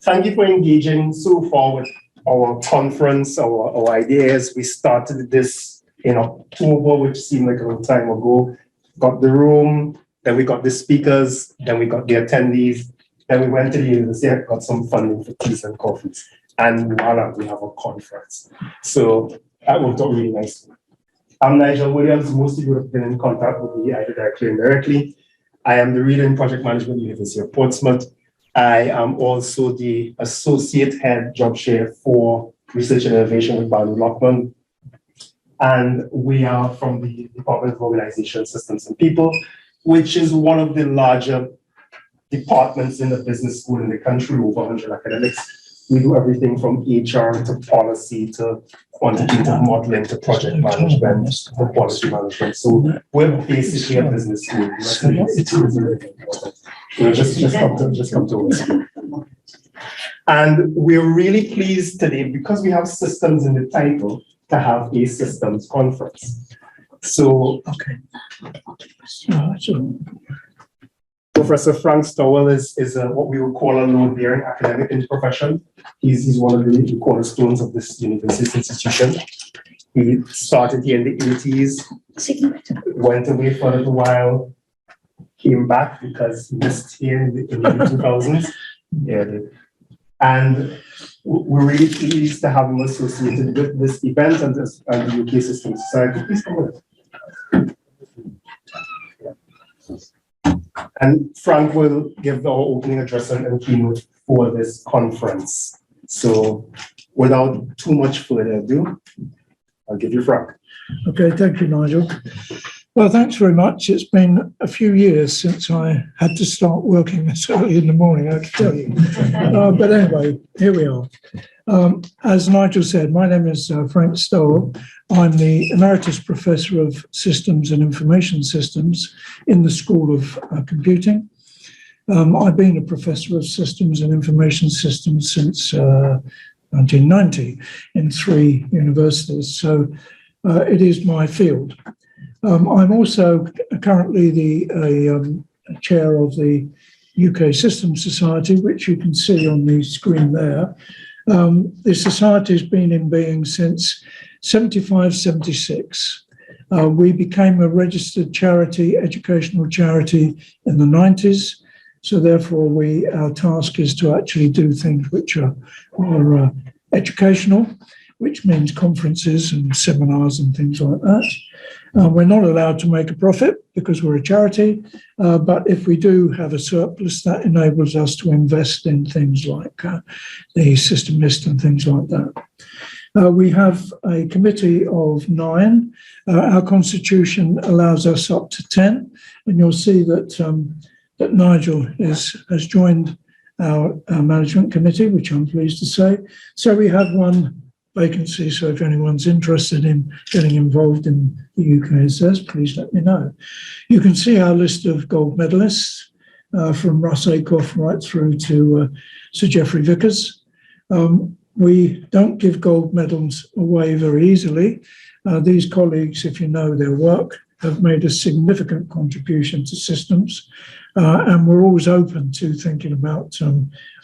Thank you for engaging so far with our conference, our ideas. We started this in October, which seemed like a long time ago. Got the room, then we got the speakers, then we got the attendees, then we went to the university, got some funding for teas and coffees, and voila, we have a conference. So that worked out really nicely. I'm Nigel Williams. Most of you have been in contact with me either directly or indirectly. I am the Reader in Project Management, University of Portsmouth. I am also the Associate Head Job Share for Research and Innovation with Barney Lockman. And we are from the Department of Organization, Systems and People, which is one of the larger departments in the business school in the country, over 100 academics. We do everything from HR to policy to quantitative modeling to project management to quality management. So we're basically a business school. Just come to us. And we're really pleased today because we have systems in the title to have a systems conference. So, Professor Frank Stowell is what we would call a load-bearing academic in the profession. He's one of the cornerstones of this university institution. He started here in the 80s, went away for a little while, came back because he missed here in the 2000s. Yeah, and we're really pleased to have him associated with this event and the UK Systems Society. Please come with. And Frank will give our opening address and keynote for this conference. So without too much further ado, I'll give you Frank. Okay, thank you, Nigel. Well, thanks very much. It's been a few years since I had to start working this early in the morning, I can tell you. But anyway, here we are. As Nigel said, my name is Frank Stowell. I'm the Emeritus Professor of Systems and Information Systems in the School of Computing. I've been a Professor of Systems and Information Systems since 1990 in 3 universities, so it is my field. I'm also currently the chair of the UK Systems Society, which you can see on the screen there. The society has been in being since 75-76. We became a registered charity, educational charity in the 90s. So therefore, our task is to actually do things which are educational, which means conferences and seminars and things like that. We're not allowed to make a profit because we're a charity, but if we do have a surplus, that enables us to invest in things like the system list and things like that. We have a committee of 9. Our constitution allows us up to 10, and you'll see that that Nigel has joined our management committee, which I'm pleased to say. So we have 1 vacancy, so if anyone's interested in getting involved in the UKSS, please let me know. You can see our list of gold medalists from Russ Aikoff right through to Sir Geoffrey Vickers. We don't give gold medals away very easily. These colleagues, if you know their work, have made a significant contribution to systems, and we're always open to thinking about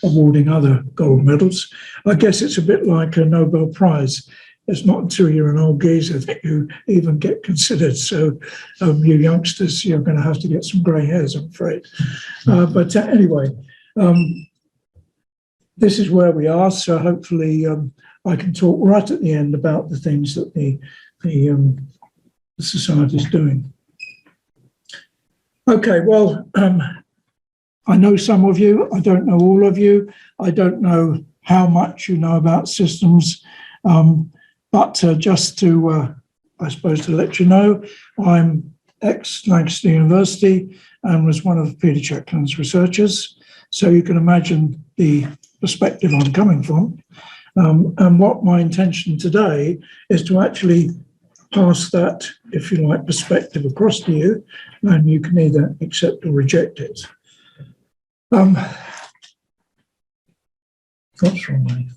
awarding other gold medals. I guess it's a bit like a Nobel Prize. It's not until you're an old geezer that you even get considered. So you youngsters, you're going to have to get some grey hairs, I'm afraid. But anyway, this is where we are. So hopefully I can talk right at the end about the things that the society is doing. Okay, well, I know some of you, I don't know all of you. I don't know how much you know about systems, but just to, I suppose, to let you know, I'm ex-Lancaster University and was one of Peter Checkland's researchers. So you can imagine the perspective I'm coming from. And what my intention today is to actually pass that, if you like, perspective across to you, and you can either accept or reject it. What's wrong?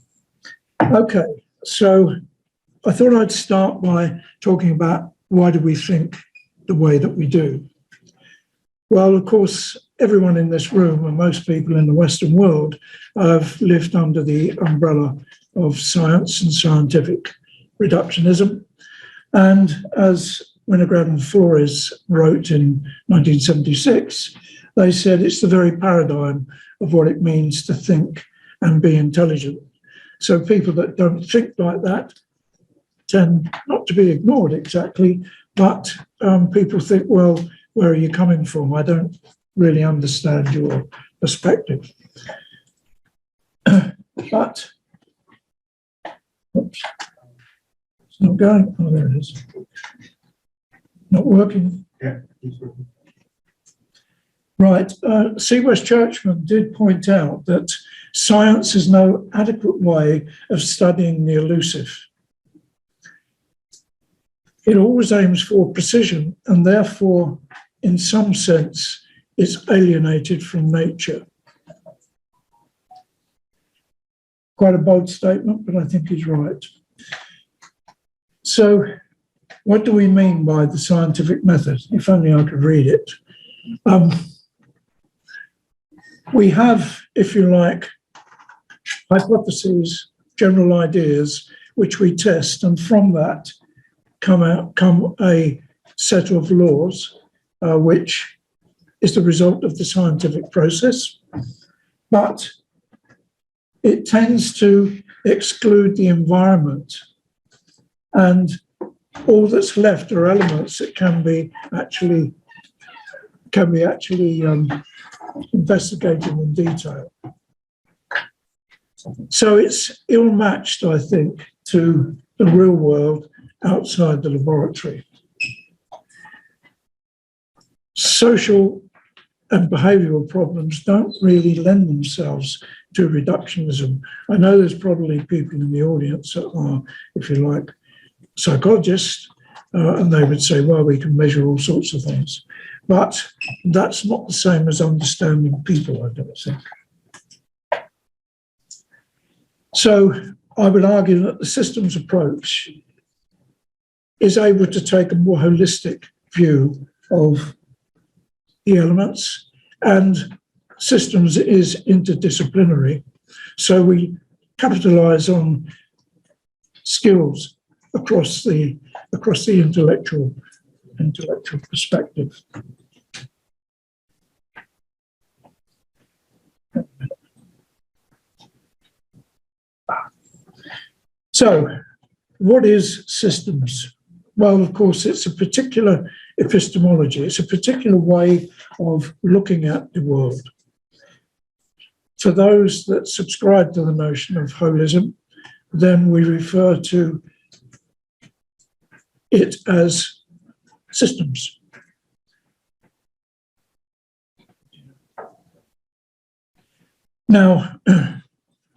Okay, so I thought I'd start by talking about why do we think the way that we do. Well, of course, everyone in this room and most people in the Western world have lived under the umbrella of science and scientific reductionism. And as Winograd and Flores wrote in 1976, they said it's the very paradigm of what it means to think and be intelligent. So people that don't think like that tend not to be ignored exactly, but people think, well, where are you coming from? I don't really understand your perspective. But, oops, it's not going. Oh, there it is. Not working. Yeah, it's working. Right. C. West Churchman did point out that science is no adequate way of studying the elusive. It always aims for precision and therefore, in some sense, is alienated from nature. Quite a bold statement, but I think he's right. So, what do we mean by the scientific method? If only I could read it. We have, if you like, hypotheses, general ideas, which we test, and from that come a set of laws, which is the result of the scientific process. But it tends to exclude the environment, and all that's left are elements that can be actually investigated in detail. So it's ill-matched, I think, to the real world outside the laboratory. Social and behavioural problems don't really lend themselves to reductionism. I know there's probably people in the audience that are, if you like, psychologists, and they would say, well, we can measure all sorts of things. But that's not the same as understanding people, I don't think. So I would argue that the systems approach is able to take a more holistic view of the elements, and systems is interdisciplinary. So we capitalise on skills across the intellectual perspective. So, what is systems? Well, of course, it's a particular epistemology. It's a particular way of looking at the world. For those that subscribe to the notion of holism, then we refer to it as systems. Now,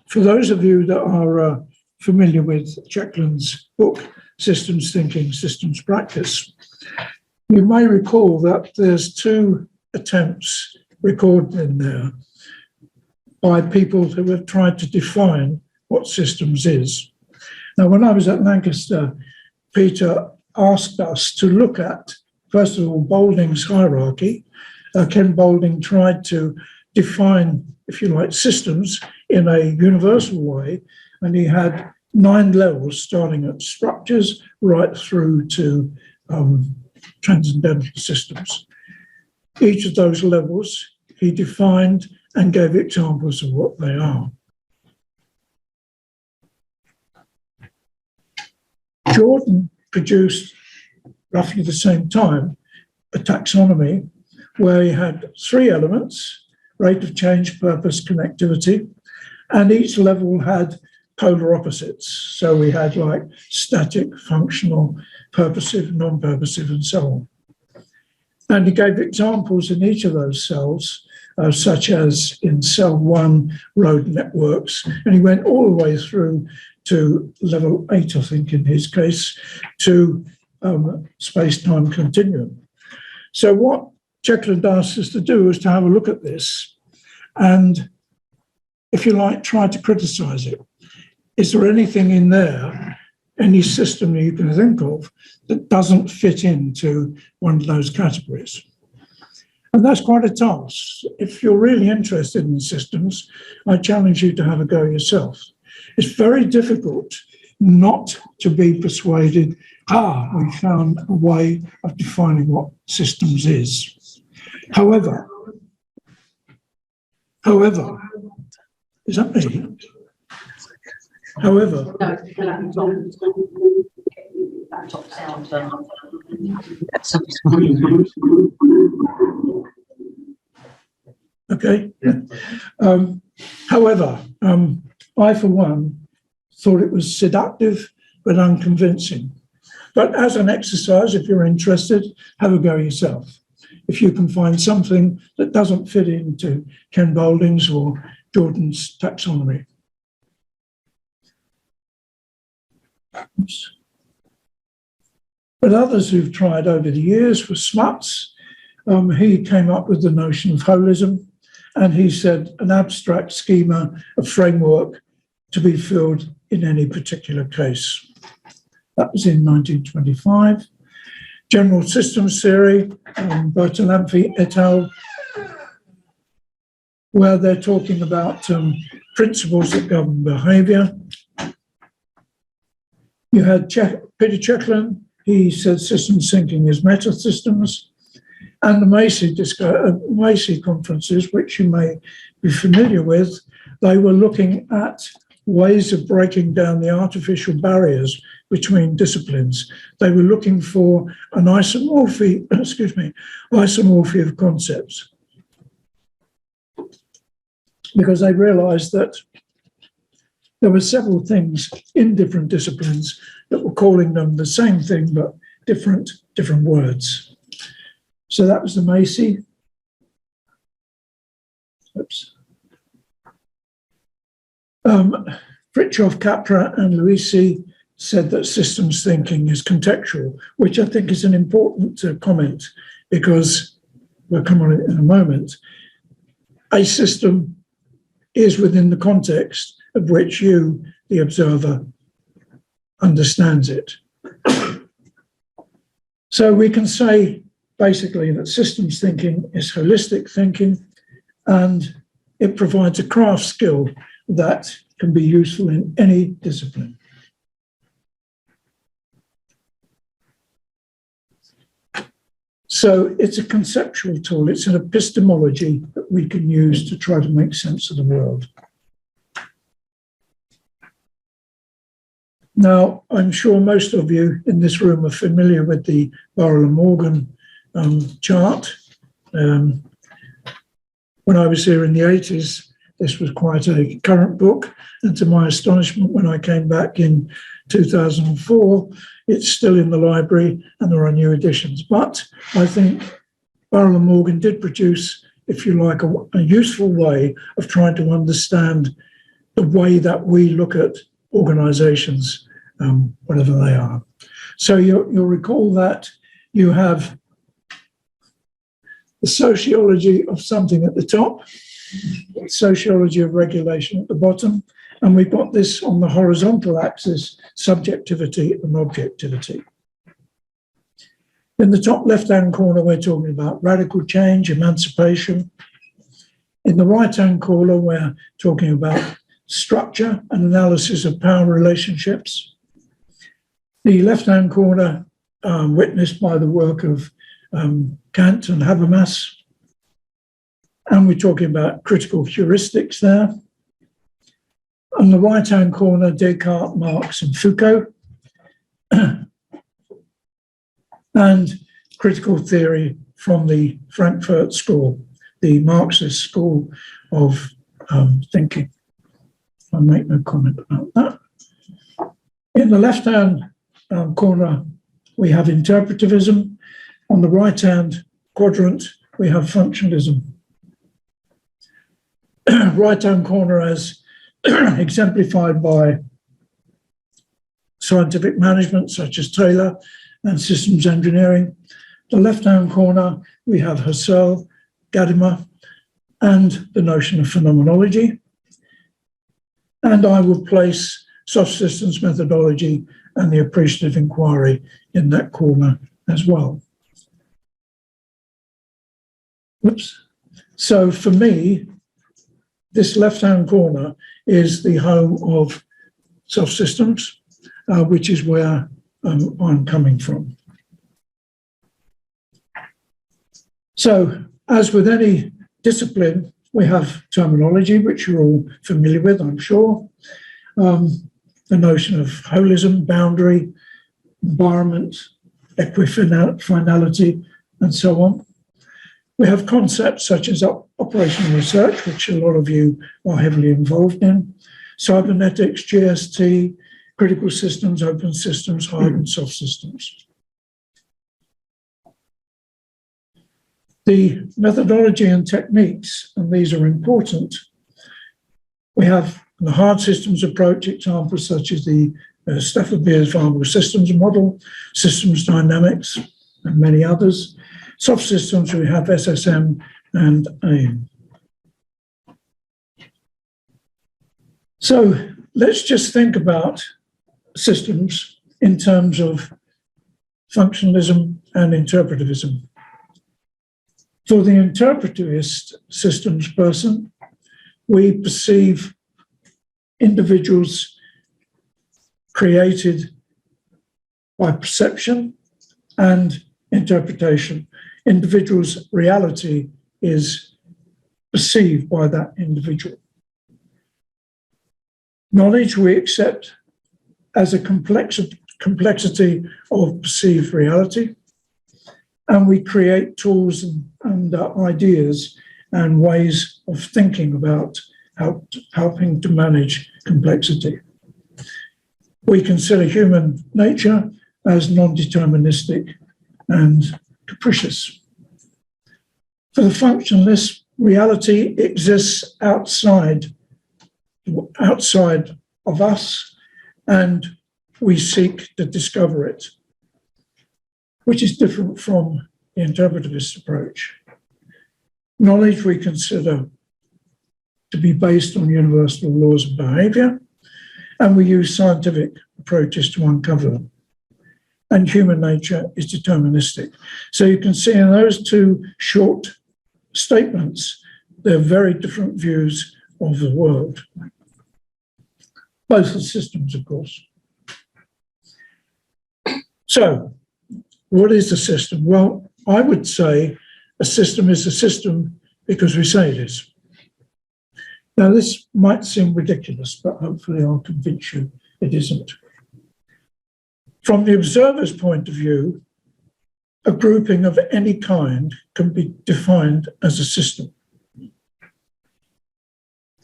for those of you that are familiar with Checkland's book, Systems Thinking, Systems Practice, you may recall that there's two attempts recorded in there by people who have tried to define what systems is. Now, when I was at Lancaster, Peter asked us to look at, first of all, Boulding's hierarchy. Ken Boulding tried to define, if you like, systems in a universal way, and he had 9 levels, starting at structures right through to transcendental systems. Each of those levels he defined and gave examples of what they are. Jordan produced, roughly the same time, a taxonomy where he had 3 elements: rate of change, purpose, connectivity, and each level had polar opposites. So we had like static, functional, purposive, non-purposive, and so on. And he gave examples in each of those cells, such as in cell 1, road networks, and he went all the way through to level 8, I think in his case, to space-time continuum. So what Checkland asked us to do is to have a look at this and, if you like, try to criticise it. Is there anything in there, any system you can think of, that doesn't fit into one of those categories? And that's quite a task. If you're really interested in systems, I challenge you to have a go yourself. It's very difficult not to be persuaded, we found a way of defining what systems is. However, is that me? However, okay. However, I, for one, thought it was seductive but unconvincing. But as an exercise, if you're interested, have a go yourself. If you can find something that doesn't fit into Ken Boulding's or Jordan's taxonomy. But others who've tried over the years were Smuts. He came up with the notion of holism, and he said an abstract schema, a framework to be filled in any particular case. That was in 1925. General systems theory, Bertalanffy et al., where they're talking about principles that govern behaviour. You had Peter Checklin. He said systems thinking is meta systems. And the Macy conferences, which you may be familiar with, they were looking at ways of breaking down the artificial barriers between disciplines. They were looking for an isomorphy of concepts, because they realized that there were several things in different disciplines that were calling them the same thing, but different words. So that was the Macy. Oops. Fritjof Capra and Luisi said that systems thinking is contextual, which I think is an important comment, because we'll come on it in a moment. A system is within the context of which you, the observer, understands it. So we can say basically that systems thinking is holistic thinking, and it provides a craft skill that can be useful in any discipline. So it's a conceptual tool, it's an epistemology that we can use to try to make sense of the world. Now, I'm sure most of you in this room are familiar with the Burrell and Morgan chart. When I was here in the 80s, this was quite a current book. And to my astonishment, when I came back in 2004, it's still in the library and there are new editions. But I think Burrell and Morgan did produce, if you like, a useful way of trying to understand the way that we look at organizations, whatever they are. So you'll recall that you have the sociology of something at the top, sociology of regulation at the bottom, and we've got this on the horizontal axis, subjectivity and objectivity. In the top left-hand corner, we're talking about radical change, emancipation. In the right-hand corner, we're talking about structure and analysis of power relationships. The left-hand corner, witnessed by the work of Kant and Habermas. And we're talking about critical heuristics there. On the right-hand corner, Descartes, Marx, and Foucault. And critical theory from the Frankfurt School, the Marxist school of thinking. I'll make no comment about that. In the left-hand corner, we have interpretivism. On the right-hand quadrant, we have functionalism. Right-hand corner as exemplified by scientific management, such as Taylor, and systems engineering. The left-hand corner, we have Husserl, Gadamer, and the notion of phenomenology. And I would place soft systems methodology and the appreciative inquiry in that corner as well. Whoops. So for me, this left-hand corner is the home of self-systems, which is where I'm coming from. So, as with any discipline, we have terminology, which you're all familiar with, I'm sure. The notion of holism, boundary, environment, equifinality, and so on. We have concepts such as operational research, which a lot of you are heavily involved in, cybernetics, GST, critical systems, open systems, hard and soft systems. The methodology and techniques, and these are important. We have the hard systems approach, examples such as the Stafford Beer's Viable Systems model, systems dynamics, and many others. Soft systems, we have SSM and AIM. So let's just think about systems in terms of functionalism and interpretivism. For the interpretivist systems person, we perceive individuals created by perception and interpretation. Individual's reality is perceived by that individual. Knowledge we accept as a complexity of perceived reality, and we create tools and ideas and ways of thinking about helping to manage complexity. We consider human nature as non-deterministic and capricious. For the functionalist, reality exists outside of us, and we seek to discover it, which is different from the interpretivist approach. Knowledge we consider to be based on universal laws of behavior, and we use scientific approaches to uncover them. And human nature is deterministic. So you can see in those two short statements, they're very different views of the world. Both the systems, of course. So, what is a system? Well, I would say a system is a system because we say it is. Now, this might seem ridiculous, but hopefully I'll convince you it isn't. From the observer's point of view, a grouping of any kind can be defined as a system.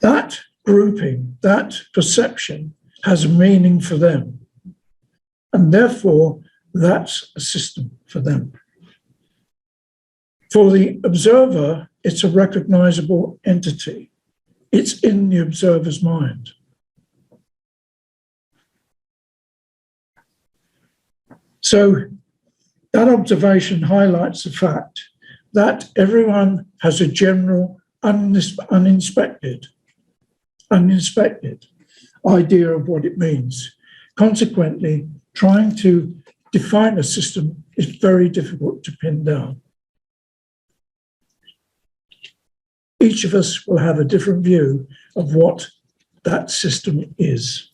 That grouping, that perception has a meaning for them, and therefore that's a system for them. For the observer, it's a recognizable entity. It's in the observer's mind. So that observation highlights the fact that everyone has a general uninspected idea of what it means. Consequently, trying to define a system is very difficult to pin down. Each of us will have a different view of what that system is.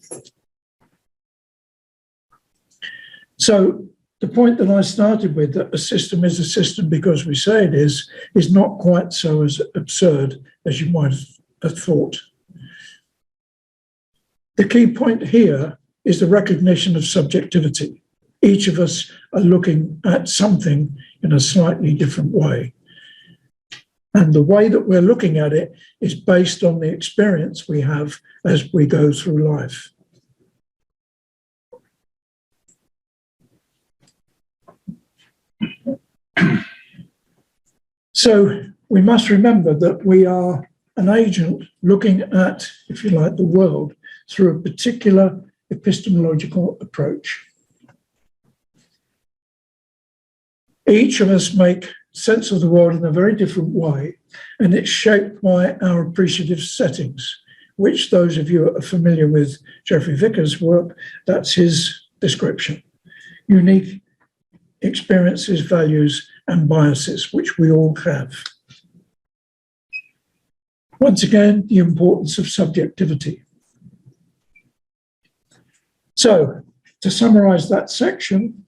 So the point that I started with, that a system is a system because we say it is not quite so as absurd as you might have thought. The key point here is the recognition of subjectivity. Each of us are looking at something in a slightly different way. And the way that we're looking at it is based on the experience we have as we go through life. So we must remember that we are an agent looking at, if you like, the world through a particular epistemological approach. Each of us make sense of the world in a very different way, and it's shaped by our appreciative settings, which those of you who are familiar with Geoffrey Vickers' work, that's his description. Unique experiences, values, and biases, which we all have. Once again, the importance of subjectivity. So, to summarize that section,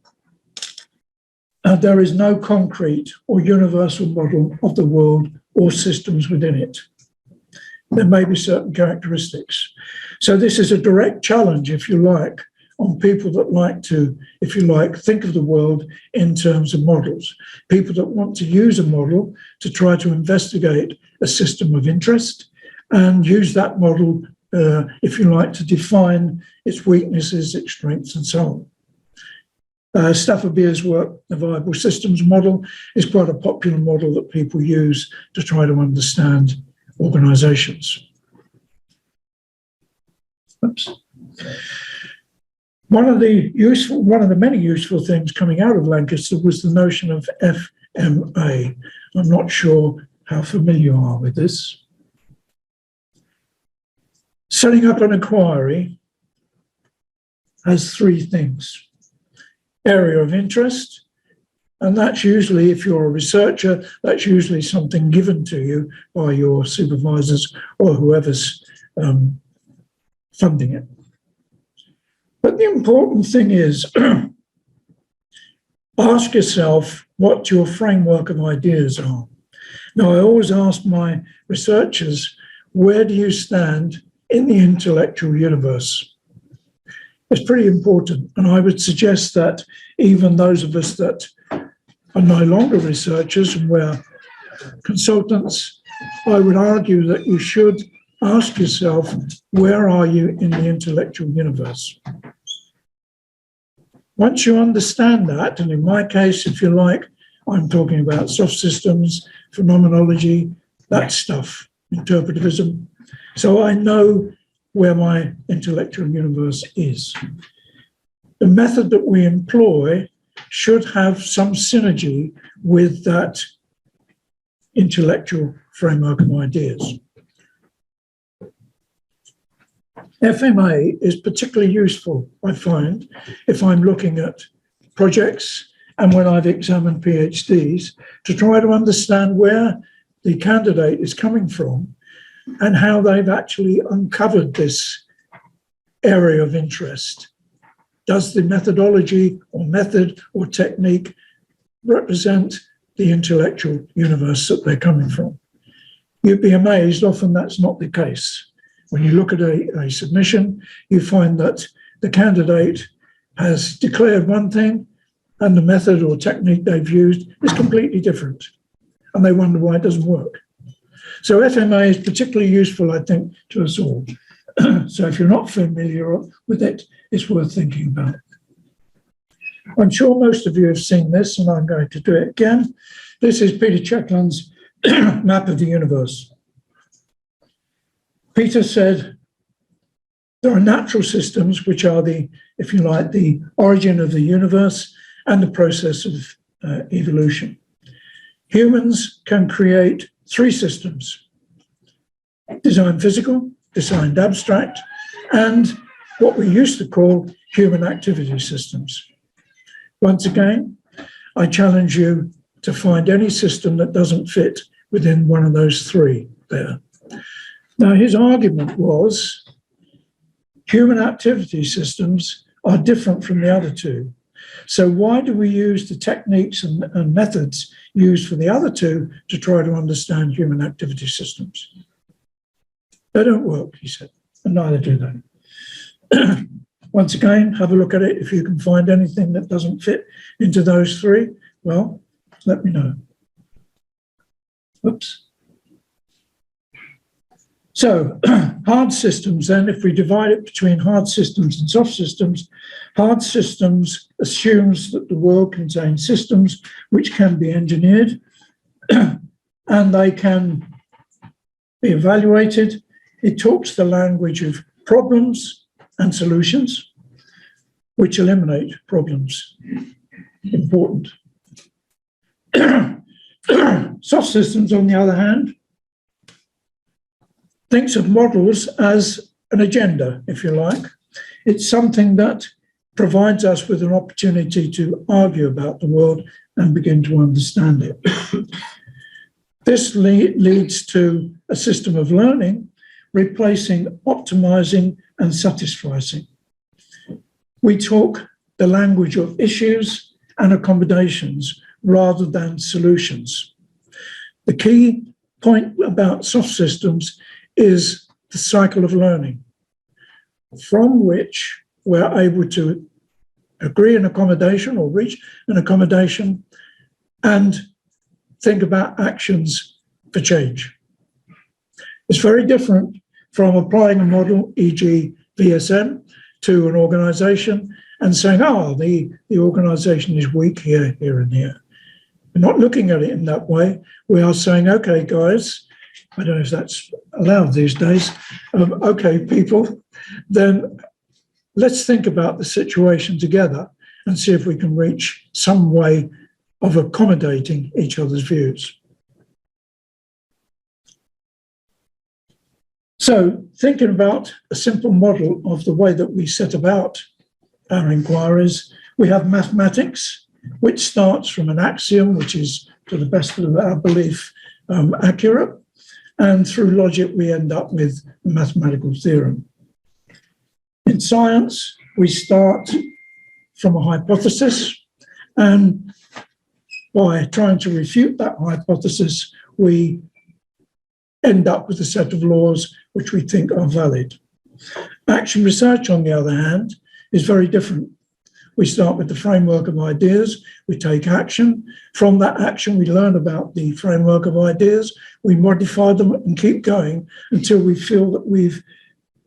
there is no concrete or universal model of the world or systems within it. There may be certain characteristics. So this is a direct challenge, if you like, on people that like to, if you like, think of the world in terms of models. People that want to use a model to try to investigate a system of interest and use that model, if you like, to define its weaknesses, its strengths, and so on. Stafford Beer's work, the Viable Systems Model, is quite a popular model that people use to try to understand organisations. Oops. One of the many useful things coming out of Lancaster was the notion of FMA. I'm not sure how familiar you are with this. Setting up an inquiry has three things. Area of interest, and that's usually, if you're a researcher, that's usually something given to you by your supervisors or whoever's funding it. But the important thing is, ask yourself what your framework of ideas are. Now, I always ask my researchers, where do you stand in the intellectual universe? It's pretty important. And I would suggest that even those of us that are no longer researchers and we're consultants, I would argue that you should ask yourself, where are you in the intellectual universe? Once you understand that, and in my case, if you like, I'm talking about soft systems, phenomenology, that stuff, interpretivism. So I know where my intellectual universe is. The method that we employ should have some synergy with that intellectual framework of ideas. FMA is particularly useful, I find, if I'm looking at projects and when I've examined PhDs, to try to understand where the candidate is coming from and how they've actually uncovered this area of interest. Does the methodology or method or technique represent the intellectual universe that they're coming from? You'd be amazed, often that's not the case. When you look at a submission, you find that the candidate has declared one thing and the method or technique they've used is completely different. And they wonder why it doesn't work. So FMA is particularly useful, I think, to us all. So if you're not familiar with it, it's worth thinking about. I'm sure most of you have seen this, and I'm going to do it again. This is Peter Checkland's map of the universe. Peter said there are natural systems, which are the, if you like, the origin of the universe and the process of evolution. Humans can create three systems: design physical, designed abstract, and what we used to call human activity systems. Once again, I challenge you to find any system that doesn't fit within one of those three there. Now, his argument was human activity systems are different from the other two. So why do we use the techniques and methods used for the other two to try to understand human activity systems? They don't work, he said, and neither do they. Once again, have a look at it. If you can find anything that doesn't fit into those three, well, let me know. Oops. So hard systems, then, if we divide it between hard systems and soft systems, hard systems assumes that the world contains systems which can be engineered and they can be evaluated. It talks the language of problems and solutions, which eliminate problems. Important. Soft systems, on the other hand, thinks of models as an agenda, if you like. It's something that provides us with an opportunity to argue about the world and begin to understand it. This leads to a system of learning, replacing optimizing and satisficing. We talk the language of issues and accommodations rather than solutions. The key point about soft systems is the cycle of learning, from which we're able to agree an accommodation or reach an accommodation and think about actions for change. It's very different from applying a model, e.g. VSM, to an organisation and saying, oh, the organisation is weak here, here and here. We're not looking at it in that way. We are saying, okay, guys, I don't know if that's allowed these days, okay, people, then let's think about the situation together and see if we can reach some way of accommodating each other's views. So thinking about a simple model of the way that we set about our inquiries, we have mathematics, which starts from an axiom, which is, to the best of our belief, accurate. And through logic, we end up with a mathematical theorem. In science, we start from a hypothesis, and by trying to refute that hypothesis, we end up with a set of laws which we think are valid. Action research, on the other hand, is very different. We start with the framework of ideas, we take action. From that action, we learn about the framework of ideas, we modify them and keep going until we feel that we've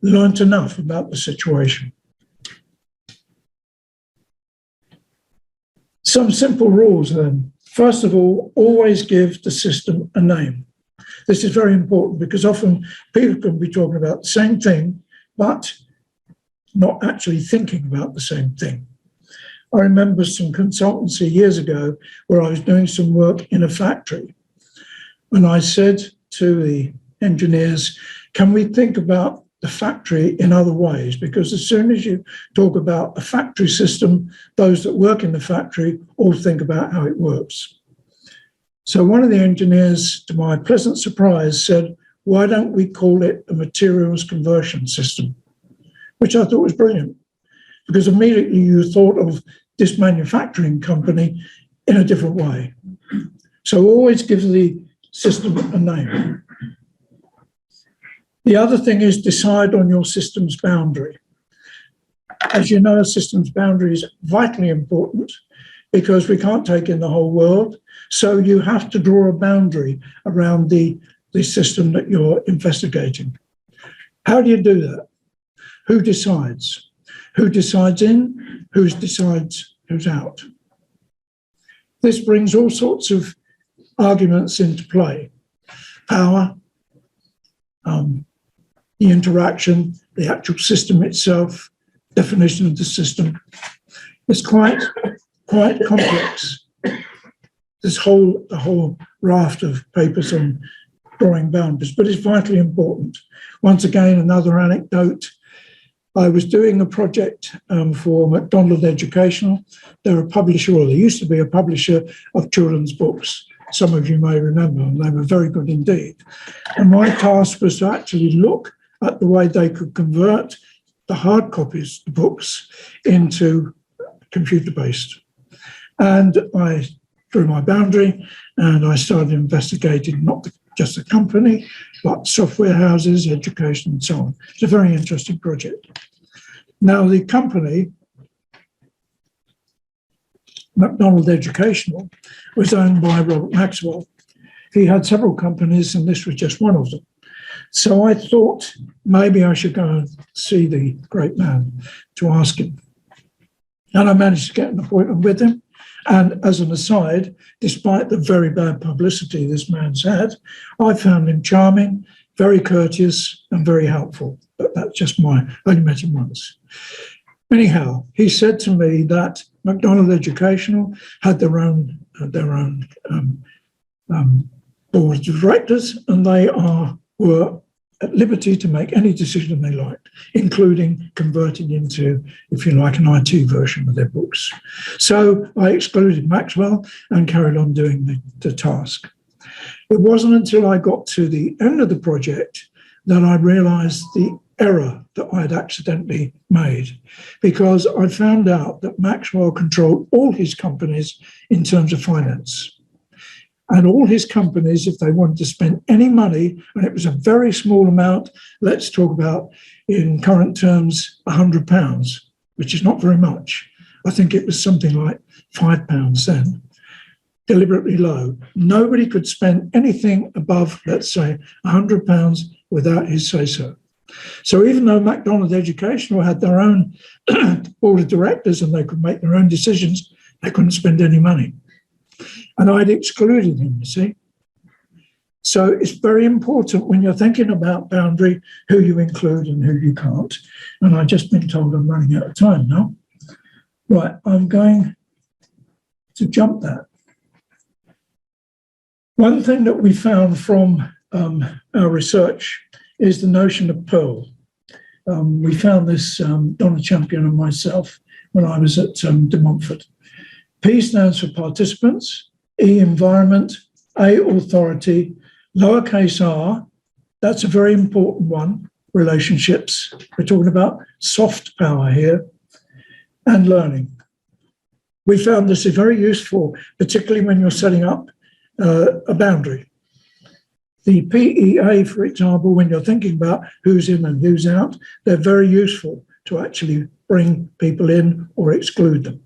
learned enough about the situation. Some simple rules then. First of all, always give the system a name. This is very important because often people can be talking about the same thing, but not actually thinking about the same thing. I remember some consultancy years ago where I was doing some work in a factory. And I said to the engineers, can we think about the factory in other ways? Because as soon as you talk about a factory system, those that work in the factory all think about how it works. So one of the engineers, to my pleasant surprise, said, why don't we call it a materials conversion system? Which I thought was brilliant, because immediately you thought of this manufacturing company in a different way. So always give the system a name. The other thing is decide on your system's boundary. As you know, a system's boundary is vitally important because we can't take in the whole world. So you have to draw a boundary around the system that you're investigating. How do you do that? Who decides? Who decides in? Who decides who's out? This brings all sorts of arguments into play. Power, the interaction, the actual system itself, definition of the system. It's quite complex. The whole raft of papers on drawing boundaries, but it's vitally important. Once again, another anecdote. I was doing a project for McDonald Educational. They're a publisher, or they used to be a publisher of children's books. Some of you may remember, and they were very good indeed. And my task was to actually look at the way they could convert the hard copies, the books, into computer-based. And I drew my boundary and I started investigating not just the company, but software houses, education, and so on. It's a very interesting project. Now, the company, McDonald Educational, was owned by Robert Maxwell. He had several companies, and this was just one of them. So I thought maybe I should go and see the great man to ask him. And I managed to get an appointment with him. And as an aside, despite the very bad publicity this man's had, I found him charming, very courteous, and very helpful. But that's just I only met him once. Anyhow, he said to me that McDonald Educational had their own board of directors, and they were at liberty to make any decision they liked, including converting into, if you like, an IT version of their books. So I excluded Maxwell and carried on doing the task. It wasn't until I got to the end of the project that I realised the error that I'd accidentally made, because I found out that Maxwell controlled all his companies in terms of finance. And all his companies, if they wanted to spend any money, and it was a very small amount, let's talk about, in current terms, £100, which is not very much. I think it was something like £5 then, deliberately low. Nobody could spend anything above, let's say, £100 without his say-so. So even though McDonald Educational had their own board of directors and they could make their own decisions, they couldn't spend any money. And I'd excluded him, you see. So it's very important when you're thinking about Boundary, who you include and who you can't. And I've just been told I'm running out of time now. Right, I'm going to jump that. One thing that we found from our research is the notion of Pearl. We found this, Donna Champion and myself, when I was at De Montfort. P stands for participants, E, environment, A, authority, lowercase r, that's a very important one, relationships. We're talking about soft power here, and learning. We found this is very useful, particularly when you're setting up a boundary. The PEA, for example, when you're thinking about who's in and who's out, they're very useful to actually bring people in or exclude them.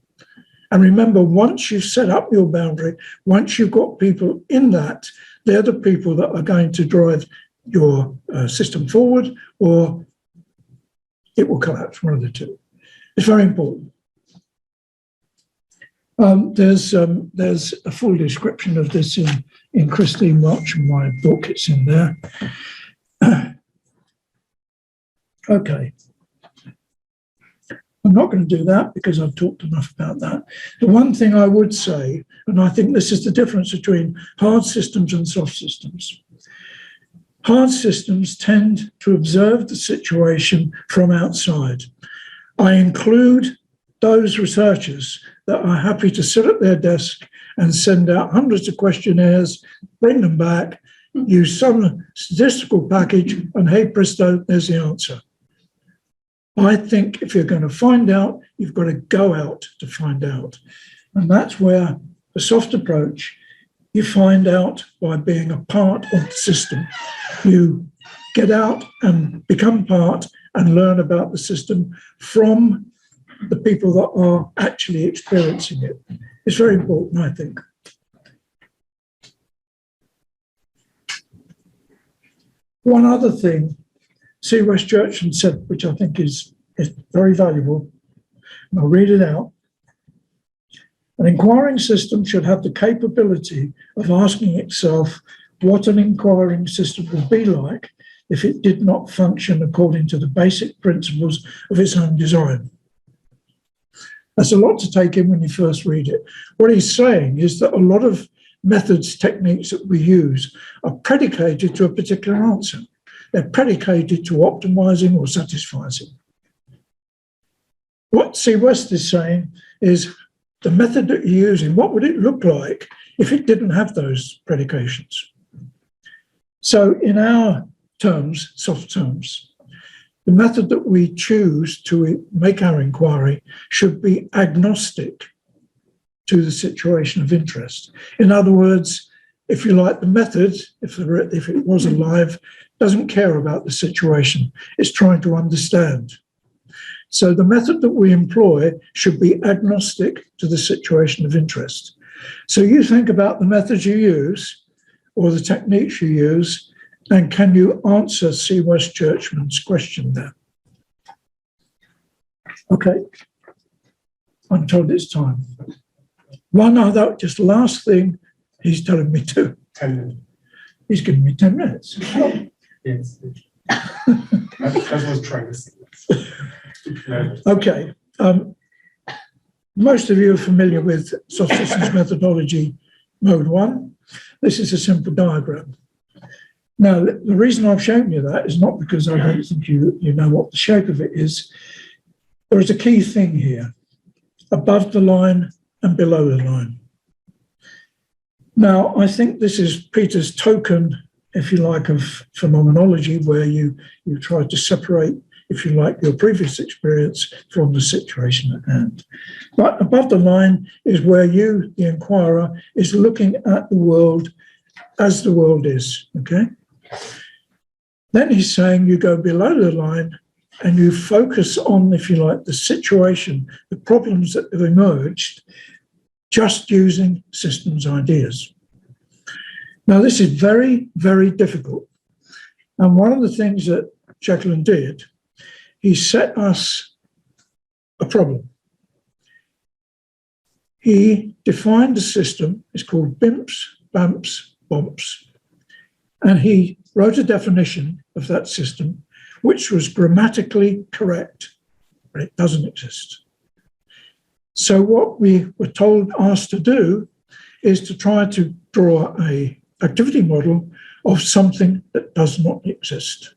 And remember, once you've set up your boundary, once you've got people in that, they're the people that are going to drive your system forward, or it will collapse, one of the two. It's very important. There's a full description of this in Christine Welch, my book. It's in there. Okay. I'm not going to do that because I've talked enough about that. The one thing I would say, and I think this is the difference between hard systems and soft systems. Hard systems tend to observe the situation from outside. I include those researchers that are happy to sit at their desk and send out hundreds of questionnaires, bring them back, use some statistical package, and hey presto, there's the answer. I think if you're going to find out, you've got to go out to find out. And that's where the soft approach, you find out by being a part of the system. You get out and become part and learn about the system from the people that are actually experiencing it. It's very important, I think. One other thing C. West Churchman said, which I think is very valuable, and I'll read it out. An inquiring system should have the capability of asking itself what an inquiring system would be like if it did not function according to the basic principles of its own design. That's a lot to take in when you first read it. What he's saying is that a lot of methods, techniques that we use are predicated to a particular answer. They're predicated to optimizing or satisfying. What C. West is saying is the method that you're using, what would it look like if it didn't have those predications? So in our terms, soft terms, the method that we choose to make our inquiry should be agnostic to the situation of interest. In other words, if you like, the method, if it was alive, doesn't care about the situation. It's trying to understand. So the method that we employ should be agnostic to the situation of interest. So you think about the methods you use or the techniques you use, and can you answer C. West Churchman's question there? Okay, I'm told it's time. One other, just last thing, he's telling me to. 10 minutes. He's giving me 10 minutes. Yes. That's what I was trying to say. Okay. Most of you are familiar with soft systems methodology mode 1. This is a simple diagram. Now, the reason I've shown you that is not because I don't think you know what the shape of it is. There is a key thing here, above the line and below the line. Now, I think this is Peter's token, if you like, of phenomenology, where you try to separate, if you like, your previous experience from the situation at hand. But above the line is where you, the inquirer, is looking at the world as the world is, okay? Then he's saying you go below the line and you focus on, if you like, the situation, the problems that have emerged, just using systems ideas. Now, this is very, very difficult. And one of the things that Jacqueline did, he set us a problem. He defined a system, it's called BIMPS, BAMPS, BOMPS, and he wrote a definition of that system, which was grammatically correct, but it doesn't exist. So what we were asked to do is to try to draw an activity model of something that does not exist.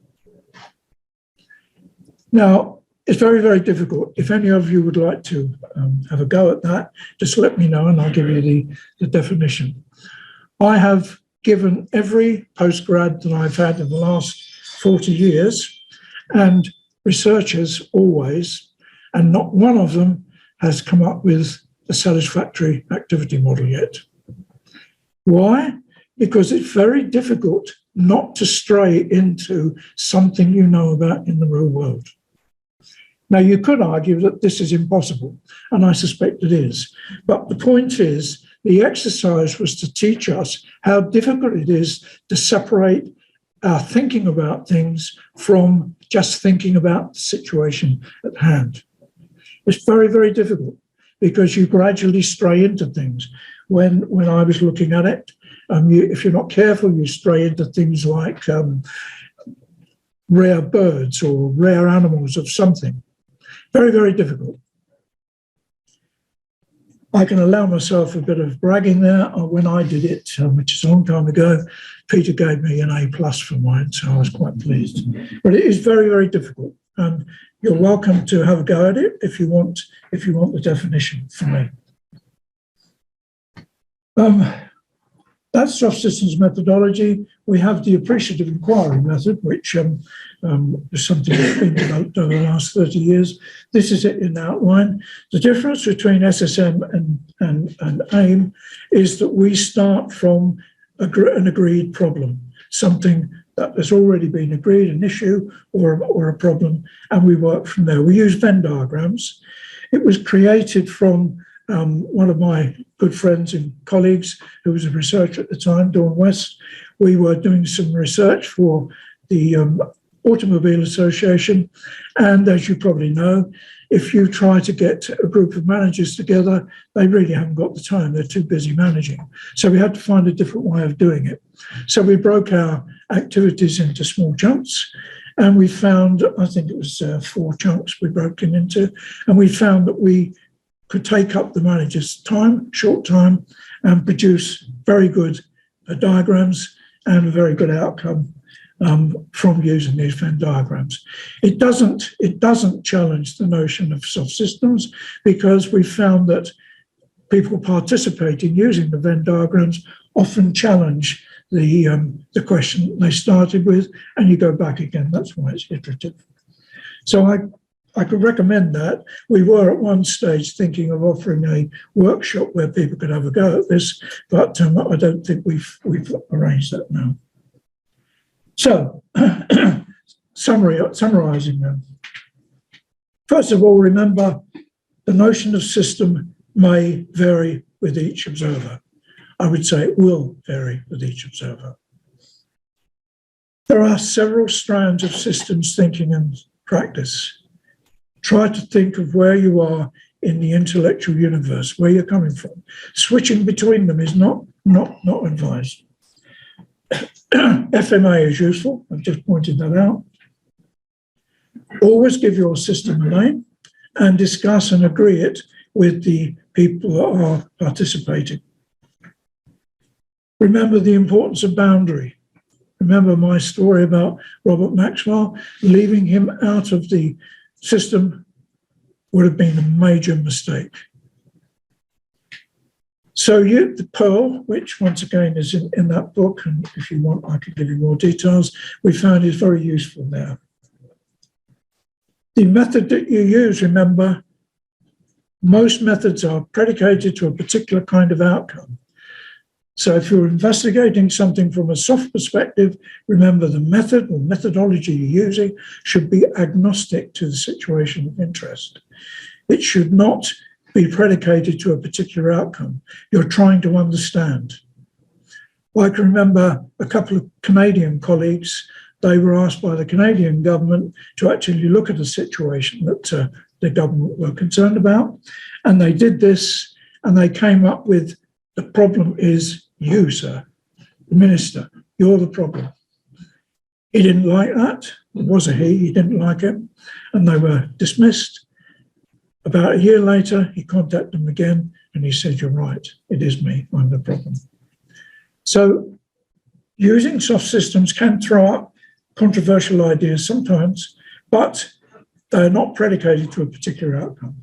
Now, it's very, very difficult. If any of you would like to have a go at that, just let me know and I'll give you the definition. I have given every postgrad that I've had in the last 40 years and researchers always, and not one of them has come up with a satisfactory activity model yet. Why? Because it's very difficult not to stray into something you know about in the real world. Now, you could argue that this is impossible, and I suspect it is. But the point is, the exercise was to teach us how difficult it is to separate our thinking about things from just thinking about the situation at hand. It's very, very difficult because you gradually stray into things. When I was looking at it, if you're not careful, you stray into things like rare birds or rare animals of something. Very, very difficult. I can allow myself a bit of bragging there. When I did it, which is a long time ago, Peter gave me an A+ for mine, so I was quite pleased. But it is very, very difficult. And you're welcome to have a go at it if you want the definition from me. That's soft systems methodology. We have the appreciative inquiry method, which is something that's been developed over the last 30 years. This is it in outline. The difference between SSM and AIM is that we start from an agreed problem, something that has already been agreed, an issue or a problem, and we work from there. We use Venn diagrams. It was created from one of my good friends and colleagues who was a researcher at the time, Dawn West. We were doing some research for the Automobile Association. And as you probably know, if you try to get a group of managers together, they really haven't got the time. They're too busy managing. So we had to find a different way of doing it. So we broke our activities into small chunks. And we found, I think it was 4 chunks we broke them into. And we found that we could take up the manager's time, short time, and produce very good diagrams and a very good outcome from using these Venn diagrams. It doesn't challenge the notion of soft systems because we found that people participating using the Venn diagrams often challenge the question they started with, and you go back again. That's why it's iterative. So I could recommend that. We were at one stage thinking of offering a workshop where people could have a go at this, but I don't think we've arranged that now. So, summarising them. First of all, remember the notion of system may vary with each observer. I would say it will vary with each observer. There are several strands of systems thinking and practice. Try to think of where you are in the intellectual universe, where you're coming from. Switching between them is not advised. FMA is useful. I've just pointed that out. Always give your system a name and discuss and agree it with the people that are participating. Remember the importance of boundary. Remember my story about Robert Maxwell. Leaving him out of the system would have been a major mistake. So the Pearl, which once again is in that book, and if you want, I could give you more details, we found is very useful there. The method that you use, remember, most methods are predicated to a particular kind of outcome. So if you're investigating something from a soft perspective, remember the method or methodology you're using should be agnostic to the situation of interest. It should not be predicated to a particular outcome. You're trying to understand. I can remember a couple of Canadian colleagues, they were asked by the Canadian government to actually look at a situation that the government were concerned about. And they did this, and they came up with, the problem is you, sir, the minister, you're the problem. He didn't like that. It was a he didn't like it. And they were dismissed. About a year later, he contacted them again, and he said, you're right, it is me, I'm the problem. So using soft systems can throw up controversial ideas sometimes, but they're not predicated to a particular outcome.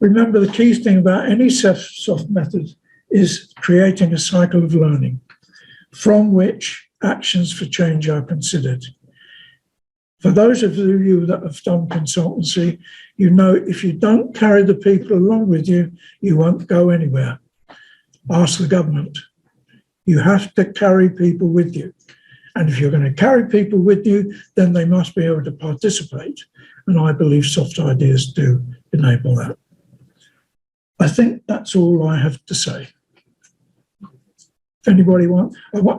Remember, the key thing about any soft method is creating a cycle of learning from which actions for change are considered. For those of you that have done consultancy, you know if you don't carry the people along with you, you won't go anywhere. Ask the government. You have to carry people with you. And if you're going to carry people with you, then they must be able to participate. And I believe soft ideas do enable that. I think that's all I have to say. If anybody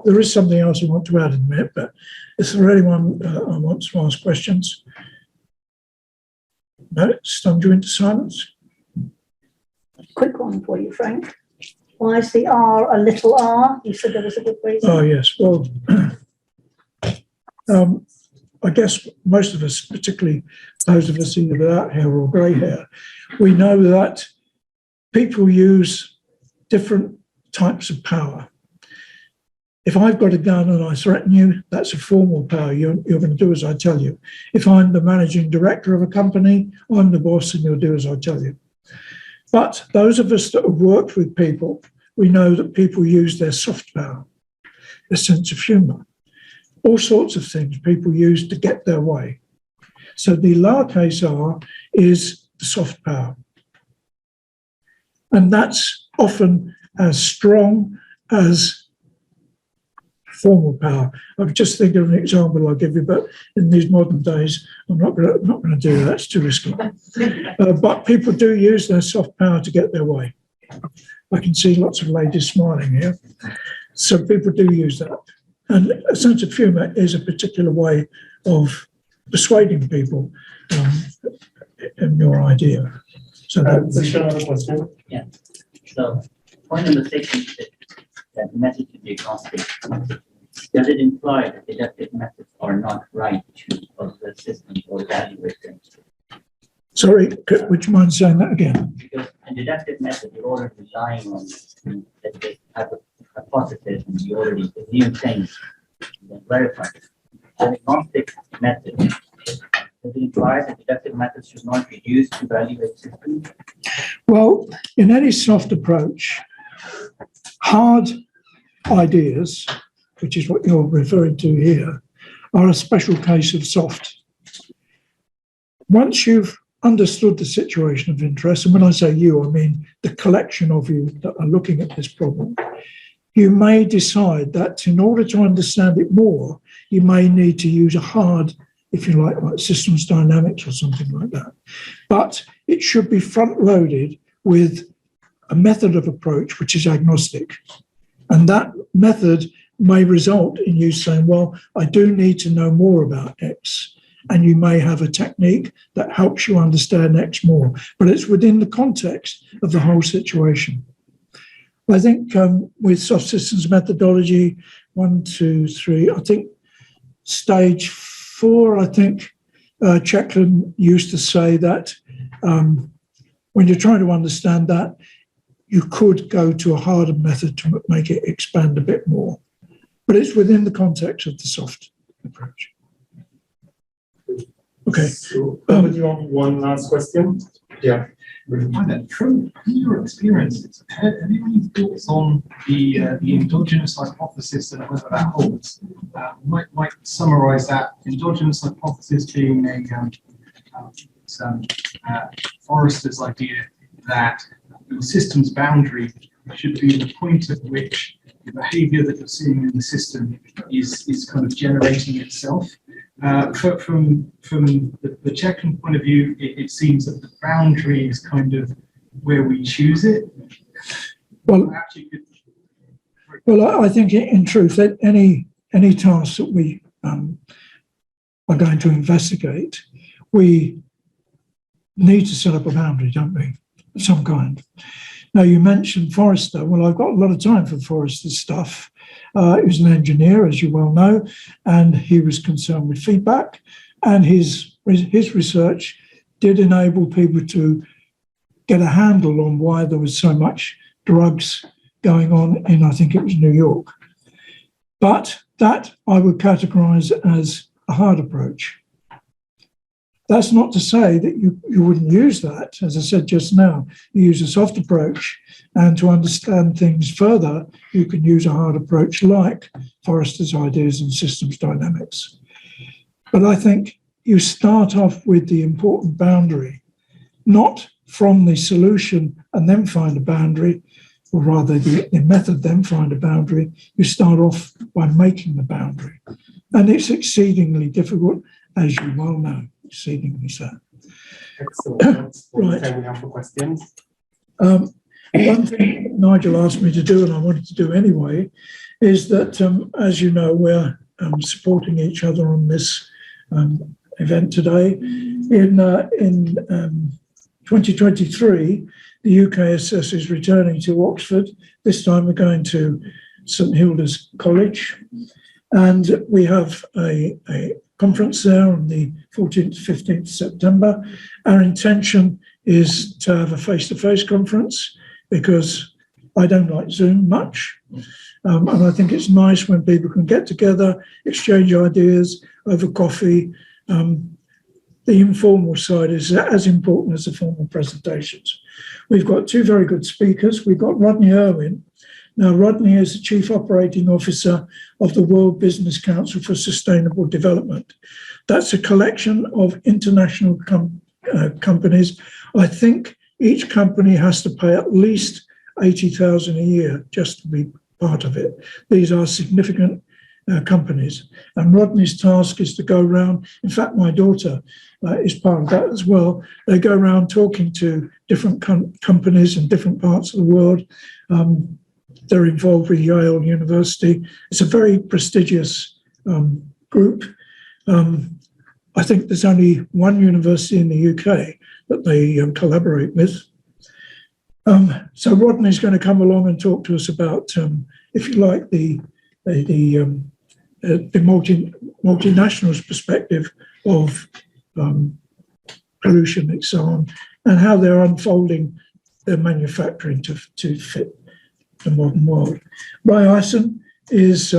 there is something else I want to add in a minute, but is there anyone I want to ask questions? No, stunned you into silence. Quick one for you, Frank. Why is the R a little r? You said there was a good reason. Oh, yes. Well, I guess most of us, particularly those of us either without hair or grey hair, we know that people use different types of power. If I've got a gun and I threaten you, that's a formal power. You're going to do as I tell you. If I'm the managing director of a company, I'm the boss and you'll do as I tell you. But those of us that have worked with people, we know that people use their soft power, their sense of humour, all sorts of things people use to get their way. So the lowercase r is the soft power. And that's often as strong as formal power. I'm just thinking of an example I'll give you, but in these modern days, I'm not going to do that. It's too risky. But people do use their soft power to get their way. I can see lots of ladies smiling here. So people do use that. And a sense of humour is a particular way of persuading people in your idea. So another question. Yeah. So point number 6 is that the method should be agnostic. Does it imply that deductive methods are not right to observe systems or evaluate them? Sorry, would you mind saying that again? Because a deductive method, you're already relying on this type of hypothesis, and you already assume things and then verify it. An agnostic method, does it imply that deductive methods should not be used to evaluate systems? Well, in any soft approach, hard ideas, which is what you're referring to here, are a special case of soft. Once you've understood the situation of interest, and when I say you, I mean the collection of you that are looking at this problem, you may decide that in order to understand it more, you may need to use a hard, if you like systems dynamics or something like that. But it should be front-loaded with a method of approach which is agnostic. And that method may result in you saying, well, I do need to know more about X. And you may have a technique that helps you understand X more, but it's within the context of the whole situation. I think with soft systems methodology, 1, 2, 3, I think stage 4, I think Checklin used to say that when you're trying to understand that, you could go to a harder method to make it expand a bit more. But it's within the context of the soft approach. Okay. So, would you have one last question? Yeah. Hi there. From your experiences, have you any thoughts on the endogenous hypothesis and whether that holds? Might summarise that endogenous hypothesis being Forrester's idea that the system's boundary should be the point at which the behaviour that you're seeing in the system is kind of generating itself. From the checking point of view, it seems that the boundary is kind of where we choose it. Well, Perhaps you could. Well, I think in truth that any task that we are going to investigate, we need to set up a boundary, don't we, of some kind. Now, you mentioned Forrester. Well, I've got a lot of time for Forrester's stuff. He was an engineer, as you well know, and he was concerned with feedback. And his research did enable people to get a handle on why there was so much drugs going on in, I think it was New York. But that I would categorize as a hard approach. That's not to say that you wouldn't use that. As I said just now, you use a soft approach, and to understand things further, you can use a hard approach like Forrester's ideas and systems dynamics. But I think you start off with the important boundary, not from the solution and then find a boundary, or rather the method then find a boundary. You start off by making the boundary. And it's exceedingly difficult, as you well know. Exceedingly so. Excellent. Right. Time we have for questions. One thing Nigel asked me to do, and I wanted to do anyway, is that, as you know, we're supporting each other on this event today. In 2023, the UKSS is returning to Oxford. This time we're going to St Hilda's College, and we have a conference there on the 14th to 15th September. Our intention is to have a face-to-face conference because I don't like Zoom much. And I think it's nice when people can get together, exchange ideas over coffee. The informal side is as important as the formal presentations. We've got two very good speakers. We've got Rodney Irwin. Now, Rodney is the Chief Operating Officer of the World Business Council for Sustainable Development. That's a collection of international companies. I think each company has to pay at least $80,000 a year just to be part of it. These are significant companies. And Rodney's task is to go around. In fact, my daughter is part of that as well. They go around talking to different companies in different parts of the world. They're involved with Yale University. It's a very prestigious group. I think there's only one university in the UK that they collaborate with. So Rodney's going to come along and talk to us about, if you like, the multinationals perspective of pollution and so on, and how they're unfolding their manufacturing to fit the modern world. Ray Ison is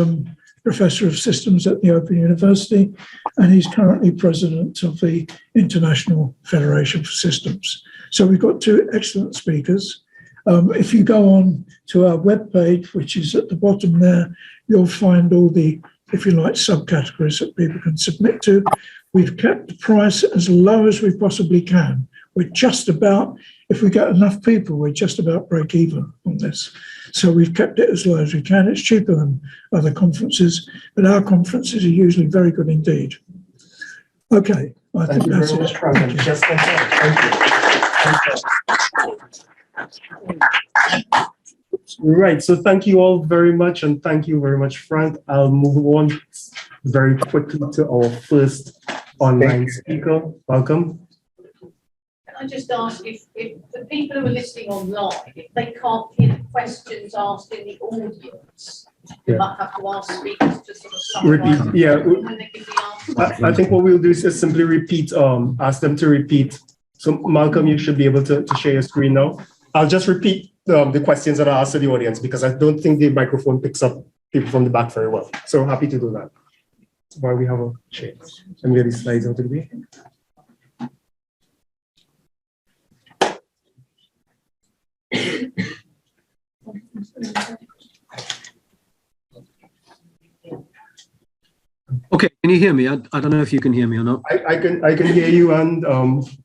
Professor of Systems at the Open University, and he's currently President of the International Federation for Systems. So we've got two excellent speakers. If you go on to our webpage, which is at the bottom there, you'll find all the, if you like, subcategories that people can submit to. We've kept the price as low as we possibly can. We're just about, if we get enough people, we're just about break even on this. So we've kept it as low as we can. It's cheaper than other conferences, but our conferences are usually very good indeed. Okay, I think that's it. Thank you. Just right. So thank you all very much, and thank you very much, Frank. I'll move on very quickly to our first online speaker. Welcome. Can I just ask if the people who are listening online, if they can't hear the questions asked in the audience, you might have to ask speakers to sort of summarize. Repeat, yeah. When they give the answer. I think what we'll do is just simply repeat, ask them to repeat. So Malcolm, you should be able to share your screen now. I'll just repeat the questions that I asked to the audience because I don't think the microphone picks up people from the back very well. So happy to do that. While we have a share. Let me get these slides out of the way. Okay, can you hear me? I don't know if you can hear me or not. I can hear you, and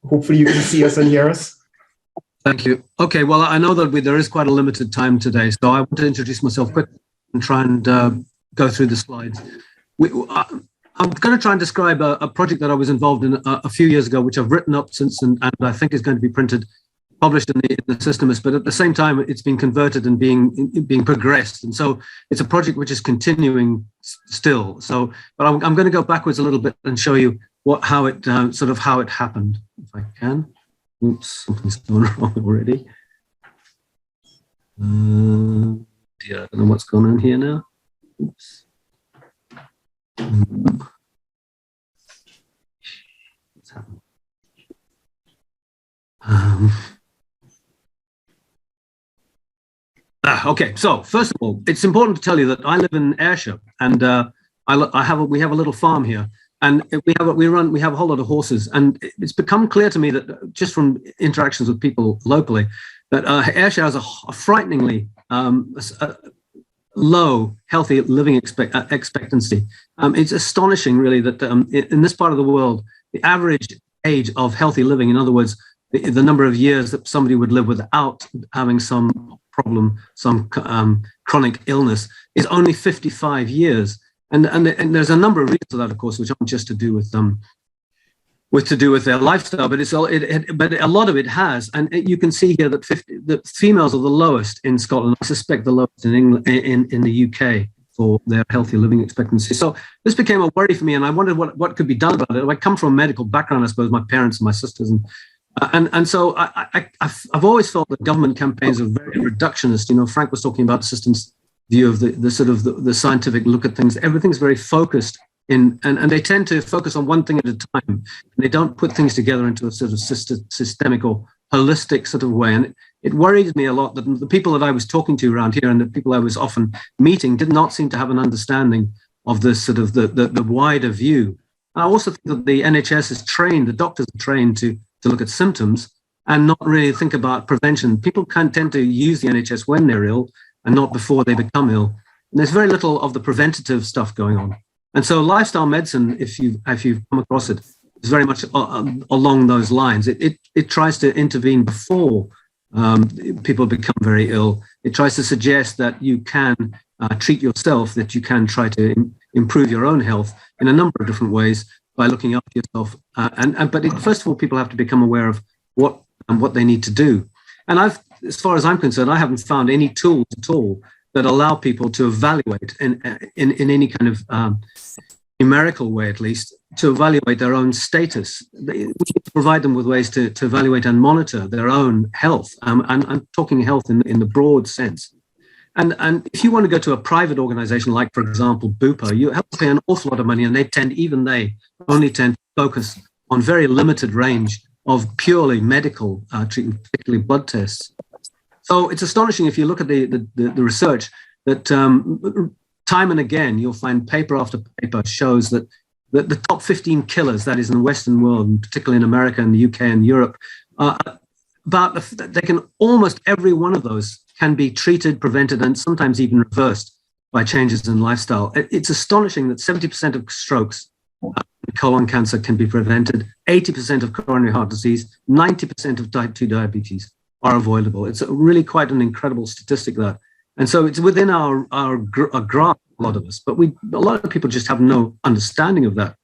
hopefully you can see us and hear us. Thank you. Okay, well, I know that there is quite a limited time today, so I want to introduce myself quickly and try and go through the slides. I'm going to try and describe a project that I was involved in a few years ago, which I've written up since, and I think is going to be published in the Systemist, but at the same time, it's been converted and being progressed. And so it's a project which is continuing still. So, but I'm going to go backwards a little bit and show you how it happened, if I can. Oops, something's going wrong already. Yeah, I don't know what's going on here now. Oops. What's happened? Okay, so first of all, it's important to tell you that I live in Ayrshire, and we have a little farm here, and we have a whole lot of horses, and it's become clear to me that just from interactions with people locally, that Ayrshire has a frighteningly low healthy living expectancy. It's astonishing, really, that in this part of the world, the average age of healthy living, in other words, the number of years that somebody would live without having some problem, some chronic illness, is only 55 years. And there's a number of reasons for that, of course, which aren't just to do with their lifestyle, but but a lot of it has. And you can see here that the females are the lowest in Scotland. I suspect the lowest in England, in the UK, for their healthy living expectancy. So this became a worry for me, and I wondered what could be done about it. I come from a medical background, I suppose, my parents and my sisters, and so I've always felt that government campaigns are very reductionist. You know, Frank was talking about the system's view of the sort of the scientific look at things. Everything's very focused and they tend to focus on one thing at a time. And they don't put things together into a sort of systemic or holistic sort of way. And it worried me a lot that the people that I was talking to around here and the people I was often meeting did not seem to have an understanding of this sort of the wider view. I also think that the NHS is trained, the doctors are trained to look at symptoms and not really think about prevention. People can tend to use the NHS when they're ill and not before they become ill. And there's very little of the preventative stuff going on. And so lifestyle medicine, if you've come across it, is very much along those lines. It tries to intervene before people become very ill. It tries to suggest that you can treat yourself, that you can try to improve your own health in a number of different ways by looking after yourself. But first of all, people have to become aware of what they need to do. And as far as I'm concerned, I haven't found any tools at all that allow people to evaluate in any kind of numerical way, at least, to evaluate their own status. We need to provide them with ways to evaluate and monitor their own health. I'm talking health in the broad sense. And if you want to go to a private organization like, for example, Bupa, you have to pay an awful lot of money, and they only tend to focus on very limited range of purely medical treatment, particularly blood tests. So it's astonishing if you look at the research that time and again, you'll find paper after paper shows that the top 15 killers, that is in the Western world, and particularly in America and the UK and Europe, almost every one of those can be treated, prevented, and sometimes even reversed by changes in lifestyle. It's astonishing that 70% of strokes, colon cancer can be prevented, 80% of coronary heart disease, 90% of type 2 diabetes are avoidable. It's really quite an incredible statistic, that. And so it's within our grasp, a lot of us, but a lot of people just have no understanding of that.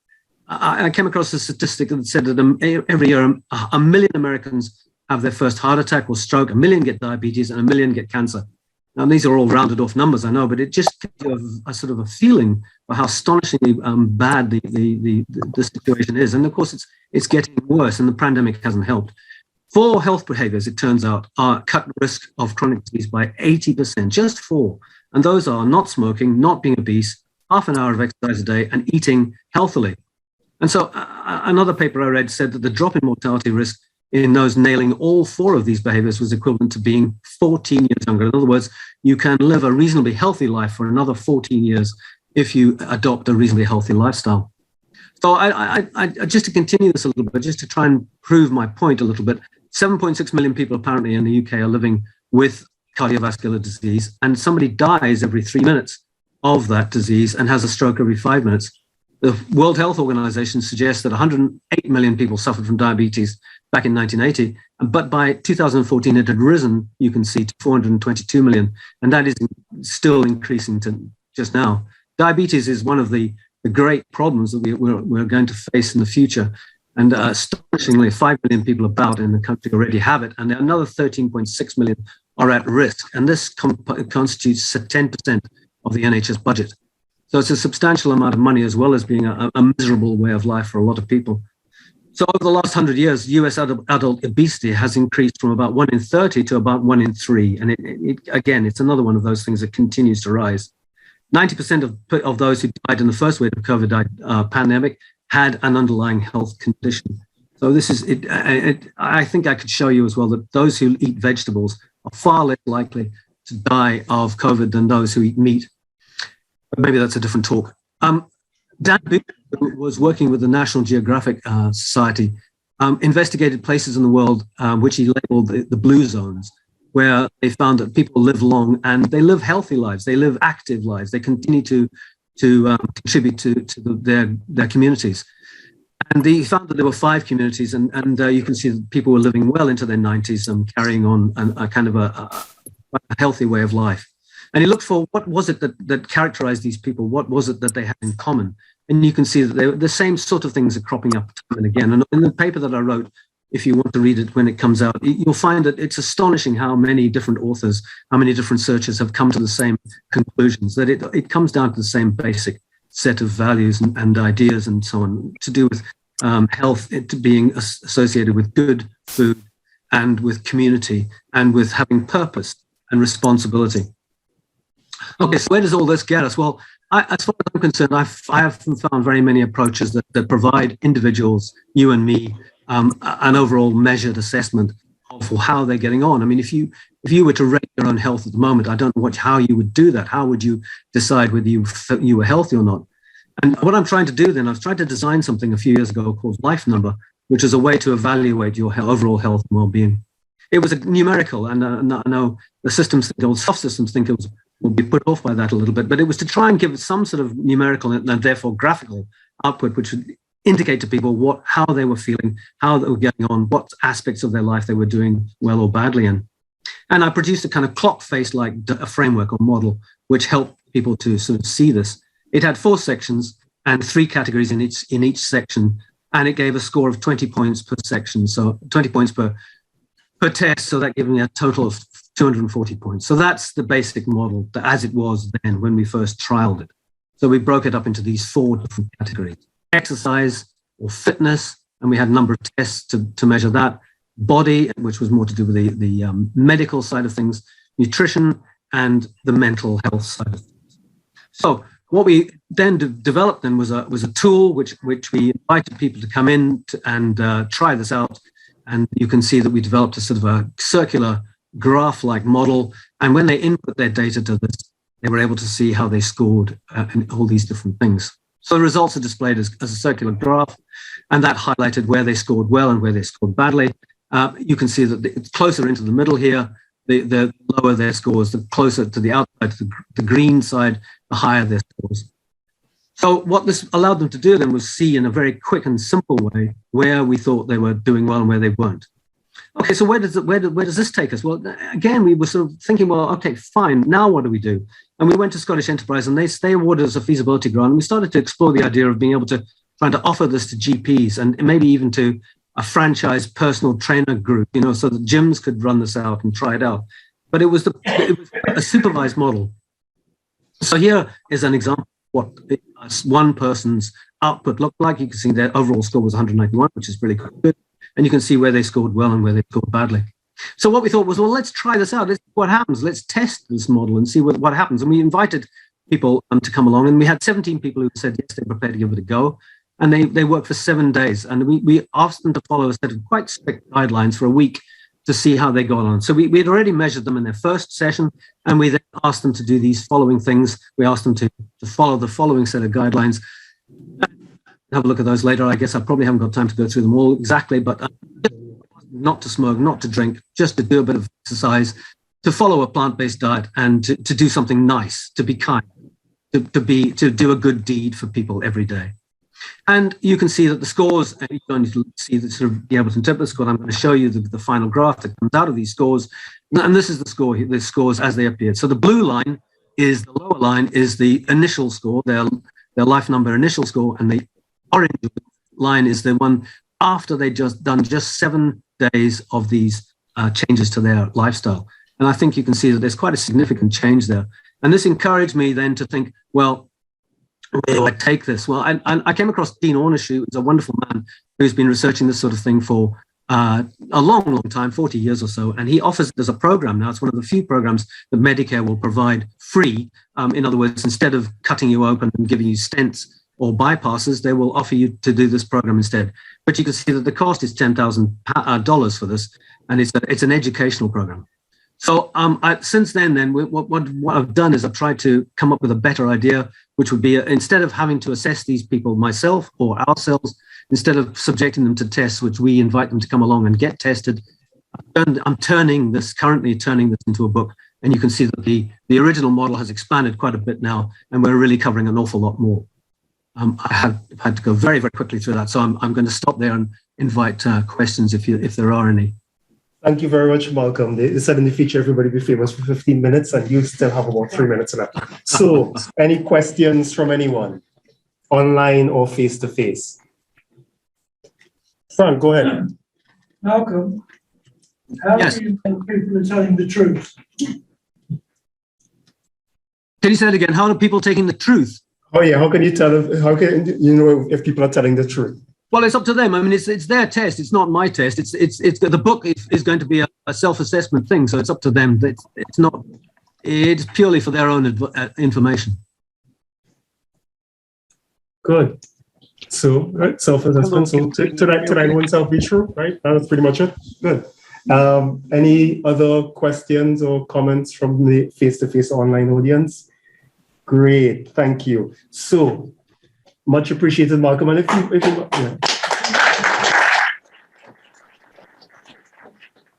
I came across a statistic that said that every year, 1 million Americans have their first heart attack or stroke, 1 million get diabetes, and 1 million get cancer. Now, these are all rounded off numbers, I know, but it just gives you a sort of a feeling of how astonishingly bad the situation is. And of course, it's getting worse, and the pandemic hasn't helped. 4 health behaviors, it turns out, cut risk of chronic disease by 80%, just 4. And those are not smoking, not being obese, half an hour of exercise a day, and eating healthily. And so another paper I read said that the drop in mortality risk in those nailing all 4 of these behaviors was equivalent to being 14 years younger. In other words, you can live a reasonably healthy life for another 14 years if you adopt a reasonably healthy lifestyle. So I just to continue this a little bit, just to try and prove my point a little bit, 7.6 million people apparently in the UK are living with cardiovascular disease, and somebody dies every 3 minutes of that disease and has a stroke every 5 minutes. The World Health Organization suggests that 108 million people suffered from diabetes back in 1980, but by 2014 it had risen, you can see, to 422 million, and that is still increasing to just now. Diabetes is one of the great problems that we're going to face in the future, and astonishingly, 5 million people about in the country already have it, and another 13.6 million are at risk, and this constitutes 10% of the NHS budget. So it's a substantial amount of money, as well as being a miserable way of life for a lot of people. So over the last 100 years, US adult obesity has increased from about 1 in 30 to about 1 in 3. And again, it's another one of those things that continues to rise. 90% of those who died in the first wave of COVID pandemic had an underlying health condition. So this is it. I think I could show you as well that those who eat vegetables are far less likely to die of COVID than those who eat meat. But maybe that's a different talk. Dan Buchanan, who was working with the National Geographic Society, investigated places in the world which he labeled the blue zones, where they found that people live long and they live healthy lives, they live active lives, they continue to contribute to their communities. And he found that there were 5 communities, and you can see that people were living well into their 90s and carrying on a kind of a healthy way of life. And he looked for what was it that characterized these people, what was it that they had in common. And you can see that the same sort of things are cropping up time and again. And in the paper that I wrote, if you want to read it when it comes out, you'll find that it's astonishing how many different authors, how many different searchers have come to the same conclusions, that it comes down to the same basic set of values and ideas and so on, to do with health being associated with good food and with community and with having purpose and responsibility. Okay, so where does all this get us? Well, as far as I'm concerned, I haven't found very many approaches that provide individuals, you and me, an overall measured assessment of how they're getting on. I mean, if you were to rate your own health at the moment, I don't know how you would do that. How would you decide whether you were healthy or not? And what I'm trying to do then, I've tried to design something a few years ago called Life Number, which is a way to evaluate your overall health and well-being. It was a numerical, and I know the systems, the soft systems think it will be put off by that a little bit, but it was to try and give some sort of numerical and therefore graphical output, which would indicate to people how they were feeling, how they were getting on, what aspects of their life they were doing well or badly in. And I produced a kind of clock face like a framework or model, which helped people to sort of see this. It had 4 sections and 3 categories in each section, and it gave a score of 20 points per section, so 20 points per test, so that gave me a total of 240 points. So that's the basic model as it was then when we first trialed it. So we broke it up into these 4 different categories: exercise or fitness, and we had a number of tests to measure that; body, which was more to do with the medical side of things; nutrition; and the mental health side of things. So what we then developed then was a tool which we invited people to come in and try this out. And you can see that we developed a sort of a circular graph-like model. And when they input their data to this, they were able to see how they scored in all these different things. So the results are displayed as a circular graph, and that highlighted where they scored well and where they scored badly. You can see that it's closer into the middle here. The lower their scores, the closer to the outside, to the green side, the higher their scores. So what this allowed them to do then was see in a very quick and simple way where we thought they were doing well and where they weren't. Okay, so where does this take us? Well, again, we were sort of thinking, well, okay, fine, now what do we do? And we went to Scottish Enterprise, and they awarded us a feasibility grant, and we started to explore the idea of being able to try to offer this to GPs and maybe even to a franchise personal trainer group, so that gyms could run this out and try it out. But it was a supervised model. So here is an example of what one person's output looked like. You can see their overall score was 191, which is really good. And you can see where they scored well and where they scored badly. So what we thought was, well, let's try this out. Let's see what happens. Let's test this model and see what happens. And we invited people to come along, and we had 17 people who said yes, they're prepared to give it a go. And they worked for 7 days. And we asked them to follow a set of quite strict guidelines for a week to see how they got on. So we had already measured them in their first session, and we then asked them to do these following things. We asked them to follow the following set of guidelines. Have a look at those later. I guess I probably haven't got time to go through them all exactly, but not to smoke, not to drink, just to do a bit of exercise, to follow a plant-based diet and to do something nice, to be kind, to do a good deed for people every day. And you can see that the scores, you don't need to see the sort of be able to interpret the score. I'm going to show you the final graph that comes out of these scores. And this is the scores as they appeared. So the blue line is the lower line is the initial score, their life number initial score, and the orange line is the one after they done just 7 days of these changes to their lifestyle. And I think you can see that there's quite a significant change there. And this encouraged me then to think, well, where do I take this? Well, I came across Dean Ornish, who's a wonderful man who's been researching this sort of thing for a long time, 40 years or so. And he offers it as a program now. It's one of the few programs that Medicare will provide free. In other words, instead of cutting you open and giving you stents or bypasses, they will offer you to do this program instead. But you can see that the cost is $10,000 for this, and it's an educational program. So since then, what I've done is I've tried to come up with a better idea, which would be instead of having to assess these people myself or ourselves, instead of subjecting them to tests, which we invite them to come along and get tested, I'm currently turning this into a book. And you can see that the original model has expanded quite a bit now, and we're really covering an awful lot more. I have had to go very, very quickly through that. So I'm going to stop there and invite questions if there are any. Thank you very much, Malcolm. They said in the feature, everybody be famous for 15 minutes, and you still have about 3 minutes left. So, any questions from anyone, online or face-to-face? Frank, go ahead. Malcolm, how Yes. do you think people are telling the truth? Can you say it again? How are people taking the truth? Oh yeah, how can you tell if people are telling the truth? Well, it's up to them. I mean, it's their test. It's not my test. It's the book is going to be a self-assessment thing. So it's up to them. It's purely for their own information. Good. So, right, self-assessment. So to that oneself be true, right? That's pretty much it. Good. Any other questions or comments from the face-to-face online audience? Great, thank you. So, much appreciated, Malcolm. And if you yeah.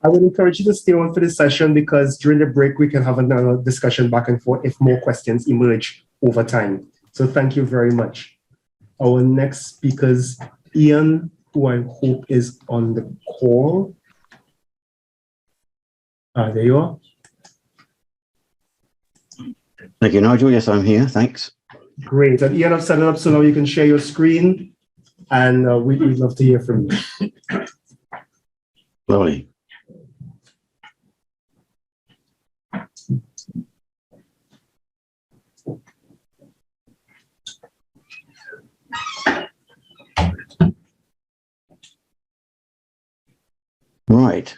I would encourage you to stay on for this session, because during the break, we can have another discussion back and forth if more questions emerge over time. So thank you very much. Our next speaker is Ian, who I hope is on the call. There you are. Thank you, Nigel. Yes, I'm here. Thanks. Great. And Ian, I've set it up so now you can share your screen, and we'd love to hear from you. Lovely. Right.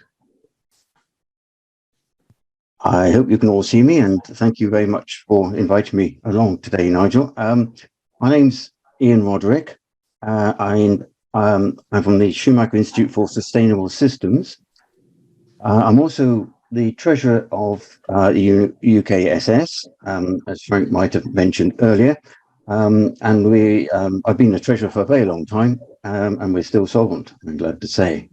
I hope you can all see me, and thank you very much for inviting me along today, Nigel. My name's Ian Roderick. I'm from the Schumacher Institute for Sustainable Systems. I'm also the treasurer of the UKSS, as Frank might have mentioned earlier. And I've been the treasurer for a very long time, and we're still solvent, I'm glad to say.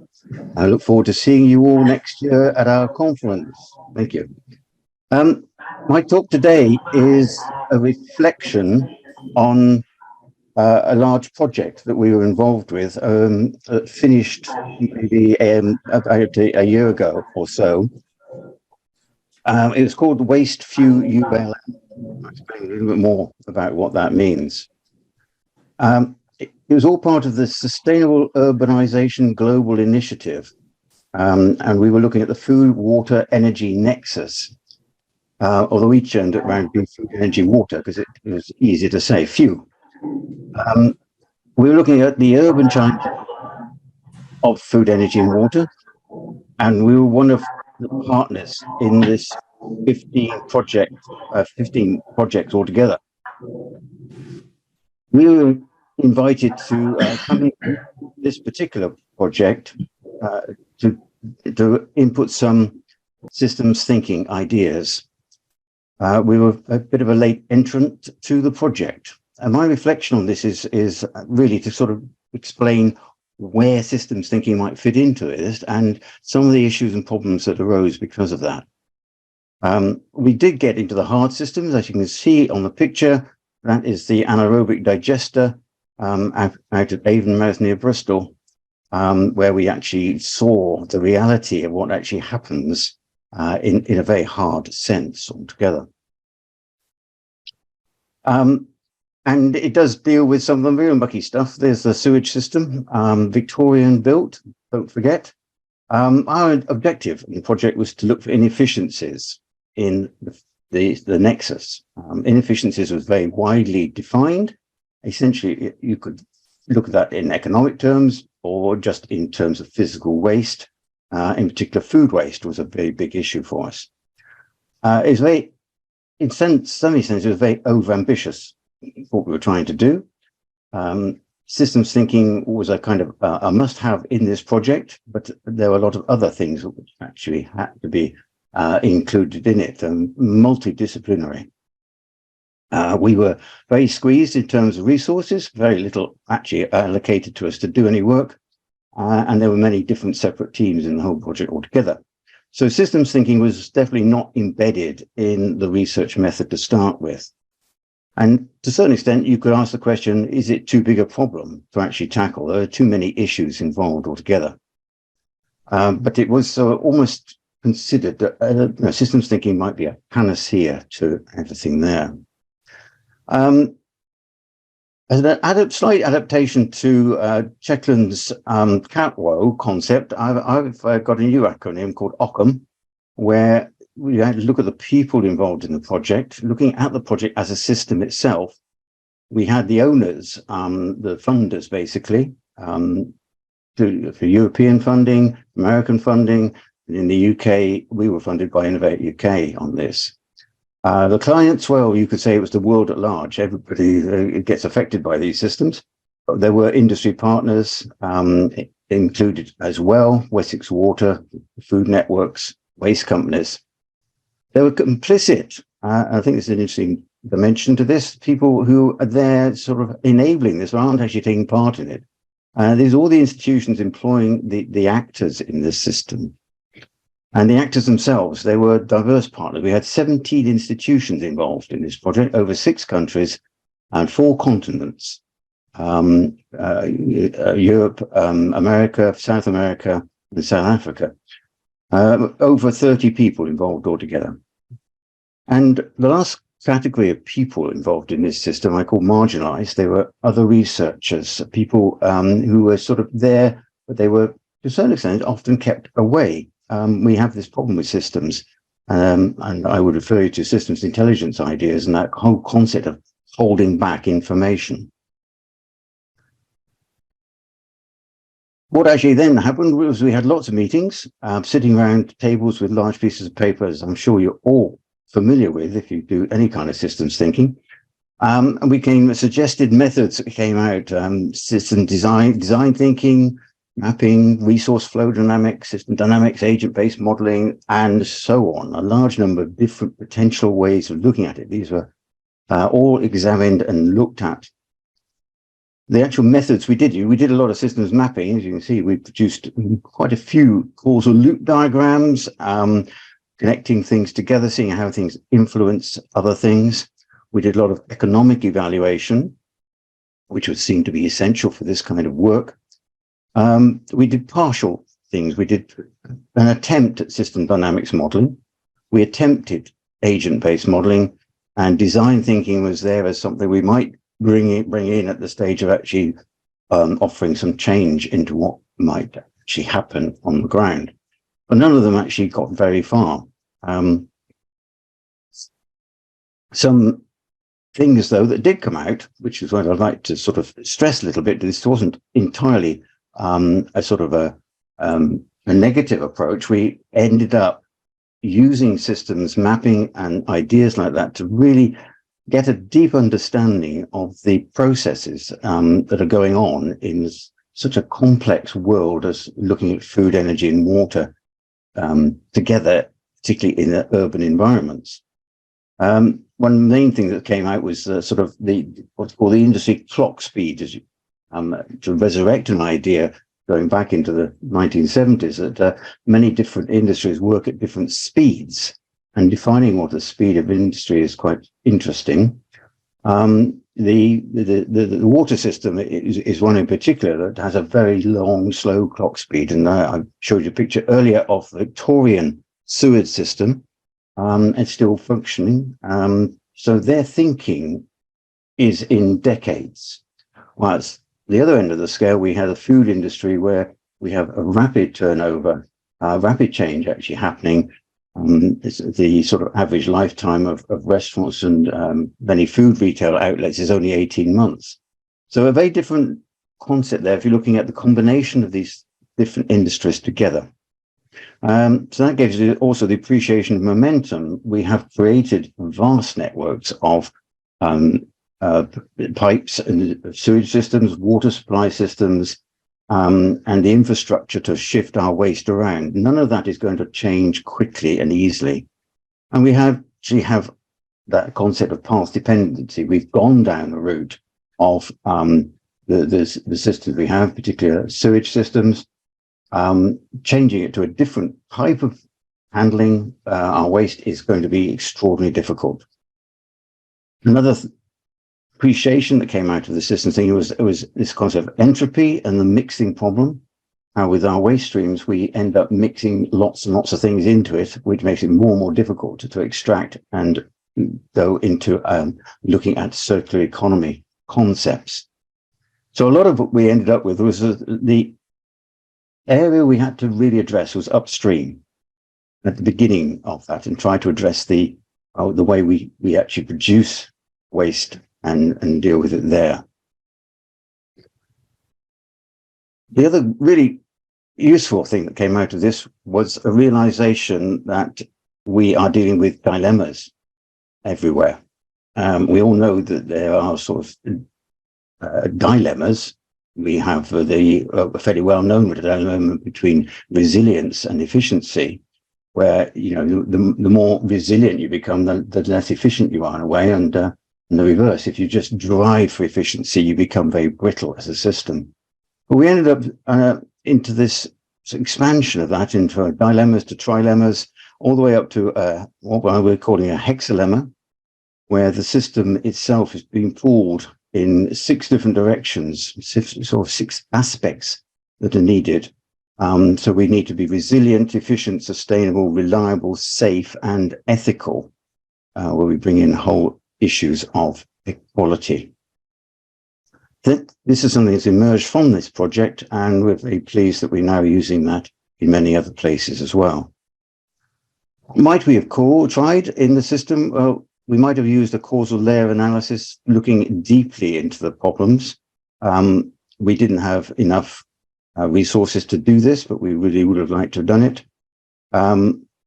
I look forward to seeing you all next year at our conference. Thank you. My talk today is a reflection on a large project that we were involved with, finished maybe about a year ago or so. It was called Waste Few ULM. I'll explain a little bit more about what that means. It was all part of the Sustainable Urbanization Global Initiative, and we were looking at the food, water, energy nexus, although we turned it around to food, energy, water, because it was easier to say few. We were looking at the urban challenge of food, energy, and water, and we were one of the partners in this 15 projects altogether. We were invited to come into this particular project to input some systems thinking ideas. We were a bit of a late entrant to the project. And my reflection on this is really to sort of explain where systems thinking might fit into it and some of the issues and problems that arose because of that. We did get into the hard systems, as you can see on the picture. That is the anaerobic digester out at Avonmouth near Bristol, where we actually saw the reality of what actually happens in a very hard sense altogether. And it does deal with some of the real mucky stuff. There's the sewage system, Victorian built, don't forget. Our objective in the project was to look for inefficiencies in the nexus. Inefficiencies was very widely defined. Essentially, you could look at that in economic terms or just in terms of physical waste. In particular, food waste was a very big issue for us. It was very, in some sense, it was very overambitious, what we were trying to do. Systems thinking was a kind of a must-have in this project, but there were a lot of other things which actually had to be included in it, and multidisciplinary. We were very squeezed in terms of resources, very little actually allocated to us to do any work, and there were many different separate teams in the whole project altogether. So systems thinking was definitely not embedded in the research method to start with. And to a certain extent, you could ask the question, is it too big a problem to actually tackle? There are too many issues involved altogether. But it was almost considered that systems thinking might be a panacea to everything there. As a slight adaptation to Checkland's CATWO concept, I've got a new acronym called OCCAM, where we had to look at the people involved in the project, looking at the project as a system itself. We had the owners, the funders, basically, for European funding, American funding. In the UK, we were funded by Innovate UK on this. The clients, well, you could say it was the world at large. Everybody gets affected by these systems. But there were industry partners included as well, Wessex Water, food networks, waste companies. They were complicit. I think there's an interesting dimension to this. People who are there sort of enabling this aren't actually taking part in it. There's all the institutions employing the actors in this system. And the actors themselves, they were diverse partners. We had 17 institutions involved in this project, over 6 countries and 4 continents. Europe, America, South America, and South Africa. Over 30 people involved altogether. And the last category of people involved in this system I call marginalized. They were other researchers, people who were sort of there, but they were, to a certain extent, often kept away. We have this problem with systems, and I would refer you to systems intelligence ideas and that whole concept of holding back information. What actually then happened was we had lots of meetings, sitting around tables with large pieces of paper, as I'm sure you're all familiar with if you do any kind of systems thinking. And we came suggested methods that came out, system design thinking, mapping, resource flow dynamics, system dynamics, agent-based modeling, and so on. A large number of different potential ways of looking at it. These were all examined and looked at. The actual methods we did a lot of systems mapping. As you can see, we produced quite a few causal loop diagrams, connecting things together, seeing how things influence other things. We did a lot of economic evaluation, which would seem to be essential for this kind of work. We did partial things. We did an attempt at system dynamics modeling. We attempted agent-based modeling, and design thinking was there as something we might bring in at the stage of actually offering some change into what might actually happen on the ground. But none of them actually got very far. Some things, though, that did come out, which is what I'd like to sort of stress a little bit, this wasn't entirely a sort of a negative approach. We ended up using systems mapping and ideas like that to really get a deep understanding of the processes that are going on in such a complex world as looking at food, energy, and water together, particularly in the urban environments. One main thing that came out was sort of what's called the industry clock speed, to resurrect an idea going back into the 1970s that many different industries work at different speeds. and defining what the speed of industry is quite interesting. The water system is one in particular that has a very long, slow clock speed. And I showed you a picture earlier of the Victorian sewage system. It's still functioning. So their thinking is in decades. Whilst the other end of the scale, we have the food industry where we have a rapid turnover, rapid change actually happening. The sort of average lifetime of restaurants and many food retail outlets is only 18 months. So a very different concept there if you're looking at the combination of these different industries together. So that gives you also the appreciation of momentum. We have created vast networks of pipes and sewage systems, water supply systems, and the infrastructure to shift our waste around. None of that is going to change quickly and easily. And we actually have that concept of path dependency. We've gone down the route of the systems we have, particularly sewage systems, changing it to a different type of handling our waste is going to be extraordinarily difficult. Another appreciation that came out of the system thing was this concept of entropy and the mixing problem. How with our waste streams, we end up mixing lots and lots of things into it, which makes it more and more difficult to extract and go into looking at circular economy concepts. So a lot of what we ended up with was the area we had to really address was upstream at the beginning of that, and try to address the way we actually produce waste and deal with it there. The other really useful thing that came out of this was a realization that we are dealing with dilemmas everywhere. We all know that there are sort of dilemmas. We have the fairly well-known dilemma between resilience and efficiency, where the more resilient you become, the less efficient you are in a way, and the reverse. If you just drive for efficiency, you become very brittle as a system. But we ended up into this expansion of that into dilemmas to trilemmas, all the way up to what we're calling a hexalemma, where the system itself is being pulled in 6 different directions, sort of 6 aspects that are needed. So we need to be resilient, efficient, sustainable, reliable, safe, and ethical, where we bring in whole issues of equality. This is something that's emerged from this project, and we're very pleased that we're now using that in many other places as well. Might we have tried in the system? Well, we might have used a causal layer analysis, looking deeply into the problems. We didn't have enough resources to do this, but we really would have liked to have done it.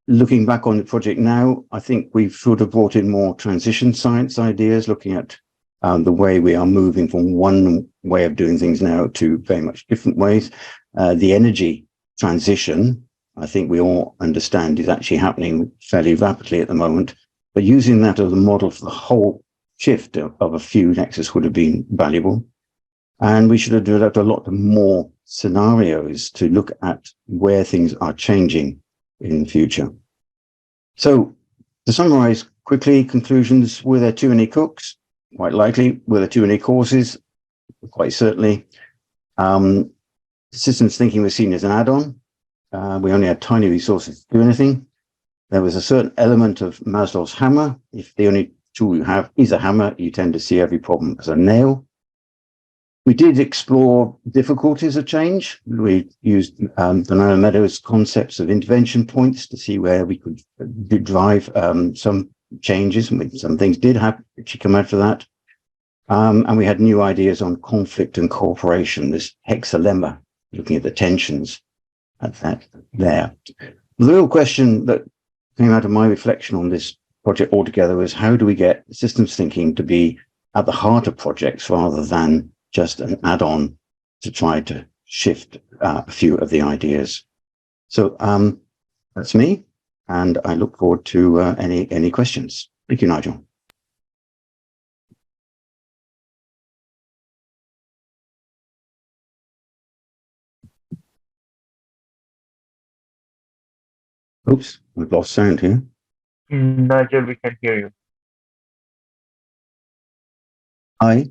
Looking back on the project now, I think we should have brought in more transition science ideas, looking at the way we are moving from one way of doing things now to very much different ways. The energy transition, I think we all understand, is actually happening fairly rapidly at the moment, but using that as a model for the whole shift of a few nexus would have been valuable. And we should have developed a lot more scenarios to look at where things are changing in the future. So to summarize quickly, conclusions: were there too many cooks? Quite likely. Were there too many courses? Quite certainly. Systems thinking was seen as an add-on. We only had tiny resources to do anything. There was a certain element of Maslow's hammer. If the only tool you have is a hammer, you tend to see every problem as a nail. We did explore difficulties of change. We used Banana Meadows' concepts of intervention points to see where we could drive some changes. Some things did actually come out of that. And we had new ideas on conflict and cooperation, this hexalemma, looking at the tensions at that there. The real question that came out of my reflection on this project altogether was, how do we get systems thinking to be at the heart of projects rather than just an add-on to try to shift a few of the ideas? So that's me, and I look forward to any questions. Thank you, Nigel. Oops, we've lost sound here. Nigel, we can hear you. Hi.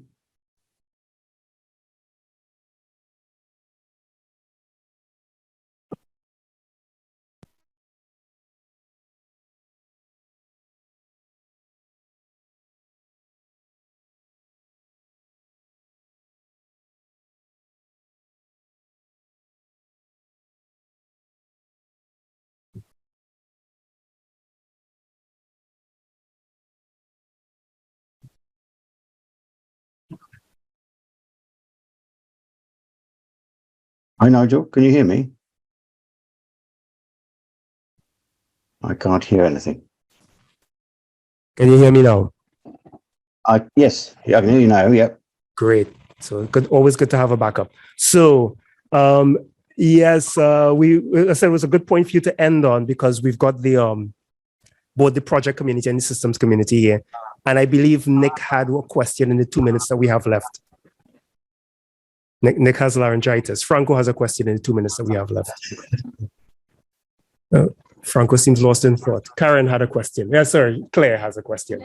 Hi, Nigel. Can you hear me? I can't hear anything. Can you hear me now? Yes, I can hear you now. Yep. Great. So good, always good to have a backup. So yes, I said it was a good point for you to end on because we've got the both the project community and the systems community here. And I believe Nick had a question in the 2 minutes that we have left. Nick has laryngitis. Franco has a question in the 2 minutes that we have left. Franco seems lost in thought. Karen had a question. Yes, sir. Claire has a question.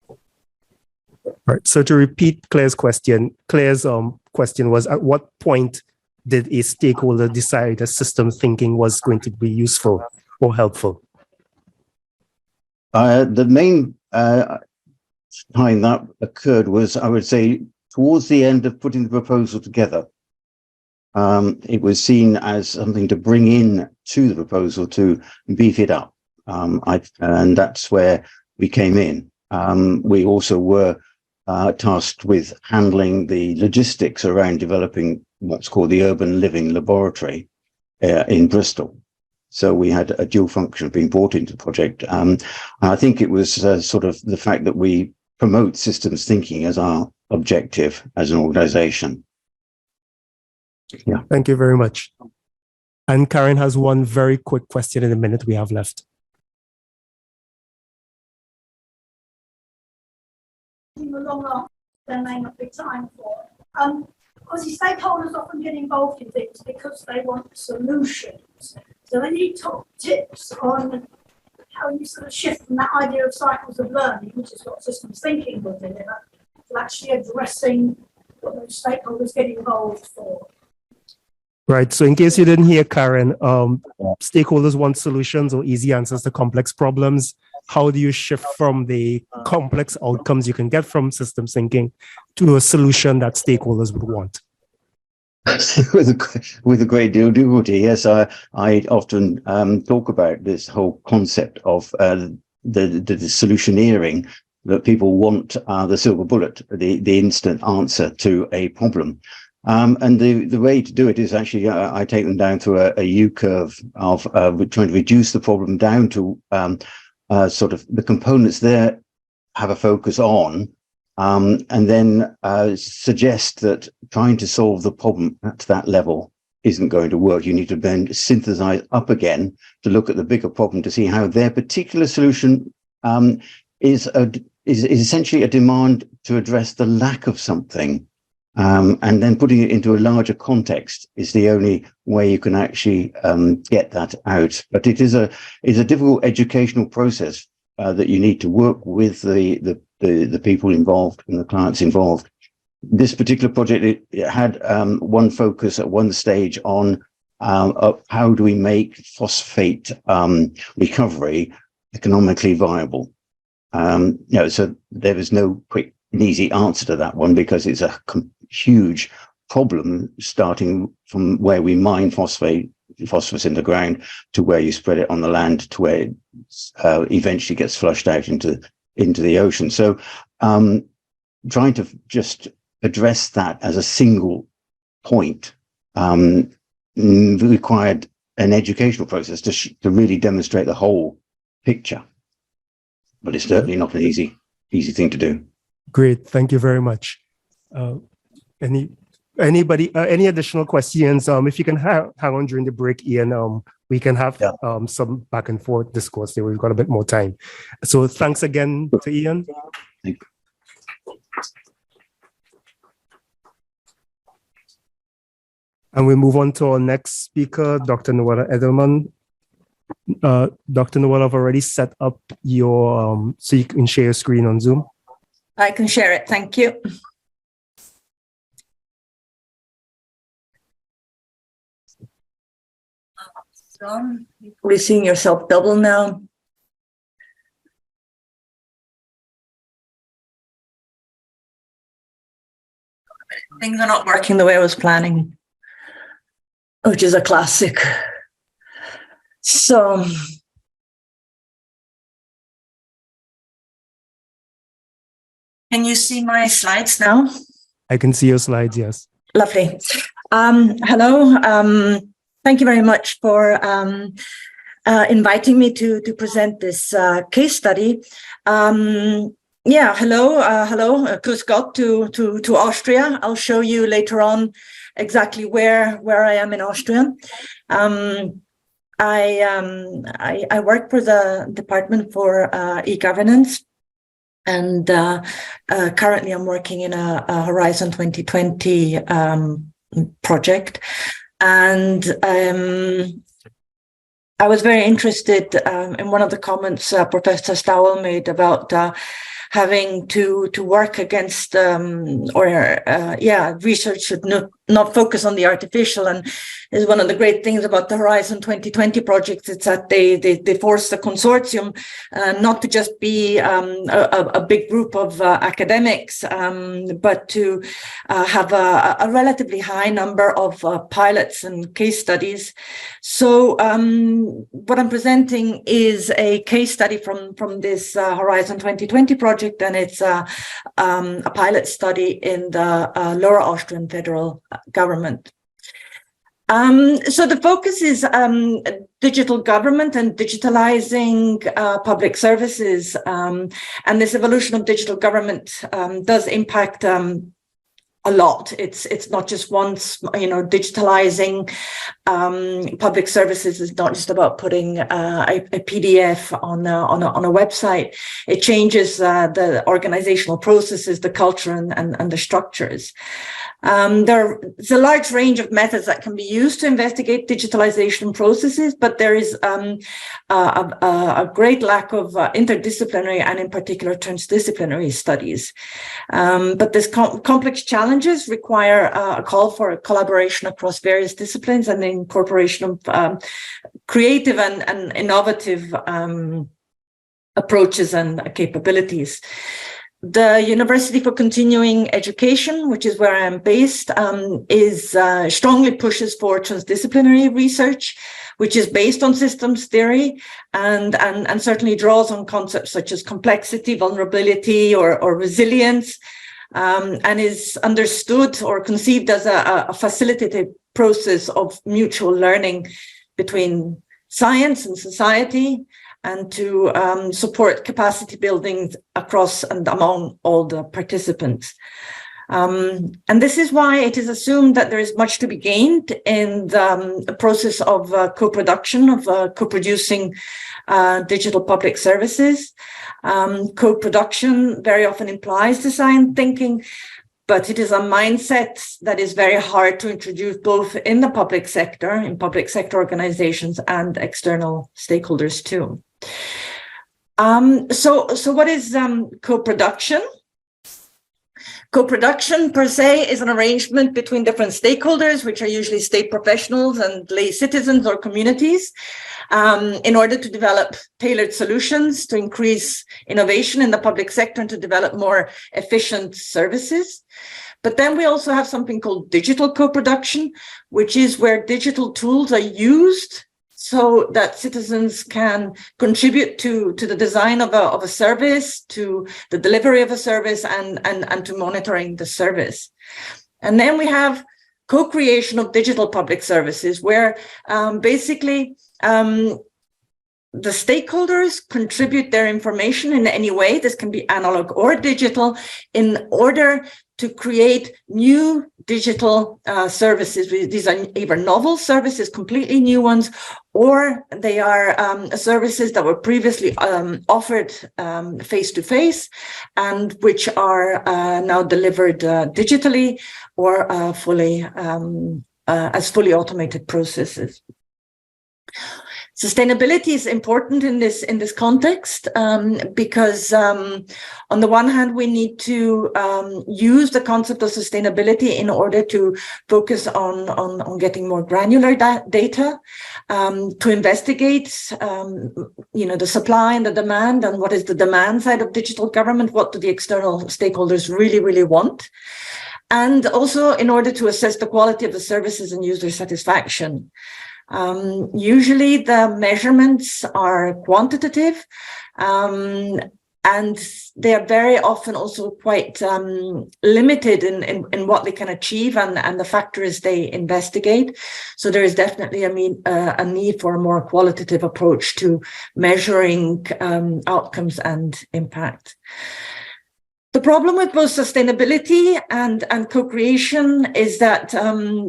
All right. So to repeat Claire's question was, at what point did a stakeholder decide that system thinking was going to be useful or helpful? The main time that occurred was, I would say, towards the end of putting the proposal together. It was seen as something to bring in to the proposal to beef it up. And that's where we came in. We also were tasked with handling the logistics around developing what's called the Urban Living Laboratory in Bristol. So we had a dual function being brought into the project. I think it was sort of the fact that we promote systems thinking as our objective as an organization. Yeah. Thank you very much. And Karen has one very quick question in the minute we have left. Along there may not be time for. Obviously, stakeholders often get involved in things because they want solutions. So they need top tips on how you sort of shift from that idea of cycles of learning, which is what systems thinking will deliver, to actually addressing what those stakeholders get involved for. Right. So in case you didn't hear Karen, stakeholders want solutions or easy answers to complex problems. How do you shift from the complex outcomes you can get from systems thinking to a solution that stakeholders would want? with a great deal of difficulty. Yes, I often talk about this whole concept of the solutioneering, that people want the silver bullet, the instant answer to a problem. And the way to do it is actually, I take them down through a U-curve of trying to reduce the problem down to sort of the components there have a focus on, and then suggest that trying to solve the problem at that level isn't going to work. You need to then synthesize up again to look at the bigger problem to see how their particular solution is essentially a demand to address the lack of something. And then putting it into a larger context is the only way you can actually get that out. But it is a difficult educational process that you need to work with the people involved and the clients involved. This particular project, it had one focus at one stage on how do we make phosphate recovery economically viable. So there was no quick and easy answer to that one because it's a huge problem, starting from where we mine phosphorus in the ground to where you spread it on the land to where it eventually gets flushed out into the ocean. So trying to just address that as a single point required an educational process to really demonstrate the whole picture. But it's certainly not an easy thing to do. Great, thank you very much. Any additional questions? If you can hang on during the break, Ian, we can have some back and forth discourse there. We've got a bit more time. So thanks again to Ian. Thank you. And we move on to our next speaker, Dr. Noella Edelman. Dr. Noella, I've already set up your, so you can share your screen on Zoom. I can share it. Thank you. So, you're seeing yourself double now. Things are not working the way I was planning, which is a classic. So, can you see my slides now? I can see your slides, yes. Lovely. Hello. Thank you very much for inviting me to present this case study. Hello, Grüß Gott to Austria. I'll show you later on exactly where I am in Austria. I work for the Department for e-governance, and currently I'm working in a Horizon 2020 project. And I was very interested in one of the comments Professor Stowell made about having to work against research should not focus on the artificial. And is one of the great things about the Horizon 2020 projects. It's that they force the consortium not to just be a big group of academics, but to have a relatively high number of pilots and case studies. So what I'm presenting is a case study from this Horizon 2020 project, and it's a pilot study in the Lower Austrian federal government. So the focus is digital government and digitalizing public services, and this evolution of digital government does impact a lot. It's not just once, digitalizing public services is not just about putting a PDF on a website. It changes the organizational processes, the culture, and the structures. There's a large range of methods that can be used to investigate digitalization processes, but there is a great lack of interdisciplinary and in particular transdisciplinary studies. But this complex challenges require a call for collaboration across various disciplines and the incorporation of creative and innovative approaches and capabilities. The University for Continuing Education, which is where I am based, strongly pushes for transdisciplinary research, which is based on systems theory and certainly draws on concepts such as complexity, vulnerability, or resilience, and is understood or conceived as a facilitative process of mutual learning between science and society, and to support capacity building across and among all the participants. And this is why it is assumed that there is much to be gained in the process of co-production, of co-producing digital public services. Co-production very often implies design thinking, but it is a mindset that is very hard to introduce both in the public sector, in public sector organizations, and external stakeholders too. So what is co-production? Co-production per se is an arrangement between different stakeholders, which are usually state professionals and lay citizens or communities, in order to develop tailored solutions to increase innovation in the public sector and to develop more efficient services. But then we also have something called digital co-production, which is where digital tools are used so that citizens can contribute to the design of a service, to the delivery of a service, and to monitoring the service. And then we have co-creation of digital public services, where basically the stakeholders contribute their information in any way, this can be analog or digital, in order to create new digital services. These are either novel services, completely new ones, or they are services that were previously offered face-to-face and which are now delivered digitally or fully as fully automated processes. Sustainability is important in this context because on the one hand, we need to use the concept of sustainability in order to focus on getting more granular data, to investigate the supply and the demand, and what is the demand side of digital government, what do the external stakeholders really want, and also in order to assess the quality of the services and user satisfaction. Usually the measurements are quantitative, and they are very often also quite limited in what they can achieve and the factors they investigate. So there is definitely a need for a more qualitative approach to measuring outcomes and impact. The problem with both sustainability and co-creation is that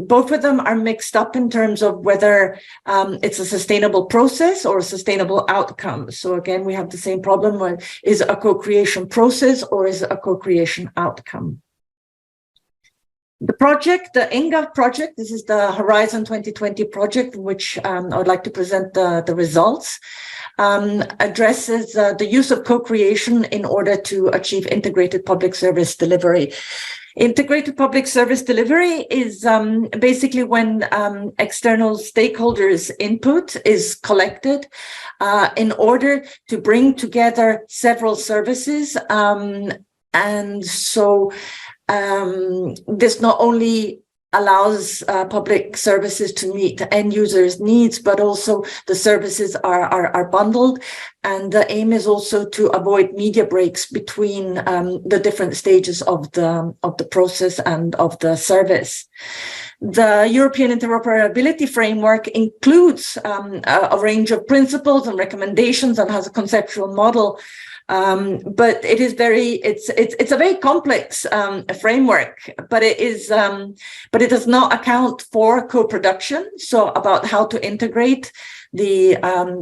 both of them are mixed up in terms of whether it's a sustainable process or a sustainable outcome. So again, we have the same problem with, is a co-creation process or is a co-creation outcome? The project, the ENGAV project, this is the Horizon 2020 project, which I would like to present the results, addresses the use of co-creation in order to achieve integrated public service delivery. Integrated public service delivery is basically when external stakeholders' input is collected in order to bring together several services. And so this not only allows public services to meet end users' needs, but also the services are bundled. And the aim is also to avoid media breaks between the different stages of the process and of the service. The European Interoperability Framework includes a range of principles and recommendations and has a conceptual model. But it is it's a very complex framework, but it does not account for co-production. So about how to integrate the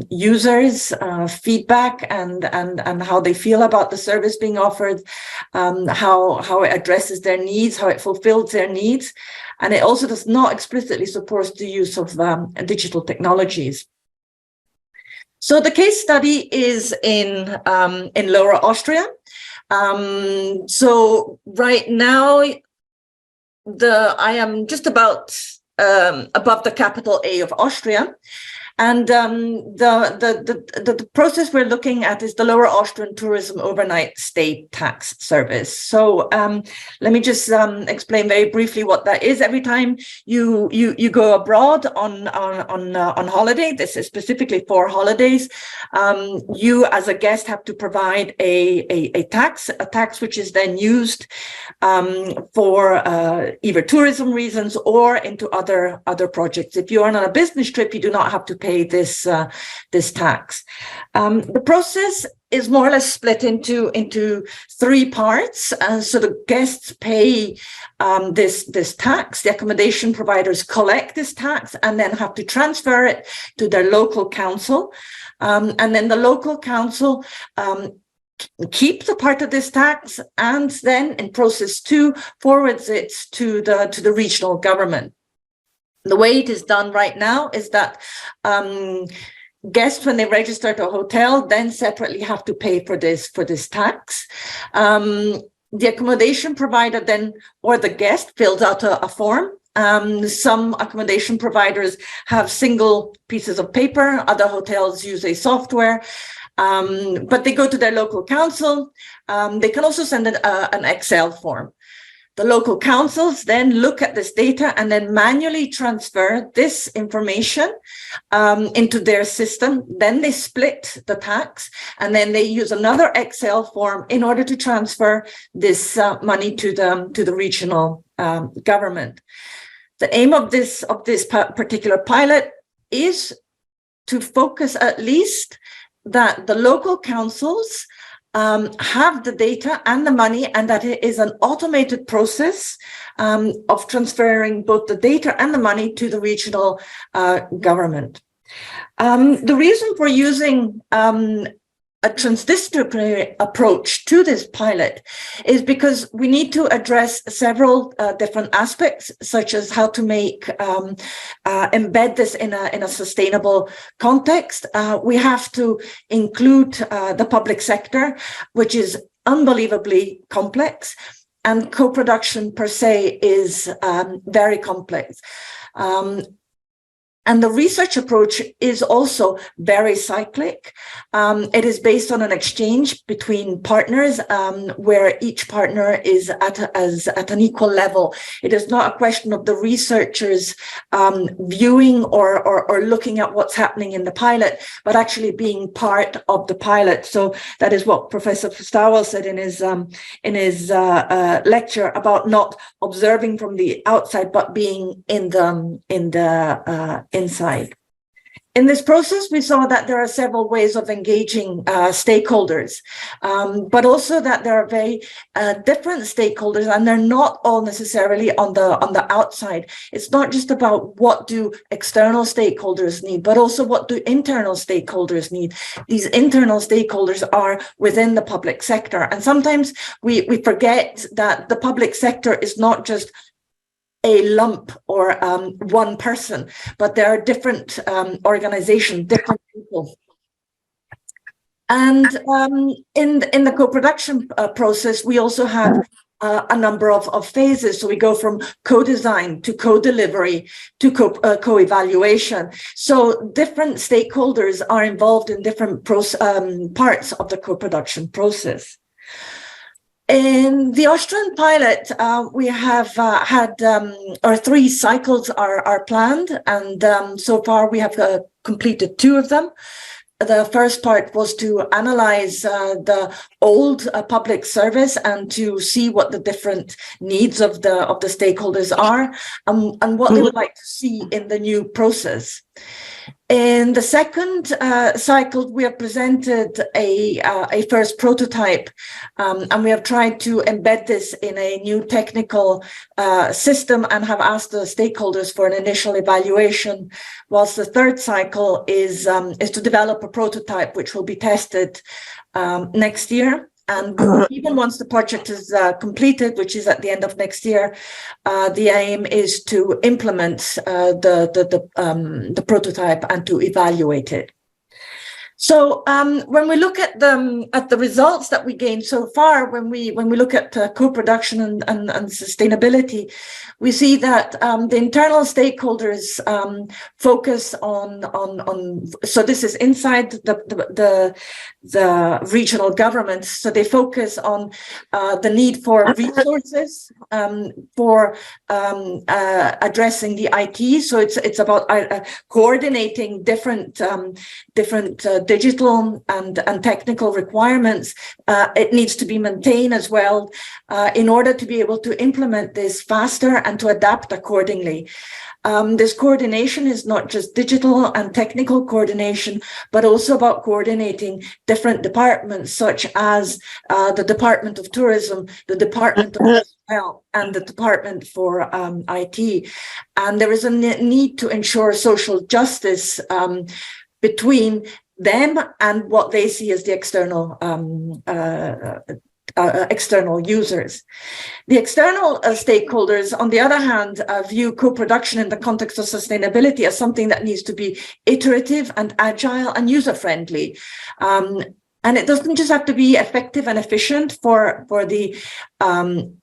users' feedback and how they feel about the service being offered, how it addresses their needs, how it fulfills their needs, and it also does not explicitly support the use of digital technologies. So the case study is in Lower Austria. So right now, I am just about above the capital A of Austria. And the process we're looking at is the Lower Austrian Tourism Overnight Stay Tax Service. So let me just explain very briefly what that is. Every time you go abroad on holiday, this is specifically for holidays, you as a guest have to provide a tax which is then used for either tourism reasons or into other projects. If you are on a business trip, you do not have to pay this tax. The process is more or less split into three parts. So the guests pay this tax. The accommodation providers collect this tax and then have to transfer it to their local council. And then the local council keeps a part of this tax and then in process 2 forwards it to the regional government. The way it is done right now is that guests, when they register at a hotel, then separately have to pay for this tax. The accommodation provider then, or the guest, fills out a form. Some accommodation providers have single pieces of paper. Other hotels use a software. But they go to their local council. They can also send an Excel form. The local councils then look at this data and then manually transfer this information into their system. Then they split the tax and then they use another Excel form in order to transfer this money to the regional government. The aim of this particular pilot is to focus at least that the local councils have the data and the money, and that it is an automated process of transferring both the data and the money to the regional government. The reason for using a transdisciplinary approach to this pilot is because we need to address several different aspects, such as how to make embed this in a sustainable context. We have to include the public sector, which is unbelievably complex, and co-production per se is very complex. And the research approach is also very cyclic. It is based on an exchange between partners, where each partner is at an equal level. It is not a question of the researchers viewing or looking at what's happening in the pilot, but actually being part of the pilot. So that is what Professor Stowell said in his lecture about not observing from the outside, but being in the inside. In this process, we saw that there are several ways of engaging stakeholders, but also that there are very different stakeholders, and they're not all necessarily on the outside. It's not just about what do external stakeholders need, but also what do internal stakeholders need. These internal stakeholders are within the public sector, and sometimes we forget that the public sector is not just a lump or one person, but there are different organizations, different people. And in the co-production process, we also have a number of phases. So we go from co-design to co-delivery to co-evaluation. So different stakeholders are involved in different parts of the co-production process. In the Austrian pilot, we have had our 3 cycles are planned, and so far we have completed 2 of them. The first part was to analyze the old public service and to see what the different needs of the stakeholders are, and what they would like to see in the new process. In the second cycle, we have presented a first prototype, and we have tried to embed this in a new technical system and have asked the stakeholders for an initial evaluation, whilst the third cycle is to develop a prototype which will be tested next year. And even once the project is completed, which is at the end of next year, the aim is to implement the prototype and to evaluate it. So when we look at the results that we gained so far, when we look at co-production and sustainability, we see that the internal stakeholders focus on so this is inside the regional governments. So they focus on the need for resources, for addressing the IT. So it's about coordinating different digital and technical requirements. It needs to be maintained as well in order to be able to implement this faster and to adapt accordingly. This coordination is not just digital and technical coordination, but also about coordinating different departments, such as the Department of Tourism, the Department of Health, and the Department for IT. And there is a need to ensure social justice between them and what they see as the external users. The external stakeholders, on the other hand, view co-production in the context of sustainability as something that needs to be iterative and agile and user-friendly. And it doesn't just have to be effective and efficient for the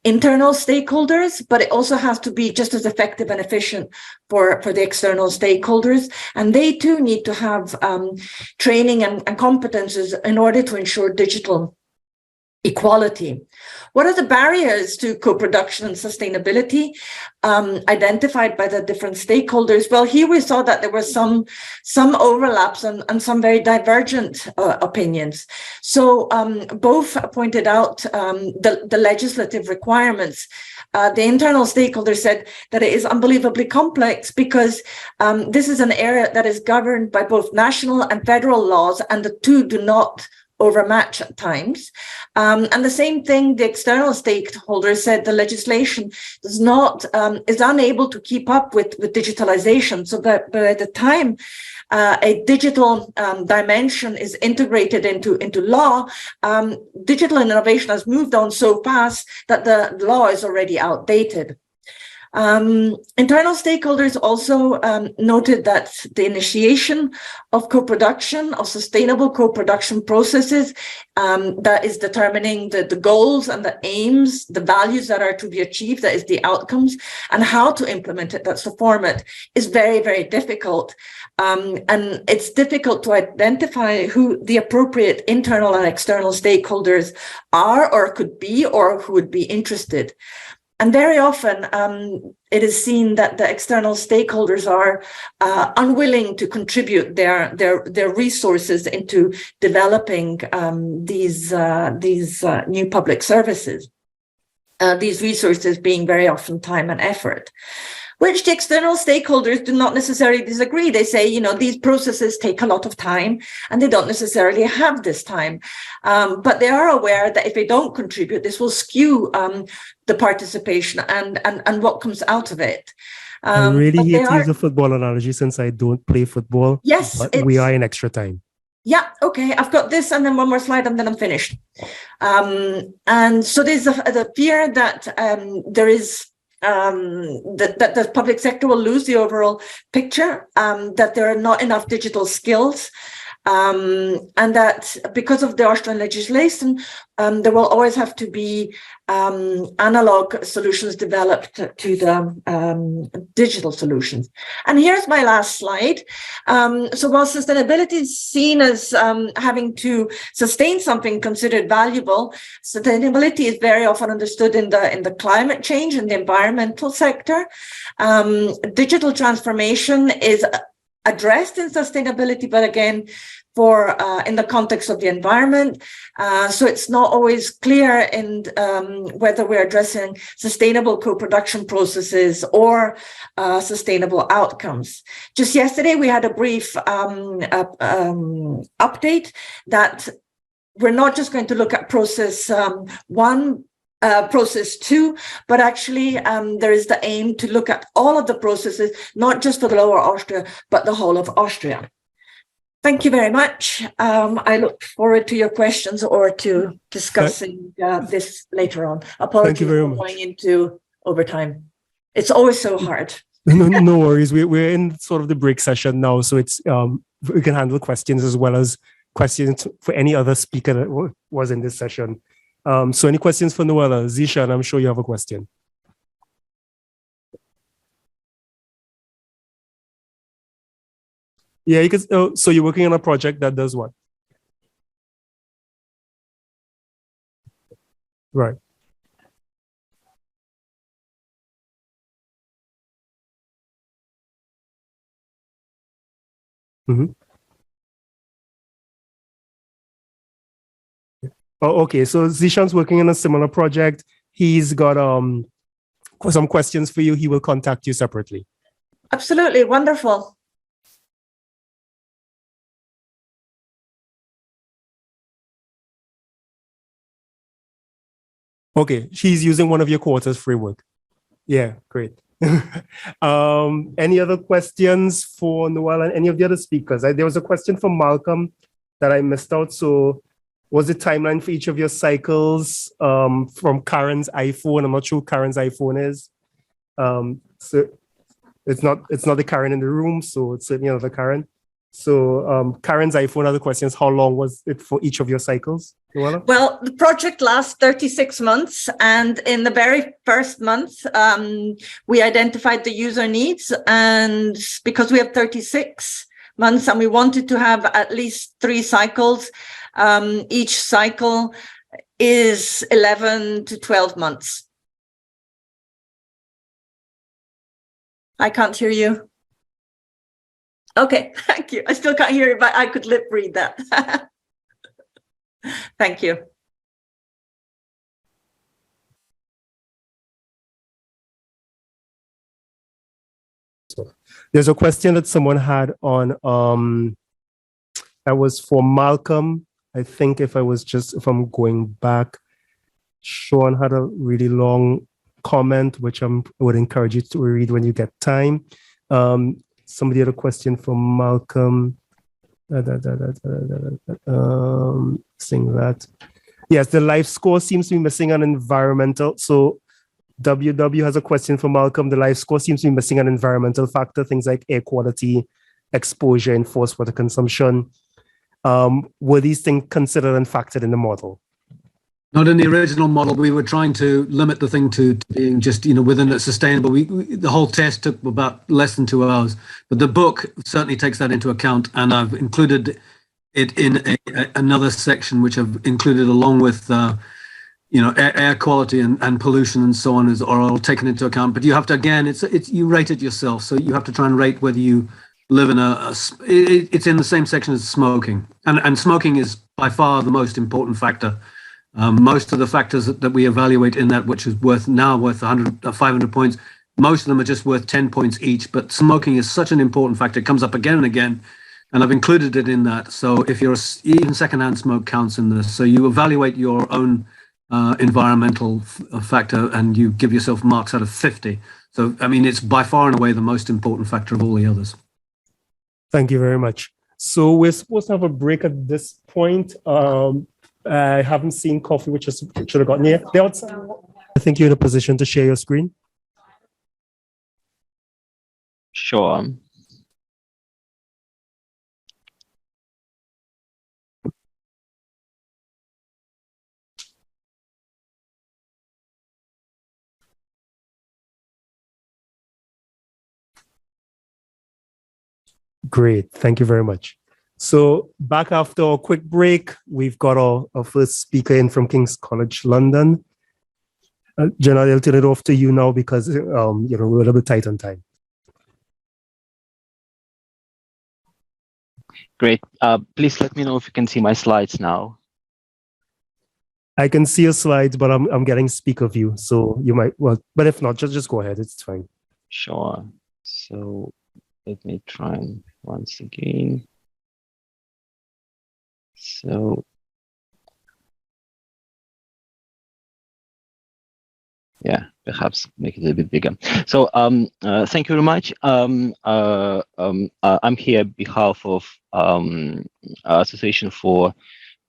internal stakeholders, but it also has to be just as effective and efficient for the external stakeholders. And they too need to have training and competences in order to ensure digital equality. What are the barriers to co-production and sustainability identified by the different stakeholders? Well, here we saw that there were some overlaps and some very divergent opinions. So both pointed out the legislative requirements. The internal stakeholders said that it is unbelievably complex because this is an area that is governed by both national and federal laws, and the two do not overmatch at times. And the same thing, the external stakeholders said the legislation does not, is unable to keep up with digitalization. So that by the time a digital dimension is integrated into law, digital innovation has moved on so fast that the law is already outdated. Internal stakeholders also noted that the initiation of co-production, of sustainable co-production processes that is determining the goals and the aims, the values that are to be achieved, that is the outcomes, and how to implement it, that's the format, is very, very difficult. And it's difficult to identify who the appropriate internal and external stakeholders are or could be, or who would be interested. And very often it is seen that the external stakeholders are unwilling to contribute their resources into developing these new public services. These resources being very often time and effort, which the external stakeholders do not necessarily disagree. They say, you know, these processes take a lot of time and they don't necessarily have this time. But they are aware that if they don't contribute, this will skew the participation and what comes out of it. I really hate to use a football analogy since I don't play football. Yes. But we are in extra time. Yeah, okay, I've got this and then one more slide and then I'm finished. And so there's the fear that there is that the public sector will lose the overall picture, that there are not enough digital skills, and that because of the Austrian legislation, there will always have to be analog solutions developed to the digital solutions. And here's my last slide. So while sustainability is seen as having to sustain something considered valuable, sustainability is very often understood in the climate change and the environmental sector. Digital transformation is addressed in sustainability, but again, for in the context of the environment. So it's not always clear in whether we're addressing sustainable co-production processes or sustainable outcomes. Just yesterday, we had a brief update that we're not just going to look at process one, process two, but actually there is the aim to look at all of the processes, not just for the Lower Austria, but the whole of Austria. Thank you very much. I look forward to your questions or to discussing this later on. Apologies for going into overtime. It's always so hard. No worries. We're in sort of the break session now, so it's we can handle questions as well as questions for any other speaker that was in this session. So any questions for Noella? Zishan, I'm sure you have a question. Yeah, you can. So you're working on a project that does what? Right. Mm-hmm. Oh, okay. So Zishan's working on a similar project. He's got some questions for you. He will contact you separately. Absolutely. Wonderful. Okay. She's using one of your quarters framework. Yeah, great. Any other questions for Noella and any of the other speakers? There was a question from Malcolm that I missed out. So was the timeline for each of your cycles from Karen's iPhone? I'm not sure who Karen's iPhone is. So it's not the Karen in the room, so it's certainly another Karen. So Karen's iPhone, other questions, how long was it for each of your cycles? Noella? Well, the project lasts 36 months. And in the very first month, we identified the user needs. And because we have 36 months and we wanted to have at least 3 cycles, each cycle is 11 to 12 months. I can't hear you. Okay, thank you. I still can't hear you, but I could lip read that. Thank you. So there's a question that someone had on that was for Malcolm I think if I'm going back, Sean had a really long comment, which I would encourage you to read when you get time. Somebody had a question from Malcolm. Saying that. Yes, the life score seems to be missing an environmental. So WW has a question for Malcolm. The life score seems to be missing an environmental factor, things like air quality, exposure, and forced water consumption. Were these things considered and factored in the model? Not in the original model. We were trying to limit the thing to being just, within a sustainable. The whole test took about less than 2 hours, but the book certainly takes that into account, and I've included it in another section, which I've included along with, air quality and pollution and so on are all taken into account. But you have to, again, it's you rate it yourself, so you have to try and rate whether you live in it's in the same section as smoking, and smoking is by far the most important factor. Most of the factors that we evaluate in that, which is worth 500 points, most of them are just worth 10 points each. But smoking is such an important factor; it comes up again and again, and I've included it in that. So if you're even secondhand smoke counts in this. So you evaluate your own environmental factor, and you give yourself marks out of 50. So I mean, it's by far and away the most important factor of all the others. Thank you very much. So we're supposed to have a break at this point. I haven't seen Coffee, which should have gotten here. I think you're in a position to share your screen. Sure. Great. Thank you very much. So back after a quick break, we've got our first speaker in from King's College London. Jenna, I'll turn it off to you now because we're a little bit tight on time. Great. Please let me know if you can see my slides now. I can see your slides, but I'm getting speaker view, so you might but if not, just go ahead. It's fine. Sure. So let me try once again. So yeah, perhaps make it a little bit bigger. So thank you very much. I'm here on behalf of Association for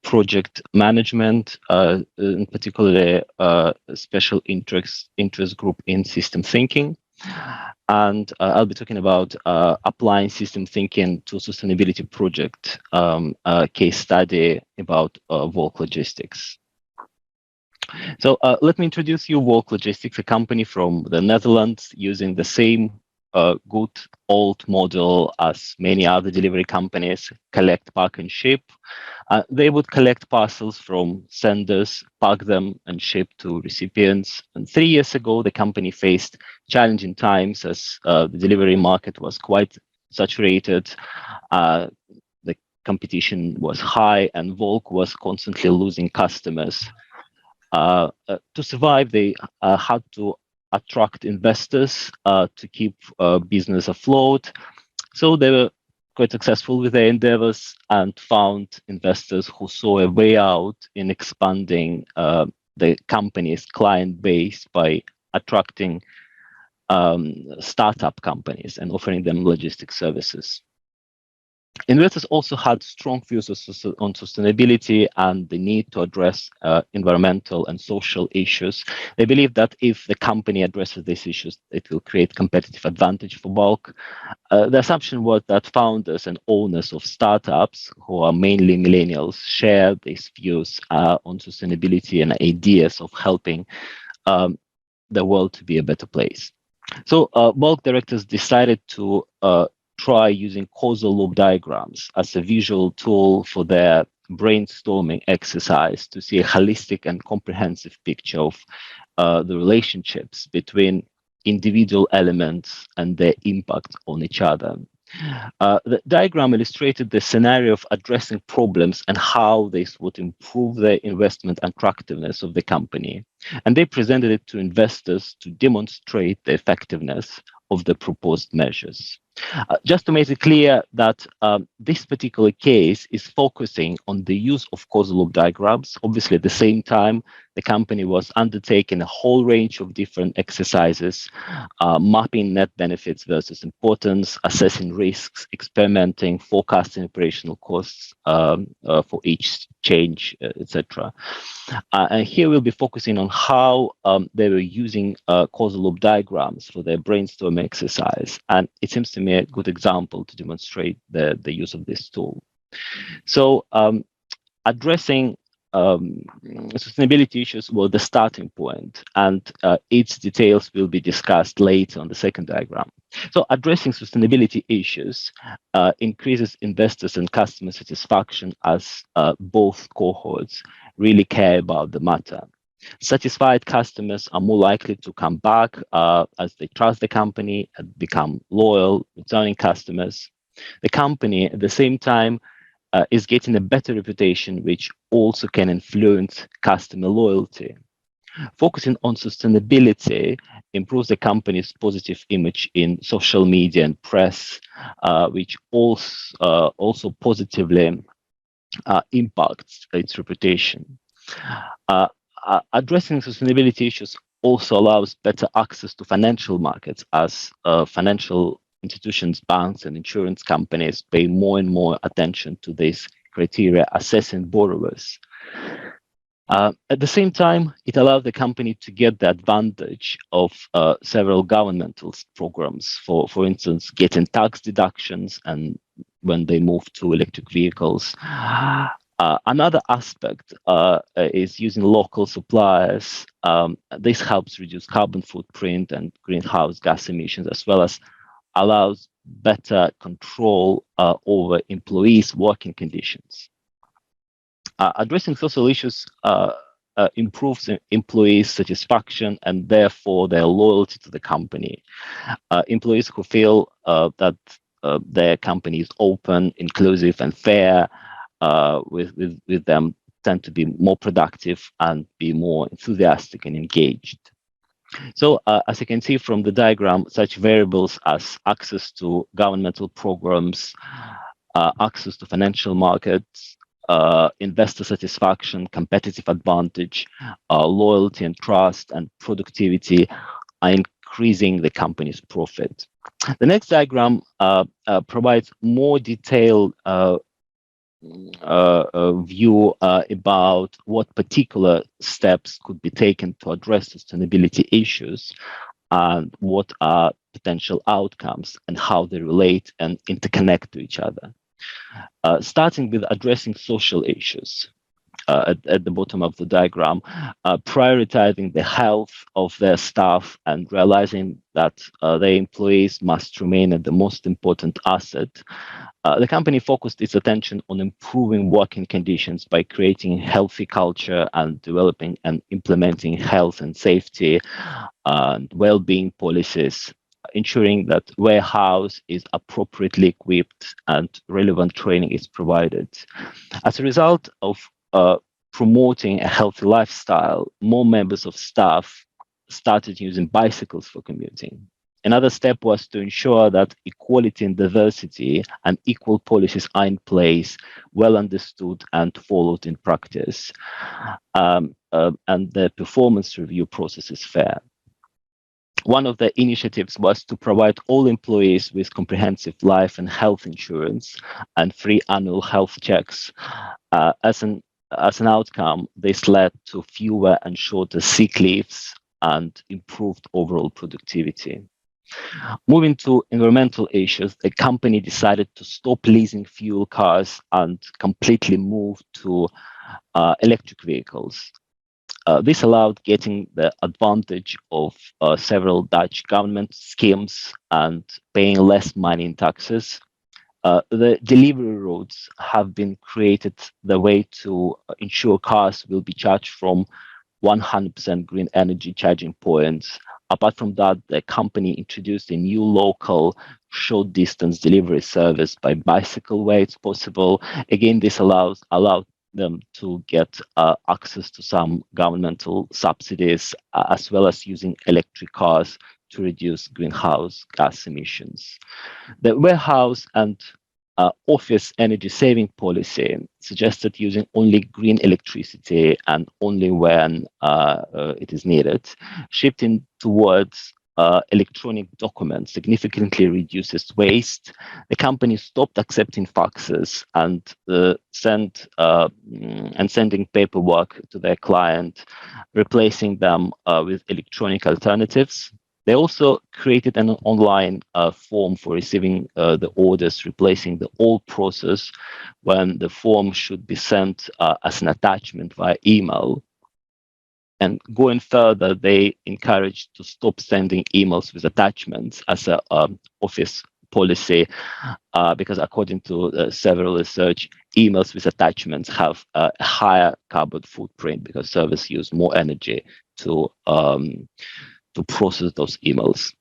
Project Management, in particular a special interest group in system thinking. And I'll be talking about applying system thinking to sustainability project case study about Volk Logistics. So let me introduce you Volk Logistics, a company from the Netherlands using the same good old model as many other delivery companies, collect, pack, and ship. They would collect parcels from senders, pack them, and ship to recipients. And 3 years ago, the company faced challenging times as the delivery market was quite saturated. The competition was high, and Volk was constantly losing customers. To survive, they had to attract investors to keep business afloat. So they were quite successful with their endeavors and found investors who saw a way out in expanding the company's client base by attracting startup companies and offering them logistics services. Investors also had strong views on sustainability and the need to address environmental and social issues. They believe that if the company addresses these issues, it will create competitive advantage for Volk. The assumption was that founders and owners of startups, who are mainly millennials, share these views on sustainability and ideas of helping the world to be a better place. So Volk directors decided to try using causal loop diagrams as a visual tool for their brainstorming exercise to see a holistic and comprehensive picture of the relationships between individual elements and their impact on each other. The diagram illustrated the scenario of addressing problems and how this would improve the investment attractiveness of the company. And they presented it to investors to demonstrate the effectiveness of the proposed measures. Just to make it clear that this particular case is focusing on the use of causal loop diagrams. Obviously, at the same time, the company was undertaking a whole range of different exercises, mapping net benefits versus importance, assessing risks, experimenting, forecasting operational costs for each change, etc. And here we'll be focusing on how they were using causal loop diagrams for their brainstorming exercise. And it seems to me a good example to demonstrate the use of this tool. So addressing sustainability issues were the starting point, and its details will be discussed later on the second diagram. So addressing sustainability issues increases investors and customer satisfaction, as both cohorts really care about the matter. Satisfied customers are more likely to come back as they trust the company and become loyal, returning customers. The company, at the same time, is getting a better reputation, which also can influence customer loyalty. Focusing on sustainability improves the company's positive image in social media and press, which also positively impacts its reputation. Addressing sustainability issues also allows better access to financial markets, as financial institutions, banks, and insurance companies pay more and more attention to these criteria assessing borrowers. At the same time, it allows the company to get the advantage of several governmental programs, for instance, getting tax deductions and when they move to electric vehicles. Another aspect is using local suppliers. This helps reduce carbon footprint and greenhouse gas emissions, as well as allows better control over employees' working conditions. Addressing social issues improves employees' satisfaction and therefore their loyalty to the company. Employees who feel that their company is open, inclusive, and fair with them tend to be more productive and be more enthusiastic and engaged. So as you can see from the diagram, such variables as access to governmental programs, access to financial markets, investor satisfaction, competitive advantage, loyalty and trust, and productivity are increasing the company's profit. The next diagram provides more detailed view about what particular steps could be taken to address sustainability issues and what are potential outcomes and how they relate and interconnect to each other. Starting with addressing social issues. At the bottom of the diagram, prioritizing the health of their staff and realizing that their employees must remain the most important asset. The company focused its attention on improving working conditions by creating a healthy culture and developing and implementing health and safety and well-being policies, ensuring that warehouse is appropriately equipped and relevant training is provided. As a result of promoting a healthy lifestyle, more members of staff started using bicycles for commuting. Another step was to ensure that equality and diversity and equal policies are in place, well understood and followed in practice, and the performance review process is fair. One of the initiatives was to provide all employees with comprehensive life and health insurance and free annual health checks. As an outcome, this led to fewer and shorter sick leaves and improved overall productivity. Moving to environmental issues, the company decided to stop leasing fuel cars and completely move to electric vehicles. This allowed getting the advantage of several Dutch government schemes and paying less money in taxes. The delivery routes have been created the way to ensure cars will be charged from 100% green energy charging points. Apart from that, the company introduced a new local short distance delivery service by bicycle where it's possible. Again, this allowed them to get access to some governmental subsidies, as well as using electric cars to reduce greenhouse gas emissions. The warehouse and office energy saving policy suggested using only green electricity and only when it is needed. Shifting towards electronic documents significantly reduces waste. The company stopped accepting faxes and sending paperwork to their client, replacing them with electronic alternatives. They also created an online form for receiving the orders, replacing the old process when the form should be sent as an attachment via email. And going further, they encouraged to stop sending emails with attachments as an office policy, because according to several research, emails with attachments have a higher carbon footprint because servers use more energy to process those emails.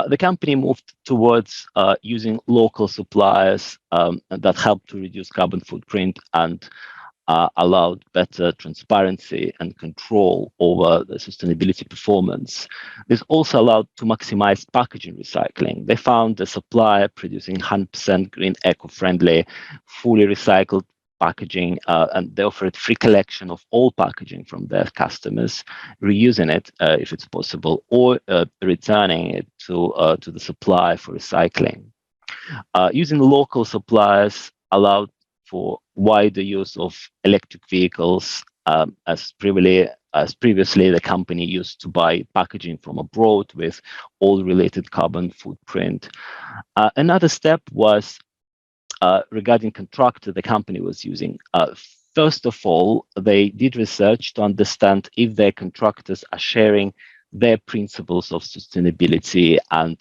The company moved towards using local suppliers that help to reduce carbon footprint and allowed better transparency and control over the sustainability performance. This also allowed to maximize packaging recycling. They found a supplier producing 100% green, eco-friendly, fully recycled packaging, and they offered free collection of all packaging from their customers, reusing it if it's possible, or returning it to the supplier for recycling. Using local suppliers allowed for wider use of electric vehicles, as previously the company used to buy packaging from abroad with all related carbon footprint. Another step was regarding contractor the company was using. First of all, they did research to understand if their contractors are sharing their principles of sustainability and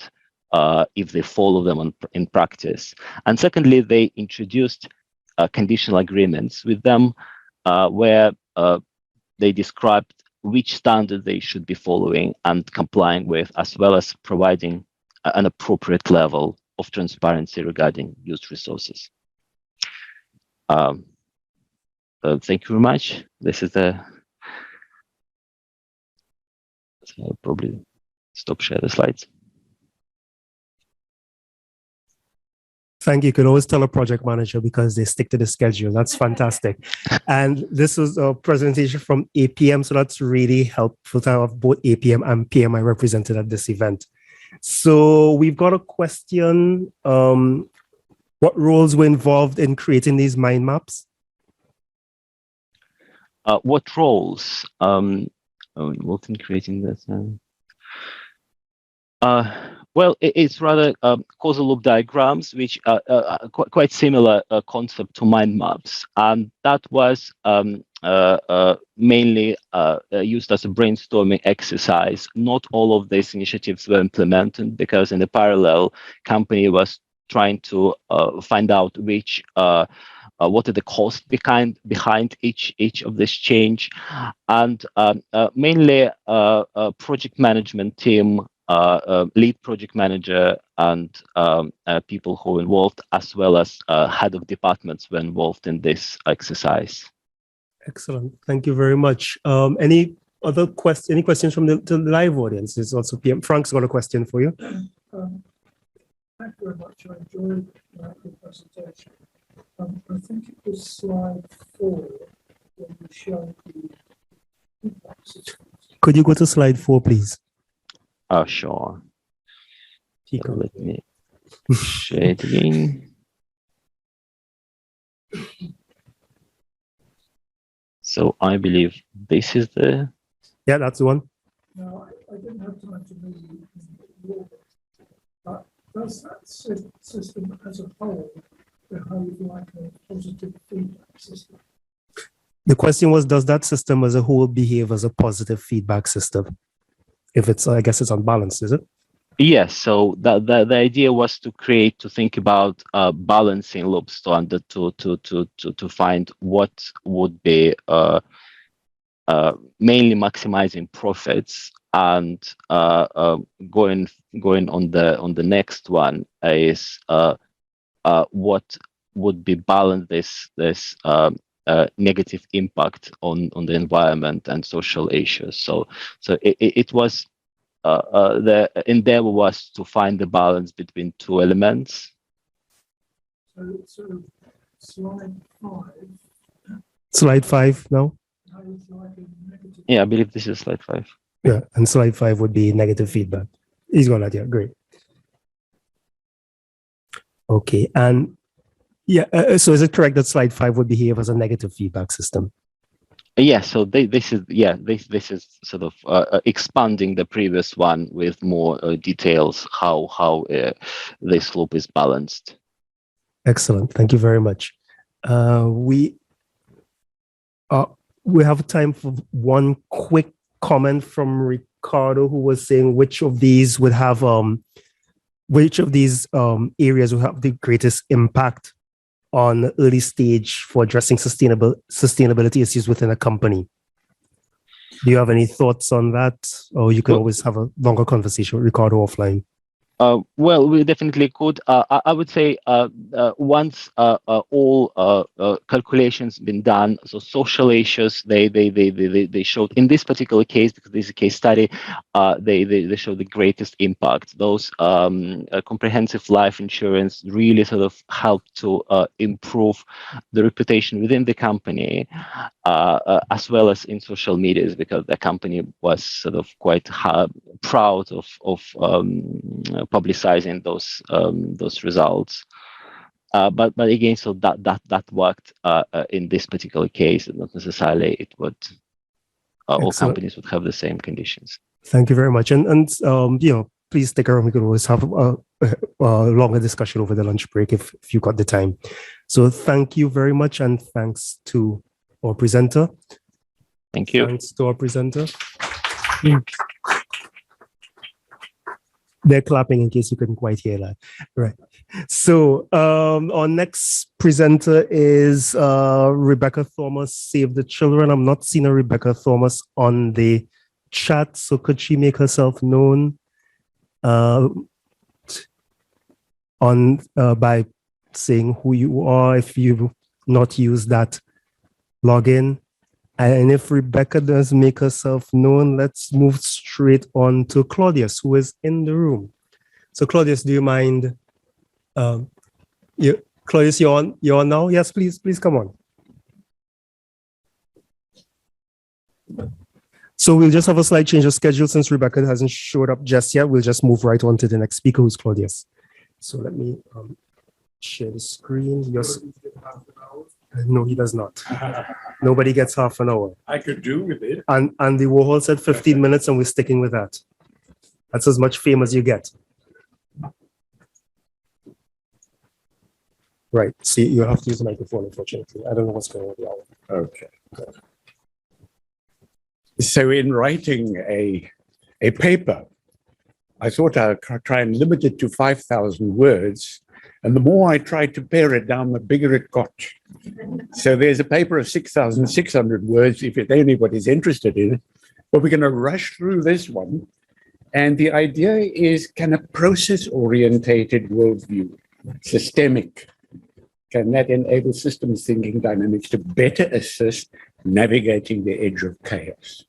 if they follow them in practice. And secondly, they introduced conditional agreements with them where they described which standard they should be following and complying with, as well as providing an appropriate level of transparency regarding used resources. Thank you very much. This is the. So I'll probably stop share the slides. Thank you. You can always tell a project manager because they stick to the schedule. That's fantastic. And this was a presentation from APM, so that's really helpful to have both APM and PMI represented at this event. So we've got a question. What roles were involved in creating these mind maps? What roles involved in creating this? Well, it's rather causal loop diagrams, which are quite similar concept to mind maps, and that was mainly used as a brainstorming exercise. Not all of these initiatives were implemented because in the parallel, company was trying to find out which what are the costs behind each of this change, and mainly a project management team, lead project manager, and people who were involved, as well as head of departments were involved in this exercise. Excellent. Thank you very much. Any other questions? Any questions from the live audience? There's also PM. Frank's got a question for you. Thank you very much. I enjoyed your presentation. I think it was slide 4 when you showed the feedback system. Could you go to slide 4, please? Sure. So let me share it again. So I believe this is the. Yeah, that's the one. Now, I didn't have time to read it, but does that system as a whole behave like a positive feedback system? The question was, does that system as a whole behave as a positive feedback system? If it's, I guess it's unbalanced, is it? Yes. So the idea was to think about balancing loops to find what would be mainly maximizing profits, and going on the next one is what would be balance this negative impact on the environment and social issues. So it was the endeavor was to find the balance between two elements. So slide 5. Slide 5 now. Yeah, I believe this is slide 5. Yeah, and slide 5 would be negative feedback. He's got that. Yeah, great. Okay, and yeah, so is it correct that slide 5 would behave as a negative feedback system? Yeah, so this is sort of expanding the previous one with more details how this slope is balanced. Excellent. Thank you very much. We have time for one quick comment from Ricardo, who was saying which of these would have areas will have the greatest impact on early stage for addressing sustainability issues within a company. Do you have any thoughts on that? Or you can always have a longer conversation with Ricardo offline. Well, we definitely could. I would say once all calculations been done, so social issues they showed in this particular case, because this is a case study, they show the greatest impact. Those comprehensive life insurance really sort of help to improve the reputation within the company, as well as in social medias, because the company was sort of quite proud of publicizing those results, but again, so that worked in this particular case, and not necessarily it would all companies would have the same conditions. Thank you very much, and please stick around. We can always have a longer discussion over the lunch break if you got the time. So thank you very much, and thanks to our presenter. Thank you. Thanks to our presenter. They're clapping in case you couldn't quite hear that. Right. So our next presenter is Rebecca Thomas, Save the Children. I'm not seeing a Rebecca Thomas on the chat, so could she make herself known by saying who you are if you've not used that login? And if Rebecca does make herself known, let's move straight on to Claudius, who is in the room. So Claudius, do you mind? Claudius, you're on now? Yes, please come on. So we'll just have a slight change of schedule since Rebecca hasn't showed up just yet. We'll just move right on to the next speaker, who's Claudius. So let me share the screen. No, he does not. Nobody gets half an hour. I could do with it. And the Warhol said 15 minutes, and we're sticking with that. That's as much fame as you get. Right. See, you have to use the microphone, unfortunately. I don't know what's going on with the hour. Okay. So in writing a paper, I thought I'd try and limit it to 5,000 words. And the more I tried to pare it down, the bigger it got. So there's a paper of 6,600 words, if anybody's interested in it. But we're going to rush through this one. And the idea is, can a process-orientated worldview, systemic, can that enable systems thinking dynamics to better assist navigating the edge of chaos?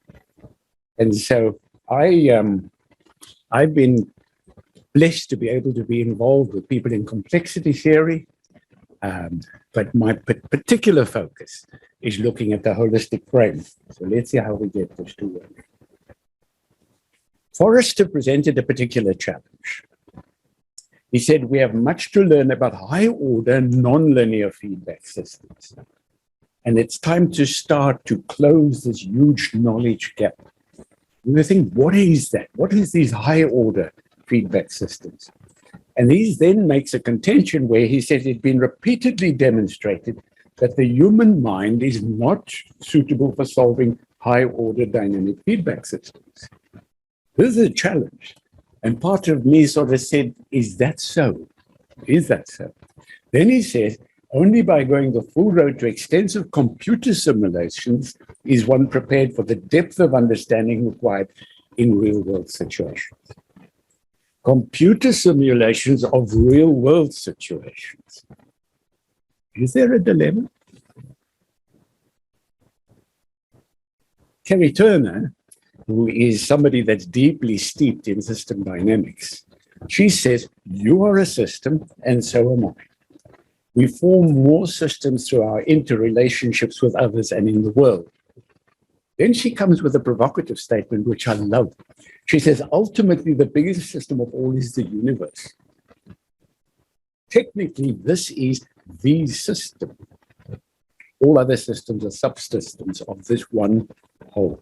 And so I've been blessed to be able to be involved with people in complexity theory, but my particular focus is looking at the holistic frame. So let's see how we get this to work. Forrester presented a particular challenge. He said, we have much to learn about high-order, nonlinear feedback systems. And it's time to start to close this huge knowledge gap. And we think, what is that? What is these high-order feedback systems? And he then makes a contention where he says it's been repeatedly demonstrated that the human mind is not suitable for solving high-order dynamic feedback systems. This is a challenge. And part of me sort of said, is that so? Is that so? Then he says, only by going the full road to extensive computer simulations is one prepared for the depth of understanding required in real-world situations. Computer simulations of real-world situations. Is there a dilemma? Kerry Turner, who is somebody that's deeply steeped in system dynamics. She says, you are a system and so am I. We form more systems through our interrelationships with others and in the world. Then she comes with a provocative statement, which I love. She says, ultimately, the biggest system of all is the universe. Technically, this is the system. All other systems are subsystems of this one whole,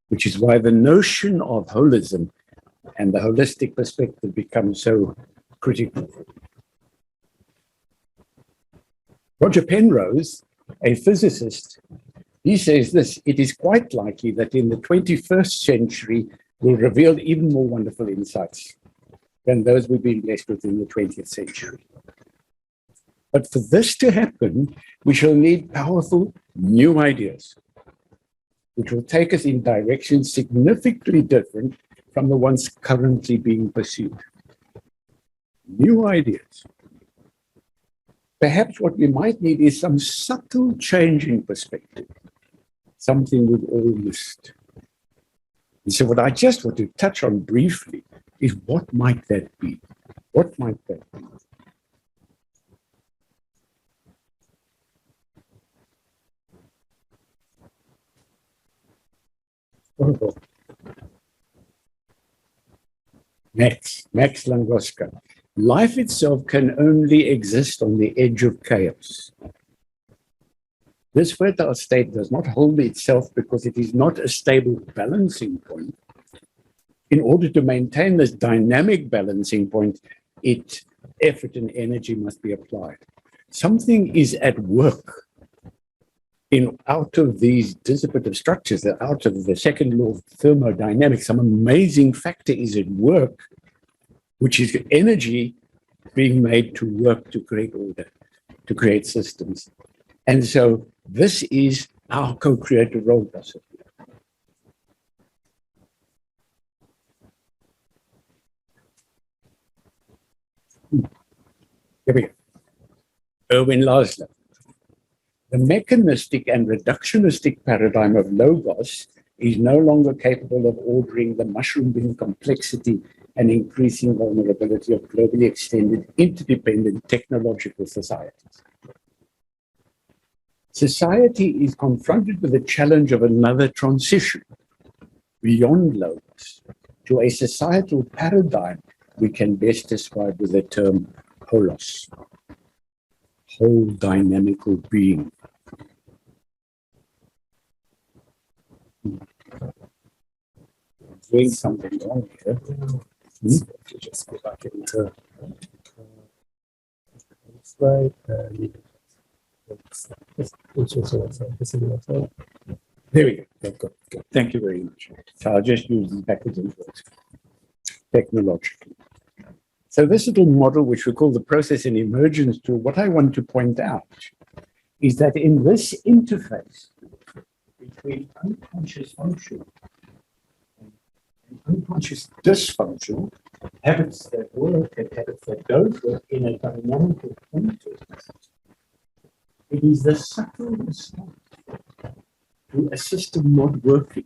which is why the notion of holism and the holistic perspective becomes so critical. Roger Penrose, a physicist, he says this: it is quite likely that in the 21st century will reveal even more wonderful insights than those we've been blessed with in the 20th century. But for this to happen, we shall need powerful new ideas, which will take us in directions significantly different from the ones currently being pursued. New ideas. Perhaps what we might need is some subtle change in perspective, something we've all missed. And so what I just want to touch on briefly is what might that be? What might that be? Max Langowska. Life itself can only exist on the edge of chaos. This fertile state does not hold itself because it is not a stable balancing point. In order to maintain this dynamic balancing point, effort and energy must be applied. Something is at work out of these dissipative structures, out of the second law of thermodynamics. Some amazing factor is at work, which is energy being made to work to create order, to create systems. And so this is our co-creative role, does it? Here we go. Erwin Laszlo. The mechanistic and reductionistic paradigm of Logos is no longer capable of ordering the mushrooming complexity and increasing vulnerability of globally extended, interdependent technological societies. Society is confronted with the challenge of another transition beyond Logos to a societal paradigm we can best describe with the term holos, whole dynamical being. Doing something wrong here. Just go back into slide. There we go. Good. Thank you very much. So I'll just use these backwards and forwards technologically. So this little model, which we call the process and emergence tool, what I want to point out is that in this interface between unconscious function and unconscious dysfunction, habits that work and habits that don't work in a dynamical context, it is the subtle response to a system not working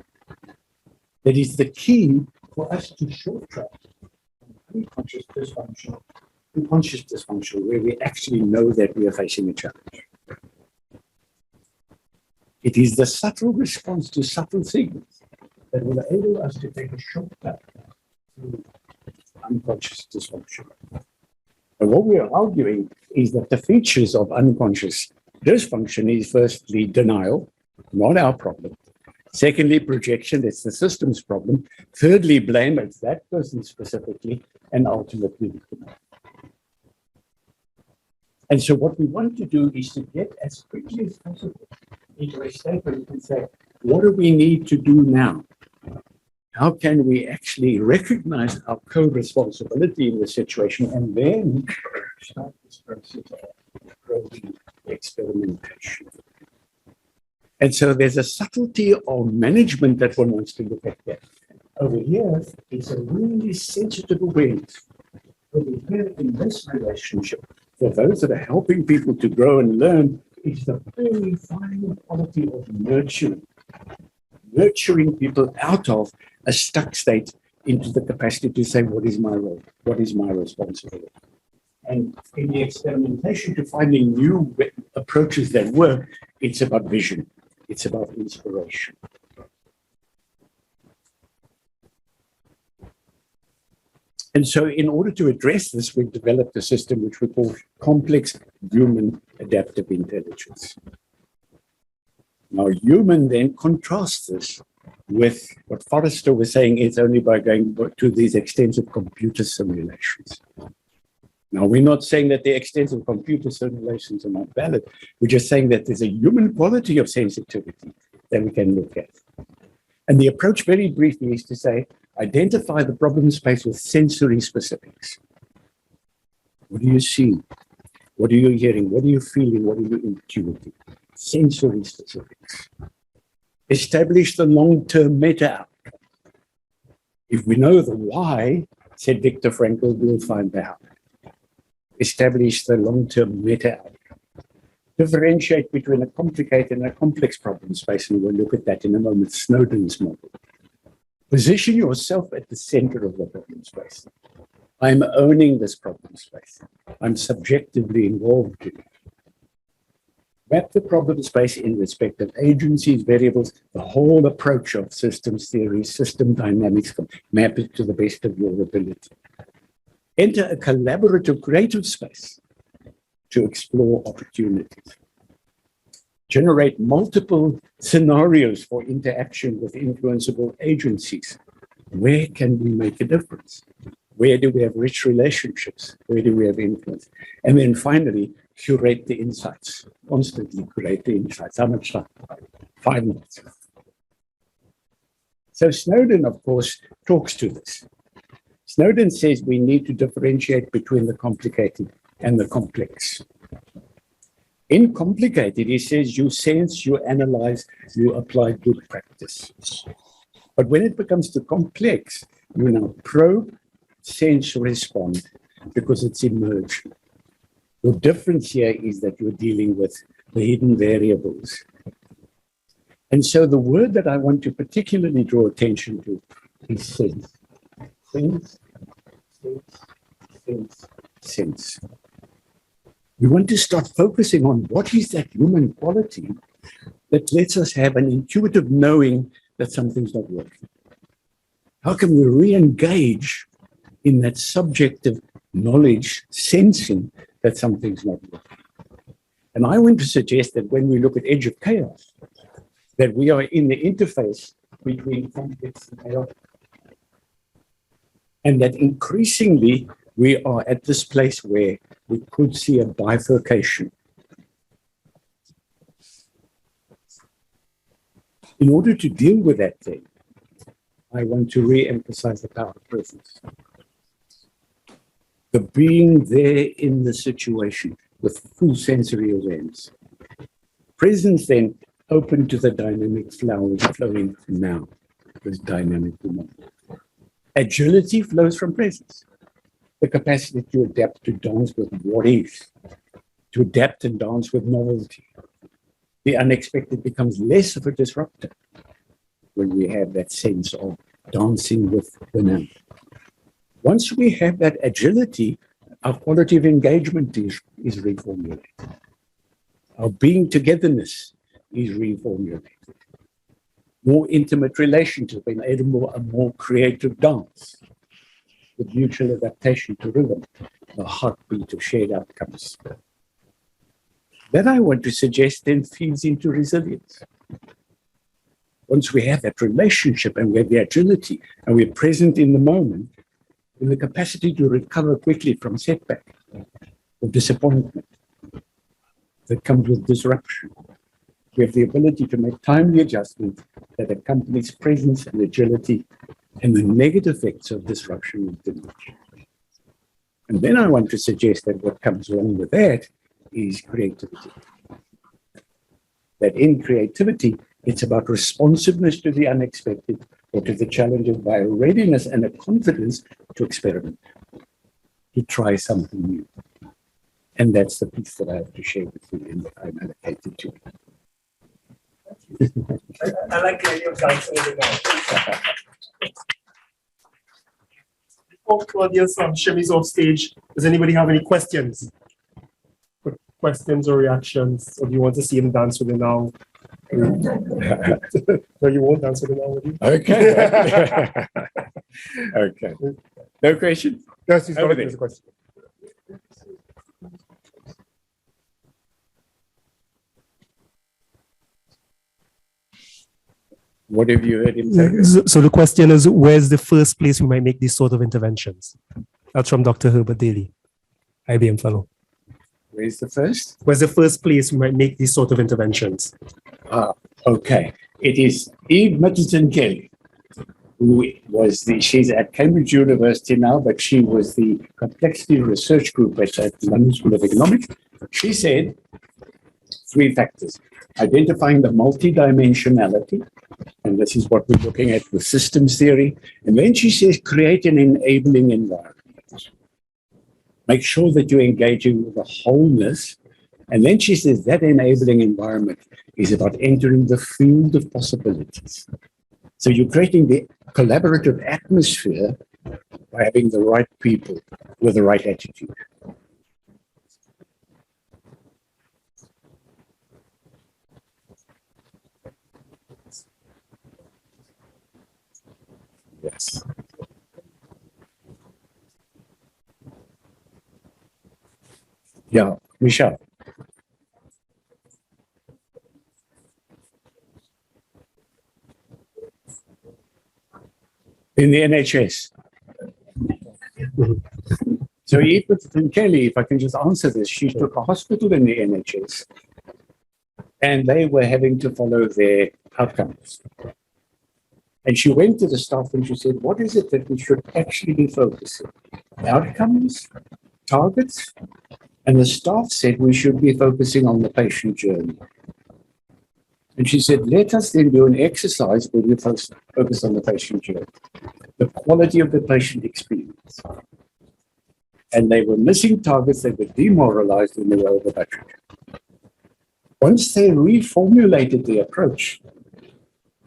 that is the key for us to short track unconscious dysfunction to conscious dysfunction, where we actually know that we are facing a challenge. It is the subtle response to subtle signals that will enable us to take a shortcut to unconscious dysfunction. And what we are arguing is that the features of unconscious dysfunction is firstly denial, not our problem. Secondly, projection, it's the system's problem. Thirdly, blame, it's that person specifically. And ultimately, and so what we want to do is to get as quickly as possible into a state where we can say, what do we need to do now? How can we actually recognize our co-responsibility in the situation and then start this process of growing experimentation? And so there's a subtlety of management that one wants to look at there. Over here is a really sensitive awareness. Over here in this relationship, for those that are helping people to grow and learn, is the very fine quality of nurturing. nurturing people out of a stuck state into the capacity to say, what is my role? What is my responsibility? And in the experimentation to finding new approaches that work, it's about vision. It's about inspiration. And so in order to address this, we've developed a system which we call complex human adaptive intelligence. Now, human then contrasts this with what Forrester was saying, it's only by going to these extensive computer simulations. Now, we're not saying that the extensive computer simulations are not valid. We're just saying that there's a human quality of sensitivity that we can look at. And the approach, very briefly, is to say, identify the problem space with sensory specifics. What are you seeing? What are you hearing? What are you feeling? What are you intuiting? Sensory specifics. Establish the long-term meta outcome. If we know the why, said Viktor Frankl, we'll find the how. Establish the long-term meta outcome. Differentiate between a complicated and a complex problem space, and we'll look at that in a moment, Snowden's model. Position yourself at the center of the problem space. I'm owning this problem space. I'm subjectively involved in it. Map the problem space in respect of agencies, variables, the whole approach of systems theory, system dynamics, map it to the best of your ability. Enter a collaborative creative space to explore opportunities. Generate multiple scenarios for interaction with influenceable agencies. Where can we make a difference? Where do we have rich relationships? Where do we have influence? And then finally, curate the insights. Constantly curate the insights. How much time? 5 minutes. So Snowden, of course, talks to this. Snowden says we need to differentiate between the complicated and the complex. In complicated, he says you sense, you analyze, you apply good practice. But when it becomes too complex, you now probe, sense, respond, because it's emergent. The difference here is that you're dealing with the hidden variables. And so the word that I want to particularly draw attention to is sense. Sense, sense, sense, sense. We want to start focusing on what is that human quality that lets us have an intuitive knowing that something's not working. How can we re-engage in that subjective knowledge, sensing that something's not working? And I want to suggest that when we look at Edge of Chaos, that we are in the interface between complex and chaotic. And that increasingly we are at this place where we could see a bifurcation. In order to deal with that thing, I want to re-emphasize the power of presence. The being there in the situation with full sensory awareness. Presence then open to the dynamic flowing now, this dynamic moment. Agility flows from presence. The capacity to adapt, to dance with what is, to adapt and dance with novelty. The unexpected becomes less of a disruptor when we have that sense of dancing with the now. Once we have that agility, our quality of engagement is reformulated. Our being togetherness is reformulated. More intimate relationships, enable a more creative dance. With mutual adaptation to rhythm, the heartbeat of shared outcomes. Then I want to suggest then feeds into resilience. Once we have that relationship and we have the agility and we're present in the moment, in the capacity to recover quickly from setback or disappointment that comes with disruption. We have the ability to make timely adjustments that accompanies presence and agility, and the negative effects of disruption will diminish. And then I want to suggest that what comes along with that is creativity. That in creativity, it's about responsiveness to the unexpected or to the challenges by a readiness and a confidence to experiment, to try something new. And that's the piece that I have to share with you and that I'm allocated to. I like the idea of dancing with it now. Before Claudia's shimmies off stage, does anybody have any questions? Questions or reactions? Or do you want to see him dance with it now? No, you won't dance with it now, will you? Okay. Okay. No question? Yes, he's Over got a question. What have you heard him say? So the question is, where's the first place we might make these sort of interventions? That's from Dr. Herbert Daly, IBM fellow. Where's the first? Where's the first place we might make these sort of interventions? Okay. It is Eve Middleton Kelly, who she's at Cambridge University now, but she was the complexity research group at the London School of Economics. She said 3 factors: identifying the multidimensionality, and this is what we're looking at with systems theory. And then she says, create an enabling environment. Make sure that you're engaging with the wholeness. And then she says that enabling environment is about entering the field of possibilities. So you're creating the collaborative atmosphere by having the right people with the right attitude. Yes. Yeah, Michelle. In the NHS. So Ethan Kelly, if I can just answer this, she took a hospital in the NHS and they were having to follow their outcomes. And she went to the staff and she said, what is it that we should actually be focusing? Outcomes, targets? And the staff said we should be focusing on the patient journey. And she said, let us then do an exercise where we focus on the patient journey, the quality of the patient experience. And they were missing targets, they were demoralized when they were over budget. Once they reformulated the approach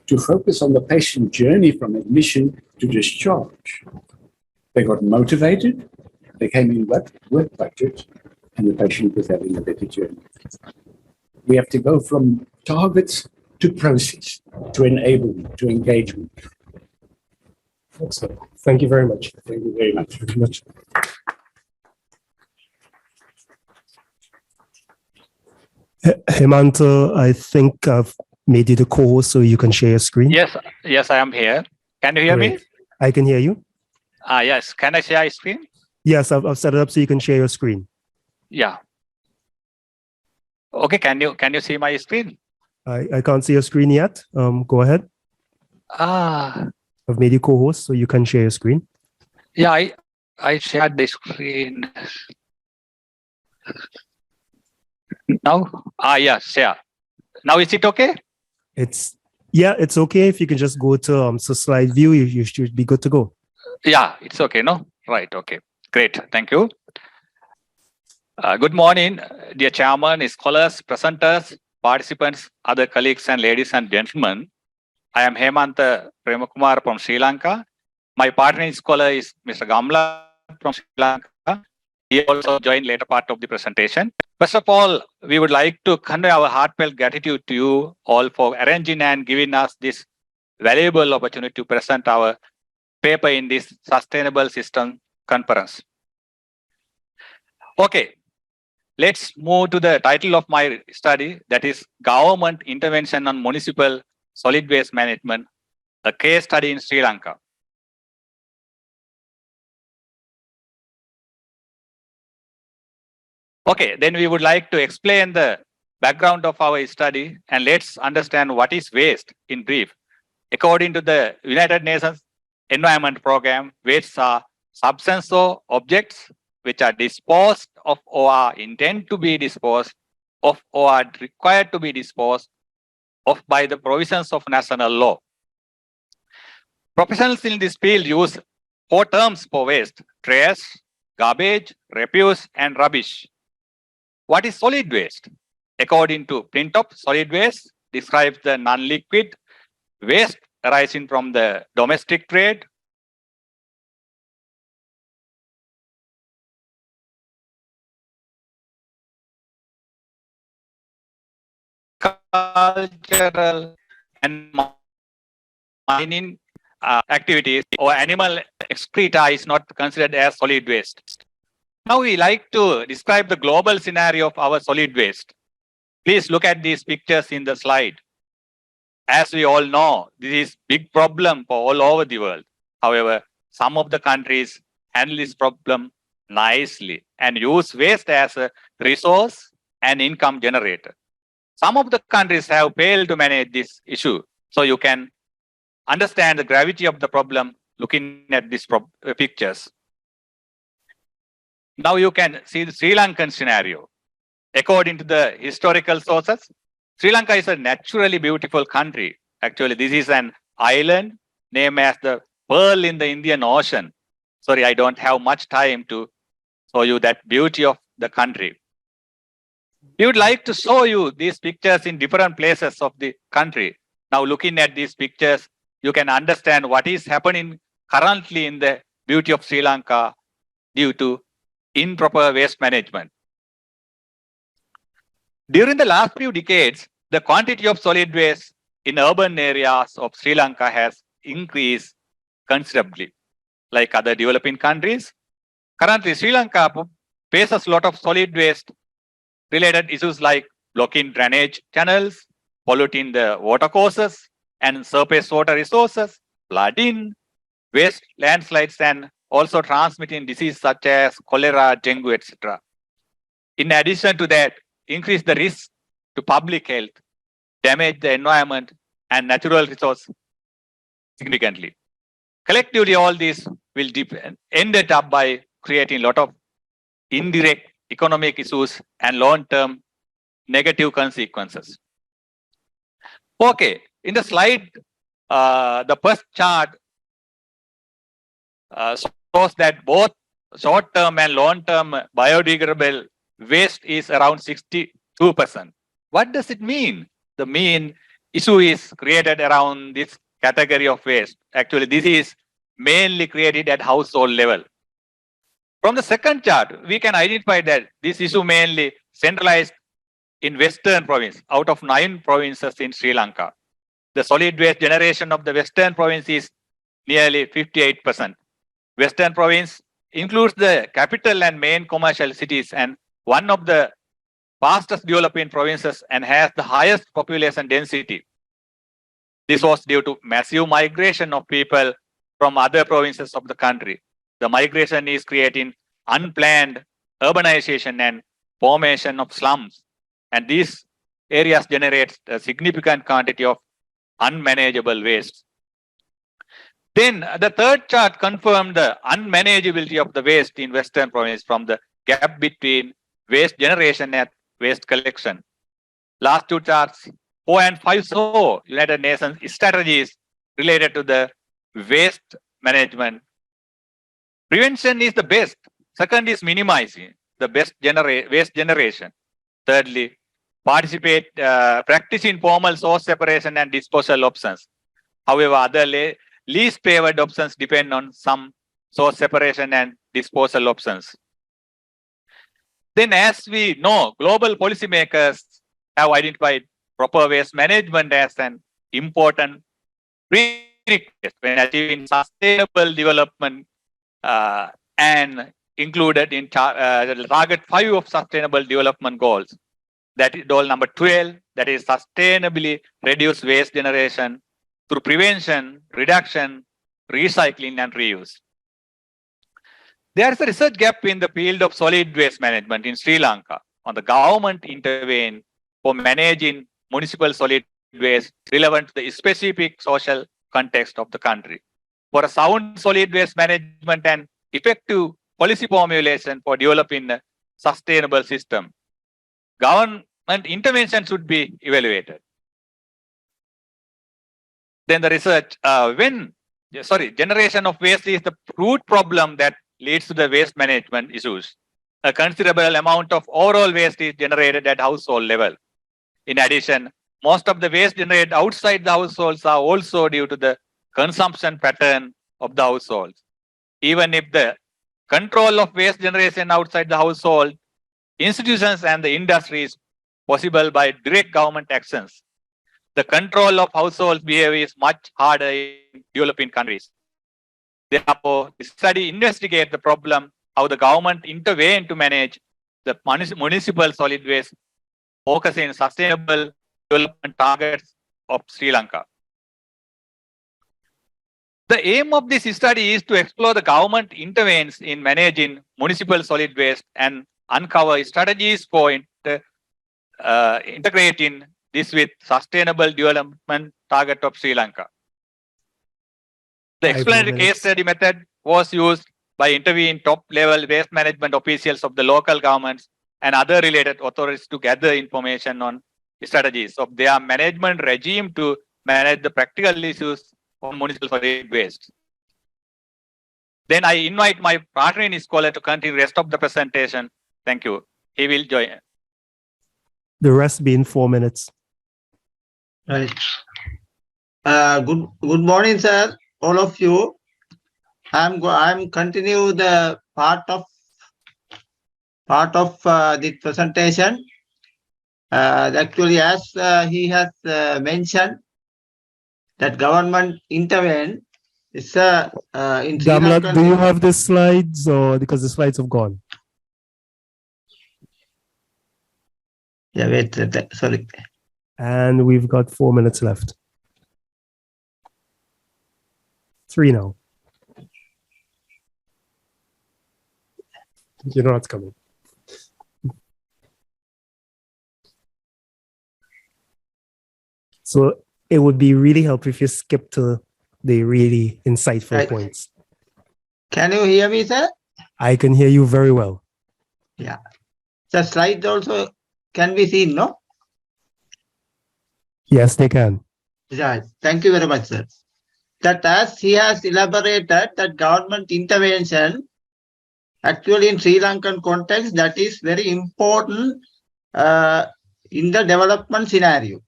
to focus on the patient journey from admission to discharge, they got motivated, they came in with budget, and the patient was having a better journey. We have to go from targets to process, to enablement, to engagement. Excellent. Thank you very much. Thank you very much. Hemanta, I think I've made you the co-host so you can share your screen. Yes, I am here. Can you hear me? I can hear you. Yes. Can I share my screen? Yes, I've set it up so you can share your screen. Yeah. Okay. Can you see my screen? I can't see your screen yet. Go ahead. I've made you co-host so you can share your screen. Yeah, I shared the screen. Now? Yeah, share. Now is it okay? It's okay. If you can just go to slide view, you should be good to go. Yeah, it's okay, no? Right, okay. Great, thank you. Good morning, dear chairman, scholars, presenters, participants, other colleagues and ladies and gentlemen. I am Hemanta Premakumar from Sri Lanka. My partner in scholar is Mr. Gamla from Sri Lanka. He also joined later part of the presentation. First of all, we would like to convey our heartfelt gratitude to you all for arranging and giving us this valuable opportunity to present our paper in this Sustainable System Conference. Okay, let's move to the title of my study, that is Government Intervention on Municipal Solid Waste Management, a case study in Sri Lanka. Okay, then we would like to explain the background of our study and let's understand what is waste in brief. According to the United Nations Environment Program, wastes are substances or objects which are disposed of or are intended to be disposed of or are required to be disposed of by the provisions of national law. Professionals in this field use 4 terms for waste: trash, garbage, refuse, and rubbish. What is solid waste? According to Flintoff, solid waste describes the non-liquid waste arising from the domestic trade. Cultural and mining activities or animal excreta is not considered as solid waste. Now we like to describe the global scenario of our solid waste. Please look at these pictures in the slide. As we all know, this is big problem for all over the world. However, some of the countries handle this problem nicely and use waste as a resource and income generator. Some of the countries have failed to manage this issue. So you can understand the gravity of the problem looking at these pictures. Now you can see the Sri Lankan scenario. According to the historical sources, Sri Lanka is a naturally beautiful country. Actually, this is an island named as the Pearl in the Indian Ocean. Sorry, I don't have much time to show you that beauty of the country. We would like to show you these pictures in different places of the country. Now, looking at these pictures, you can understand what is happening currently in the beauty of Sri Lanka due to improper waste management. During the last few decades, the quantity of solid waste in urban areas of Sri Lanka has increased considerably. Like other developing countries, currently Sri Lanka faces a lot of solid waste related issues like blocking drainage channels, polluting the water courses and surface water resources, flooding, waste landslides, and also transmitting diseases such as cholera, dengue, etc. In addition to that, increase the risk to public health, damage the environment and natural resource significantly. Collectively, all these will ended up by creating a lot of indirect economic issues and long-term negative consequences. Okay, in the slide, the first chart shows that both short-term and long-term biodegradable waste is around 62%. What does it mean? The main issue is created around this category of waste. Actually, this is mainly created at household level. From the second chart, we can identify that this issue mainly centralized in Western province out of 9 provinces in Sri Lanka. The solid waste generation of the Western province is nearly 58%. Western province includes the capital and main commercial cities and one of the fastest developing provinces and has the highest population density. This was due to massive migration of people from other provinces of the country. The migration is creating unplanned urbanization and formation of slums. And these areas generate a significant quantity of unmanageable waste. Then the third chart confirmed the unmanageability of the waste in Western province from the gap between waste generation and waste collection. Last 2 charts, 4 and 5 show United Nations strategies related to the waste management. Prevention is the best. Second is minimizing the waste generation. Thirdly, practicing formal source separation and disposal options. However, other least favored options depend on some source separation and disposal options. Then, as we know, global policymakers have identified proper waste management as an important prerequisite when achieving sustainable development and included in target 5 of sustainable development goals. That is goal number 12, that is sustainably reduce waste generation through prevention, reduction, recycling and reuse. There is a research gap in the field of solid waste management in Sri Lanka. On the government intervene for managing municipal solid waste relevant to the specific social context of the country. For a sound solid waste management and effective policy formulation for developing a sustainable system, government intervention should be evaluated. Then the research, generation of waste is the root problem that leads to the waste management issues. A considerable amount of overall waste is generated at household level. In addition, most of the waste generated outside the households are also due to the consumption pattern of the households. Even if the control of waste generation outside the household, institutions and the industry is possible by direct government actions. The control of household behavior is much harder in developing countries. Therefore, the study investigates the problem how the government intervened to manage the municipal solid waste, focusing on sustainable development targets of Sri Lanka. The aim of this study is to explore the government intervenes in managing municipal solid waste and uncover strategies for integrating this with sustainable development target of Sri Lanka. The explanatory case study method was used by interviewing top-level waste management officials of the local governments and other related authorities to gather information on strategies of their management regime to manage the practical issues on municipal solid waste. Then I invite my partner in scholar to continue the rest of the presentation. Thank you. He will join. The rest be in 4 minutes. Right. Good morning, sir. All of you. I'm continue the part of the presentation. Actually, as he has mentioned, that government intervened. It's in Sri Damlat, Lankan. do you have the slides, or because the slides have gone? Yeah, wait, sorry. And we've got 4 minutes left. 3 now. You know what's coming. So it would be really helpful if you skip to the really insightful points. Can you hear me, sir? I can hear you very well. Yeah. The slide also can be seen, no? Yes, they can. Right. Thank you very much, sir. That as he has elaborated, that government intervention actually in Sri Lankan context, that is very important in the development scenario.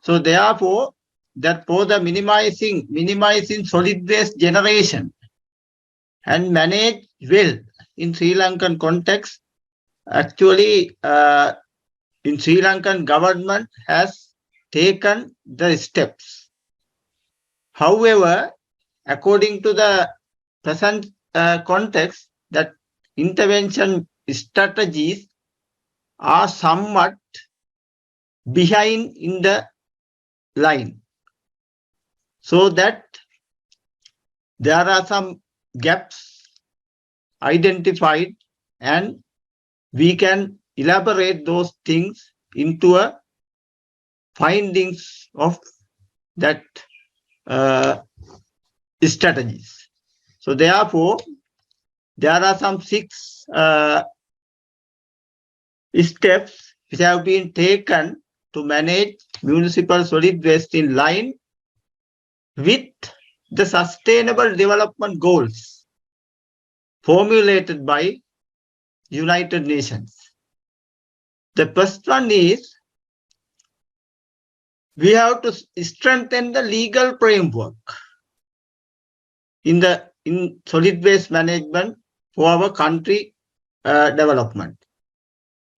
So therefore, that for the minimizing solid waste generation and manage well in Sri Lankan context, actually in Sri Lankan government has taken the steps. However, according to the present context, that intervention strategies are somewhat behind in the line, so that there are some gaps identified, and we can elaborate those things into a findings of that strategies. So therefore, there are some 6 steps which have been taken to manage municipal solid waste in line with the sustainable development goals formulated by United Nations. The first one is we have to strengthen the legal framework in solid waste management for our country development.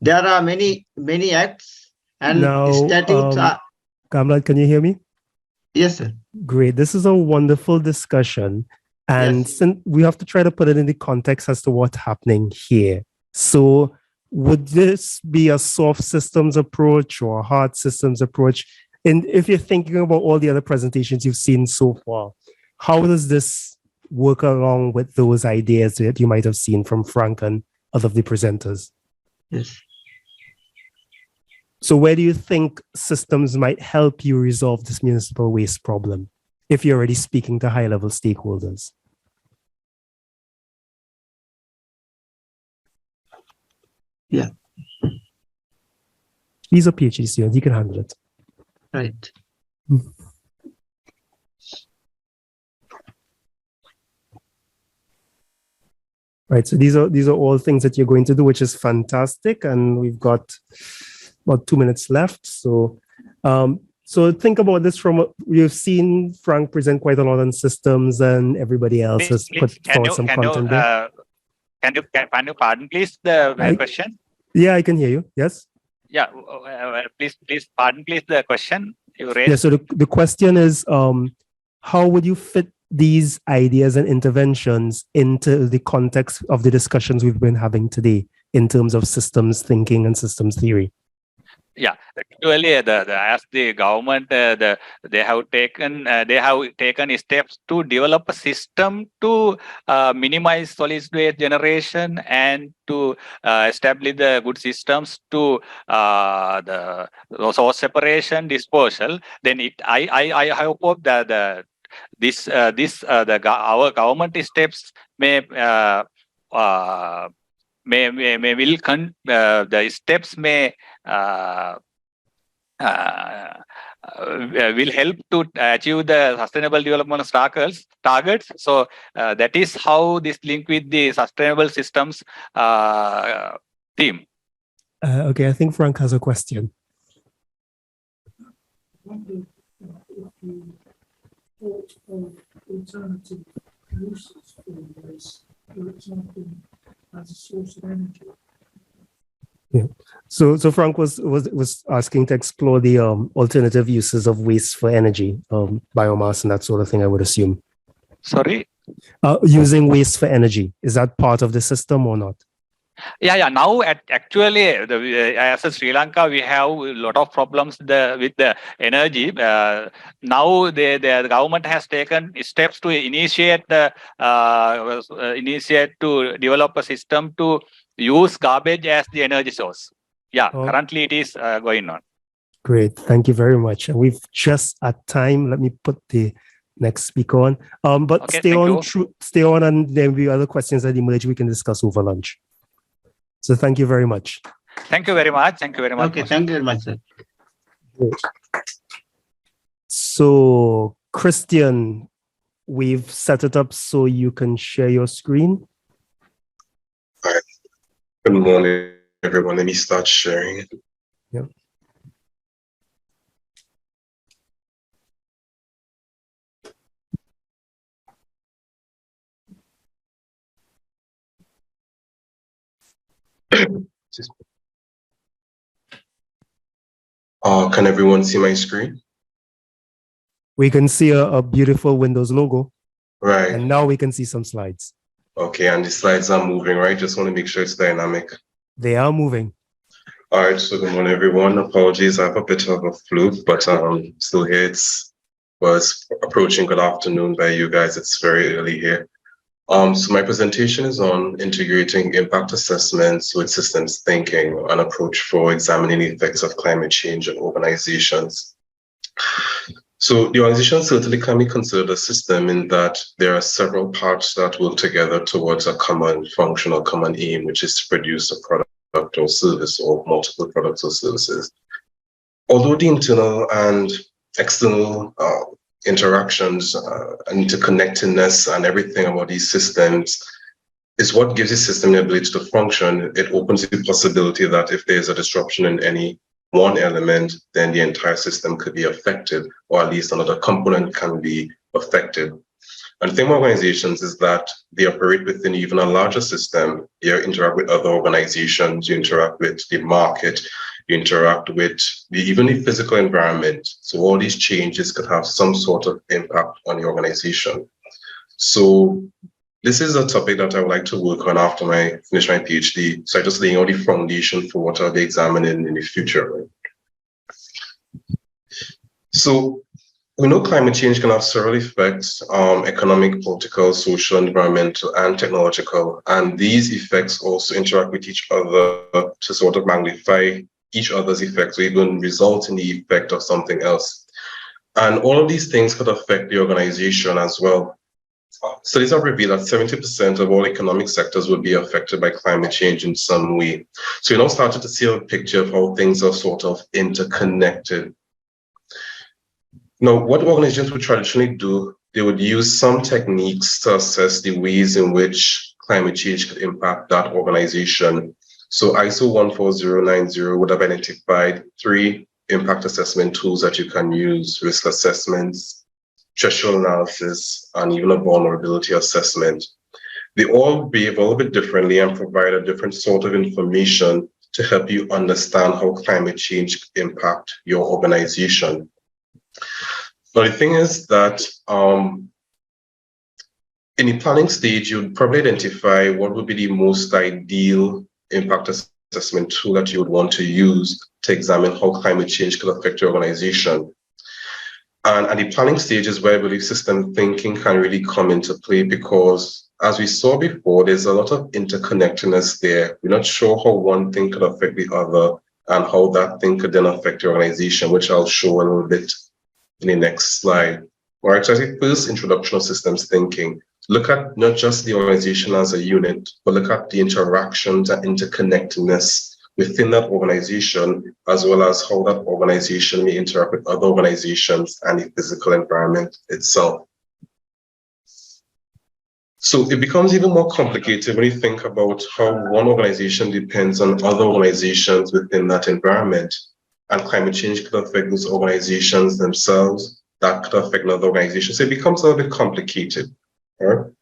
There are many acts and Now, statutes are. Kamlat, can you hear me? Yes, sir. Great. This is a wonderful discussion. And since we have to try to put it in the context as to what's happening here. So would this be a soft systems approach or a hard systems approach? And if you're thinking about all the other presentations you've seen so far, how does this work along with those ideas that you might have seen from Frank and other of the presenters? Yes. So where do you think systems might help you resolve this municipal waste problem if you're already speaking to high-level stakeholders? Yeah. He's a PhD student. He can handle it. Right. Right. So these are all things that you're going to do, which is fantastic. And we've got about 2 minutes left. So So think about this from what you've seen Frank present quite a lot on systems, and everybody else has put forward some content there. Can you pardon, please, the question? Yeah, I can hear you. Yes. Yeah, please pardon, please, the question you raised. Yeah. So the question is, how would you fit these ideas and interventions into the context of the discussions we've been having today in terms of systems thinking and systems theory? Yeah, actually, as the government, they have taken steps to develop a system to minimize solid waste generation and to establish the good systems to the source separation, disposal. Then I hope that our government steps the steps will help to achieve the sustainable development targets. So that is how this link with the sustainable systems theme. Okay, I think Frank has a question. Alternative uses for waste, for example, as a source of energy. Yeah. So Frank was asking to explore the alternative uses of waste for energy, biomass and that sort of thing, I would assume. Sorry? Using waste for energy. Is that part of the system or not? Yeah. Now, actually, as a Sri Lanka, we have a lot of problems with the energy. Now, the government has taken steps to initiate to develop a system to use garbage as the energy source. Yeah, currently it is going on. Great, thank you very much. And we've just at time. Let me put the next speaker on. But okay, stay on, and there will be other questions that emerge we can discuss over lunch. So thank you very much. Thank you very much. Thank you very much. Okay, thank you very much, sir. Great. So Christian, we've set it up so you can share your screen. All right. Good morning, everyone. Let me start sharing it. Yep. Can everyone see my screen? We can see a beautiful Windows logo. Right. And now we can see some slides. Okay, and the slides are moving, right? Just want to make sure it's dynamic. They are moving. All right, so good morning, everyone. Apologies, I have a bit of a flu, but still here. It's approaching good afternoon by you guys. It's very early here. So my presentation is on integrating impact assessments with systems thinking, an approach for examining the effects of climate change on organizations. So the organization certainly can be considered a system in that there are several parts that work together towards a common function or common aim, which is to produce a product or service or multiple products or services. Although the internal and external interactions and interconnectedness and everything about these systems is what gives the system the ability to function, it opens the possibility that if there's a disruption in any one element, then the entire system could be affected, or at least another component can be affected. And the thing with organizations is that they operate within even a larger system. You interact with other organizations, you interact with the market, you interact with even the physical environment. So all these changes could have some sort of impact on the organization. So this is a topic that I would like to work on after I finish my PhD. So I just laying out the foundation for what I'll be examining in the future. Right? So we know climate change can have several effects, economic, political, social, environmental, and technological. And these effects also interact with each other to sort of magnify each other's effects, or even result in the effect of something else. And all of these things could affect the organization as well. Studies have revealed that 70% of all economic sectors will be affected by climate change in some way. So you now started to see a picture of how things are sort of interconnected. Now, what organizations would traditionally do, they would use some techniques to assess the ways in which climate change could impact that organization. So ISO 14090 would have identified 3 impact assessment tools that you can use, risk assessments, threshold analysis, and even a vulnerability assessment. They all behave a little bit differently and provide a different sort of information to help you understand how climate change impact your organization. But the thing is that in the planning stage, you'd probably identify what would be the most ideal impact assessment tool that you would want to use to examine how climate change could affect your organization. And at the planning stage is where I believe system thinking can really come into play, because as we saw before, there's a lot of interconnectedness there. We're not sure how one thing could affect the other and how that thing could then affect your organization, which I'll show a little bit in the next slide. All right, so as a first introduction of systems thinking, look at not just the organization as a unit, but look at the interactions and interconnectedness within that organization, as well as how that organization may interact with other organizations and the physical environment itself. So it becomes even more complicated when you think about how one organization depends on other organizations within that environment, and climate change could affect those organizations themselves, that could affect another organization. So it becomes a little bit complicated. Right?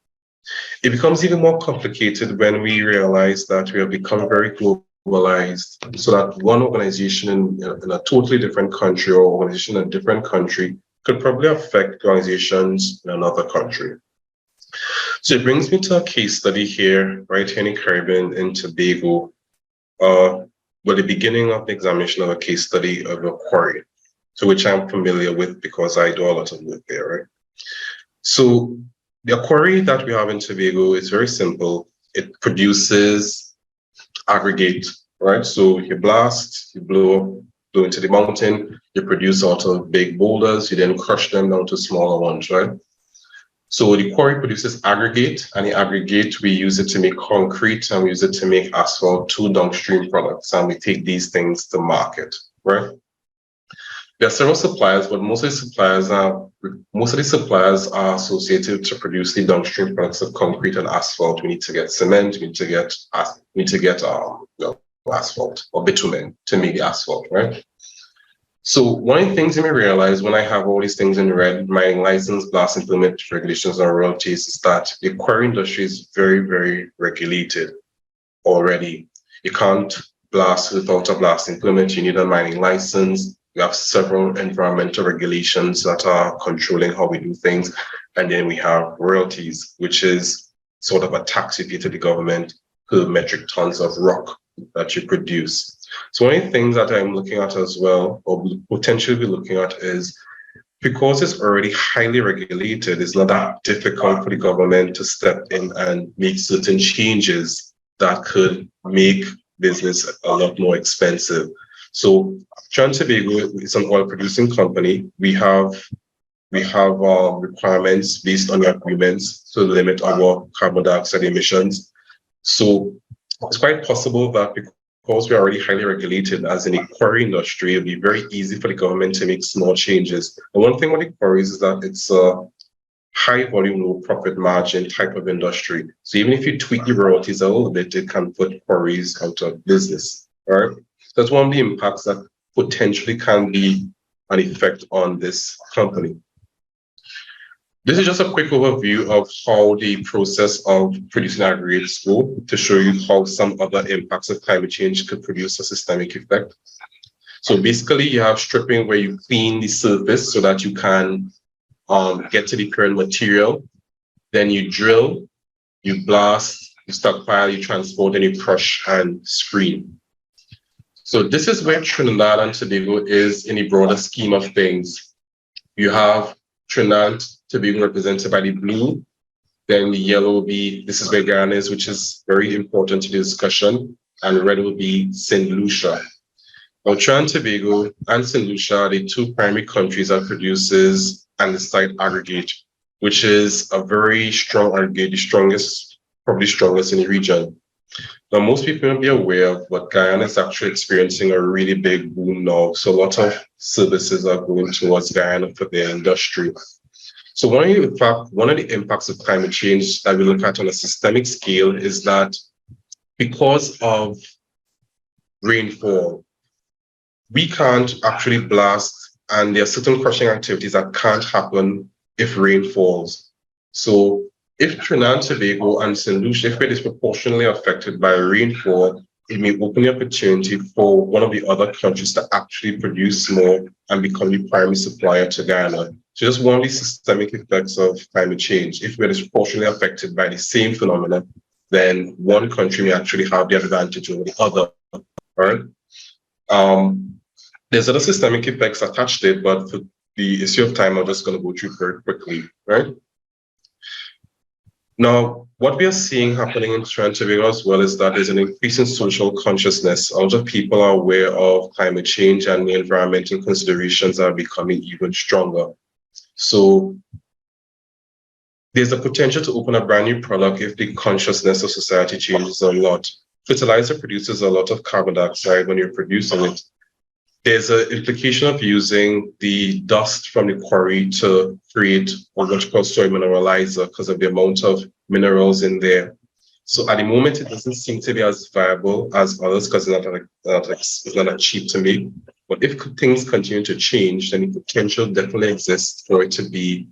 It becomes even more complicated when we realize that we have become very globalized, so that one organization in a totally different country or organization in a different country could probably affect organizations in another country. So it brings me to a case study here, right here in the Caribbean, in Tobago, the beginning of the examination of a case study of a quarry, so which I'm familiar with because I do a lot of work there, right? So the quarry that we have in Tobago is very simple. It produces aggregate, right? So you blast, you blow into the mountain, you produce out of big boulders, you then crush them down to smaller ones, right? So the quarry produces aggregate, and the aggregate, we use it to make concrete and we use it to make asphalt, two downstream products, and we take these things to market, right? There are several suppliers, but most of the suppliers are associated to produce the downstream products of concrete and asphalt. We need to get cement, we need to get asphalt or bitumen to make the asphalt, right? So one of the things you may realize when I have all these things in red, mining license, blasting permit, regulations and royalties, is that the quarry industry is very, very regulated already. You can't blast without a blasting permit. You need a mining license. We have several environmental regulations that are controlling how we do things. And then we have royalties, which is sort of a tax you pay to the government per metric tons of rock that you produce. So one of the things that I'm looking at as well, or potentially be looking at, is because it's already highly regulated, it's not that difficult for the government to step in and make certain changes that could make business a lot more expensive. So Trinidad and Tobago is an oil producing company. We have requirements based on the agreements to limit our carbon dioxide emissions. So it's quite possible that because we're already highly regulated, as in the quarry industry, it'll be very easy for the government to make small changes. And one thing with the quarries is that it's a high volume, low profit margin type of industry. So even if you tweak the royalties a little bit, it can put quarries out of business. Right? That's one of the impacts that potentially can be an effect on this company. This is just a quick overview of how the process of producing aggregates go, to show you how some other impacts of climate change could produce a systemic effect. So basically you have stripping, where you clean the surface so that you can get to the current material. Then you drill, you blast, you stockpile, you transport, and you crush and screen. So this is where Trinidad and Tobago is in the broader scheme of things. You have Trinidad to be represented by the blue, then the yellow will be, this is where Guyana is, which is very important to the discussion, and red will be St. Lucia. Now, Trinidad and Tobago and St. Lucia are the two primary countries that produces andesite aggregate, which is a very strong aggregate, the strongest, probably strongest in the region. Now, most people may be aware of, but Guyana is actually experiencing a really big boom now. So a lot of services are going towards Guyana for their industry. So one of the impacts of climate change that we look at on a systemic scale is that because of rainfall, we can't actually blast, and there are certain crushing activities that can't happen if rain falls. So if Trinidad and Tobago and St. Lucia, if we're disproportionately affected by rainfall, it may open the opportunity for one of the other countries to actually produce more and become the primary supplier to Ghana. So just one of the systemic effects of climate change. If we're disproportionately affected by the same phenomenon, then one country may actually have the advantage over the other, right? There's other systemic effects attached to it, but for the issue of time, I'm just going to go through very quickly, right? Now, what we are seeing happening in Trinidad and Tobago as well is that there's an increase in social consciousness. A lot of people are aware of climate change, and the environmental considerations are becoming even stronger. So there's a potential to open a brand new product if the consciousness of society changes a lot. Fertilizer produces a lot of carbon dioxide when you're producing it. There's an implication of using the dust from the quarry to create what you call soil mineralizer because of the amount of minerals in there. So at the moment, it doesn't seem to be as viable as others because it's not that cheap to make. But if things continue to change, then the potential definitely exists for it to be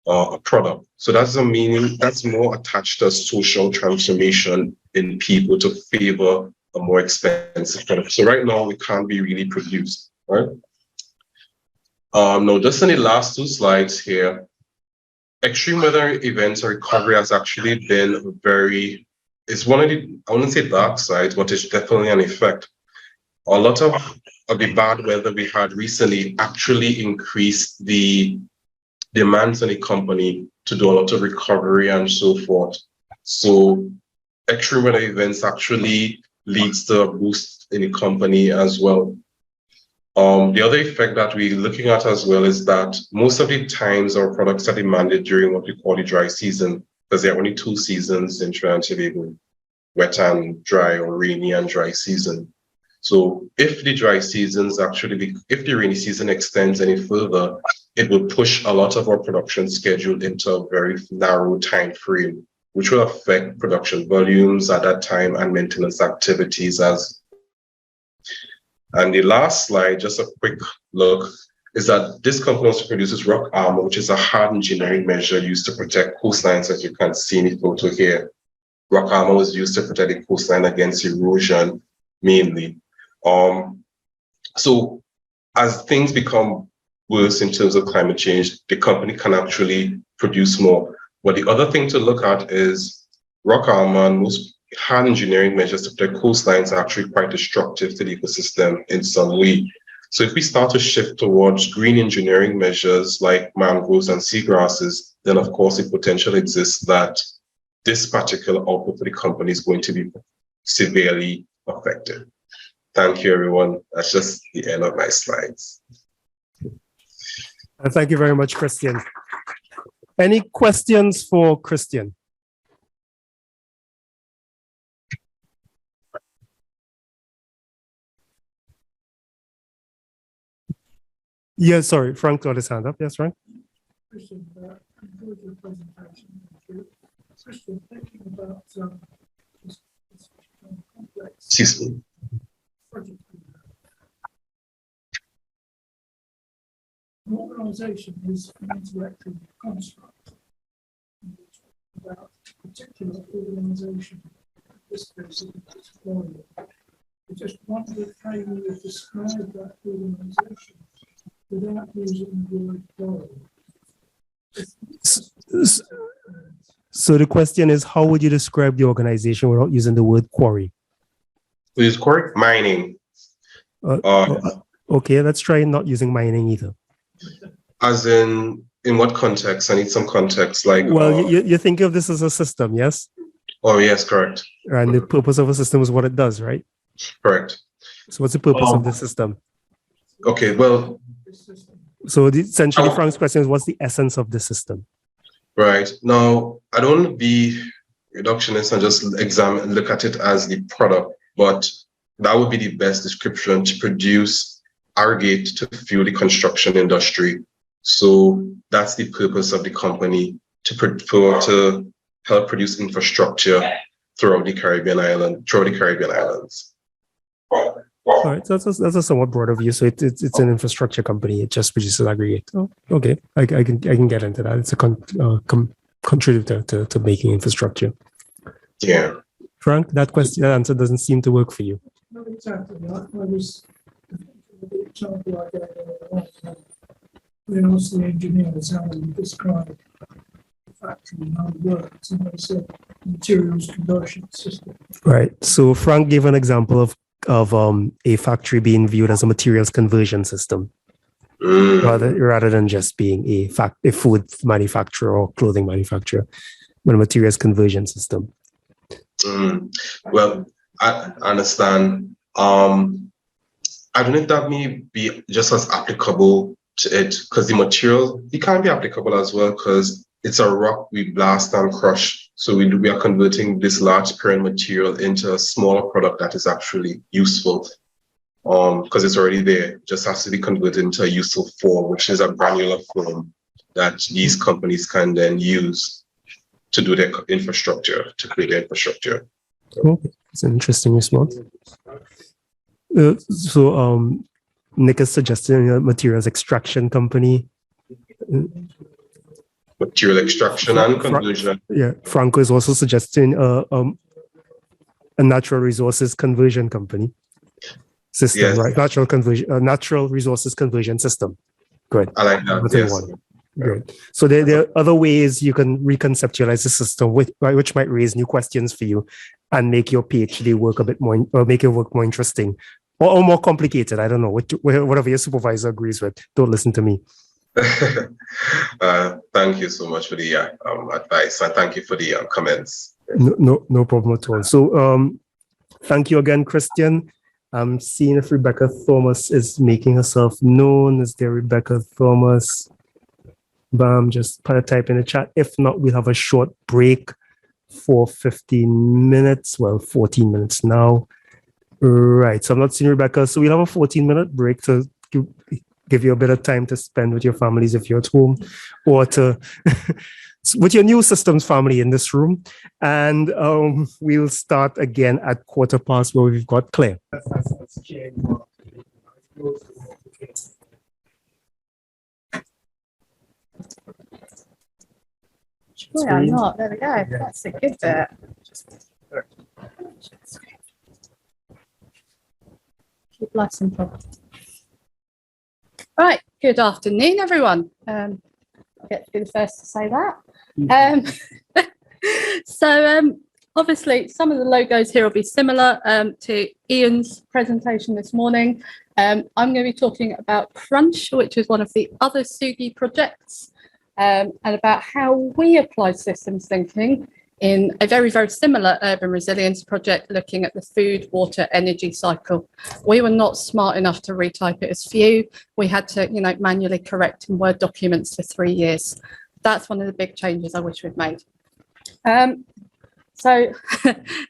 a product. So that's a meaning that's more attached to social transformation in people to favor a more expensive product. So right now, it can't be really produced, right? Now, just in the last two slides here, extreme weather events or recovery has actually been it's one of the, I wouldn't say dark sides, but it's definitely an effect. A lot of the bad weather we had recently actually increased the demands on the company to do a lot of recovery and so forth. So extreme weather events actually leads to a boost in the company as well. The other effect that we're looking at as well is that most of the times our products are demanded during what we call the dry season, because there are only two seasons in Trinidad and Tobago, wet and dry, or rainy and dry season. So if the dry seasons if the rainy season extends any further, it will push a lot of our production schedule into a very narrow time frame, which will affect production volumes at that time and maintenance activities And the last slide, just a quick look, is that this company also produces rock armor, which is a hard engineering measure used to protect coastlines, as you can see in the photo here. Rock armor was used to protect the coastline against erosion, mainly. So as things become worse in terms of climate change, the company can actually produce more. But the other thing to look at is rock armor and most hard engineering measures to protect coastlines are actually quite destructive to the ecosystem in some way. So if we start to shift towards green engineering measures like mangroves and seagrasses, then of course the potential exists that this particular output for the company is going to be severely affected. Thank you, everyone. That's just the end of my slides. Thank you very much, Christian. Any questions for Christian? Yeah, sorry, Frank got his hand up. Yes, Frank. Christian, enjoyed your presentation. Christian, thinking about this complex project. An organisation is an interactive construct. About a particular organisation, in this case, it's Florida. I just wondered how you would describe that organisation without using the word Florida. So the question is, how would you describe the organization without using the word quarry? We use quarry mining. Okay, let's try not using mining either. As in what context? I need some context. Like, well, you think of this as a system, yes? Oh, yes, correct. And the purpose of a system is what it does, right? Correct. So what's the purpose of the system? Okay, well. So essentially, Frank's question is, what's the essence of the system? Right. Now, I don't want to be reductionist and just look at it as the product, but that would be the best description: to produce aggregate to fuel the construction industry. So that's the purpose of the company, to help produce infrastructure throughout the Caribbean islands. All right, so that's a somewhat broader view. So it's an infrastructure company. It just produces aggregate. Oh, okay, I can get into that. It's a contributor to making infrastructure. Yeah. Frank, that answer doesn't seem to work for you. No, exactly. I was the example I gave earlier on, when asked the engineers how they describe the factory and how it works, and they said materials conversion system. Right. So Frank gave an example of a factory being viewed as a materials conversion system, rather than just being a food manufacturer or clothing manufacturer, but a materials conversion system. Well, I understand. I don't know if that may be just as applicable to it, because the material, it can be applicable as well, because it's a rock we blast and crush. So we are converting this large parent material into a smaller product that is actually useful, because it's already there. It just has to be converted into a useful form, which is a granular form that these companies can then use to do their infrastructure, to create their infrastructure. Okay, it's an interesting response. Nick is suggesting a materials extraction company. Material extraction and conversion. Yeah, Franco is also suggesting a natural resources conversion company system, Yes. right? Natural resources conversion system. Good. I like that. Yes. Great. So there are other ways you can reconceptualize the system, which might raise new questions for you and make your PhD work a bit more, or make your work more interesting or more complicated. I don't know, whatever your supervisor agrees with. Don't listen to me. Thank you so much for the advice, and thank you for the comments. No problem at all. So thank you again, Christian. I'm seeing if Rebecca Thomas is making herself known. Is there Rebecca Thomas? Bam, just put a type in the chat. If not, we'll have a short break for 15 minutes. Well, 14 minutes now. Right, so I'm not seeing Rebecca. So we'll have a 14-minute break to give you a bit of time to spend with your families if you're at home, or to with your new systems family in this room. And we'll start again at 15:15 where we've got Claire. Boy, I'm not. There we go. That's a good bit. Keep life simple. Right. Good afternoon, everyone. I get to be the first to say that. Obviously, some of the logos here will be similar to Ian's presentation this morning. I'm going to be talking about Crunch, which is one of the other Tsugi projects, and about how we apply systems thinking in a very, very similar urban resilience project looking at the food, water, energy cycle. We were not smart enough to retype it as FEW. We had to, manually correct in Word documents for 3 years. That's one of the big changes I wish we'd made. So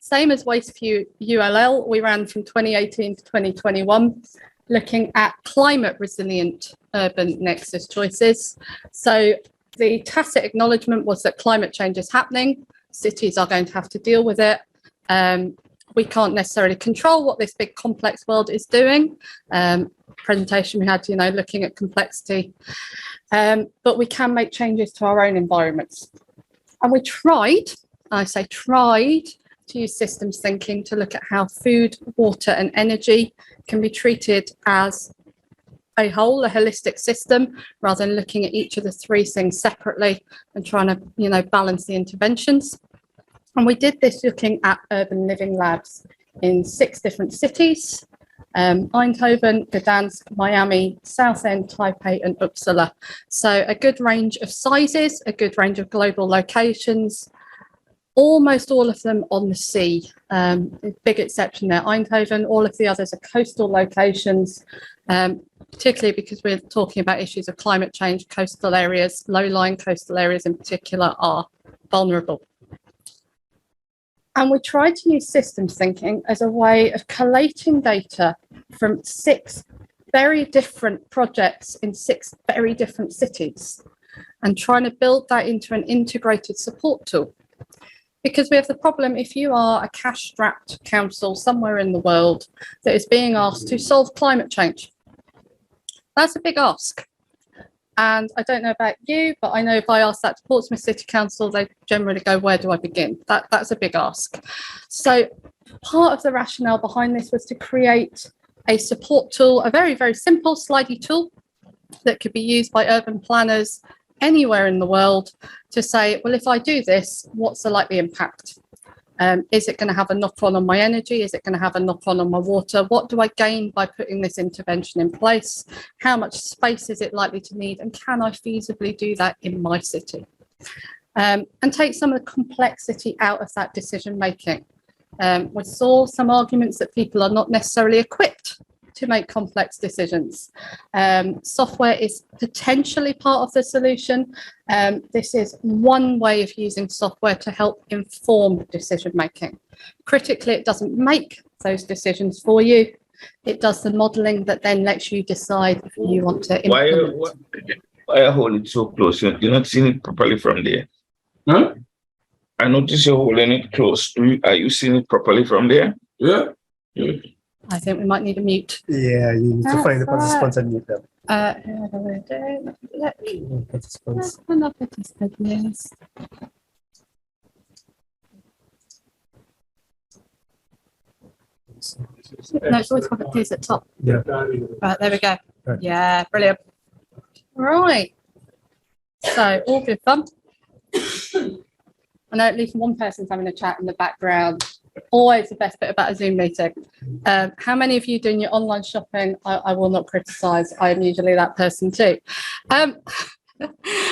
same as WasteFew ULL, we ran from 2018 to 2021, looking at climate resilient urban nexus choices. So the tacit acknowledgement was that climate change is happening. Cities are going to have to deal with it. We can't necessarily control what this big complex world is doing. Presentation we had, looking at complexity, but we can make changes to our own environments. And we tried, I say tried, to use systems thinking to look at how food, water and energy can be treated as a whole, a holistic system, rather than looking at each of the three things separately and trying to, balance the interventions. And we did this looking at urban living labs in 6 different cities: Eindhoven, Gdansk, Miami, Southend, Taipei and Uppsala. So a good range of sizes, a good range of global locations, almost all of them on the sea. Big exception there, Eindhoven. All of the others are coastal locations, particularly because we're talking about issues of climate change. Coastal areas, low-lying coastal areas in particular, are vulnerable. And we tried to use systems thinking as a way of collating data from 6 very different projects in 6 very different cities and trying to build that into an integrated support tool. Because we have the problem, if you are a cash-strapped council somewhere in the world that is being asked to solve climate change, that's a big ask. And I don't know about you, but I know if I ask that to Portsmouth City Council, they generally go, where do I begin? That's a big ask. So part of the rationale behind this was to create a support tool, a very, very simple slidey tool that could be used by urban planners anywhere in the world to say, well, if I do this, what's the likely impact? Is it going to have a knock-on on my energy? Is it going to have a knock-on on my water? What do I gain by putting this intervention in place? How much space is it likely to need? And can I feasibly do that in my city? And take some of the complexity out of that decision-making. We saw some arguments that people are not necessarily equipped to make complex decisions. Software is potentially part of the solution. This is one way of using software to help inform decision making. Critically, it doesn't make those decisions for you. It does the modelling that then lets you decide if you want to implement. Why are you holding it so close? You're not seeing it properly from there. Huh? I notice you're holding it close. Are you seeing it properly from there? Yeah. I think we might need a mute. Yeah, you need to find the participants and mute them. Let me open up participant list. No, it's always got it at the top. Yeah. Right, there we go. Right. Yeah, brilliant. Right. So, all good fun. I know at least one person's having a chat in the background. Always the best bit about a Zoom meeting. How many of you doing your online shopping? I will not criticise. I am usually that person too.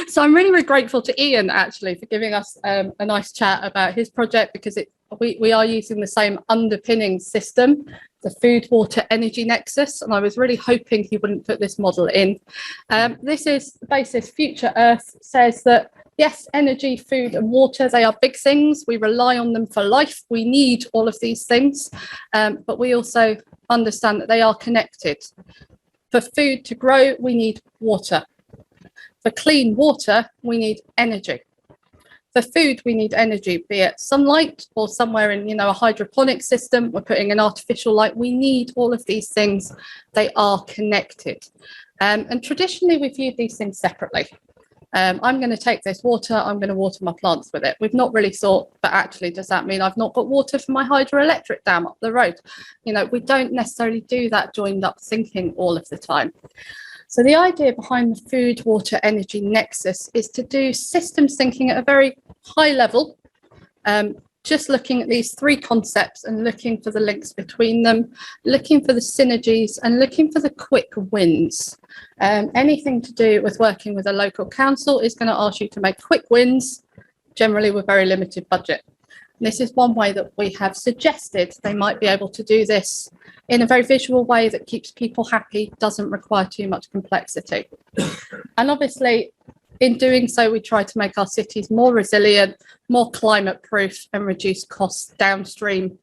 So I'm really, really grateful to Ian actually for giving us a nice chat about his project, because we are using the same underpinning system, the food, water, energy nexus, and I was really hoping he wouldn't put this model in. This is the basis. Future Earth says that yes, energy, food and water, they are big things. We rely on them for life. We need all of these things, but we also understand that they are connected. For food to grow, we need water. For clean water, we need energy. For food, we need energy, be it sunlight or somewhere in, a hydroponic system, we're putting an artificial light. We need all of these things. They are connected. And traditionally, we've viewed these things separately. I'm going to take this water, I'm going to water my plants with it. We've not really thought, but actually, does that mean I've not got water for my hydroelectric dam up the road? We don't necessarily do that joined up thinking all of the time. So the idea behind the food, water, energy nexus is to do systems thinking at a very high level, just looking at these three concepts and looking for the links between them, looking for the synergies and looking for the quick wins. Anything to do with working with a local council is going to ask you to make quick wins, generally with very limited budget. And this is one way that we have suggested they might be able to do this in a very visual way that keeps people happy, doesn't require too much complexity. And obviously, in doing so, we try to make our cities more resilient, more climate proof and reduce costs downstream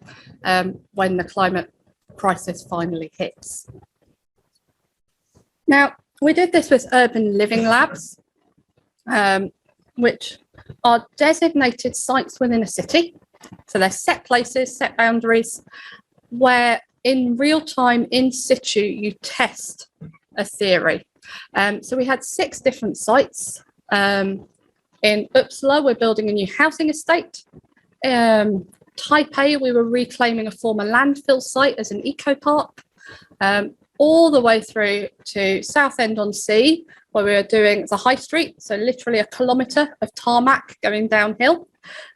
when the climate crisis finally hits. Now, we did this with urban living labs, which are designated sites within a city. So they're set places, set boundaries, where in real time, in situ, you test a theory. So we had 6 different sites. In Uppsala, we're building a new housing estate. Taipei, we were reclaiming a former landfill site as an eco-park. All the way through to Southend-on-Sea, where we were doing the high street, so literally a kilometre of tarmac going downhill.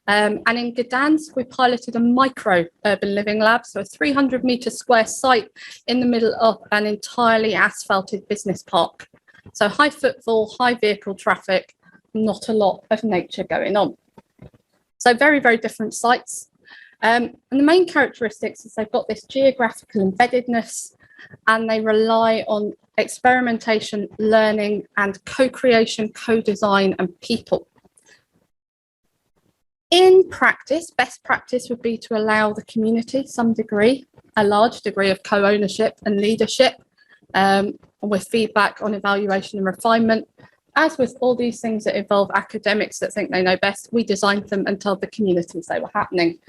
And in Gdansk, we piloted a micro urban living lab, so a 300-metre square site in the middle of an entirely asphalted business park. So high footfall, high vehicle traffic, not a lot of nature going on. So very, very different sites. And the main characteristics is they've got this geographical embeddedness, and they rely on experimentation, learning, and co-creation, co-design, and people. In practice, best practice would be to allow the community some degree, a large degree of co-ownership and leadership, with feedback on evaluation and refinement. as with all these things that involve academics that think they know best, we designed them and told the communities they were happening.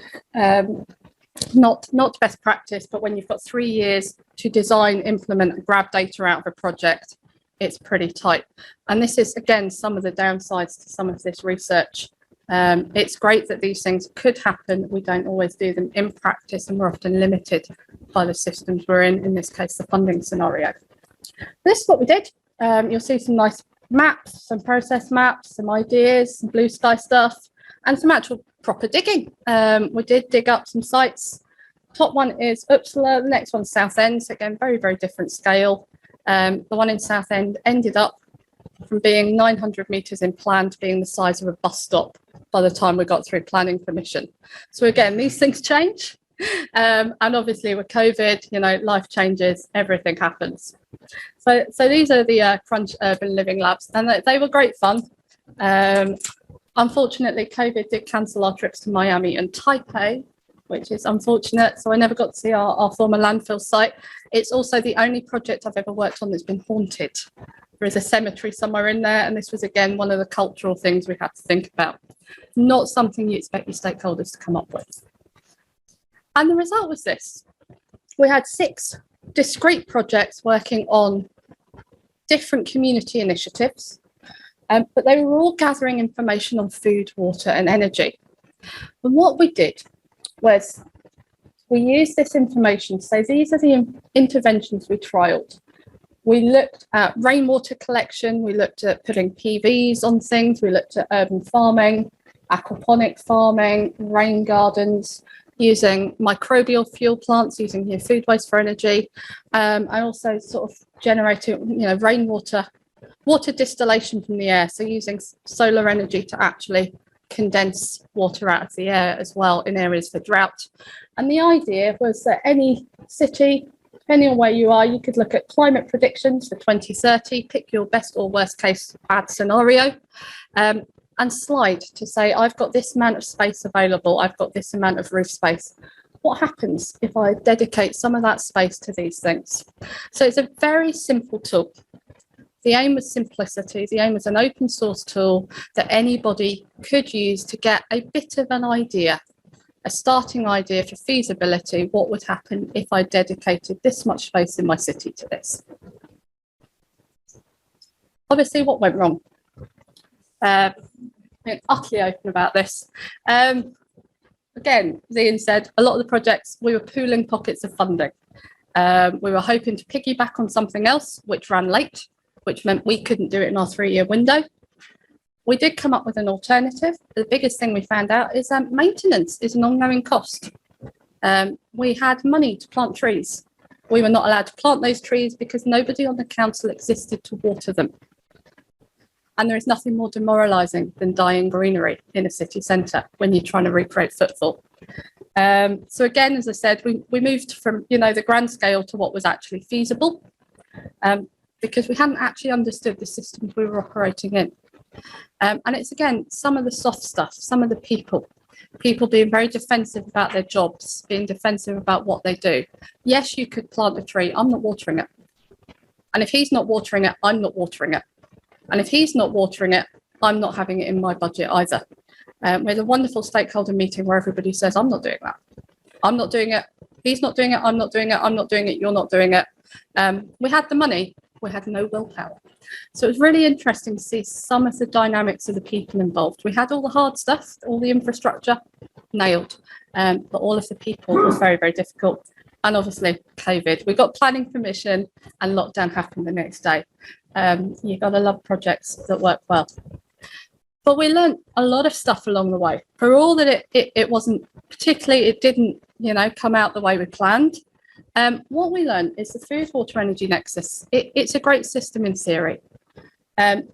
Not best practice, but when you've got 3 years to design, implement, and grab data out of a project, it's pretty tight. And this is, again, some of the downsides to some of this research. It's great that these things could happen. We don't always do them in practice, and we're often limited by the systems we're in this case, the funding scenario. This is what we did. You'll see some nice maps, some process maps, some ideas, some blue sky stuff, and some actual proper digging. We did dig up some sites. Top one is Uppsala, the next one's Southend. So again, very, very different scale. The one in Southend ended up from being 900 metres in plan to being the size of a bus stop by the time we got through planning permission. So again, these things change. And obviously with COVID, you know, life changes, everything happens. So these are the Crunch Urban Living Labs, and they were great fun. Unfortunately, COVID did cancel our trips to Miami and Taipei, which is unfortunate. So I never got to see our former landfill site. It's also the only project I've ever worked on that's been haunted. There is a cemetery somewhere in there, and this was, again, one of the cultural things we had to think about. Not something you expect your stakeholders to come up with. And the result was this. We had 6 discrete projects working on different community initiatives, but they were all gathering information on food, water, and energy. And what we did was we used this information to say these are the interventions we trialled. We looked at rainwater collection, we looked at putting PVs on things, we looked at urban farming, aquaponic farming, rain gardens, using microbial fuel plants, using food waste for energy, and also sort of generating, rainwater, water distillation from the air. So using solar energy to actually condense water out of the air as well in areas for drought. And the idea was that any city, depending on where you are, you could look at climate predictions for 2030, pick your best or worst case bad scenario, and slide to say, I've got this amount of space available, I've got this amount of roof space. What happens if I dedicate some of that space to these things? So it's a very simple tool. The aim was simplicity. The aim was an open source tool that anybody could use to get a bit of an idea, a starting idea for feasibility. What would happen if I dedicated this much space in my city to this? Obviously, what went wrong? I'm utterly open about this. Again, as Ian said, a lot of the projects, we were pooling pockets of funding. We were hoping to piggyback on something else, which ran late, which meant we couldn't do it in our 3-year window. We did come up with an alternative. The biggest thing we found out is that maintenance is an ongoing cost. We had money to plant trees. We were not allowed to plant those trees because nobody on the council existed to water them. And there is nothing more demoralising than dying greenery in a city centre when you're trying to recreate footfall. So again, as I said, we moved from the grand scale to what was actually feasible, because we hadn't actually understood the systems we were operating in. And it's, again, some of the soft stuff, some of the people being very defensive about their jobs, being defensive about what they do. Yes, you could plant a tree, I'm not watering it. And if he's not watering it, I'm not watering it. And if he's not watering it, I'm not having it in my budget either. We had a wonderful stakeholder meeting where everybody says, I'm not doing that. I'm not doing it. He's not doing it. I'm not doing it. I'm not doing it. You're not doing it. We had the money. We had no willpower. So it was really interesting to see some of the dynamics of the people involved. We had all the hard stuff, all the infrastructure nailed, but all of the people was very, very difficult. And obviously COVID, we got planning permission and lockdown happened the next day. You've got to love projects that work well. But we learned a lot of stuff along the way. For all that it wasn't particularly, it didn't, come out the way we planned. What we learned is the food, water, energy nexus. It's a great system in theory. And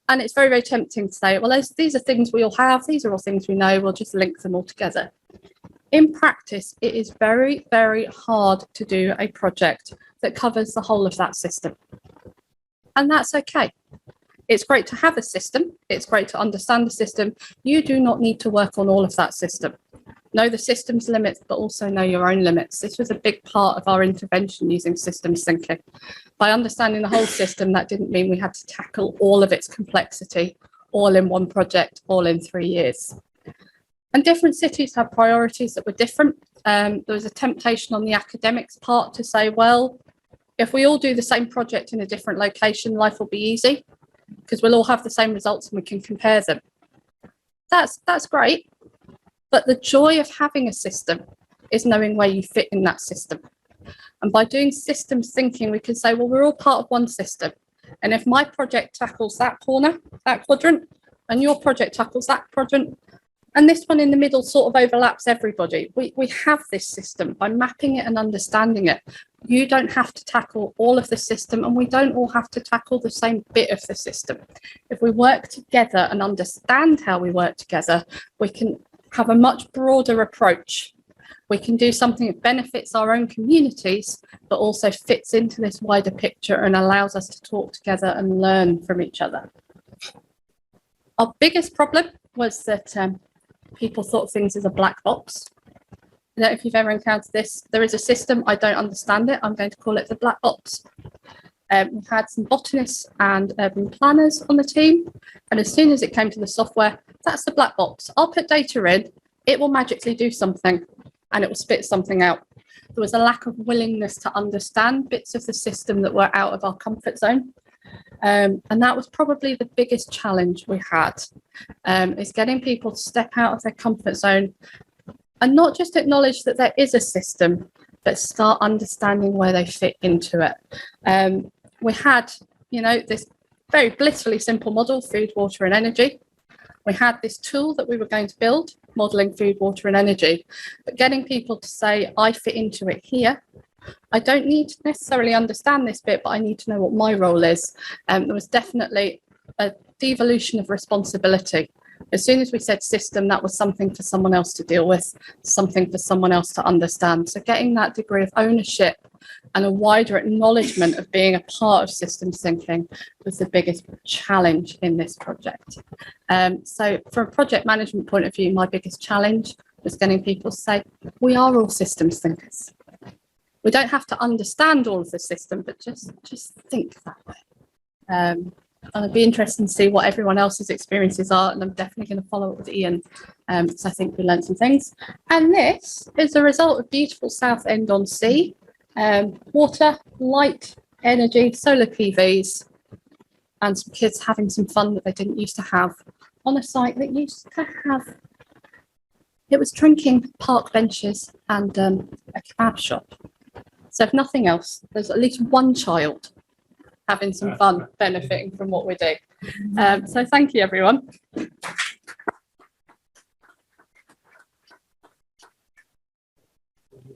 it's very, very tempting to say, well, these are things we all have. These are all things we know. We'll just link them all together. In practice, it is very, very hard to do a project that covers the whole of that system. And that's okay. It's great to have a system. It's great to understand the system. You do not need to work on all of that system. know the system's limits, but also know your own limits. This was a big part of our intervention using systems thinking. By understanding the whole system, that didn't mean we had to tackle all of its complexity, all in one project, all in 3 years. And different cities have priorities that were different. There was a temptation on the academics part to say, well, if we all do the same project in a different location, life will be easy because we'll all have the same results and we can compare them. That's great. But the joy of having a system is knowing where you fit in that system. And by doing systems thinking, we can say, well, we're all part of one system. And if my project tackles that corner, that quadrant, and your project tackles that quadrant, and this one in the middle sort of overlaps everybody, we have this system. By mapping it and understanding it, you don't have to tackle all of the system, and we don't all have to tackle the same bit of the system. If we work together and understand how we work together, we can have a much broader approach. We can do something that benefits our own communities, but also fits into this wider picture and allows us to talk together and learn from each other. Our biggest problem was that people thought of things as a black box. I don't know if you've ever encountered this. There is a system, I don't understand it, I'm going to call it the black box. We've had some botanists and urban planners on the team, and as soon as it came to the software, that's the black box. I'll put data in, it will magically do something, and it will spit something out. There was a lack of willingness to understand bits of the system that were out of our comfort zone. And that was probably the biggest challenge we had, is getting people to step out of their comfort zone and not just acknowledge that there is a system, but start understanding where they fit into it. We had, this very blissfully simple model, food, water and energy. We had this tool that we were going to build, modelling food, water and energy, but getting people to say, I fit into it here. I don't need to necessarily understand this bit, but I need to know what my role is. There was definitely a devolution of responsibility. As soon as we said system, that was something for someone else to deal with, something for someone else to understand. So getting that degree of ownership and a wider acknowledgement of being a part of systems thinking was the biggest challenge in this project. So from a project management point of view, my biggest challenge was getting people to say, we are all systems thinkers. We don't have to understand all of the system, but just think that way. And it'd be interesting to see what everyone else's experiences are. And I'm definitely going to follow up with Ian, because I think we learned some things. And this is the result of beautiful Southend-on-Sea. Water, light, energy, solar PVs, and some kids having some fun that they didn't used to have on a site that used to have, it was drinking park benches and a kebab shop. So if nothing else, there's at least one child having some fun, benefiting from what we do. So thank you, everyone.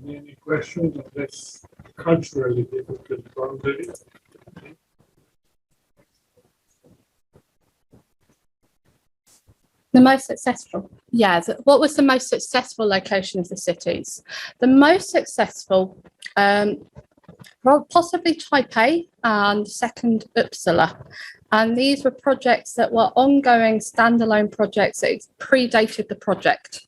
Any questions on this culturally difficult boundary? The most successful, yeah. What was the most successful location of the cities? The most successful, well, possibly Taipei and second Uppsala. And these were projects that were ongoing standalone projects that predated the project.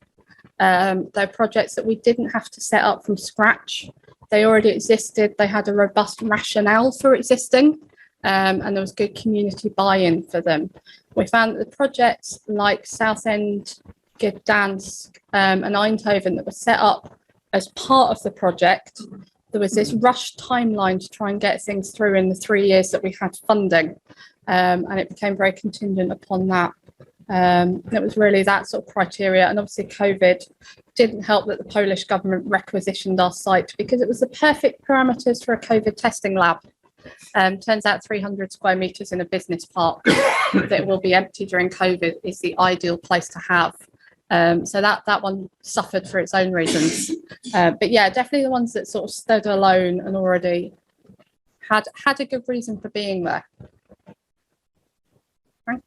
They're projects that we didn't have to set up from scratch. They already existed. They had a robust rationale for existing, and there was good community buy-in for them. We found that the projects like Southend, Gdansk, and Eindhoven that were set up as part of the project, there was this rushed timeline to try and get things through in the 3 years that we had funding, and it became very contingent upon that. It was really that sort of criteria, and obviously COVID didn't help that the Polish government requisitioned our site because it was the perfect parameters for a COVID testing lab. Turns out 300 square meters in a business park that will be empty during COVID is the ideal place to have. So that one suffered for its own reasons. But yeah, definitely the ones that sort of stood alone and already had a good reason for being there. Frank?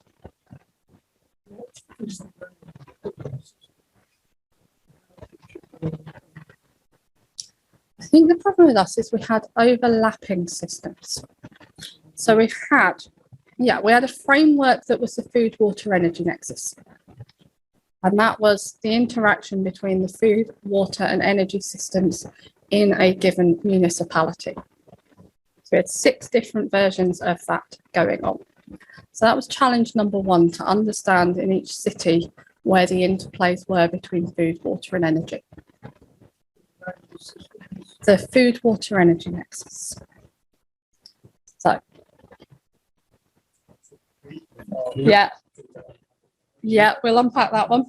I think the problem with us is we had overlapping systems. So we had a framework that was the food, water, energy nexus. And that was the interaction between the food, water and energy systems in a given municipality. So we had 6 different versions of that going on. So that was challenge number 1, to understand in each city where the interplays were between food, water and energy. The food, water, energy nexus. So, yeah, we'll unpack that one.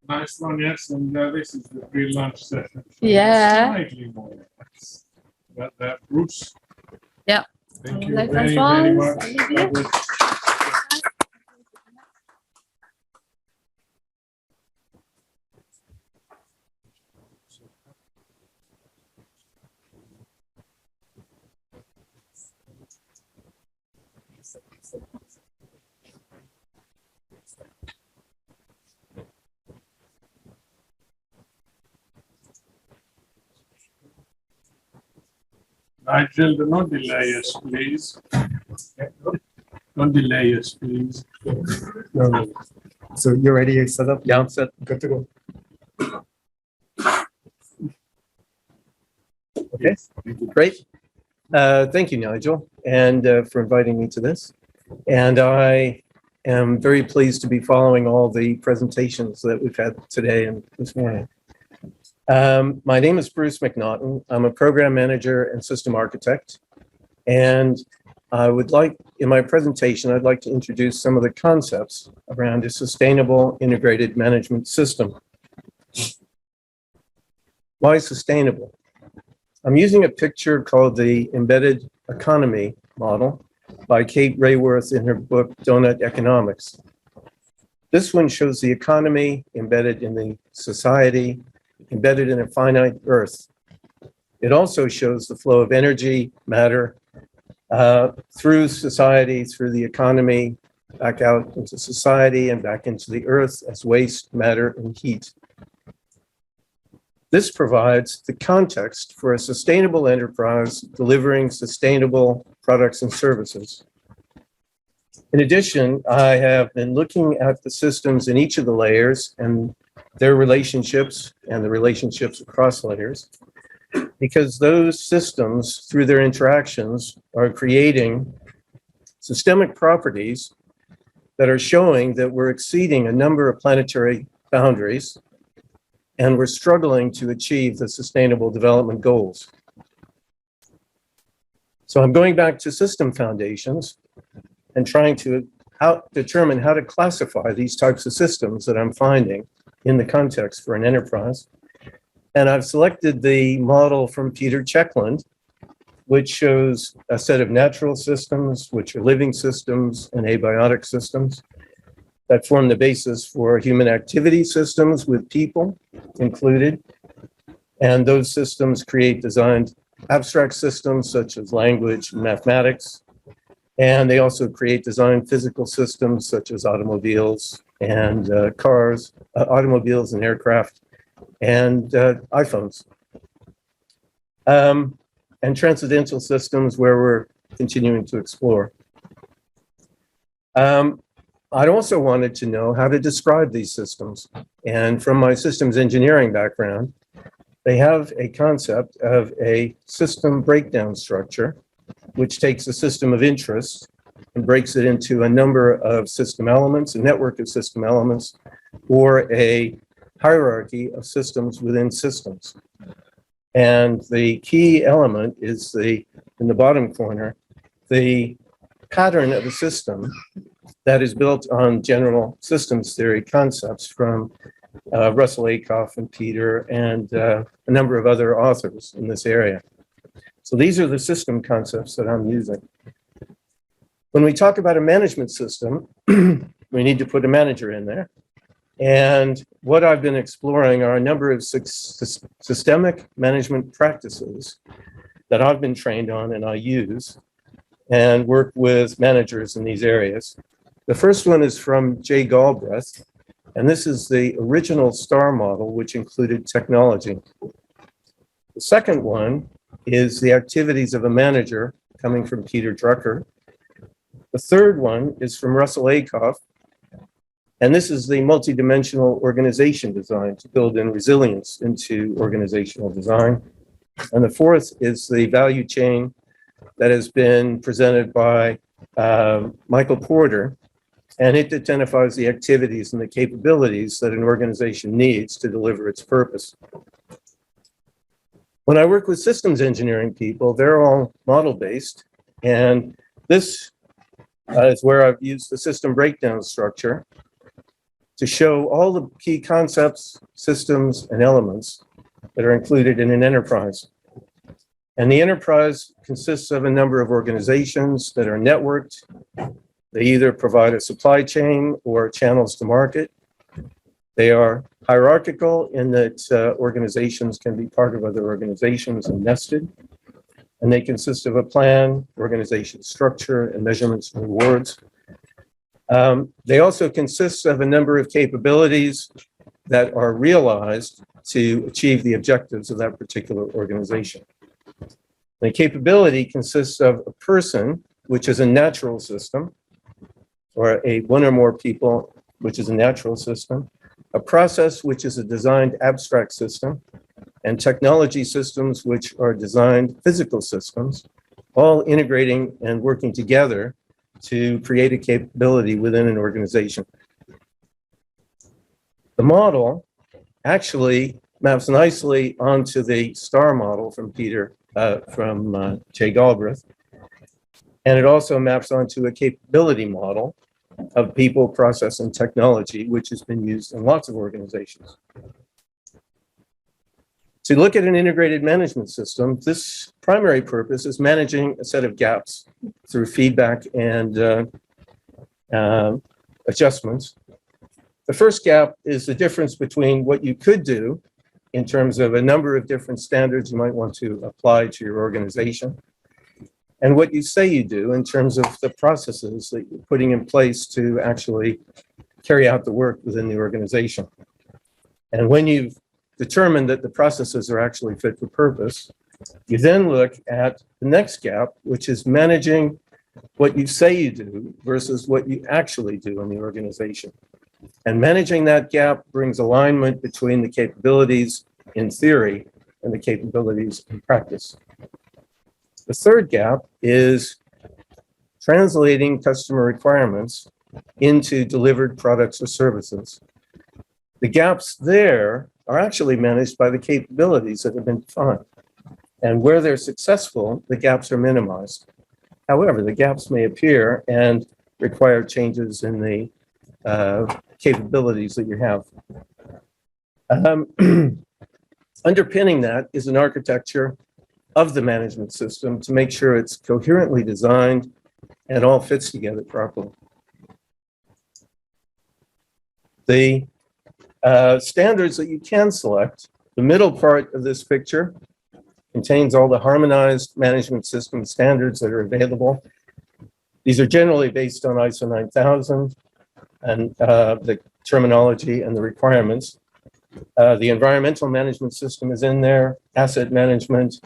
Nice one, yes, and this is the pre-lunch session. Yeah. Slightly more relaxed. But Bruce. Yeah. Thank you Those very, ones, much. Olivia. That was Nigel, do not delay us, please. Don't delay us, please. No. So you're ready, set up? Yeah, I'm set. Good to go. Okay, great. Thank you, Nigel, and for inviting me to this. And I am very pleased to be following all the presentations that we've had today and this morning. My name is Bruce McNaughton. I'm a program manager and system architect. And I would like, in my presentation, I'd like to introduce some of the concepts around a sustainable integrated management system. Why sustainable? I'm using a picture called the Embedded Economy Model by Kate Rayworth in her book, Donut Economics. This one shows the economy embedded in the society, embedded in a finite earth. It also shows the flow of energy, matter, through society, through the economy, back out into society and back into the earth as waste, matter, and heat. This provides the context for a sustainable enterprise delivering sustainable products and services. In addition, I have been looking at the systems in each of the layers and their relationships and the relationships across layers, because those systems, through their interactions, are creating systemic properties that are showing that we're exceeding a number of planetary boundaries and we're struggling to achieve the Sustainable Development Goals. So I'm going back to system foundations and trying to determine how to classify these types of systems that I'm finding in the context for an enterprise. And I've selected the model from Peter Checkland, which shows a set of natural systems, which are living systems and abiotic systems that form the basis for human activity systems with people included. And those systems create designed abstract systems such as language and mathematics. And they also create designed physical systems such as automobiles and cars, automobiles and aircraft, and iPhones. And transcendental systems where we're continuing to explore. I also wanted to know how to describe these systems. And from my systems engineering background, they have a concept of a system breakdown structure, which takes a system of interest and breaks it into a number of system elements, a network of system elements, or a hierarchy of systems within systems. And the key element is in the bottom corner, the pattern of a system that is built on general systems theory concepts from Russell Ackoff and Peter and a number of other authors in this area. So these are the system concepts that I'm using. When we talk about a management system, we need to put a manager in there. And what I've been exploring are a number of systemic management practices that I've been trained on and I use and work with managers in these areas. The first one is from Jay Galbraith, and this is the original STAR model, which included technology. The second one is the activities of a manager, coming from Peter Drucker. The third one is from Russell Ackoff, And this is the multidimensional organization design to build in resilience into organizational design. And the fourth is the value chain that has been presented by Michael Porter, and it identifies the activities and the capabilities that an organization needs to deliver its purpose. When I work with systems engineering people, they're all model-based, and this is where I've used the system breakdown structure to show all the key concepts, systems, and elements that are included in an enterprise. And the enterprise consists of a number of organizations that are networked. They either provide a supply chain or channels to market. They are hierarchical in that organizations can be part of other organizations and nested. And they consist of a plan, organization structure, and measurements and rewards. They also consist of a number of capabilities that are realized to achieve the objectives of that particular organization. The capability consists of a person, which is a natural system, or a one or more people, which is a natural system, a process, which is a designed abstract system, and technology systems, which are designed physical systems, all integrating and working together to create a capability within an organization. The model actually maps nicely onto the STAR model from Jay Galbraith. And it also maps onto a capability model of people, process, and technology, which has been used in lots of organizations. To look at an integrated management system, this primary purpose is managing a set of gaps through feedback and adjustments. The first gap is the difference between what you could do in terms of a number of different standards you might want to apply to your organization, and what you say you do in terms of the processes that you're putting in place to actually carry out the work within the organization. And when you've determined that the processes are actually fit for purpose, you then look at the next gap, which is managing what you say you do versus what you actually do in the organization. And managing that gap brings alignment between the capabilities in theory and the capabilities in practice. The third gap is translating customer requirements into delivered products or services. The gaps there are actually managed by the capabilities that have been defined. And where they're successful, the gaps are minimized. However, the gaps may appear and require changes in the capabilities that you have. Underpinning that is an architecture of the management system to make sure it's coherently designed and all fits together properly. The standards that you can select, the middle part of this picture contains all the harmonized management system standards that are available. These are generally based on ISO 9000 and the terminology and the requirements. The environmental management system is in there, asset management,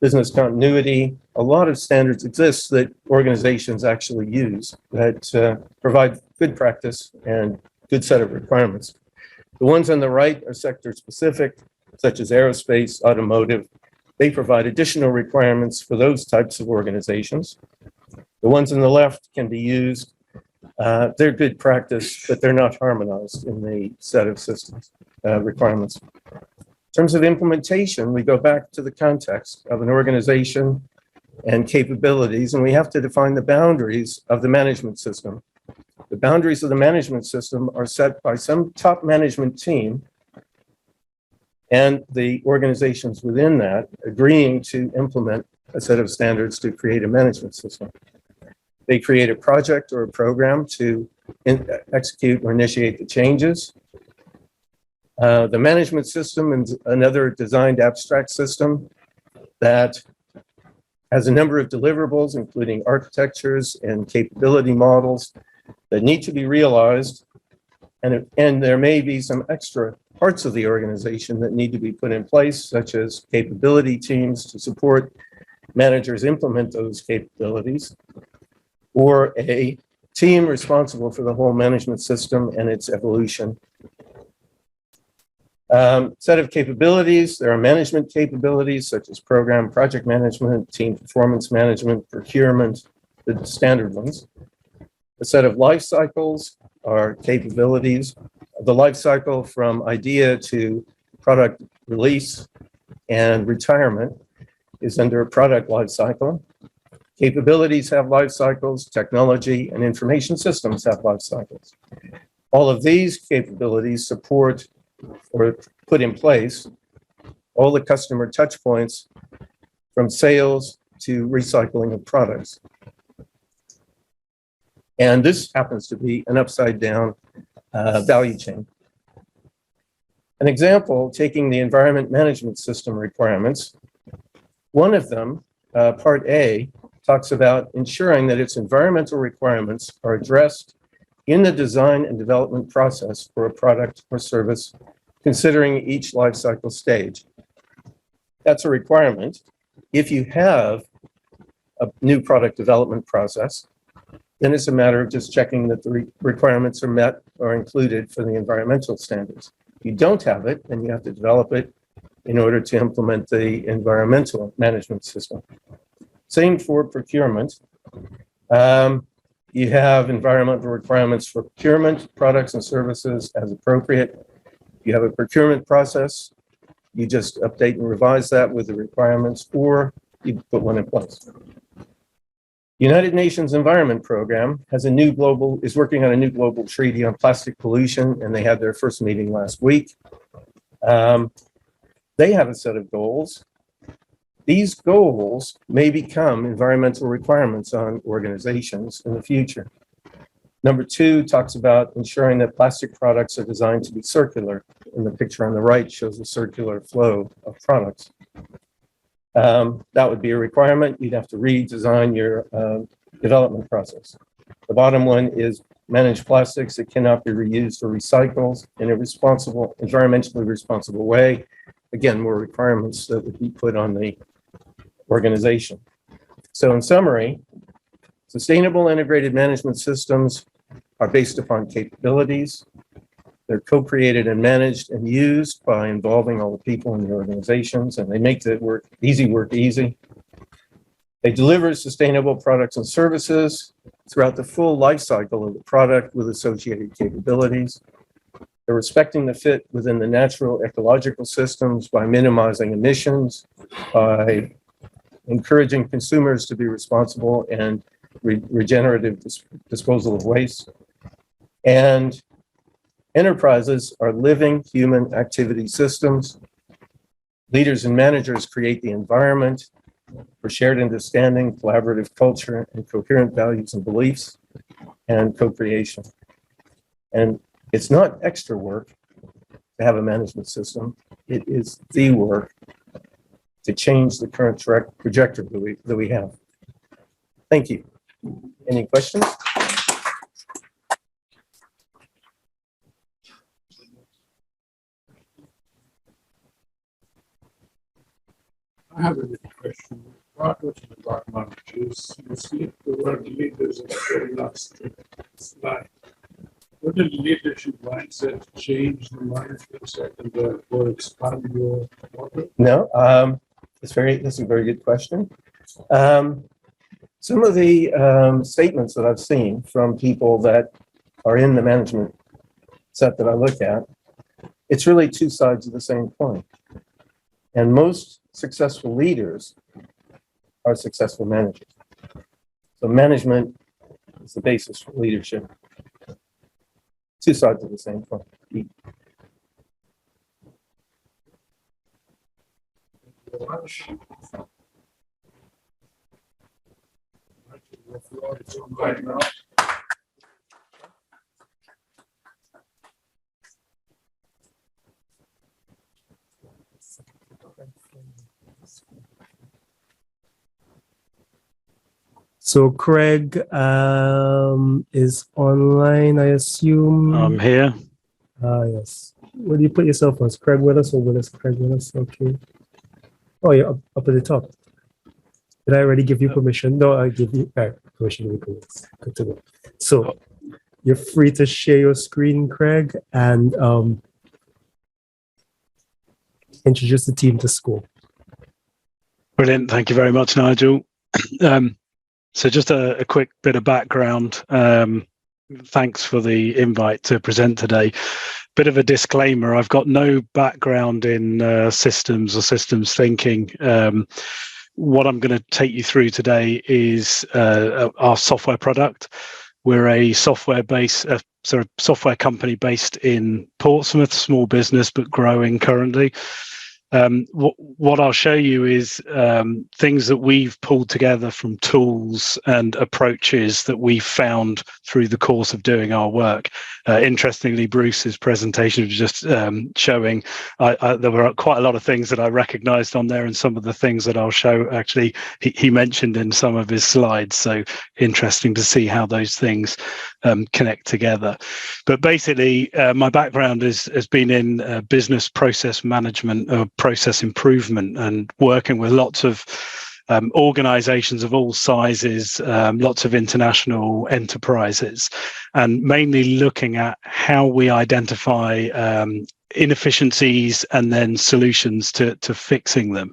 business continuity. A lot of standards exist that organizations actually use that provide good practice and good set of requirements. The ones on the right are sector specific, such as aerospace, automotive. They provide additional requirements for those types of organizations. The ones on the left can be used. They're good practice, but they're not harmonized in the set of systems requirements. In terms of implementation, we go back to the context of an organization and capabilities, and we have to define the boundaries of the management system. The boundaries of the management system are set by some top management team and the organizations within that agreeing to implement a set of standards to create a management system. They create a project or a program to execute or initiate the changes. The management system is another designed abstract system that has a number of deliverables, including architectures and capability models that need to be realized. And there may be some extra parts of the organization that need to be put in place, such as capability teams to support managers implement those capabilities, or a team responsible for the whole management system and its evolution. Set of capabilities. There are management capabilities such as program project management, team performance management, procurement, the standard ones. A set of life cycles are capabilities. The life cycle from idea to product release and retirement is under a product life cycle. Capabilities have life cycles, technology and information systems have life cycles. All of these capabilities support or put in place all the customer touch points from sales to recycling of products. And this happens to be an upside down value chain. An example, taking the environment management system requirements, one of them, part A, talks about ensuring that its environmental requirements are addressed in the design and development process for a product or service, considering each life cycle stage. That's a requirement. If you have a new product development process, then it's a matter of just checking that the requirements are met or included for the environmental standards. If you don't have it, then you have to develop it in order to implement the environmental management system. Same for procurement. You have environmental requirements for procurement, products and services as appropriate. You have a procurement process. You just update and revise that with the requirements, or you put one in place. United Nations Environment Program has is working on a new global treaty on plastic pollution, and they had their first meeting last week. They have a set of goals. These goals may become environmental requirements on organizations in the future. Number 2 talks about ensuring that plastic products are designed to be circular. And the picture on the right shows the circular flow of products. That would be a requirement. You'd have to redesign your development process. The bottom one is manage plastics that cannot be reused or recycled in a responsible, environmentally responsible way. Again, more requirements that would be put on the organization. So in summary, sustainable integrated management systems are based upon capabilities. They're co-created and managed and used by involving all the people in the organizations, and they make the work easy. They deliver sustainable products and services throughout the full life cycle of the product with associated capabilities. They're respecting the fit within the natural ecological systems by minimizing emissions, by encouraging consumers to be responsible and regenerative disposal of waste. And enterprises are living human activity systems. Leaders and managers create the environment for shared understanding, collaborative culture, and coherent values and beliefs, and co-creation. And it's not extra work to have a management system. It is the work to change the current trajectory that we have. Thank you. Any questions? I have a little question. What about managers? You see the word leaders in the very last slide. Would the leadership mindset change the management set and therefore expand your model? No, that's a very good question. Some of the statements that I've seen from people that are in the management set that I look at, it's really two sides of the same coin. And most successful leaders are successful managers. So management is the basis for leadership. Two sides of the same coin. So Craig is online, I assume. I'm here. Yes. Where do you put yourself on? Is Craig with us or Willis? Craig with us? Okay. Oh, you're up at the top. Did I already give you permission? No, I give you permission to go. Good to go. So you're free to share your screen, Craig, and introduce the team to school. Brilliant. Thank you very much, Nigel. So just a quick bit of background. Thanks for the invite to present today. Bit of a disclaimer, I've got no background in systems or systems thinking. What I'm going to take you through today is our software product. We're a software company based in Portsmouth, small business, but growing currently. What I'll show you is things that we've pulled together from tools and approaches that we found through the course of doing our work. Interestingly, Bruce's presentation was just showing there were quite a lot of things that I recognized on there, and some of the things that I'll show actually he mentioned in some of his slides. So interesting to see how those things connect together. But basically, my background has been in business process management, process improvement, and working with lots of organizations of all sizes, lots of international enterprises, and mainly looking at how we identify inefficiencies and then solutions to fixing them.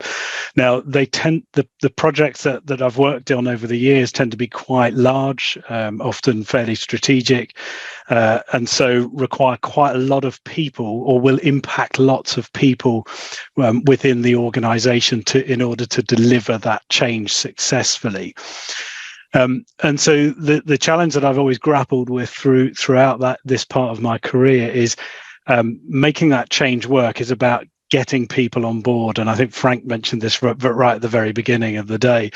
Now, the projects that I've worked on over the years tend to be quite large, often fairly strategic, and so require quite a lot of people, or will impact lots of people within the organization in order to deliver that change successfully. And so the challenge that I've always grappled with throughout this part of my career is making that change work is about getting people on board. And I think Frank mentioned this right at the very beginning of the day.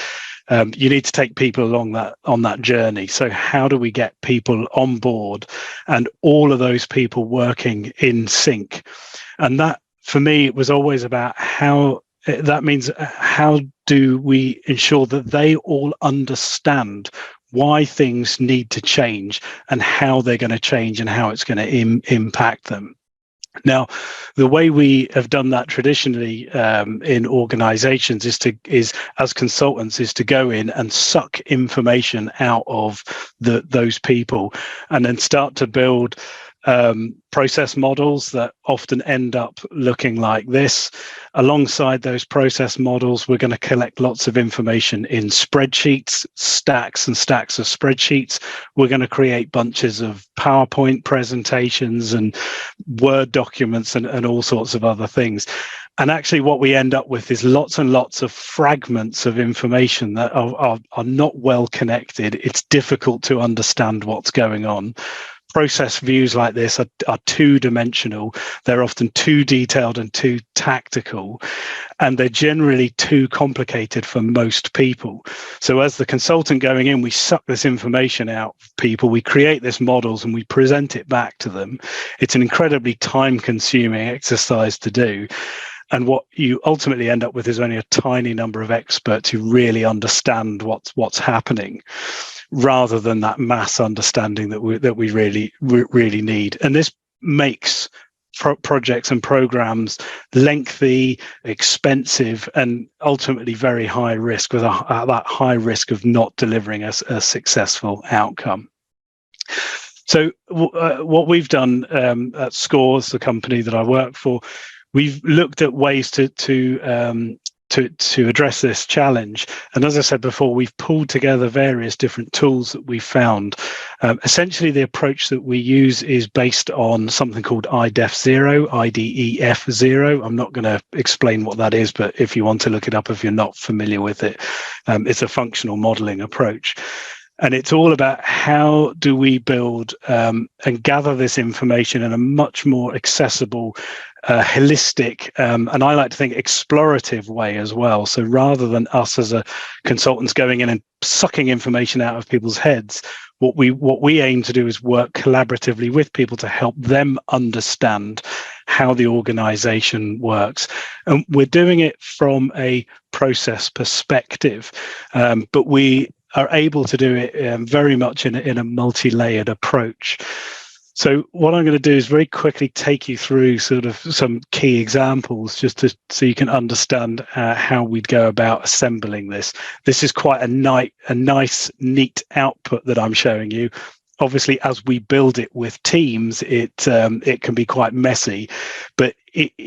You need to take people along on that journey. So how do we get people on board and all of those people working in sync? And that, for me, it was always about how do we ensure that they all understand why things need to change and how they're going to change and how it's going to impact them. Now, the way we have done that traditionally in organizations is as consultants is to go in and suck information out of those people and then start to build process models that often end up looking like this. Alongside those process models, we're going to collect lots of information in spreadsheets, stacks and stacks of spreadsheets. We're going to create bunches of PowerPoint presentations and Word documents and all sorts of other things. And actually what we end up with is lots and lots of fragments of information that are not well connected. It's difficult to understand what's going on. Process views like this are two-dimensional. They're often too detailed and too tactical, and they're generally too complicated for most people. So as the consultant going in, we suck this information out of people, we create these models and we present it back to them. It's an incredibly time-consuming exercise to do. And what you ultimately end up with is only a tiny number of experts who really understand what's happening, rather than that mass understanding that we really need. And this makes projects and programs lengthy, expensive, and ultimately very high risk, with that high risk of not delivering a successful outcome. So what we've done at Scores, the company that I work for, we've looked at ways to address this challenge. And as I said before, we've pulled together various different tools that we found. Essentially, the approach that we use is based on something called IDEF0, IDEF0. I'm not going to explain what that is, but if you want to look it up, if you're not familiar with it, it's a functional modeling approach. And it's all about how do we build and gather this information in a much more accessible, holistic, and I like to think explorative way as well. So rather than us as a consultants going in and sucking information out of people's heads, what we aim to do is work collaboratively with people to help them understand how the organization works. And we're doing it from a process perspective, but we are able to do it very much in a multi-layered approach. So what I'm going to do is very quickly take you through sort of some key examples, just so you can understand how we'd go about assembling this. This is quite a nice, neat output that I'm showing you obviously, as we build it with teams, it can be quite messy. But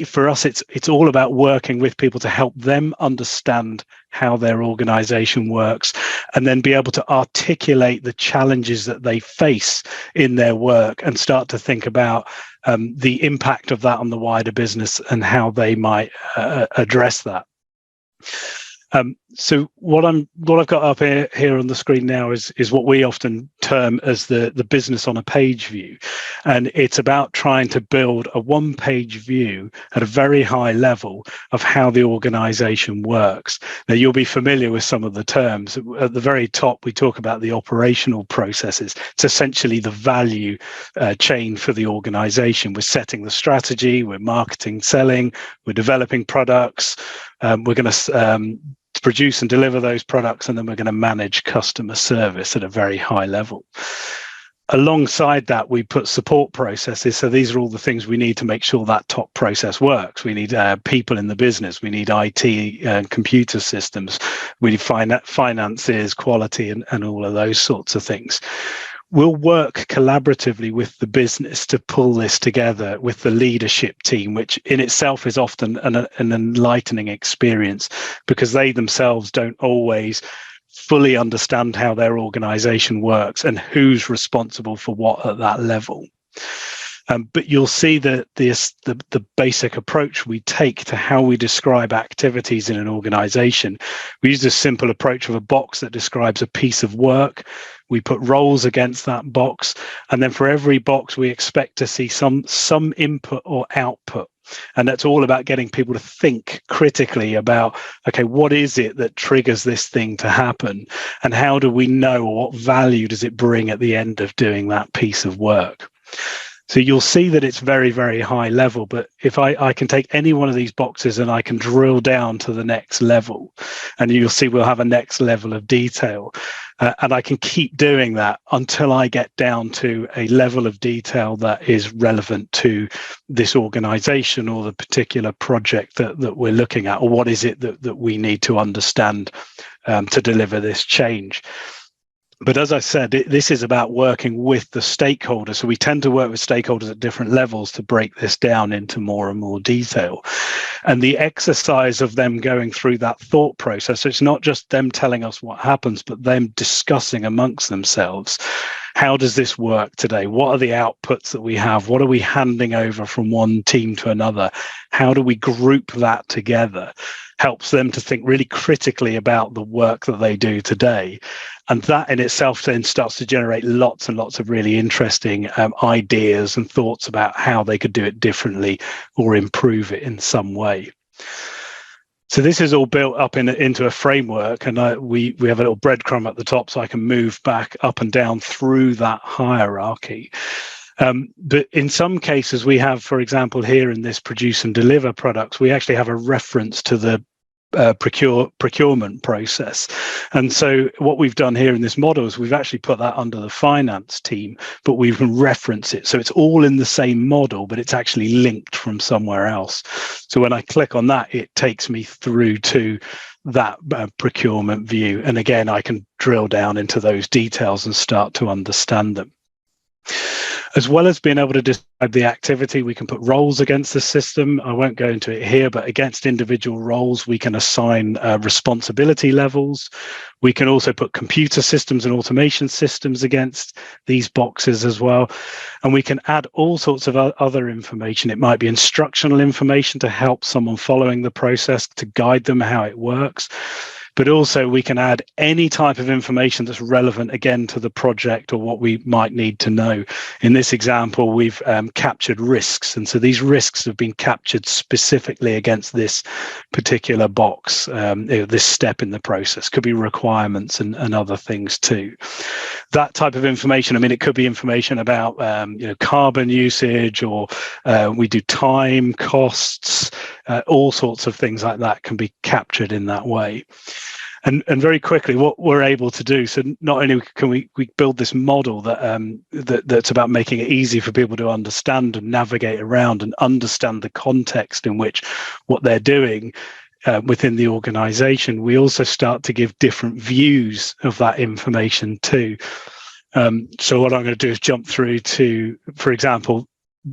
for us, it's all about working with people to help them understand how their organization works, and then be able to articulate the challenges that they face in their work and start to think about the impact of that on the wider business and how they might address that. So what I've got up here on the screen now is what we often term as the business on a page view, and it's about trying to build a one-page view at a very high level of how the organization works. Now, you'll be familiar with some of the terms. At the very top, we talk about the operational processes. It's essentially the value chain for the organization. We're setting the strategy, we're marketing, selling, we're developing products, we're going to produce and deliver those products, and then we're going to manage customer service at a very high level. Alongside that, we put support processes. So these are all the things we need to make sure that top process works. We need people in the business. We need IT and computer systems. We need finances, quality, and all of those sorts of things. We'll work collaboratively with the business to pull this together with the leadership team, which in itself is often an enlightening experience, because they themselves don't always fully understand how their organization works and who's responsible for what at that level. But you'll see that the basic approach we take to how we describe activities in an organization. We use this simple approach of a box that describes a piece of work. We put roles against that box, and then for every box we expect to see some input or output. And that's all about getting people to think critically about, okay, what is it that triggers this thing to happen? And how do we know, or what value does it bring at the end of doing that piece of work? So you'll see that it's very, very high level, but if I can take any one of these boxes and I can drill down to the next level, and you'll see we'll have a next level of detail, and I can keep doing that until I get down to a level of detail that is relevant to this organization or the particular project that we're looking at, or what is it that we need to understand to deliver this change. But as I said, this is about working with the stakeholders. So we tend to work with stakeholders at different levels to break this down into more and more detail. And the exercise of them going through that thought process, it's not just them telling us what happens, but them discussing amongst themselves. How does this work today? What are the outputs that we have? What are we handing over from one team to another? How do we group that together? Helps them to think really critically about the work that they do today. And that in itself then starts to generate lots and lots of really interesting ideas and thoughts about how they could do it differently or improve it in some way. So this is all built up into a framework, and we have a little breadcrumb at the top so I can move back up and down through that hierarchy. But in some cases we have, for example, here in this produce and deliver products, we actually have a reference to the procurement process. And so what we've done here in this model is we've actually put that under the finance team, but we can reference it. So it's all in the same model, but it's actually linked from somewhere else. So when I click on that, it takes me through to that procurement view. And again, I can drill down into those details and start to understand them. As well as being able to describe the activity, we can put roles against the system. I won't go into it here, but against individual roles, we can assign responsibility levels. We can also put computer systems and automation systems against these boxes as well. And we can add all sorts of other information. It might be instructional information to help someone following the process, to guide them how it works. But also we can add any type of information that's relevant, again, to the project or what we might need to know. In this example, we've captured risks. And so these risks have been captured specifically against this particular box, this step in the process. Could be requirements and other things too. That type of information, I mean, it could be information about carbon usage, or we do time, costs, all sorts of things like that can be captured in that way. And very quickly, what we're able to do, so not only can we build this model that's about making it easy for people to understand and navigate around and understand the context in which what they're doing within the organization, we also start to give different views of that information too. So what I'm going to do is jump through to, for example,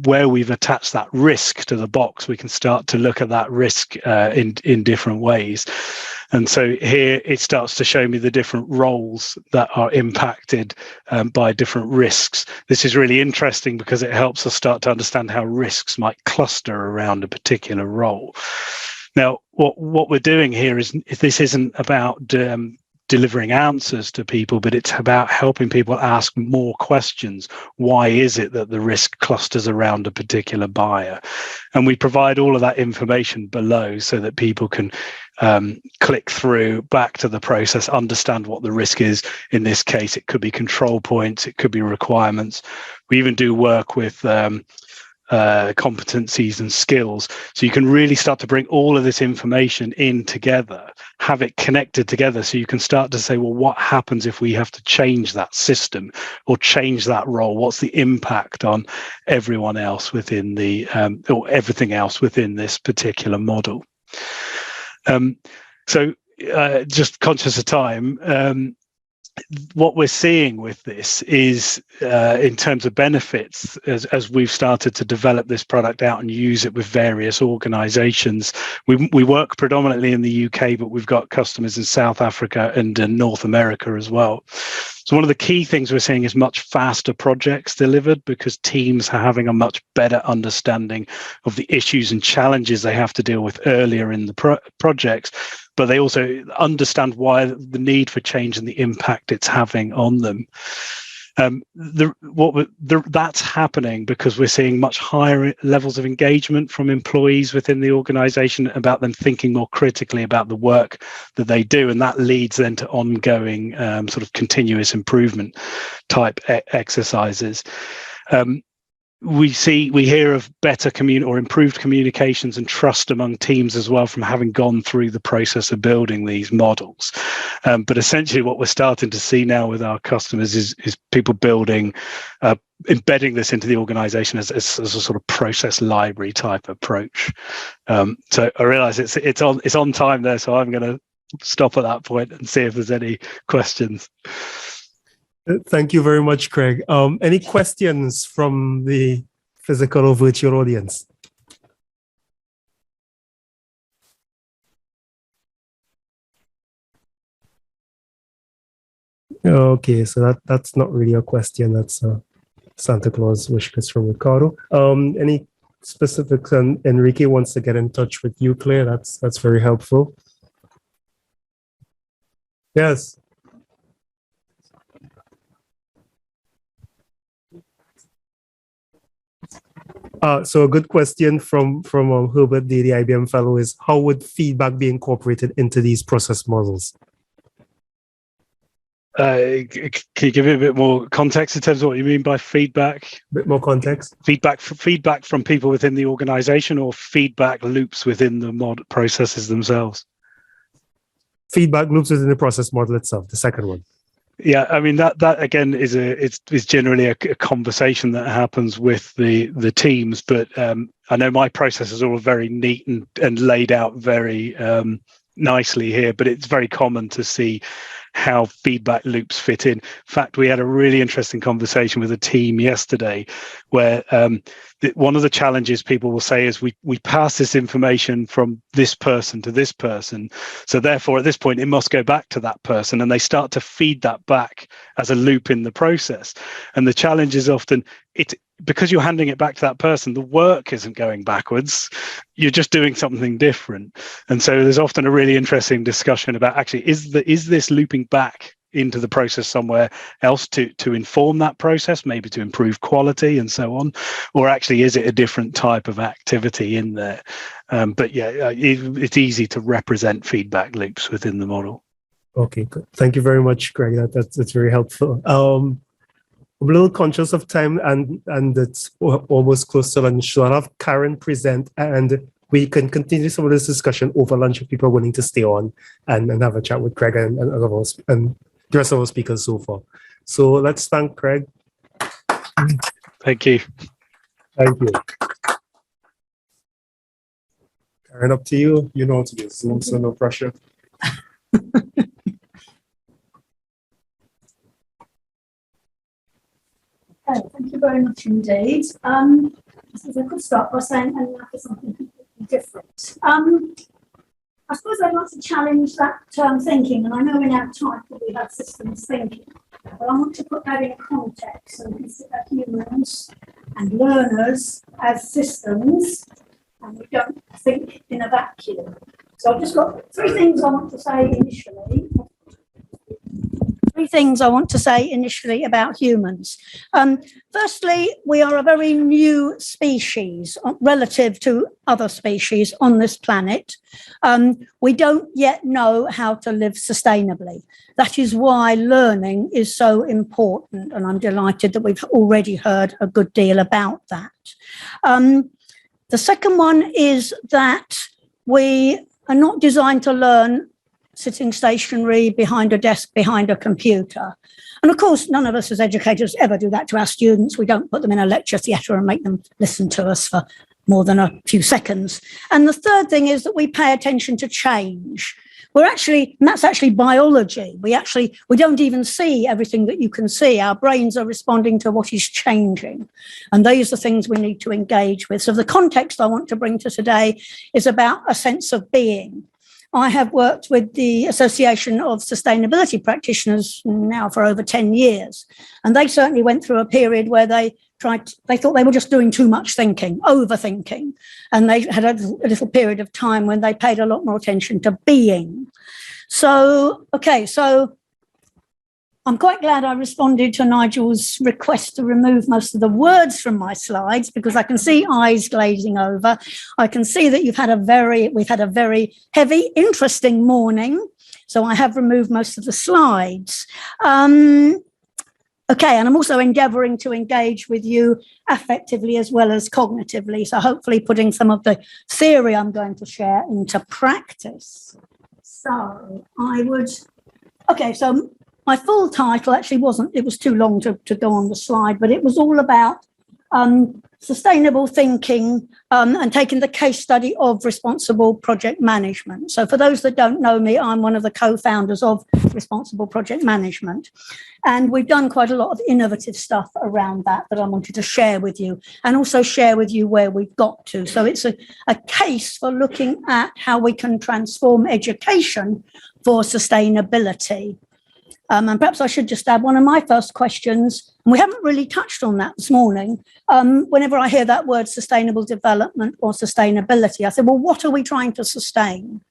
where we've attached that risk to the box, we can start to look at that risk in different ways. And so here it starts to show me the different roles that are impacted by different risks. This is really interesting because it helps us start to understand how risks might cluster around a particular role. Now, what we're doing here is this isn't about delivering answers to people, but it's about helping people ask more questions. Why is it that the risk clusters around a particular buyer? And we provide all of that information below so that people can click through back to the process, understand what the risk is. In this case, it could be control points, it could be requirements. We even do work with competencies and skills. So you can really start to bring all of this information in together, have it connected together, so you can start to say, well, what happens if we have to change that system or change that role? What's the impact on everyone else within the or everything else within this particular model? So just conscious of time, what we're seeing with this is in terms of benefits, as we've started to develop this product out and use it with various organizations. We work predominantly in the UK, but we've got customers in South Africa and in North America as well. So one of the key things we're seeing is much faster projects delivered because teams are having a much better understanding of the issues and challenges they have to deal with earlier in the projects, but they also understand why the need for change and the impact it's having on them. That's happening because we're seeing much higher levels of engagement from employees within the organization about them thinking more critically about the work that they do, and that leads then to ongoing sort of continuous improvement type exercises. We hear of better or improved communications and trust among teams as well from having gone through the process of building these models. But essentially what we're starting to see now with our customers is people building, embedding this into the organization as a sort of process library type approach. So I realize it's on time there, so I'm going to stop at that point and see if there's any questions. Thank you very much, Craig. Any questions from the physical or virtual audience? Okay, so that's not really a question. That's a Santa Claus wish list from Ricardo. Any specifics? And Enrique wants to get in touch with you, Claire. That's very helpful. Yes. So a good question from Herbert D, the IBM fellow, is how would feedback be incorporated into these process models? Can you give me a bit more context in terms of what you mean by feedback? A bit more context. Feedback from people within the organization, or feedback loops within the processes themselves? Feedback loops within the process model itself, the second one. Yeah, I mean that again is generally a conversation that happens with the teams, but I know my processes are all very neat and laid out very nicely here, but it's very common to see how feedback loops fit in. In fact, we had a really interesting conversation with a team yesterday where one of the challenges people will say is we pass this information from this person to this person, so therefore at this point it must go back to that person, and they start to feed that back as a loop in the process. And the challenge is often because you're handing it back to that person, the work isn't going backwards, you're just doing something different. And so there's often a really interesting discussion about actually is this looping back into the process somewhere else to inform that process, maybe to improve quality and so on, or actually is it a different type of activity in there? But yeah, it's easy to represent feedback loops within the model. Okay, good. Thank you very much, Greg. That's very helpful. I'm a little conscious of time, and it's almost close to lunch, so I'll have Karen present, and we can continue some of this discussion over lunch if people are willing to stay on and have a chat with Craig and the rest of our speakers so far. So let's thank Craig. Thank you. Thank you. Karen, up to you. You know how to use Zoom, so no pressure. Oh, thank you very much indeed. If I could start by saying hello for something completely different. I suppose I'd like to challenge that term thinking, and I know in our title we have systems thinking, but I want to put that in context and consider humans and learners as systems, and we don't think in a vacuum. So I've just got three things I want to say initially. Three things I want to say initially about humans. Firstly, we are a very new species relative to other species on this planet. We don't yet know how to live sustainably. That is why learning is so important, and I'm delighted that we've already heard a good deal about that. The second one is that we are not designed to learn sitting stationary behind a desk, behind a computer. And of course, none of us as educators ever do that to our students. We don't put them in a lecture theatre and make them listen to us for more than a few seconds. And the third thing is that we pay attention to change. And that's actually biology. We don't even see everything that you can see. Our brains are responding to what is changing. And those are things we need to engage with. So the context I want to bring to today is about a sense of being. I have worked with the Association of Sustainability Practitioners now for over 10 years. And they certainly went through a period where they thought they were just doing too much thinking, overthinking. And they had a little period of time when they paid a lot more attention to being. So I'm quite glad I responded to Nigel's request to remove most of the words from my slides, because I can see eyes glazing over. I can see that we've had a very heavy, interesting morning. So I have removed most of the slides. Okay, and I'm also endeavouring to engage with you affectively as well as cognitively. So hopefully putting some of the theory I'm going to share into practice. So my full title actually it was too long to go on the slide, but it was all about sustainable thinking and taking the case study of responsible project management. So for those that don't know me, I'm one of the co-founders of Responsible Project Management. And we've done quite a lot of innovative stuff around that I wanted to share with you, and also share with you where we've got to. So it's a case for looking at how we can transform education for sustainability. And perhaps I should just add one of my first questions, and we haven't really touched on that this morning. Whenever I hear that word sustainable development or sustainability, I say, well, what are we trying to sustain?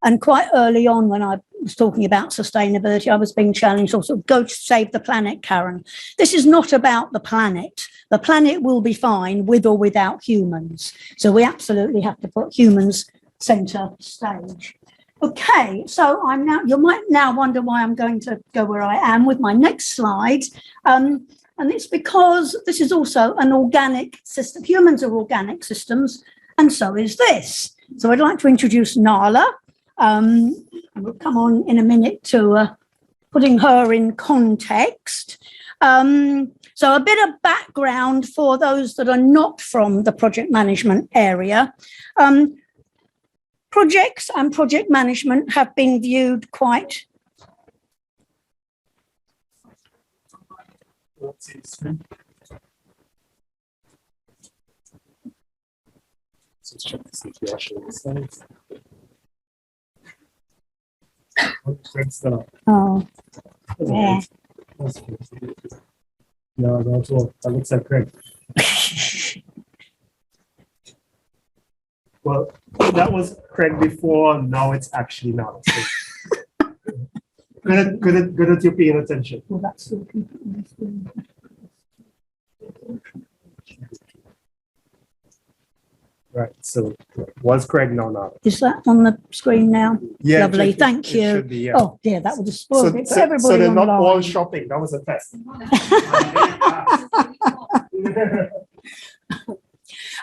And quite early on, when I was talking about sustainability, I was being challenged also, go save the planet, Karen. This is not about the planet. The planet will be fine with or without humans. So we absolutely have to put humans centre stage. Okay, so you might now wonder why I'm going to go where I am with my next slide. And it's because this is also an organic system. Humans are organic systems, and so is this. So I'd like to introduce Nala. We'll come on in a minute to putting her in context. So a bit of background for those that are not from the project management area. Projects and project management have been viewed quite yeah. No, that's all. That looks like Craig. Well, that was Craig before, now it's actually now. So good at you paying attention. Well, that's still Right, so was Craig now? Is that on the screen now? Yeah, Lovely, it thank you. should be, yeah. Oh, dear, that would have spoiled it for So everybody they're not all online. shopping, that was a test.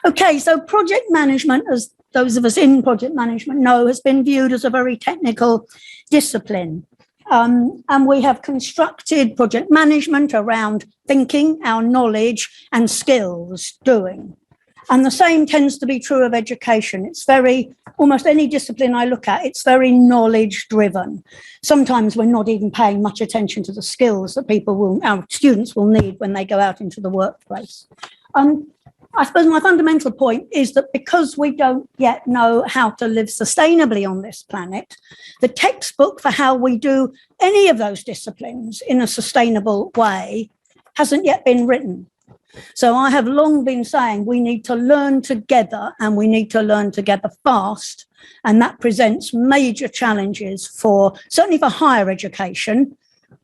Okay, so project management, as those of us in project management know, has been viewed as a very technical discipline. And we have constructed project management around thinking, our knowledge and skills doing. And the same tends to be true of education. It's very, almost any discipline I look at, it's very knowledge driven. Sometimes we're not even paying much attention to the skills that our students will need when they go out into the workplace. I suppose my fundamental point is that because we don't yet know how to live sustainably on this planet, the textbook for how we do any of those disciplines in a sustainable way hasn't yet been written. So I have long been saying we need to learn together, and we need to learn together fast. And that presents major challenges certainly for higher education.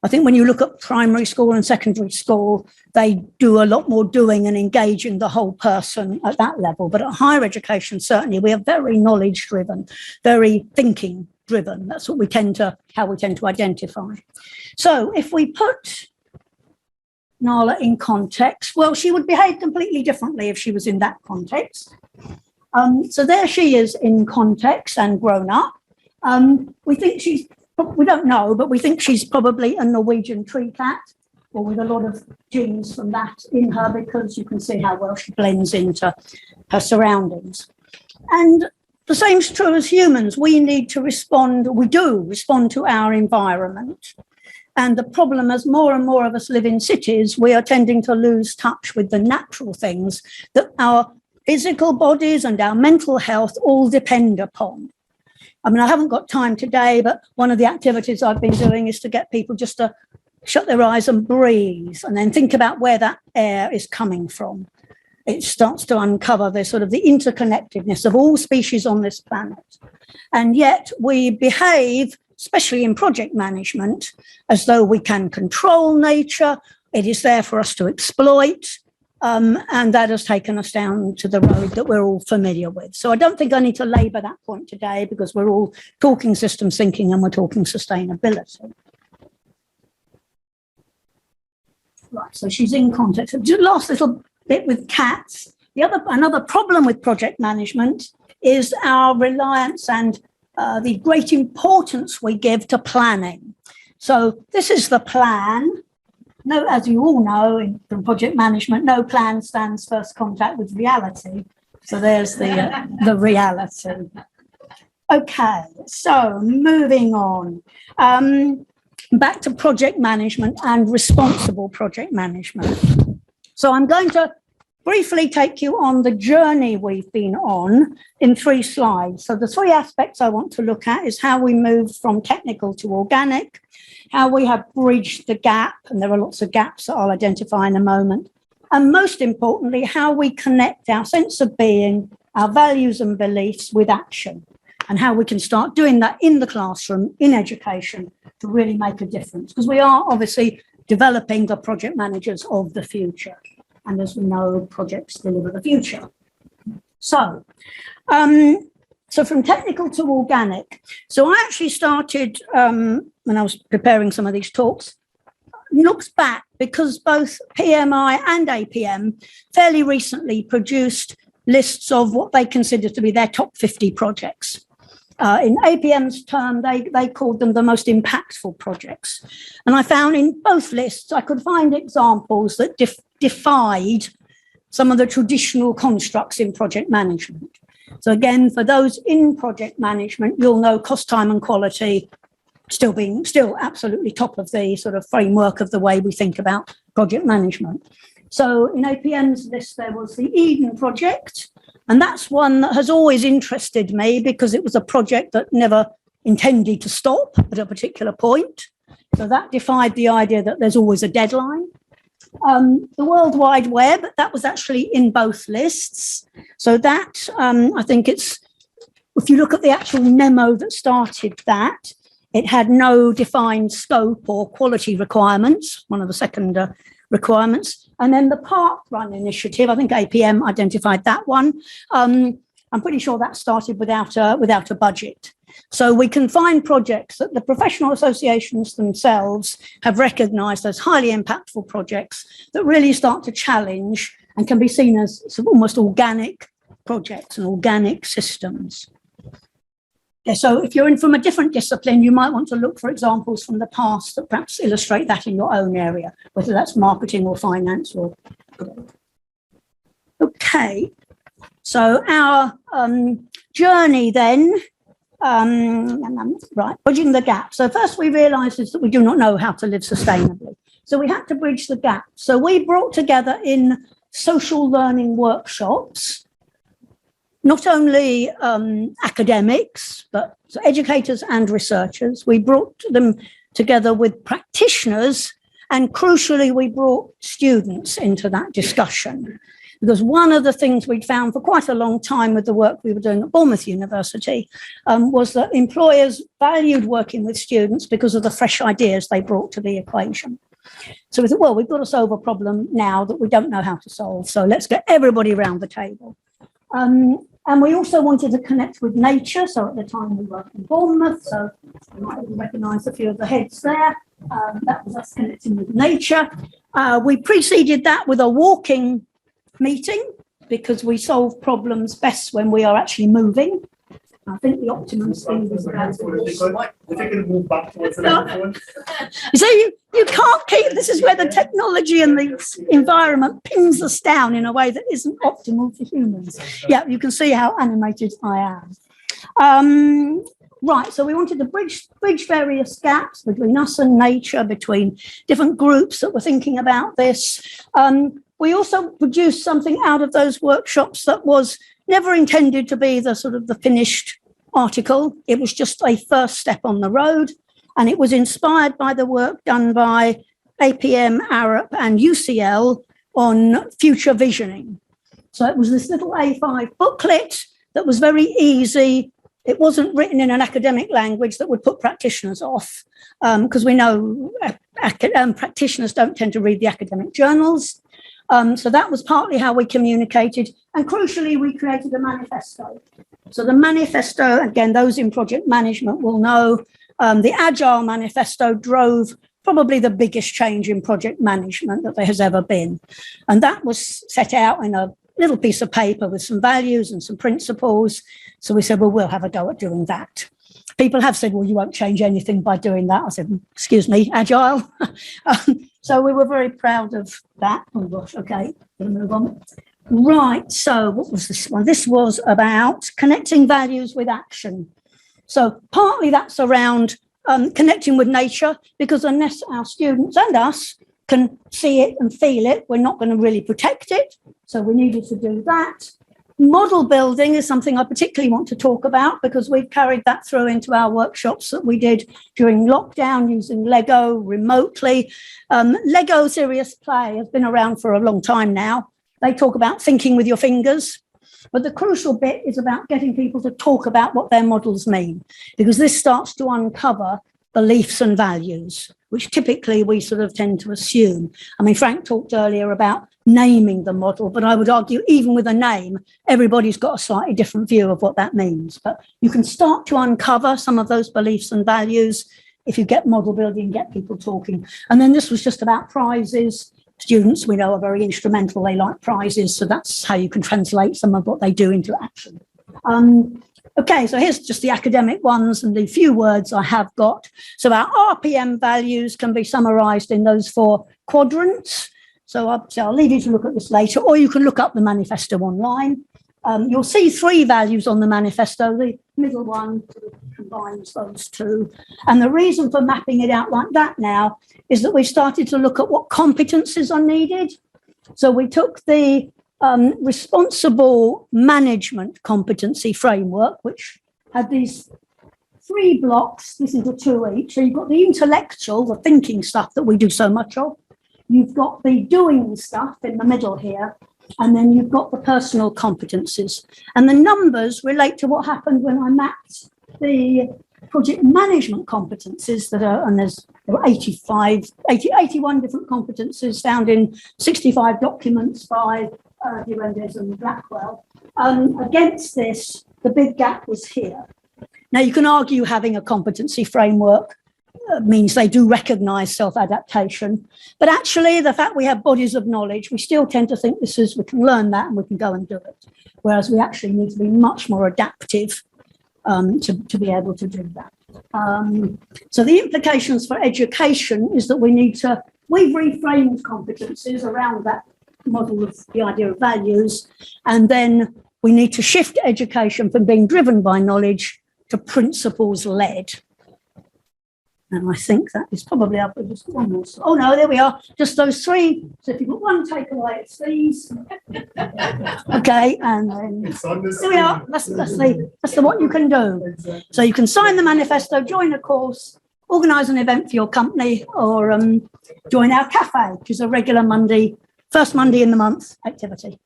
I think when you look at primary school and secondary school, they do a lot more doing and engaging the whole person at that level. But at higher education, certainly, we are very knowledge driven, very thinking driven. That's what how we tend to identify. So if we put Nala in context, well, she would behave completely differently if she was in that context. So there she is in context and grown up. We don't know, but we think she's probably a Norwegian tree cat, or with a lot of genes from that in her, because you can see how well she blends into her surroundings. And the same is true as humans. We do respond to our environment. And the problem, as more and more of us live in cities, we are tending to lose touch with the natural things that our physical bodies and our mental health all depend upon. I mean, I haven't got time today, but one of the activities I've been doing is to get people just to shut their eyes and breathe, and then think about where that air is coming from. It starts to uncover the interconnectedness of all species on this planet. And yet we behave, especially in project management, as though we can control nature. It is there for us to exploit. And that has taken us down to the road that we're all familiar with. So I don't think I need to labour that point today, because we're all talking systems thinking and we're talking sustainability. Right, so she's in context. Just last little bit with cats. Another problem with project management is our reliance and the great importance we give to planning. So this is the plan. No, as you all know from project management, no plan stands first contact with reality. So there's the reality. Okay, so moving on. Back to project management and responsible project management. So I'm going to briefly take you on the journey we've been on in 3 slides. So the 3 aspects I want to look at is how we move from technical to organic, how we have bridged the gap, and there are lots of gaps that I'll identify in a moment, and most importantly, how we connect our sense of being, our values and beliefs with action, and how we can start doing that in the classroom, in education, to really make a difference, because we are obviously developing the project managers of the future. And as we know, projects deliver the future. So from technical to organic. So I actually started, when I was preparing some of these talks, looks back, because both PMI and APM fairly recently produced lists of what they consider to be their top 50 projects. In APM's term, they called them the most impactful projects. And I found in both lists, I could find examples that defied some of the traditional constructs in project management. So again, for those in project management, you'll know cost, time and quality still absolutely top of the sort of framework of the way we think about project management. So in APM's list, there was the Eden project. And that's one that has always interested me, because it was a project that never intended to stop at a particular point. So that defied the idea that there's always a deadline. The World Wide Web, that was actually in both lists. So that, I think if you look at the actual memo that started that, it had no defined scope or quality requirements, one of the second requirements. And then the Park Run initiative, I think APM identified that one. I'm pretty sure that started without a budget. So we can find projects that the professional associations themselves have recognised as highly impactful projects that really start to challenge and can be seen as sort of almost organic projects and organic systems. Yeah, so if you're in from a different discipline, you might want to look for examples from the past that perhaps illustrate that in your own area, whether that's marketing or finance or. Okay, So our journey then, right, bridging the gap. So first we realised is that we do not know how to live sustainably. So we had to bridge the gap. So we brought together in social learning workshops, not only academics, but educators and researchers. We brought them together with practitioners, and crucially, we brought students into that discussion. Because one of the things we'd found for quite a long time with the work we were doing at Bournemouth University was that employers valued working with students because of the fresh ideas they brought to the equation. So we thought, well, we've got to solve a problem now that we don't know how to solve. So let's get everybody around the table. And we also wanted to connect with nature. So at the time we worked in Bournemouth, so you might recognise a few of the heads there. That was us connecting with nature. We preceded that with a walking meeting because we solve problems best when we are actually moving. I think the optimum speed is about. So you can't keep, this is where the technology and the environment pins us down in a way that isn't optimal for humans. Yeah, you can see how animated I am. Right, so we wanted to bridge various gaps between us and nature, between different groups that were thinking about this. We also produced something out of those workshops that was never intended to be the sort of the finished article. It was just a first step on the road, and it was inspired by the work done by APM, Arup and UCL on future visioning. So it was this little A5 booklet that was very easy. It wasn't written in an academic language that would put practitioners off, because we know practitioners don't tend to read the academic journals. So that was partly how we communicated. And crucially, we created a manifesto. So the manifesto, again, those in project management will know, the Agile manifesto drove probably the biggest change in project management that there has ever been. And that was set out in a little piece of paper with some values and some principles. So we said, well, we'll have a go at doing that. People have said, well, you won't change anything by doing that. I said, excuse me, Agile. So we were very proud of that. Oh gosh, okay, gonna move on. Right, so what was this one? This was about connecting values with action. So partly that's around connecting with nature, because unless our students and us can see it and feel it, we're not going to really protect it. So we needed to do that. Model building is something I particularly want to talk about because we've carried that through into our workshops that we did during lockdown using Lego remotely. Lego Serious Play has been around for a long time now. They talk about thinking with your fingers, but the crucial bit is about getting people to talk about what their models mean, because this starts to uncover beliefs and values, which typically we sort of tend to assume. I mean, Frank talked earlier about naming the model, but I would argue even with a name, everybody's got a slightly different view of what that means. But you can start to uncover some of those beliefs and values if you get model building, get people talking. And then this was just about prizes. Students, we know, are very instrumental. They like prizes. So that's how you can translate some of what they do into action. Okay, so here's just the academic ones and the few words I have got. So our RPM values can be summarized in those 4 quadrants. So I'll leave you to look at this later, or you can look up the manifesto online. You'll see 3 values on the manifesto. The middle one sort of combines those 2. And the reason for mapping it out like that now is that we started to look at what competencies are needed. So we took the responsible management competency framework, which had these 3 blocks, listen to 2 each. So you've got the intellectual, the thinking stuff that we do so much of. You've got the doing stuff in the middle here, and then you've got the personal competencies. And the numbers relate to what happened when I mapped the project management competencies that are, and there were 81 different competencies found in 65 documents by Duendes and Blackwell. Against this, the big gap was here. Now, you can argue having a competency framework means they do recognise self-adaptation, but actually the fact we have bodies of knowledge, we still tend to think we can learn that and we can go and do it, whereas we actually need to be much more adaptive to be able to do that. So the implications for education is that we've reframed competencies around that model of the idea of values, and then We need to shift education from being driven by knowledge to principles led. And I think that is probably up with just one more. Oh no, there we are. Just those three. So if you've got one takeaway, it's these. Okay, and then there we are. That's the what you can do. So you can sign the manifesto, join a course, organise an event for your company, or join our cafe, which is a regular first Monday in the month activity.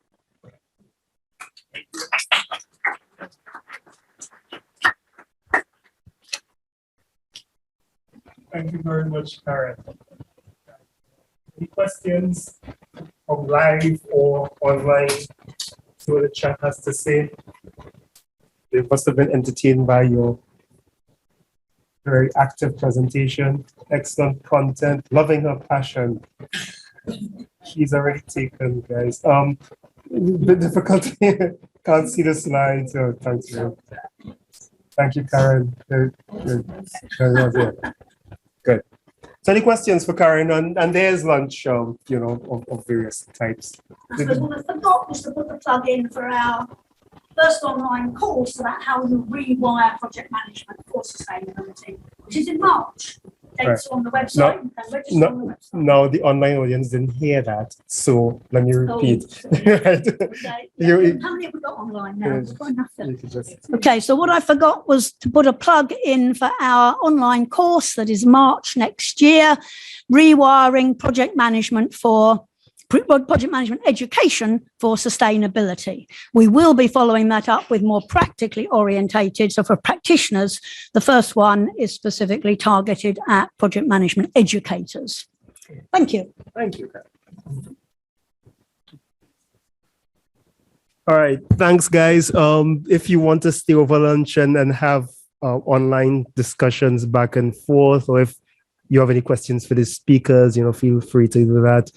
Thank you very much, Karen. Any questions from live or online? See what the chat has to say. They must have been entertained by your very active presentation, excellent content, loving her passion. She's already taken, guys. The difficulty, can't see the slides. So thanks, man. Thank you, Karen. Good. So any questions for Karen? And there's lunch, of various types. I suppose what I forgot was to put the plug in for our first online course about how you rewire project management for sustainability, which is in March. Dates on the website. You can register on the website. No, the online audience didn't hear that. So let me repeat. Okay. How many have we got online now? Okay, so what I forgot was to put a plug in for our online course that is March next year, rewiring project management education for sustainability. We will be following that up with more practically orientated. So for practitioners, the first one is specifically targeted at project management educators. Thank you. Thank you. All right. Thanks, guys. If you want to stay over lunch and have online discussions back and forth, or if you have any questions for the speakers, feel free to do that.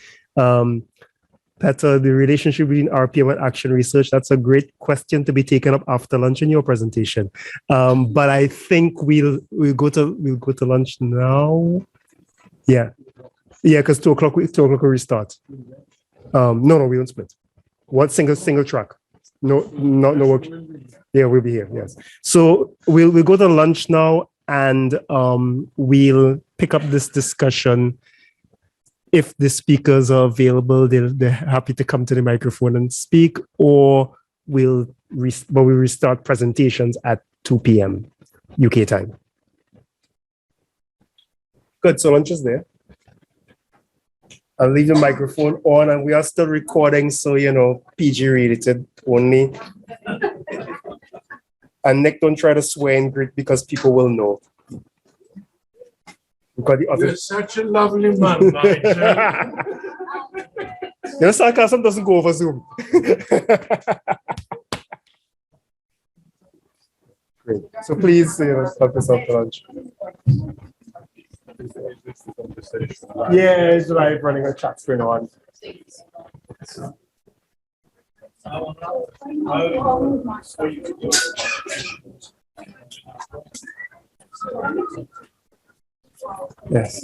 Petter, the relationship between RPM and action research, that's a great question to be taken up after lunch in your presentation. But I think we'll go to lunch now. Yeah, because 2 o'clock we restart. No, we don't split. One single track. No work. Yeah, we'll be here. Yes. So we'll go to lunch now, and we'll pick up this discussion. If the speakers are available, they're happy to come to the microphone and speak, or we'll restart presentations at 2 p.m. UK time. Good, so lunch is there. I'll leave the microphone on, and we are still recording, so, PG rated only. And Nick, don't try to swear in Greek because people will know. You're such a lovely man, Nigel. Sarcasm doesn't go over Zoom. Great. So please, help us out to lunch. Yeah, it's live, running a chat screen on. Yes.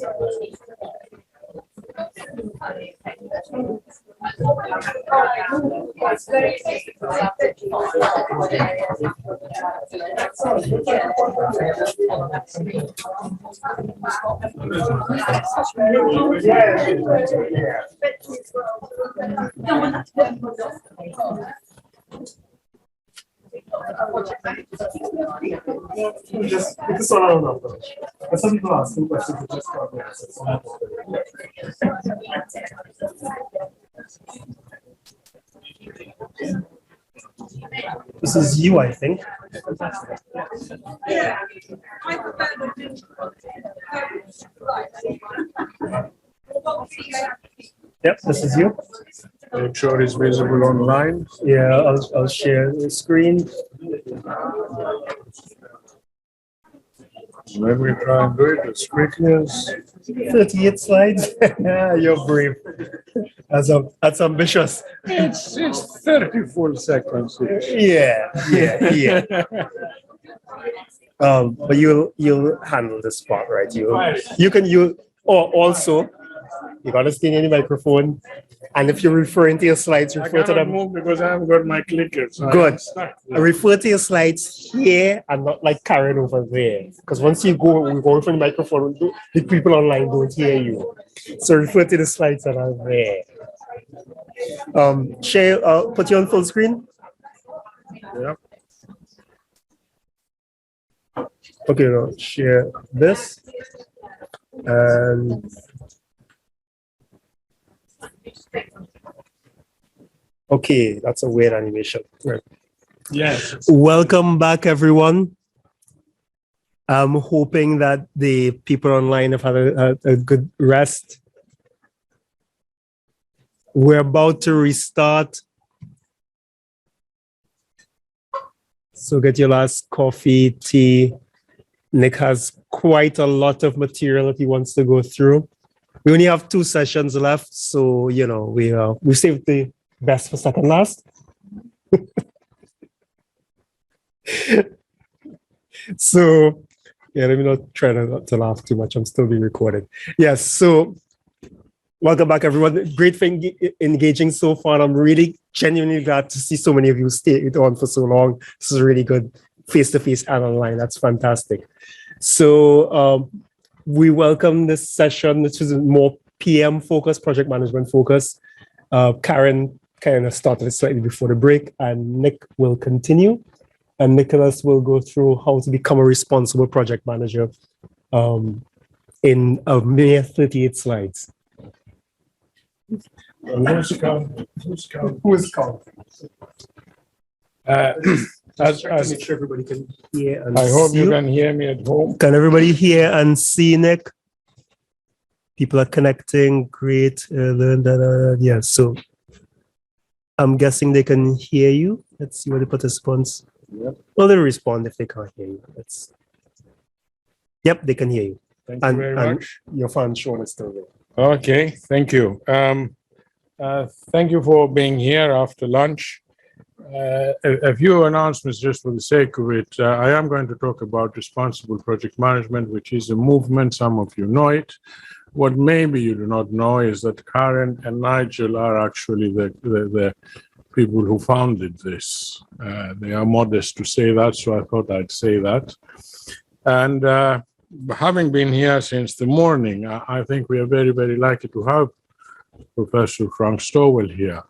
Just all around. Some people asking questions. This is you, I think. Yep, this is you. Make sure it's visible online. Yeah, I'll share the screen. Let me try and do it as quickly as 38 slides. You're brave. That's ambitious. It's 30 full seconds. Yeah. But you'll handle this part, right? Also, You got to stay near the microphone. And if you're referring to your slides, I refer to cannot them. move because I haven't got my clicker. So I am Good. stuck. Refer to your slides here and not like carrying over there. Because once you go from the microphone, the people online don't hear you. So refer to the slides that are there. Share, put you on full screen. Yep. Okay, now share this. And okay, that's a weird animation. Right. Yes. Welcome back, everyone. I'm hoping that the people online have had a good rest. We're about to restart. So get your last coffee, tea. Nick has quite a lot of material that he wants to go through. We only have 2 sessions left, so you know we saved the best for second last. So yeah, let me not try not to laugh too much. I'm still being recorded. Yes, so welcome back, everyone. Great for engaging so far. I'm really genuinely glad to see so many of you stay on for so long. This is really good, face-to-face and online. That's fantastic. So we welcome this session. This is more PM focus, project management focus. Karen kind of started it slightly before the break, and Nick will continue. And Nicholas will go through how to become a responsible project manager in a mere 38 slides. Who's counting? Who's counting? Who's counting? As Make sure everybody can hear and I hope see you can hear me at home. Can everybody hear and see Nick? People are connecting. Great. Yeah, so I'm guessing they can hear you. Let's see what the participants. Yep. Well, they'll respond if they can't hear you. Yep, they can hear you. Thank you very much. Your fan Sean is still there. Okay, thank you. Thank you for being here after lunch. A few announcements just for the sake of it. I am going to talk about responsible project management, which is a movement. Some of you know it. What maybe you do not know is that Karen and Nigel are actually the people who founded this. They are modest to say that, so I thought I'd say that. And having been here since the morning, I think we are very, very lucky to have Professor Frank Stowell here,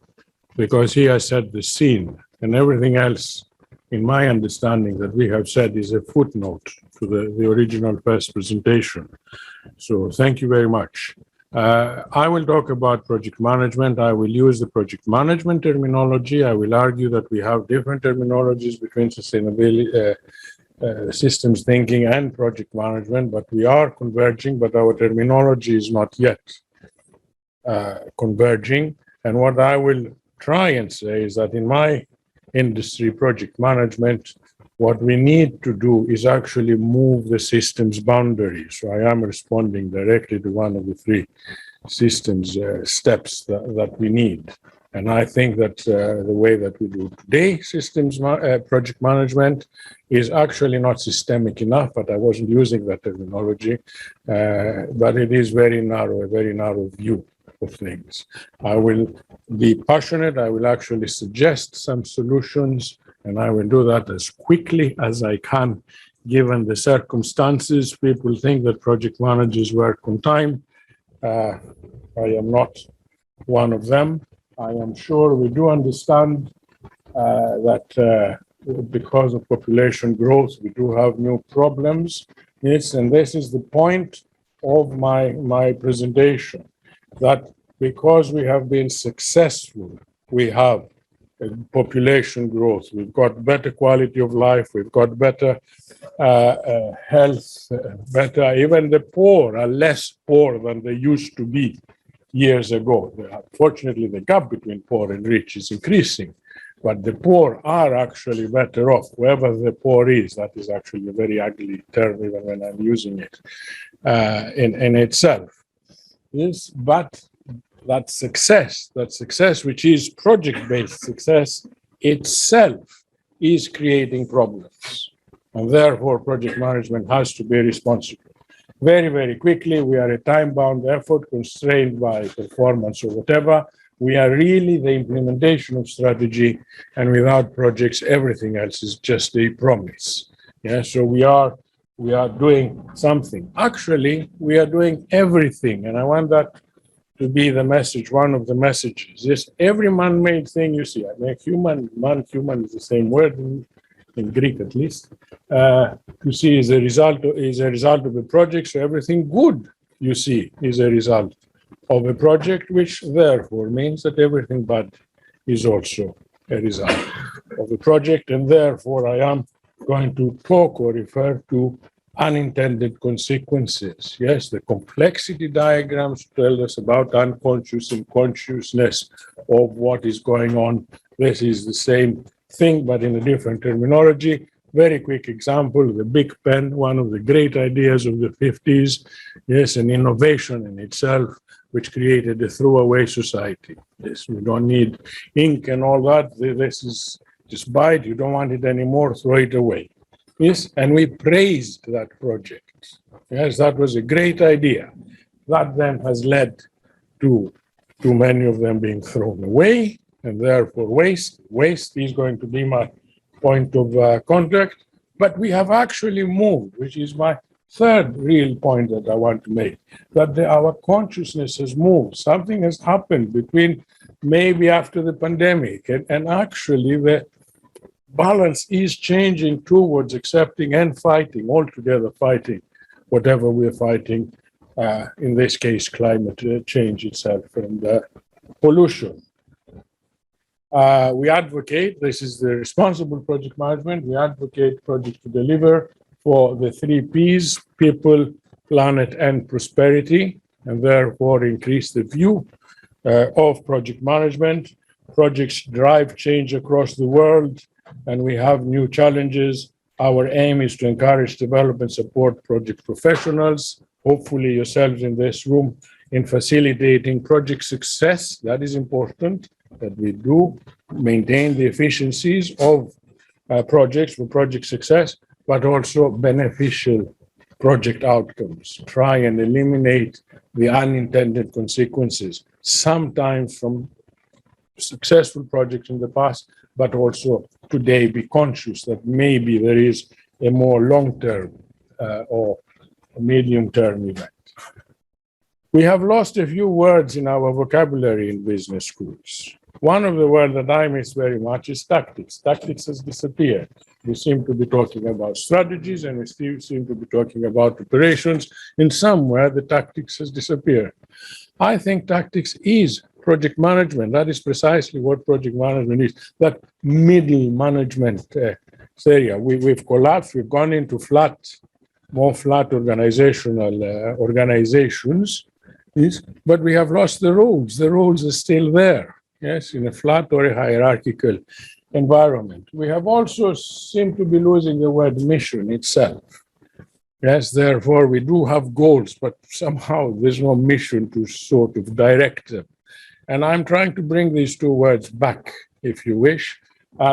because he has set the scene, and everything else, in my understanding, that we have said is a footnote to the original first presentation. So thank you very much. I will talk about project management. I will use the project management terminology. I will argue that we have different terminologies between sustainability, systems thinking and project management, but we are converging, but our terminology is not yet converging. And what I will try and say is that in my industry, project management, what we need to do is actually move the system's boundaries. So I am responding directly to one of the 3 systems steps that we need. And I think that the way that we do today systems project management is actually not systemic enough, but I wasn't using that terminology, but it is very narrow, a very narrow view of things. I will be passionate. I will actually suggest some solutions, and I will do that as quickly as I can, given the circumstances. People think that project managers work on time. I am not one of them. I am sure we do understand that because of population growth, we do have new problems. Yes, and this is the point of my presentation, that because we have been successful, we have population growth, we've got better quality of life, we've got better health, better, even the poor are less poor than they used to be years ago. Fortunately, the gap between poor and rich is increasing, but the poor are actually better off, whoever the poor is. That is actually a very ugly term, even when I'm using it in itself. Yes, but that success, which is project-based success itself, is creating problems. And therefore, project management has to be responsible. very, very quickly. We are a time-bound effort constrained by performance or whatever. We are really the implementation of strategy, and without projects, everything else is just a promise. Yeah, so we are doing something. Actually, we are doing everything, and I want that to be the message, one of the messages. Yes, every man-made thing you see, I mean, human is the same word in Greek at least. You see is a result of a project. So everything good you see is a result of a project, which therefore means that everything bad is also a result of a project, and therefore I am going to talk or refer to unintended consequences. Yes, the complexity diagrams tell us about unconscious and consciousness of what is going on. This is the same thing, but in a different terminology. Very quick example, the Big Pen, one of the great ideas of the 50s. Yes, an innovation in itself, which created a throwaway society. Yes, we don't need ink and all that. This is just buy it, you don't want it anymore, throw it away. Yes, and we praised that project. Yes, that was a great idea. That then has led to many of them being thrown away, and therefore waste. Waste is going to be my point of contact. But we have actually moved, which is my third real point that I want to make, that our consciousness has moved. Something has happened between maybe after the pandemic, and actually the balance is changing towards accepting and fighting, altogether fighting whatever we're fighting, in this case, climate change itself and pollution. We advocate, this is the responsible project management, we advocate project to deliver for the 3 Ps, people, planet, and prosperity, and therefore increase the view of project management. Projects drive change across the world, and we have new challenges. Our aim is to encourage, develop, and support project professionals, hopefully yourselves in this room, in facilitating project success. That is important, that we do maintain the efficiencies of projects for project success, but also beneficial project outcomes. Try and eliminate the unintended consequences, sometimes from successful projects in the past, but also today be conscious that maybe there is a more long-term or medium-term event. We have lost a few words in our vocabulary in business schools. One of the words that I miss very much is tactics. Tactics has disappeared. We seem to be talking about strategies, and we still seem to be talking about operations. In somewhere, the tactics has disappeared. I think tactics is project management. That is precisely what project management is, that middle management area. We've collapsed, we've gone into more flat organizational organizations, yes, but we have lost the roles. The roles are still there, yes, in a flat or a hierarchical environment. We have also seemed to be losing the word mission itself. Yes, therefore we do have goals, but somehow there's no mission to sort of direct them. And I'm trying to bring these 2 words back, if you wish,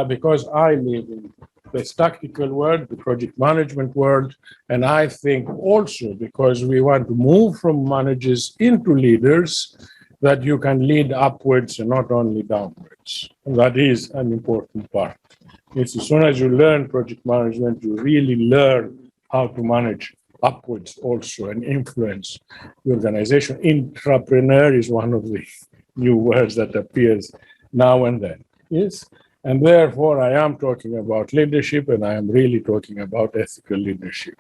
because I live in this tactical world, the project management world, and I think also because we want to move from managers into leaders, that you can lead upwards and not only downwards. And that is an important part. It's as soon as you learn project management, you really learn how to manage upwards also and influence the organization. Intrapreneur is one of the new words that appears now and then. Yes, and therefore I am talking about leadership, and I am really talking about ethical leadership.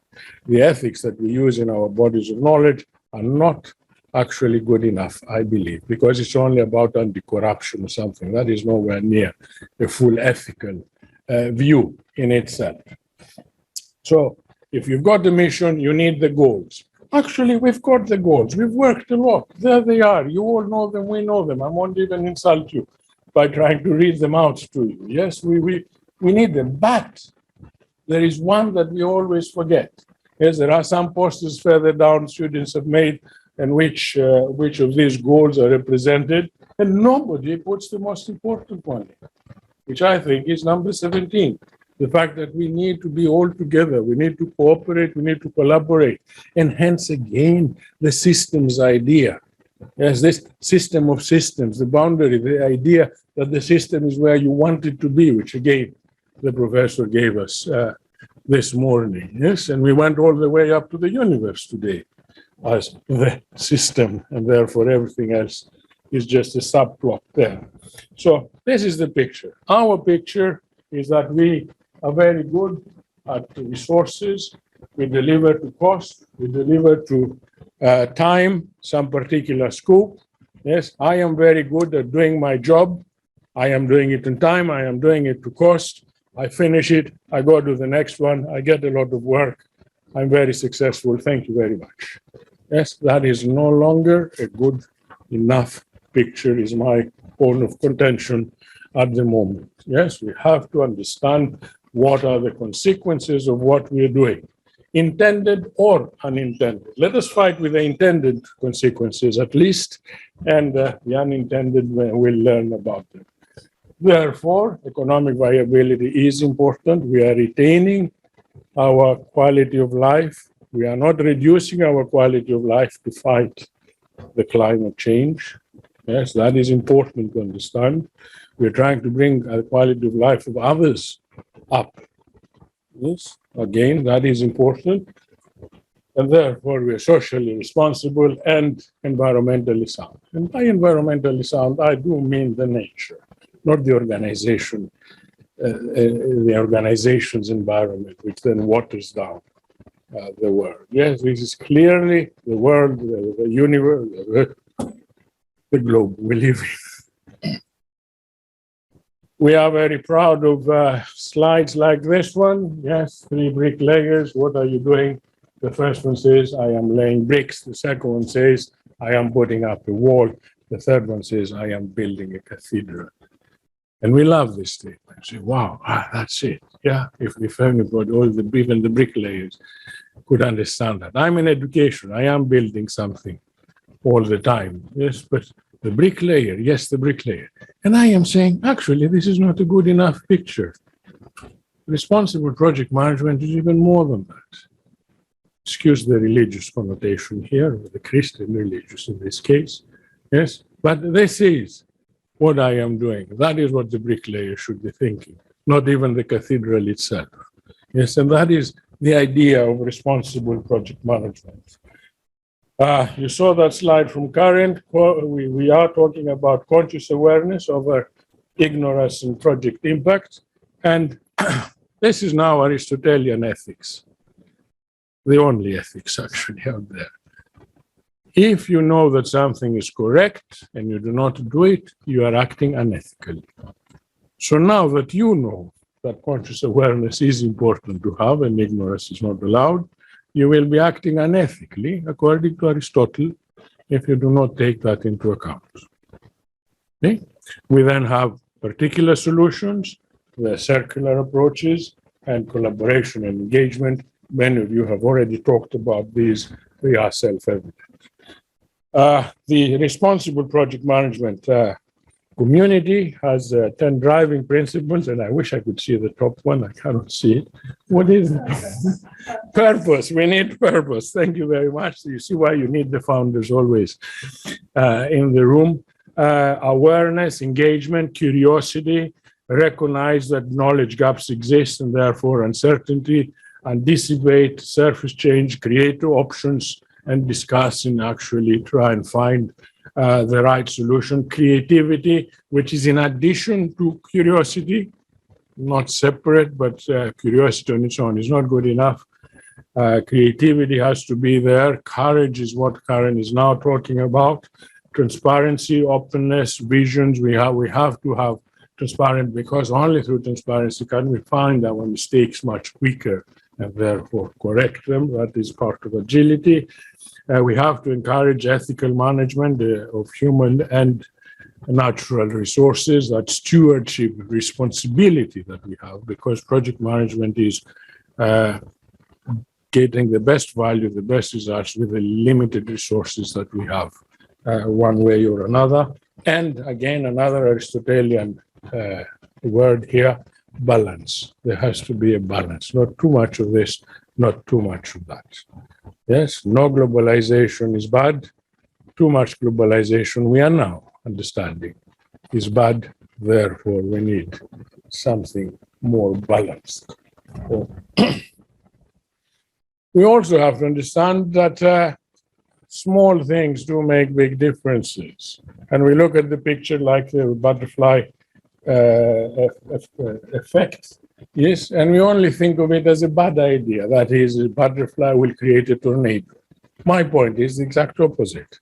The ethics that we use in our bodies of knowledge are not actually good enough, I believe, because it's only about anti-corruption or something. That is nowhere near a full ethical view in itself. So if you've got the mission, you need the goals. Actually, we've got the goals. We've worked a lot. There they are. You all know them. We know them. I won't even insult you by trying to read them out to you. Yes, we need them. But there is one that we always forget. Yes, there are some posters further down students have made, and which of these goals are represented, and nobody puts the most important one, which I think is number 17. The fact that we need to be all together, we need to cooperate, we need to collaborate, and hence again, the systems idea. Yes, this system of systems, the boundary, the idea that the system is where you want it to be, which again, the professor gave us this morning. Yes, and we went all the way up to the universe today as the system, and therefore everything else is just a subplot there. So this is the picture. Our picture is that we are very good at resources. We deliver to cost. We deliver to time, some particular scope. Yes, I am very good at doing my job. I am doing it in time. I am doing it to cost. I finish it. I go to the next one. I get a lot of work. I'm very successful. Thank you very much. Yes, that is no longer a good enough picture, is my point of contention at the moment. Yes, we have to understand what are the consequences of what we are doing, intended or unintended. Let us fight with the intended consequences at least, and the unintended, we'll learn about them. Therefore, economic viability is important. We are retaining our quality of life. We are not reducing our quality of life to fight the climate change. Yes, that is important to understand. We're trying to bring the quality of life of others up. Yes, again, that is important. And therefore, we are socially responsible and environmentally sound. And by environmentally sound, I do mean the nature, not the organization, the organization's environment, which then waters down the world. Yes, this is clearly the world, the universe, the globe we live in. We are very proud of slides like this one. Yes, 3 bricklayers. What are you doing? The first one says, I am laying bricks. The second one says, I am putting up a wall. The third one says, I am building a cathedral. And we love this statement. Say, wow, that's it. Yeah, if anybody, even the bricklayers could understand that. I'm in education. I am building something all the time. Yes, but the bricklayer, yes, the bricklayer. And I am saying, actually, this is not a good enough picture. Responsible project management is even more than that. Excuse the religious connotation here, the Christian religious in this case. Yes, but this is what I am doing. That is what the bricklayer should be thinking, not even the cathedral itself. Yes, and that is the idea of responsible project management. You saw that slide from Karen. We are talking about conscious awareness over ignorance and project impact. And this is now Aristotelian ethics, the only ethics actually out there. If you know that something is correct and you do not do it, you are acting unethically. So now that you know that conscious awareness is important to have and ignorance is not allowed, you will be acting unethically, according to Aristotle, if you do not take that into account. Okay? We then have particular solutions, the circular approaches, and collaboration and engagement. Many of you have already talked about these. They are self-evident. The responsible project management community has 10 driving principles, and I wish I could see the top one. I cannot see it. What is it? Purpose. We need purpose. Thank you very much. So you see why you need the founders always in the room. Awareness, engagement, curiosity, recognize that knowledge gaps exist and therefore uncertainty, anticipate surface change, create options, and discuss and actually try and find the right solution. Creativity, which is in addition to curiosity, not separate, but curiosity on its own is not good enough. Creativity has to be there. Courage is what Karen is now talking about. Transparency, openness, visions. We have to have transparent, because only through transparency can we find our mistakes much quicker and therefore correct them. That is part of agility. We have to encourage ethical management of human and natural resources, that stewardship responsibility that we have, because project management is getting the best value, the best results with the limited resources that we have, one way or another. And again, another Aristotelian word here, balance. There has to be a balance, not too much of this, not too much of that. Yes, no globalization is bad. Too much globalization, we are now understanding, is bad. Therefore, we need something more balanced. We also have to understand that small things do make big differences. And we look at the picture like the butterfly effect. Yes, and we only think of it as a bad idea. That is, a butterfly will create a tornado. My point is the exact opposite.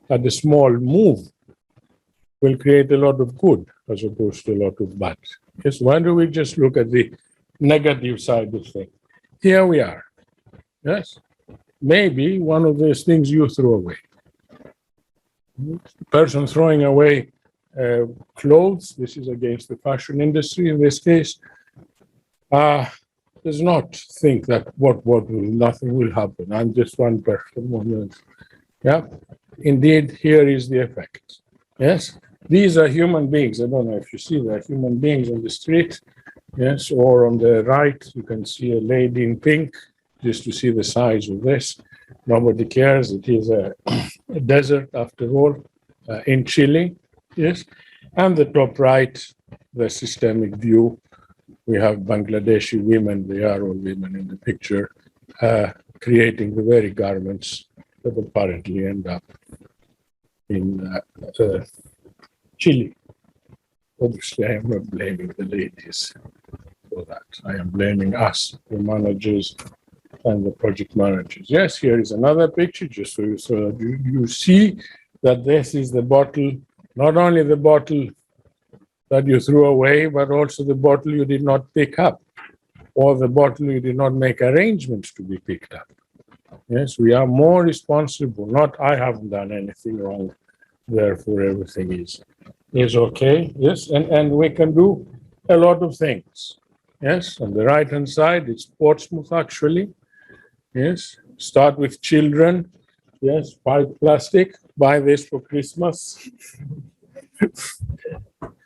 That a small move will create a lot of good as opposed to a lot of bad. Yes, why do we just look at the negative side of things? Here we are. Yes, maybe one of those things you throw away. The person throwing away clothes, this is against the fashion industry in this case, does not think that nothing will happen. I'm just one person. Yeah, indeed, here is the effect. Yes, these are human beings. I don't know if you see that, human beings on the street. Yes, or on the right, you can see a lady in pink, just to see the size of this. Nobody cares. It is a desert after all, in Chile. Yes, and the top right, the systemic view. We have Bangladeshi women, they are all women in the picture, creating the very garments that apparently end up in Chile. Obviously, I am not blaming the ladies for that. I am blaming us, the managers and the project managers. Yes, here is another picture, just so you see that this is the bottle, not only the bottle that you threw away, but also the bottle you did not pick up, or the bottle you did not make arrangements to be picked up. Yes, we are more responsible. Not I haven't done anything wrong, therefore everything is okay. Yes, and we can do a lot of things. Yes, on the right-hand side, it's Portsmouth actually. Yes, start with children. Yes, buy plastic, buy this for Christmas.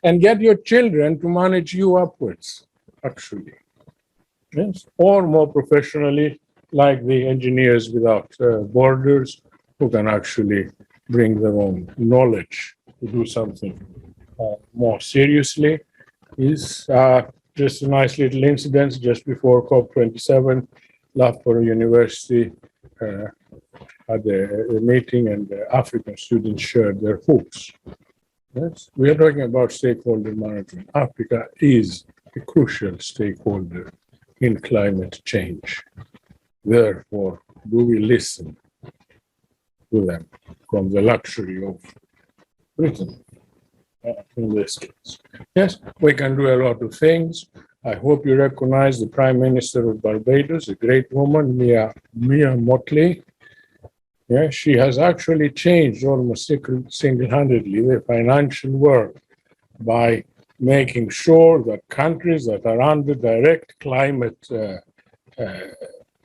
And get your children to manage you upwards, actually. Yes, or more professionally, like the Engineers Without Borders, who can actually bring their own knowledge to do something more seriously. Is just a nice little incident just before COP27. Loughborough University had a meeting, and the African students shared their hopes. Yes, we are talking about stakeholder management. Africa is a crucial stakeholder in climate change. Therefore, do we listen to them from the luxury of Britain in this case? Yes, we can do a lot of things. I hope you recognize the Prime Minister of Barbados, a great woman, Mia Mottley. Yeah, she has actually changed almost single-handedly the financial world by making sure that countries that are under direct climate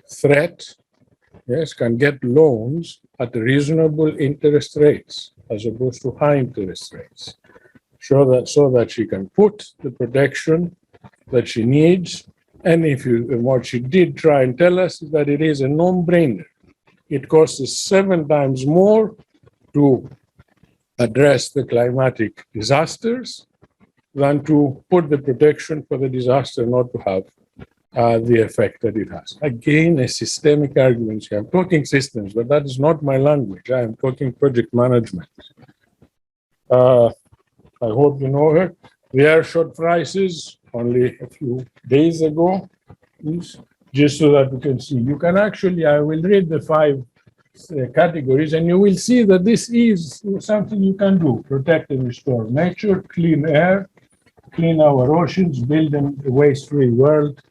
threat, yes, can get loans at reasonable interest rates as opposed to high interest rates, so that she can put the protection that she needs. And what she did try and tell us is that it is a no-brainer. It costs us 7 times more to address the climatic disasters than to put the protection for the disaster not to have the effect that it has. Again, a systemic argument here. I'm talking systems, but that is not my language. I am talking project management. I hope you know her. The airshot prices only a few days ago, just so that you can see. You can actually, I will read the 5 categories, and you will see that this is something you can do. Protect and restore nature, clean air, clean our oceans, build a waste-free world,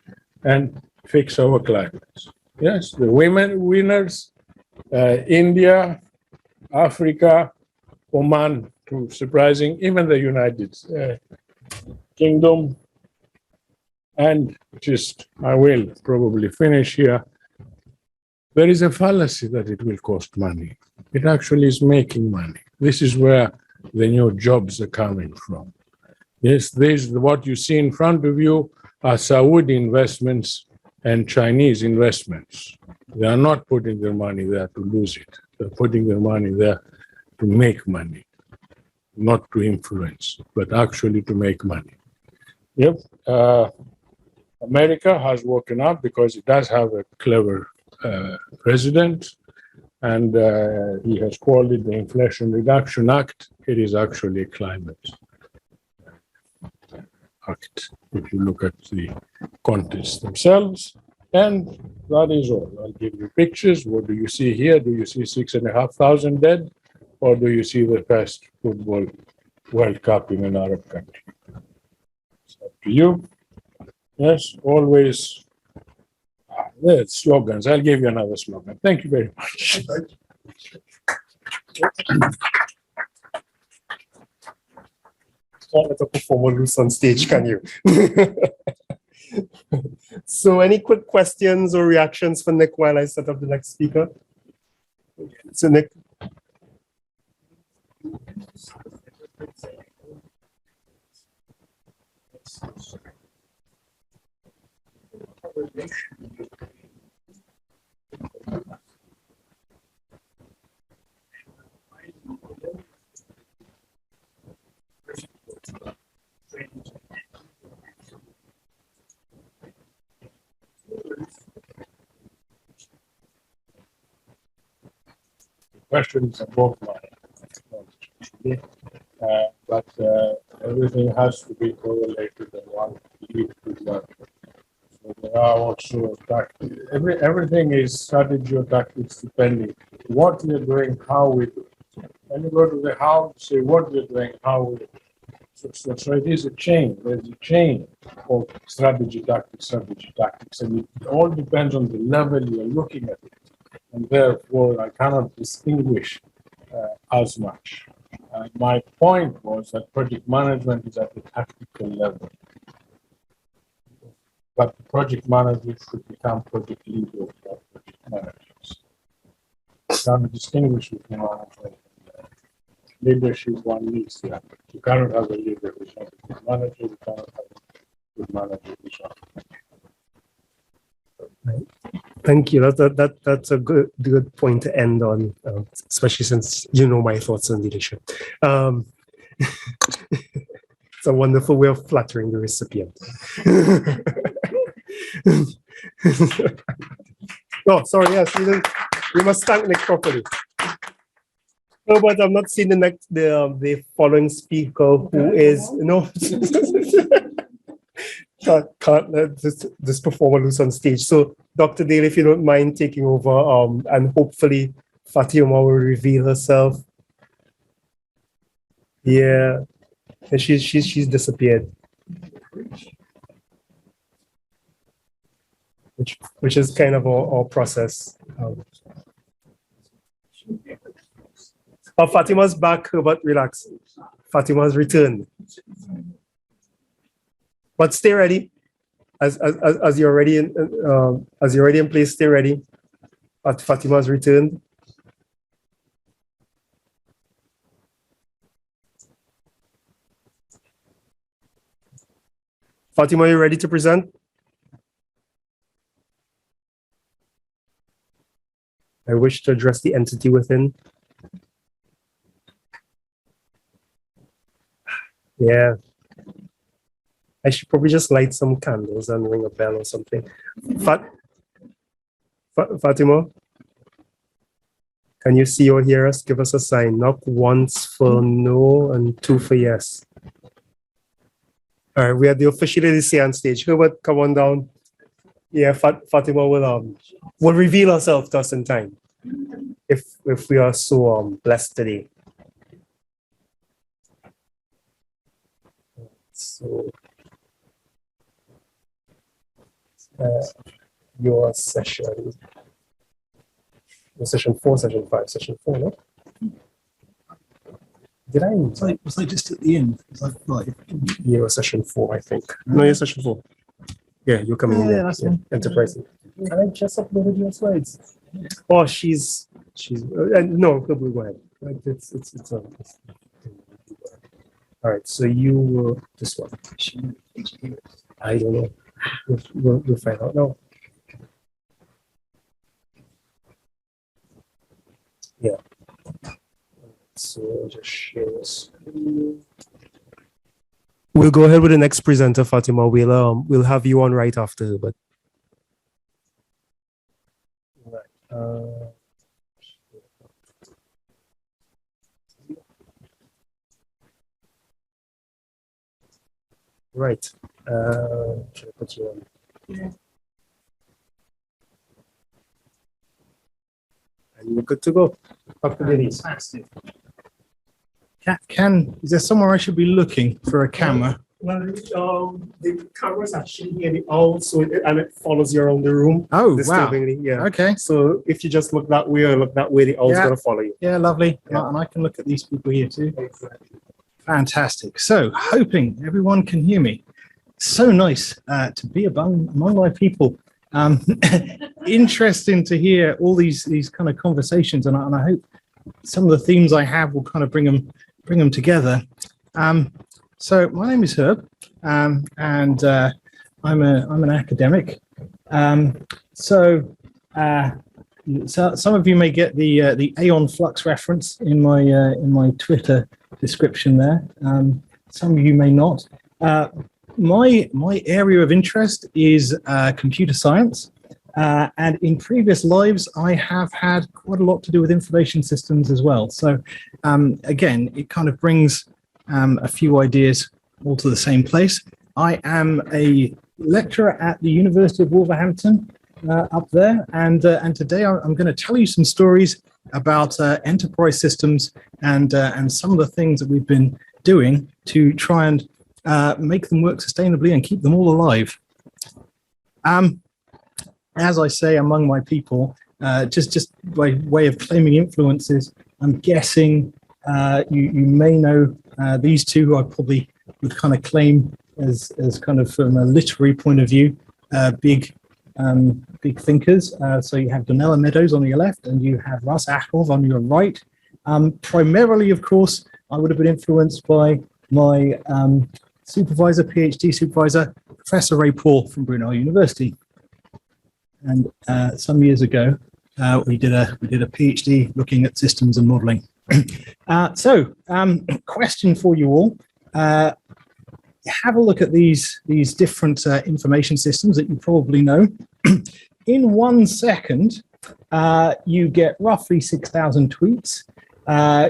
and fix our climate. Yes, the winners, India, Africa, Oman, too surprising, even the United Kingdom. And I will probably finish here. There is a fallacy that it will cost money. It actually is making money. This is where the new jobs are coming from. Yes, what you see in front of you are Saudi investments and Chinese investments. They are not putting their money there to lose it. They're putting their money there to make money, not to influence, but actually to make money. Yep. America has woken up because it does have a clever president, and he has called it the Inflation Reduction Act. It is actually a climate act, if you look at the contents themselves. And that is all. I'll give you pictures. What do you see here? Do you see 6,500 dead? Or do you see the first football World Cup in an Arab country? It's up to you. Yes, always. There's slogans. I'll give you another slogan. Thank you very much. Let a performer loose on stage, can you? So any quick questions or reactions for Nick while I set up the next speaker? So Nick. Questions are both mine. But everything has to be correlated and one lead to the other. So there are also tactics. Everything is strategy or tactics depending what we're doing, how we do it. When you go to the how, say what we're doing, how we do it. So it is a chain. There's a chain of strategy, tactics, and it all depends on the level you're looking at it. And therefore, I cannot distinguish as much. My point was that project management is at the tactical level. But project managers should become project leaders, not project managers. You cannot distinguish between management and leadership. One needs that. You cannot have a leader who's not a good manager. You cannot have a good manager who's not a good Right. Thank you. That's a good point to end on, especially since you know my thoughts on leadership. It's a wonderful way of flattering the recipient. Oh, sorry. Yes, we must thank Nick properly. No, but I'm not seeing the following speaker who is can't let this performer loose on stage. So, Dr. Dale, if you don't mind taking over, and hopefully Fatima will reveal herself. Yeah, and she's disappeared, which is kind of our process. Fatima's back, but relax. Fatima's returned. But stay ready, as you're already in place. Stay ready. Fatima's returned. Fatima, are you ready to present? I wish to address the entity within. Yeah. I should probably just light some candles and ring a bell or something. Fatima, can you see or hear us? Give us a sign. Knock once for no and two for yes. All right, we are the official LDC on stage. Herbert, come on down. Yeah, Fatima will reveal herself to us in time, if we are so blessed today. So. Your session 4, session 5, session 4, no? Did I? Was I just at the end? Was I live? You were session 4, I think. No, you're session 4. Yeah, you're coming in there. That's Enterprise. I just uploaded your slides. Oh, she's no, go ahead. It's all right. So you this one. I don't know. We'll find out now. Yeah. So just share this. We'll go ahead with the next presenter, Fatima. We'll have you on right after, but. Right. Right. Should I put you on? Yeah. And you're good to go. Fantastic. Is there somewhere I should be looking for a camera? Well, the camera's actually here, and it follows you around the room. Oh, wow. Disturbingly, yeah. Okay. So if you just look that way or look that way, the owl's Yeah. going to follow you. Yeah, lovely. Yeah. And I can look at these people here too. Fantastic. So, hoping everyone can hear me. So nice to be among my people. Interesting to hear all these kind of conversations, and I hope some of the themes I have will kind of bring them together. So my name is Herb, and I'm an academic. So some of you may get the Aeon Flux reference in my Twitter description there. Some of you may not. My area of interest is computer science, and in previous lives I have had quite a lot to do with information systems as well. So again, it kind of brings a few ideas all to the same place. I am a lecturer at the University of Wolverhampton up there, and today I'm going to tell you some stories about enterprise systems and some of the things that we've been doing to try and make them work sustainably and keep them all alive. As I say, among my people, just by way of claiming influences, I'm guessing you may know these two who I probably would kind of claim as kind of from a literary point of view, big thinkers. So you have Donella Meadows on your left and you have Russ Ackoff on your right. Primarily, of course, I would have been influenced by my supervisor, PhD supervisor, Professor Ray Paul from Brunel University. And some years ago, we did a PhD looking at systems and modeling. Question for you all. Have a look at these different information systems that you probably know. In 1 second, you get roughly 6,000 tweets.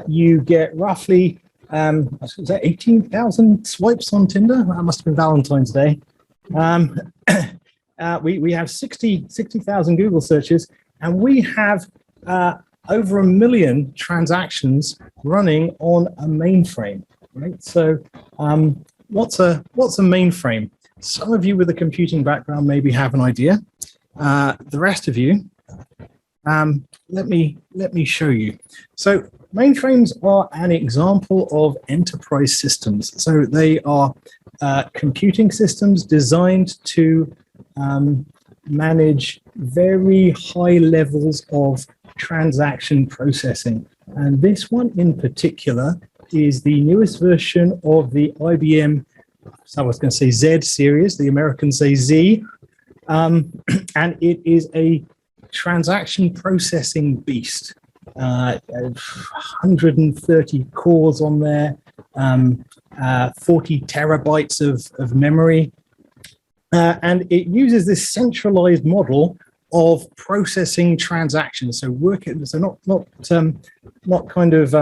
You get roughly 18,000 swipes on Tinder. That must have been Valentine's Day. We have 60,000 Google searches, and we have over 1 million transactions running on a mainframe. Right. So, what's a mainframe? Some of you with a computing background maybe have an idea. The rest of you, let me show you. So mainframes are an example of enterprise systems. So they are computing systems designed to manage very high levels of transaction processing. And this one in particular is the newest version of the IBM, so I was going to say Z series, the Americans say Z, and it is a transaction processing beast. 130 cores on there, 40 terabytes of memory, and it uses this centralized model of processing transactions. So not kind of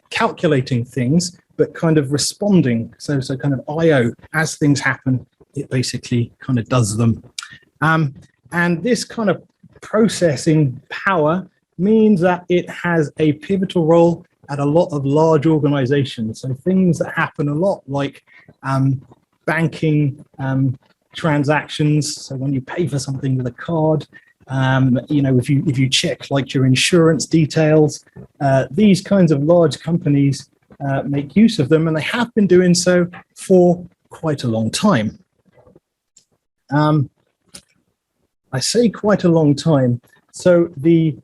calculating things, but kind of responding. So kind of I/O as things happen. It basically kind of does them. And this kind of processing power means that it has a pivotal role at a lot of large organizations. So things that happen a lot, like banking transactions. So when you pay for something with a card, if you check like your insurance details, these kinds of large companies make use of them, and they have been doing so for quite a long time. I say quite a long time. So the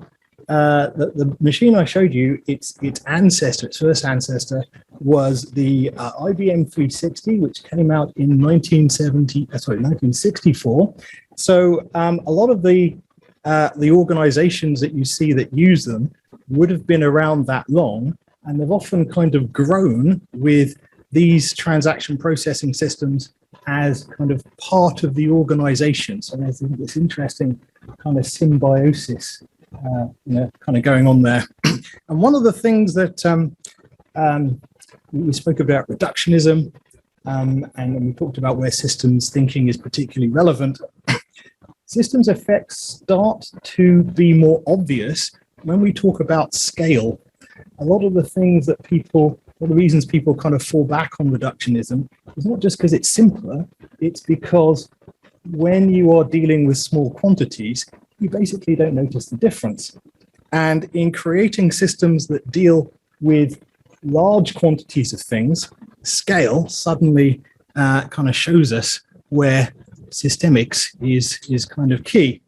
the machine I showed you, its ancestor, its first ancestor, was the IBM 360, which came out in 1964. So a lot of the organizations that you see that use them would have been around that long, and they've often kind of grown with these transaction processing systems as kind of part of the organization. So there's this interesting kind of symbiosis kind of going on there. And one of the things that we spoke about reductionism, and we talked about where systems thinking is particularly relevant. Systems effects start to be more obvious when we talk about scale. A lot of the things that one of the reasons people kind of fall back on reductionism is not just because it's simpler, it's because when you are dealing with small quantities, you basically don't notice the difference. And in creating systems that deal with large quantities of things, scale suddenly kind of shows us where systemics is kind of key.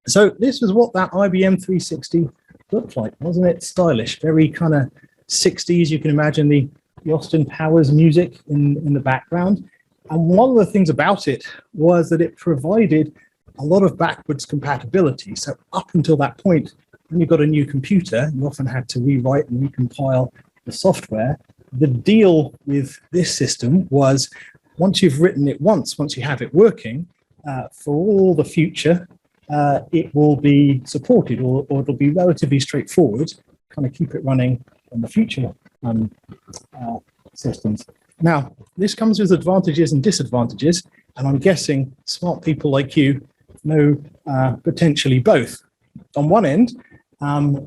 So this was what that IBM 360 looked like, wasn't it? Stylish, very kind of 60s. You can imagine the Austin Powers music in the background. And one of the things about it was that it provided a lot of backwards compatibility. So up until that point, when you got a new computer, you often had to rewrite and recompile the software. The deal with this system was once you've written it once you have it working, for all the future, it will be supported or it'll be relatively straightforward, kind of keep it running on the future systems. Now, this comes with advantages and disadvantages, and I'm guessing smart people like you know potentially both. On one end,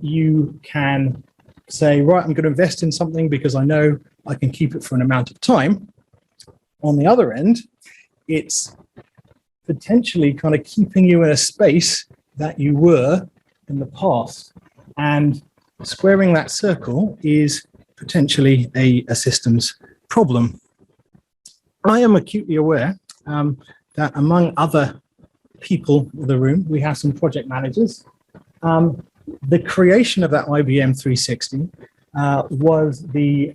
you can say, right, I'm going to invest in something because I know I can keep it for an amount of time. On the other end, it's potentially kind of keeping you in a space that you were in the past. And squaring that circle is potentially a systems problem. I am acutely aware that among other people in the room, we have some project managers. The creation of that IBM 360 was the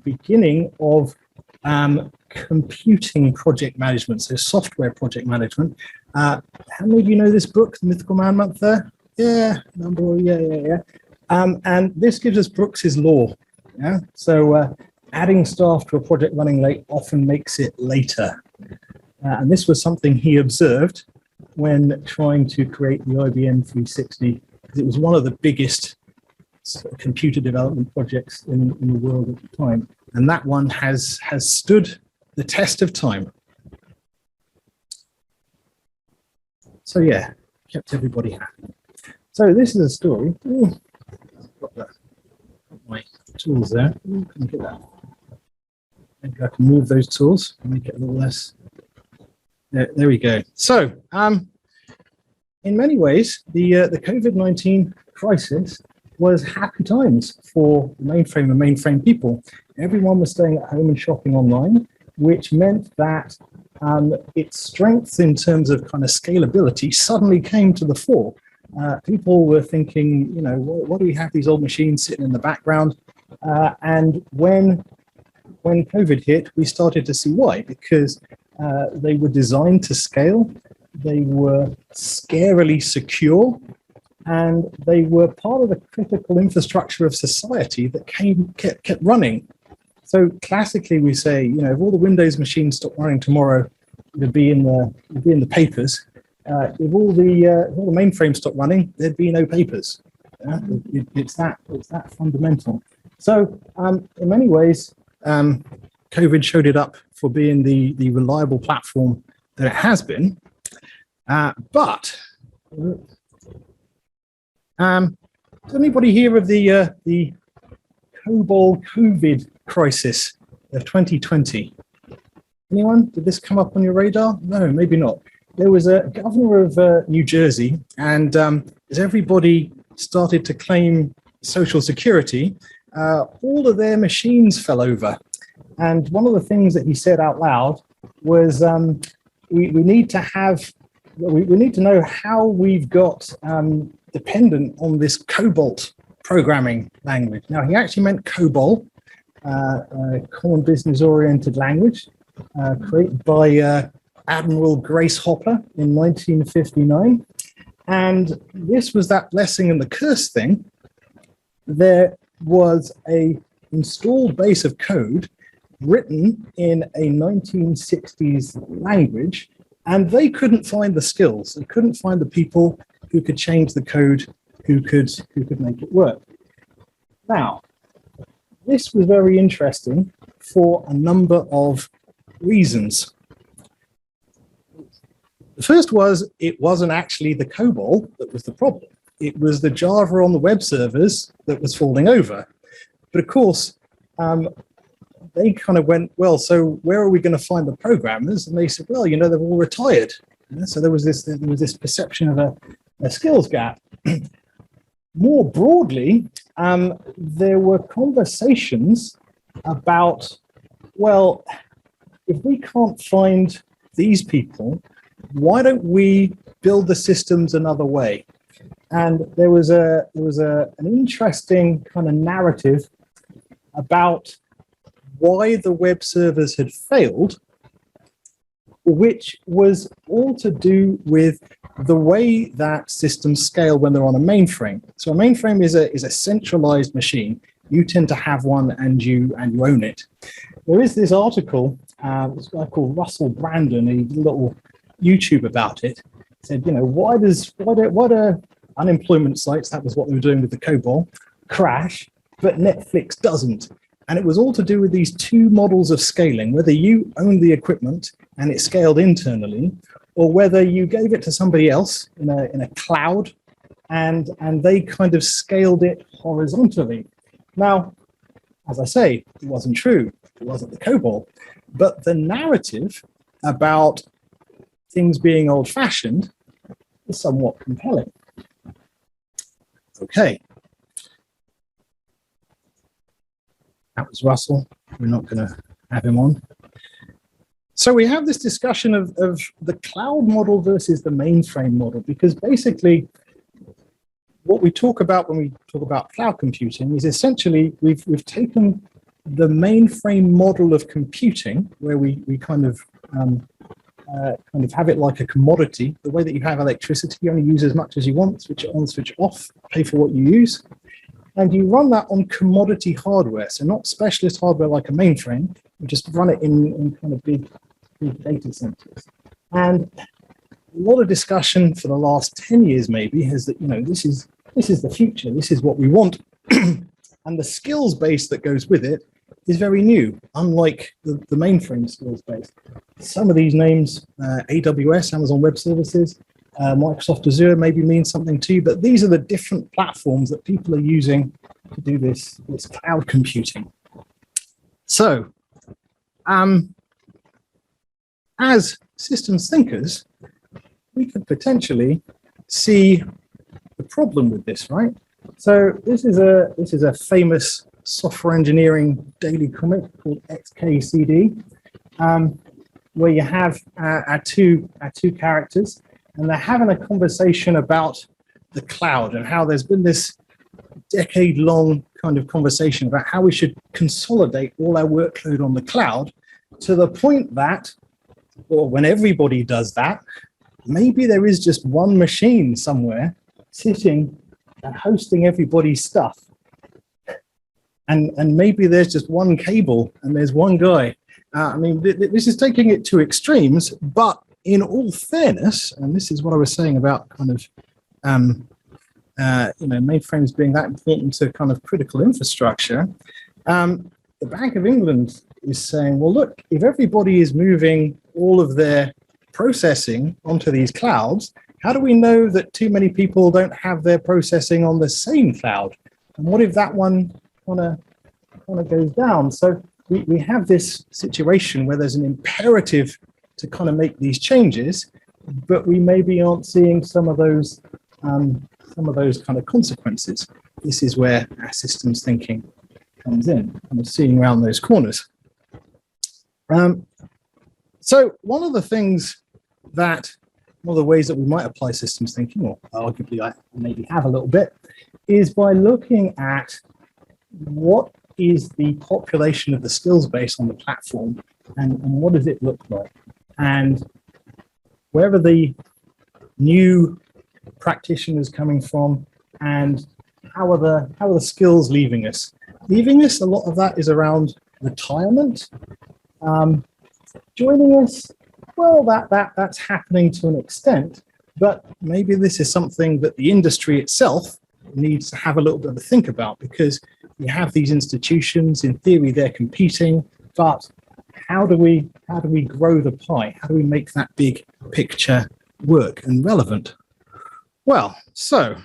beginning of computing project management, so software project management. How many of you know this book, The Mythical Man Month there? Yeah, yeah. And this gives us Brooks's law. Yeah, so adding staff to a project running late often makes it later. And this was something he observed when trying to create the IBM 360, because it was one of the biggest computer development projects in the world at the time. And that one has stood the test of time. So yeah, kept everybody happy. So this is a story. Ooh, got my tools there. Ooh, can I get that? Maybe I can move those tools and make it a little less. There we go. So in many ways, the COVID-19 crisis was happy times for the mainframe and mainframe people. Everyone was staying at home and shopping online, which meant that its strengths in terms of kind of scalability suddenly came to the fore. People were thinking, you know, what do we have these old machines sitting in the background? And when COVID hit, we started to see why, because they were designed to scale, they were scarily secure, and they were part of the critical infrastructure of society that kept running. So classically, we say, you know, if all the Windows machines stopped running tomorrow, it'd be in the papers. If all the mainframes stopped running, there'd be no papers. It's that fundamental. So in many ways, COVID showed it up for being the reliable platform that it has been. But does anybody hear of the COBOL COVID crisis of 2020? Anyone? Did this come up on your radar? No, maybe not. There was a governor of New Jersey, and as everybody started to claim Social Security, all of their machines fell over. And one of the things that he said out loud was, we need to have we need to know how we've got dependent on this COBOL programming language. Now, he actually meant COBOL, a common business-oriented language, created by Admiral Grace Hopper in 1959. And this was that blessing and the curse thing. There was a installed base of code written in a 1960s language, and they couldn't find the skills. They couldn't find the people who could change the code, who could make it work. Now, this was very interesting for a number of reasons. The first was it wasn't actually the COBOL that was the problem. It was the Java on the web servers that was falling over. But of course, they kind of went, well, so where are we going to find the programmers? And they said, well, you know, they've all retired. So there was this perception of a skills gap. More broadly, there were conversations about, well, if we can't find these people, why don't we build the systems another way? And there was an interesting kind of narrative about why the web servers had failed, which was all to do with the way that systems scale when they're on a mainframe. So a mainframe is a centralized machine. You tend to have one and you own it. There is this article, this guy called Russell Brandon, he did a little YouTube about it. He said, you know, why do unemployment sites, that was what they were doing with the COBOL, crash, but Netflix doesn't? And it was all to do with these two models of scaling, whether you owned the equipment and it scaled internally, or whether you gave it to somebody else in a cloud and they kind of scaled it horizontally. Now, as I say, it wasn't true. It wasn't the COBOL. But the narrative about things being old-fashioned is somewhat compelling. Okay. That was Russell. We're not going to have him on. So we have this discussion of the cloud model versus the mainframe model, because basically what we talk about when we talk about cloud computing is essentially we've taken the mainframe model of computing, where we kind of have it like a commodity, the way that you have electricity. You only use as much as you want, switch it on, switch it off, pay for what you use. And you run that on commodity hardware, so not specialist hardware like a mainframe. You just run it in kind of big data centers. And a lot of discussion for the last 10 years maybe has that, you know, this is the future, this is what we want. And the skills base that goes with it is very new, unlike the mainframe skills base. Some of these names, AWS, Amazon Web Services, Microsoft Azure maybe means something too, but these are the different platforms that people are using to do this cloud computing. So, as systems thinkers, we could potentially see the problem with this, right? So this is a famous software engineering daily comic called XKCD, where you have our two characters, and they're having a conversation about the cloud and how there's been this decade-long kind of conversation about how we should consolidate all our workload on the cloud, to the point that, or when everybody does that, maybe there is just one machine somewhere sitting and hosting everybody's stuff. And maybe there's just one cable and there's one guy. I mean, this is taking it to extremes, but in all fairness, and this is what I was saying about kind of, mainframes being that important to kind of critical infrastructure, the Bank of England is saying, well, look, if everybody is moving all of their processing onto these clouds, how do we know that too many people don't have their processing on the same cloud? And what if that one kind of goes down? So we have this situation where there's an imperative to kind of make these changes, but we maybe aren't seeing some of those kind of consequences. This is where our systems thinking comes in, kind of seeing around those corners. So one of the things that one of the ways that we might apply systems thinking, or arguably I maybe have a little bit, is by looking at what is the population of the skills base on the platform, and what does it look like? And where are the new practitioners coming from, and how are the skills leaving us? Leaving us, a lot of that is around retirement. Joining us, well, that's happening to an extent, but maybe this is something that the industry itself needs to have a little bit of a think about, because you have these institutions, in theory they're competing, but how do we grow the pie? How do we make that big picture work and relevant? Well, so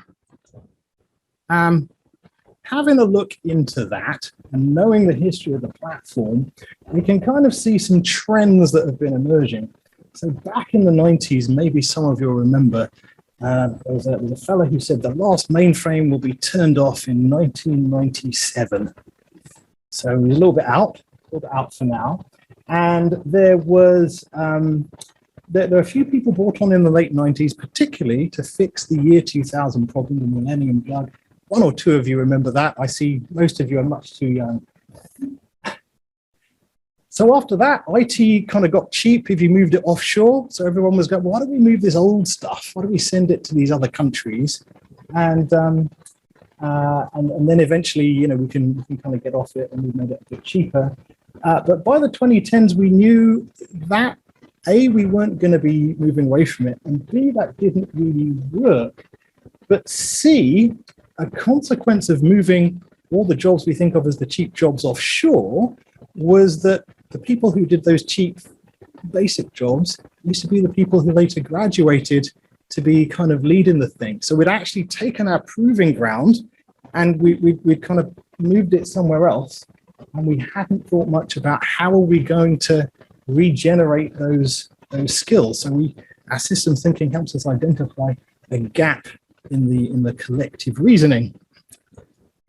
having a look into that and knowing the history of the platform, we can kind of see some trends that have been emerging. So back in the 90s, maybe some of you will remember, there was a fellow who said the last mainframe will be turned off in 1997. So it was a little bit out for now. And there was, there are a few people brought on in the late 90s, particularly to fix the year 2000 problem, the Millennium Bug. One or two of you remember that. I see most of you are much too young. So after that, IT kind of got cheap if you moved it offshore. So everyone was going, well, why don't we move this old stuff? Why don't we send it to these other countries? And then eventually, you know, we can kind of get off it, and we made it a bit cheaper. But by the 2010s, we knew that A, we weren't going to be moving away from it, and B, that didn't really work. But C, a consequence of moving all the jobs we think of as the cheap jobs offshore was that the people who did those cheap basic jobs used to be the people who later graduated to be kind of leading the thing. So we'd actually taken our proving ground and we'd kind of moved it somewhere else, and we hadn't thought much about how are we going to regenerate those skills. So our system thinking helps us identify a gap in the collective reasoning.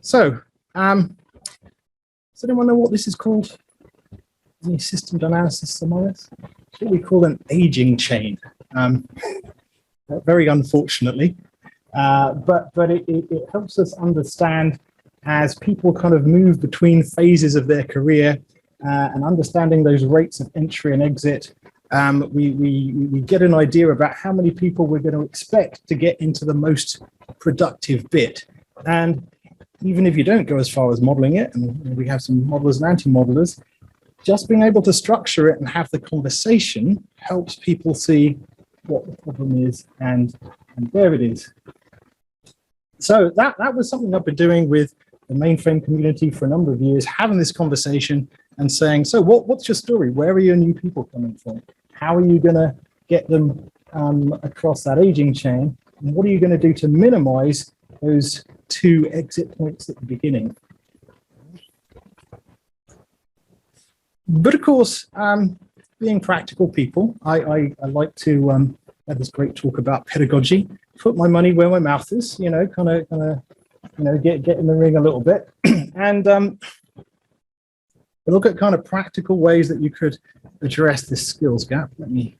So, does anyone know what this is called? Any system analysis among us? It's what we call an aging chain. Very unfortunately, but it helps us understand as people kind of move between phases of their career and understanding those rates of entry and exit. We get an idea about how many people we're going to expect to get into the most productive bit. And even if you don't go as far as modeling it, and we have some modelers and anti-modelers, just being able to structure it and have the conversation helps people see what the problem is and where it is. So that was something I've been doing with the mainframe community for a number of years, having this conversation and saying, so what's your story? Where are your new people coming from? How are you going to get them across that aging chain? And what are you going to do to minimize those two exit points at the beginning? But of course, being practical people, I like to have this great talk about pedagogy, put my money where my mouth is, you know, kind of, you know, get in the ring a little bit. And look at kind of practical ways that you could address this skills gap. Let me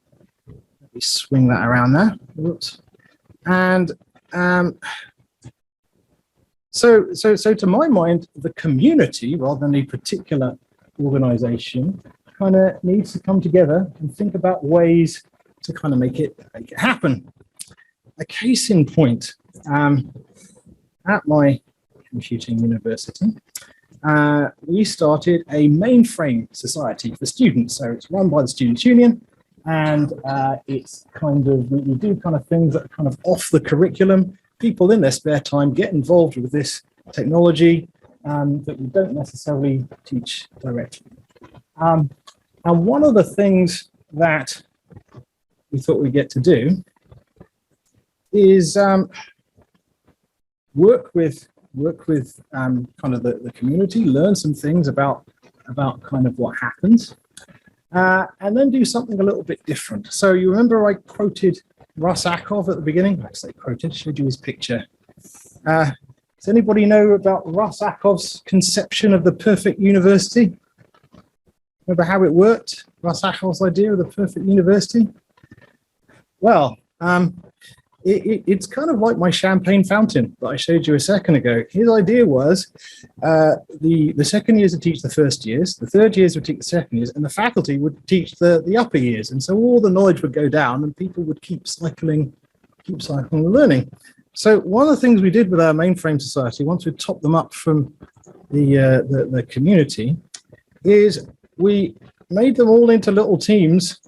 swing that around there. Whoops. And so to my mind, the community, rather than a particular organization, kind of needs to come together and think about ways to kind of make it happen. A case in point, at my computing university, we started a mainframe society for students. So it's run by the Students' Union, and it's kind of, we do kind of things that are kind of off the curriculum. People in their spare time get involved with this technology that we don't necessarily teach directly. And one of the things that we thought we'd get to do is work with kind of the community, learn some things about kind of what happens, and then do something a little bit different. So you remember I quoted Russ Ackoff at the beginning? I say quoted, showed you his picture. Does anybody know about Russ Ackoff's conception of the perfect university? Remember how it worked? Russ Ackoff's idea of the perfect university? Well, It's kind of like my champagne fountain that I showed you a second ago. His idea was the second years would teach the first years, the third years would teach the second years, and the faculty would teach the upper years. And so all the knowledge would go down and people would keep cycling the learning. So one of the things we did with our mainframe society, once we topped them up from the community, is we made them all into little teams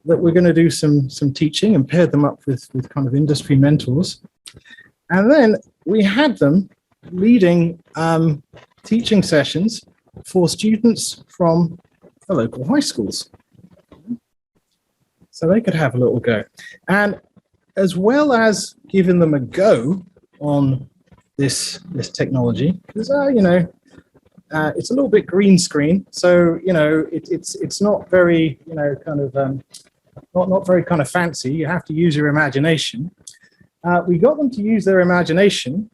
that we're going to do some teaching and paired them up with kind of industry mentors. And then we had them leading teaching sessions for students from the local high schools. So they could have a little go. And as well as giving them a go on this technology, because, it's a little bit green screen. So, it's not very, not very kind of fancy. You have to use your imagination. We got them to use their imagination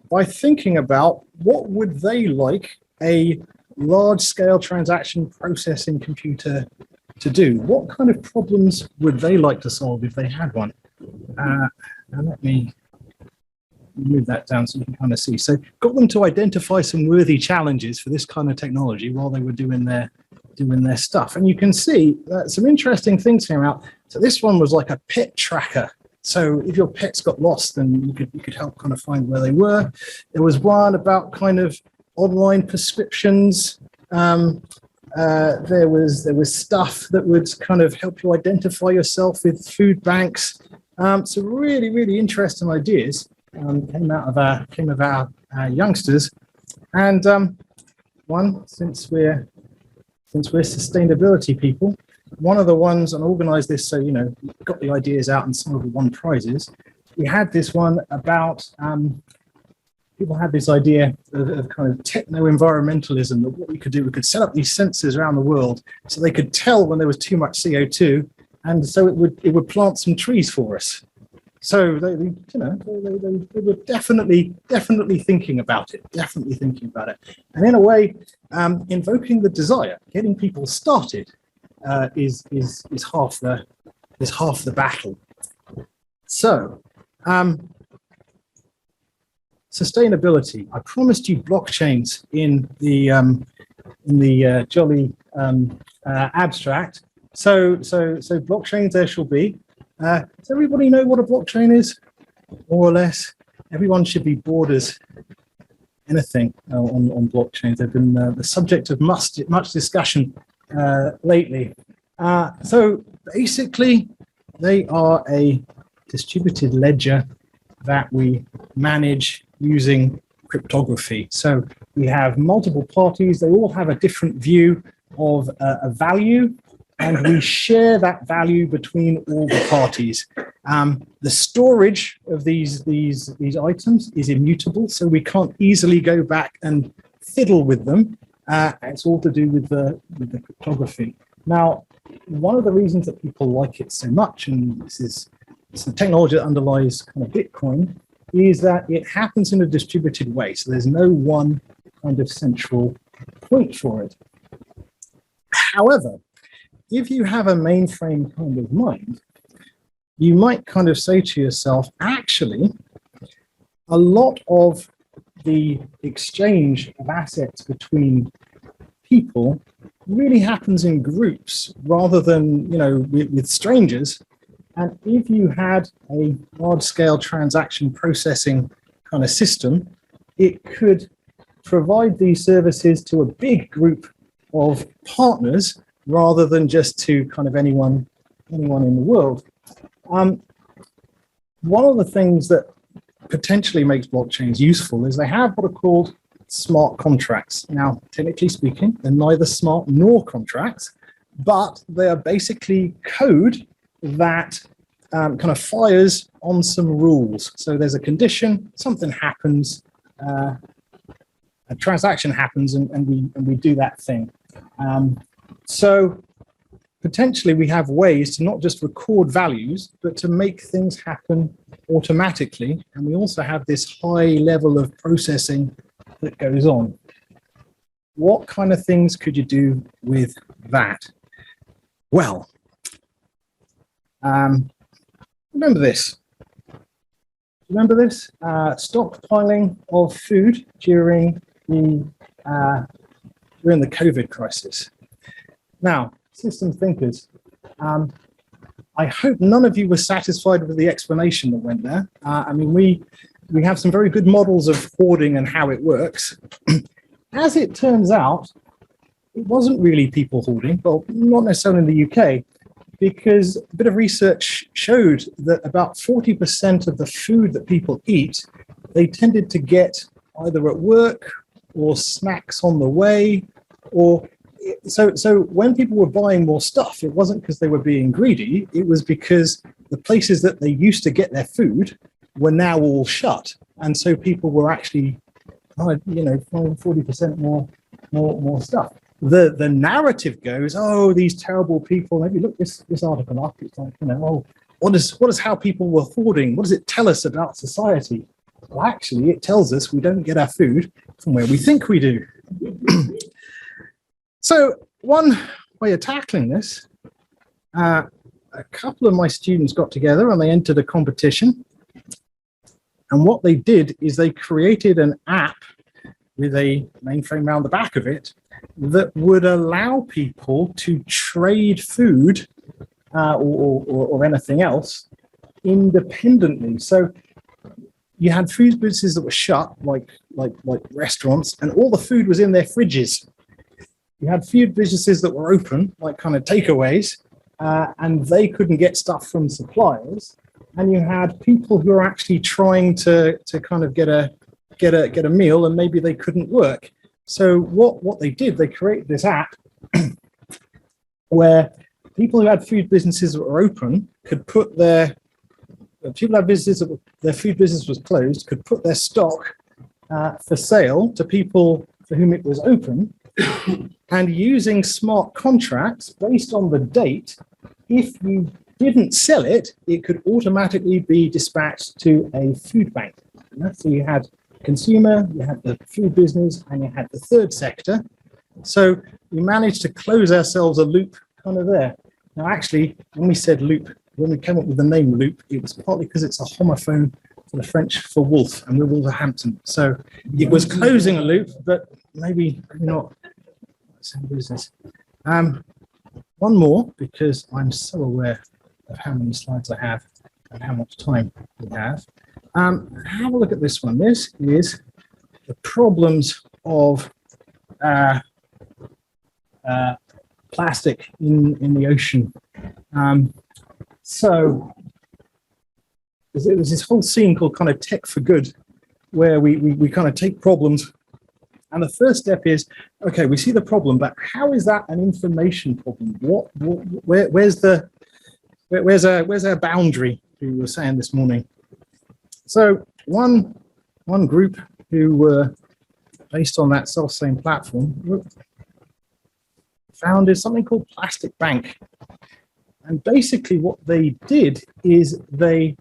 by thinking about what would they like a large-scale transaction processing computer to do. What kind of problems would they like to solve if they had one? Now let me move that down so you can kind of see. So got them to identify some worthy challenges for this kind of technology while they were doing their stuff. And you can see that some interesting things came out. So this one was like a pet tracker. So if your pets got lost, then you could help kind of find where they were. There was one about kind of online prescriptions. There was stuff that would kind of help you identify yourself with food banks. So really, really interesting ideas came of our youngsters. And one, since we're sustainability people, one of the ones, and organized this so, got the ideas out and some of the won prizes. We had this one about, people had this idea of kind of techno-environmentalism, that what we could do, we could set up these sensors around the world so they could tell when there was too much CO2, and so it would plant some trees for us. So they were definitely thinking about it, And in a way, invoking the desire, getting people started, is half the battle. So, sustainability. I promised you blockchains in the jolly abstract. So blockchains there shall be. Does everybody know what a blockchain is? More or less. Everyone should be bored as anything on blockchains. They've been the subject of much discussion lately. So basically, they are a distributed ledger that we manage using cryptography. So we have multiple parties. They all have a different view of a value, and we share that value between all the parties. The storage of these items is immutable, so we can't easily go back and fiddle with them. It's all to do with the cryptography. Now, one of the reasons that people like it so much, and this is the technology that underlies kind of Bitcoin, is that it happens in a distributed way. So there's no one kind of central point for it. However, if you have a mainframe kind of mind, you might kind of say to yourself, actually, a lot of the exchange of assets between people really happens in groups rather than, with strangers. And if you had a large-scale transaction processing kind of system, it could provide these services to a big group of partners rather than just to kind of anyone in the world. One of the things that potentially makes blockchains useful is they have what are called smart contracts. Now, technically speaking, they're neither smart nor contracts, but they are basically code that kind of fires on some rules. So there's a condition, something happens, a transaction happens, and we do that thing. So potentially we have ways to not just record values, but to make things happen automatically. And we also have this high level of processing that goes on. What kind of things could you do with that? Well, remember this. Remember this? Stockpiling of food during the COVID crisis. Now, system thinkers, I hope none of you were satisfied with the explanation that went there. I mean, we have some very good models of hoarding and how it works. As it turns out, it wasn't really people hoarding, well, not necessarily in the UK, because a bit of research showed that about 40% of the food that people eat, they tended to get either at work or snacks on the way, or so when people were buying more stuff, it wasn't because they were being greedy, it was because the places that they used to get their food were now all shut. And so people were actually, you know, 40% more stuff. The narrative goes, oh, these terrible people. Maybe look this article up. It's like, you know, oh, what is how people were hoarding? What does it tell us about society? Well, actually, it tells us we don't get our food from where we think we do. So one way of tackling this, a couple of my students got together and they entered a competition. And what they did is they created an app with a mainframe around the back of it that would allow people to trade food or anything else independently. So you had food businesses that were shut, like restaurants, and all the food was in their fridges. You had food businesses that were open, like kind of takeaways, and they couldn't get stuff from suppliers. And you had people who were actually trying to kind of get a meal, and maybe they couldn't work. So what they did, they created this app where people who had food businesses that were open could put their food business was closed, could put their stock for sale to people for whom it was open, and using smart contracts based on the date, if you didn't sell it, it could automatically be dispatched to a food bank. So you had consumer, you had the food business, and you had the third sector. So we managed to close ourselves a loop kind of there. Now, actually, when we said loop, when we came up with the name loop, it was partly because it's a homophone for the French for wolf, and we're Wolverhampton. So it was closing a loop, but maybe not same business. One more, because I'm so aware of how many slides I have and how much time we have. Have a look at this one. This is the problems of plastic in the ocean. So there's this whole scene called kind of Tech for Good, where we kind of take problems. And the first step is, okay, we see the problem, but how is that an information problem? Where's our boundary, we were saying this morning? So one group who were based on that self-same platform founded something called Plastic Bank. And basically what they did is they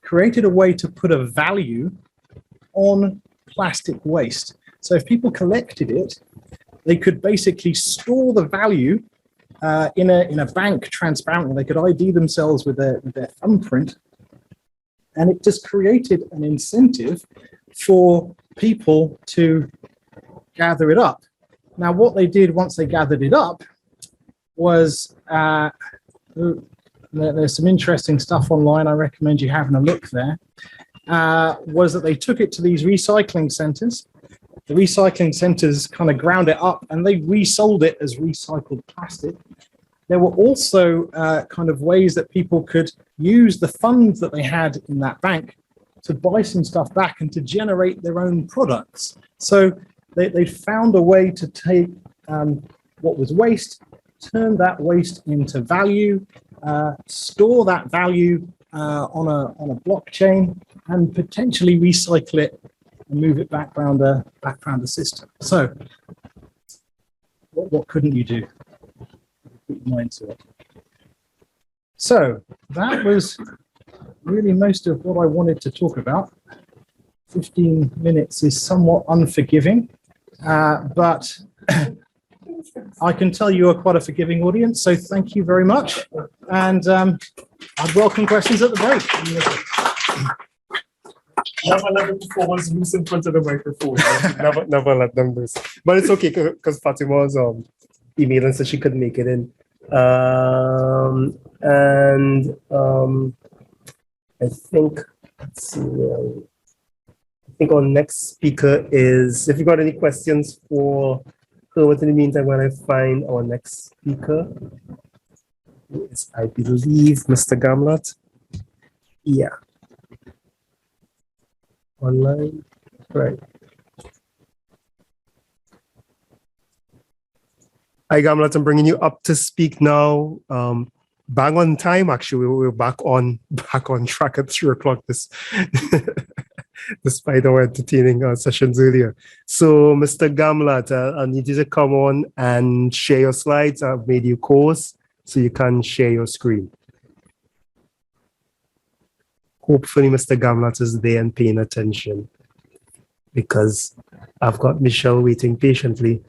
created a way to put a value on plastic waste. So if people collected it, they could basically store the value in a bank transparently. They could ID themselves with their thumbprint, and it just created an incentive for people to gather it up. Now, what they did once they gathered it up was there's some interesting stuff online. I recommend you having a look there. Was that they took it to these recycling centers. The recycling centers kind of ground it up and they resold it as recycled plastic. There were also kind of ways that people could use the funds that they had in that bank to buy some stuff back and to generate their own products. So they found a way to take what was waste, turn that waste into value, store that value on a blockchain, and potentially recycle it and move it back around the system. So what couldn't you do? Put your mind to it. So that was really most of what I wanted to talk about. 15 minutes is somewhat unforgiving, but I can tell you are quite a forgiving audience, so thank you very much. And I'd welcome questions at the break. Never let the performers loose in front of the microphone. never let them loose. But it's okay because Fatima was emailing, so she couldn't make it in. I think, let's see, I think our next speaker is, if you got any questions for her, in the meantime, when I find our next speaker, is, I believe, Mr. Gamlat. Yeah. Online, right. Hi, Gamlat, I'm bringing you up to speak now. Bang on time, actually. We're back on track at 3 o'clock this despite our entertaining sessions earlier. So, Mr. Gamlat, I need you to come on and share your slides. I've made you course so you can share your screen. Hopefully, Mr. Gamlat is there and paying attention, because I've got Michelle waiting patiently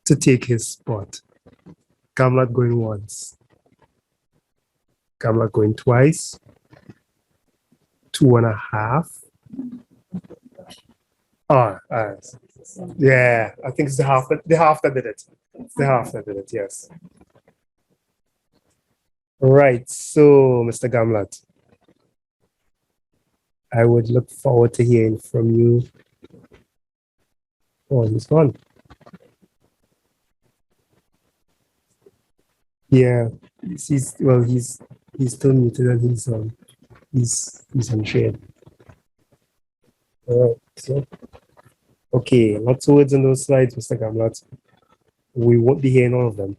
to take his spot. Gamlat going once. Gamlat going twice. 2.5. Yeah, I think it's the half that did it. It's the half that did it, yes. Right, so Mr. Gamlat, I would look forward to hearing from you. Oh, he's gone. Yeah, he's still muted and he's on shade. All right, so okay, lots of words on those slides, Mr. Gamlat. We won't be hearing all of them.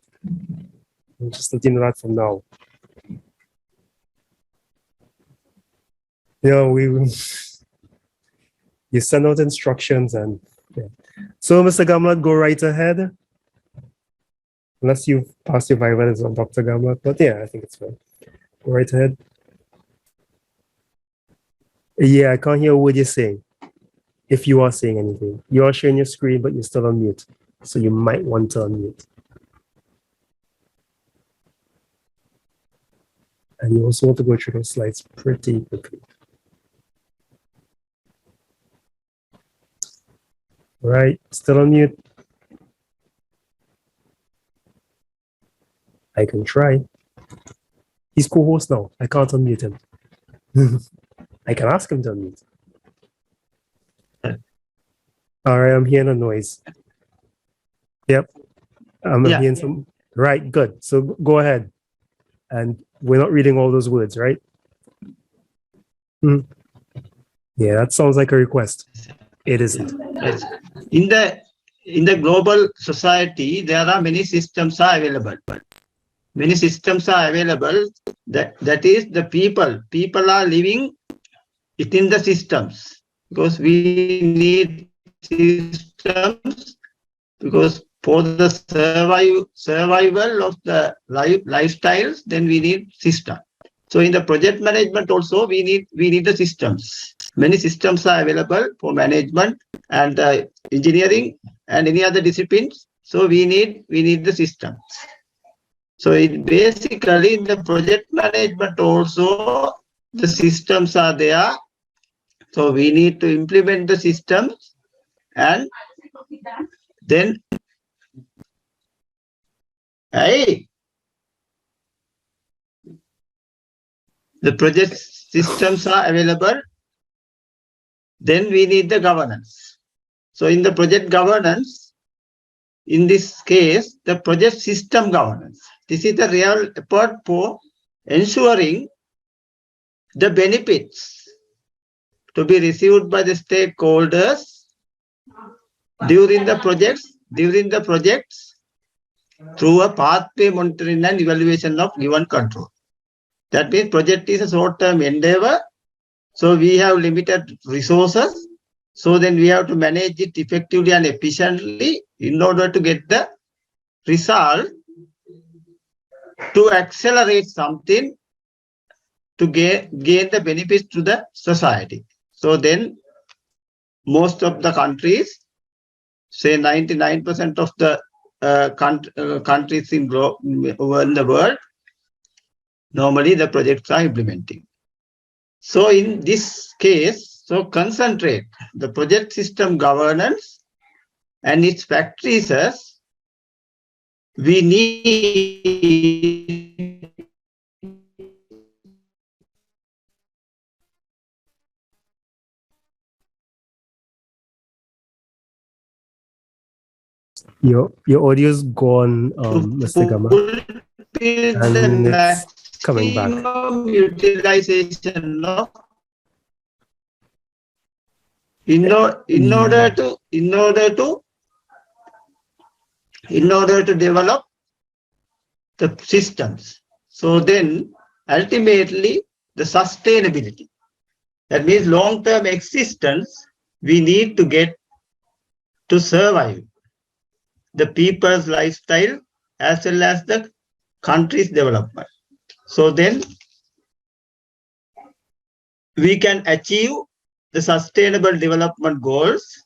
We'll just let you know that from now. You send out instructions and yeah. So, Mr. Gamlat, go right ahead. Unless you've passed your Viva as on Dr. Gamlat, but yeah, I think it's fine. Go right ahead. Yeah, I can't hear what you're saying. If you are saying anything, you are sharing your screen, but you're still on mute. So you might want to unmute. And you also want to go through those slides pretty quickly. Right, still on mute. I can try. He's co-host now. I can't unmute him. I can ask him to unmute. All right, I'm hearing a noise. Yep. I'm hearing some. Right, good. So go ahead. And we're not reading all those words, right? Yeah, that sounds like a request. It isn't. In the global society, there are many systems are available. Many systems are available. That is the people. People are living within the systems, because we need systems, because for the survival of the lifestyles, then we need system. So in the project management also, we need the systems. Many systems are available for management and engineering and any other disciplines. So we need the systems. So it basically in the project management also, the systems are there. So we need to implement the systems, and then the project systems are available. Then we need the governance. So in the project governance, in this case, the project system governance. This is the real effort for ensuring the benefits to be received by the stakeholders during the projects through a pathway monitoring and evaluation of given control. That means project is a short-term endeavor. So we have limited resources. So then we have to manage it effectively and efficiently in order to get the result, to accelerate something, to gain the benefits to the society. So then most of the countries, say 99% of the countries in the world, normally the projects are implementing. So in this case, so concentrate the project system governance and its practices. We need Your audio's gone, Mr. Gama, and it's coming back. Utilization of in order to develop the systems. So then ultimately the sustainability, that means long-term existence, we need to get to survive the people's lifestyle as well as the country's development. So then we can achieve the sustainable development goals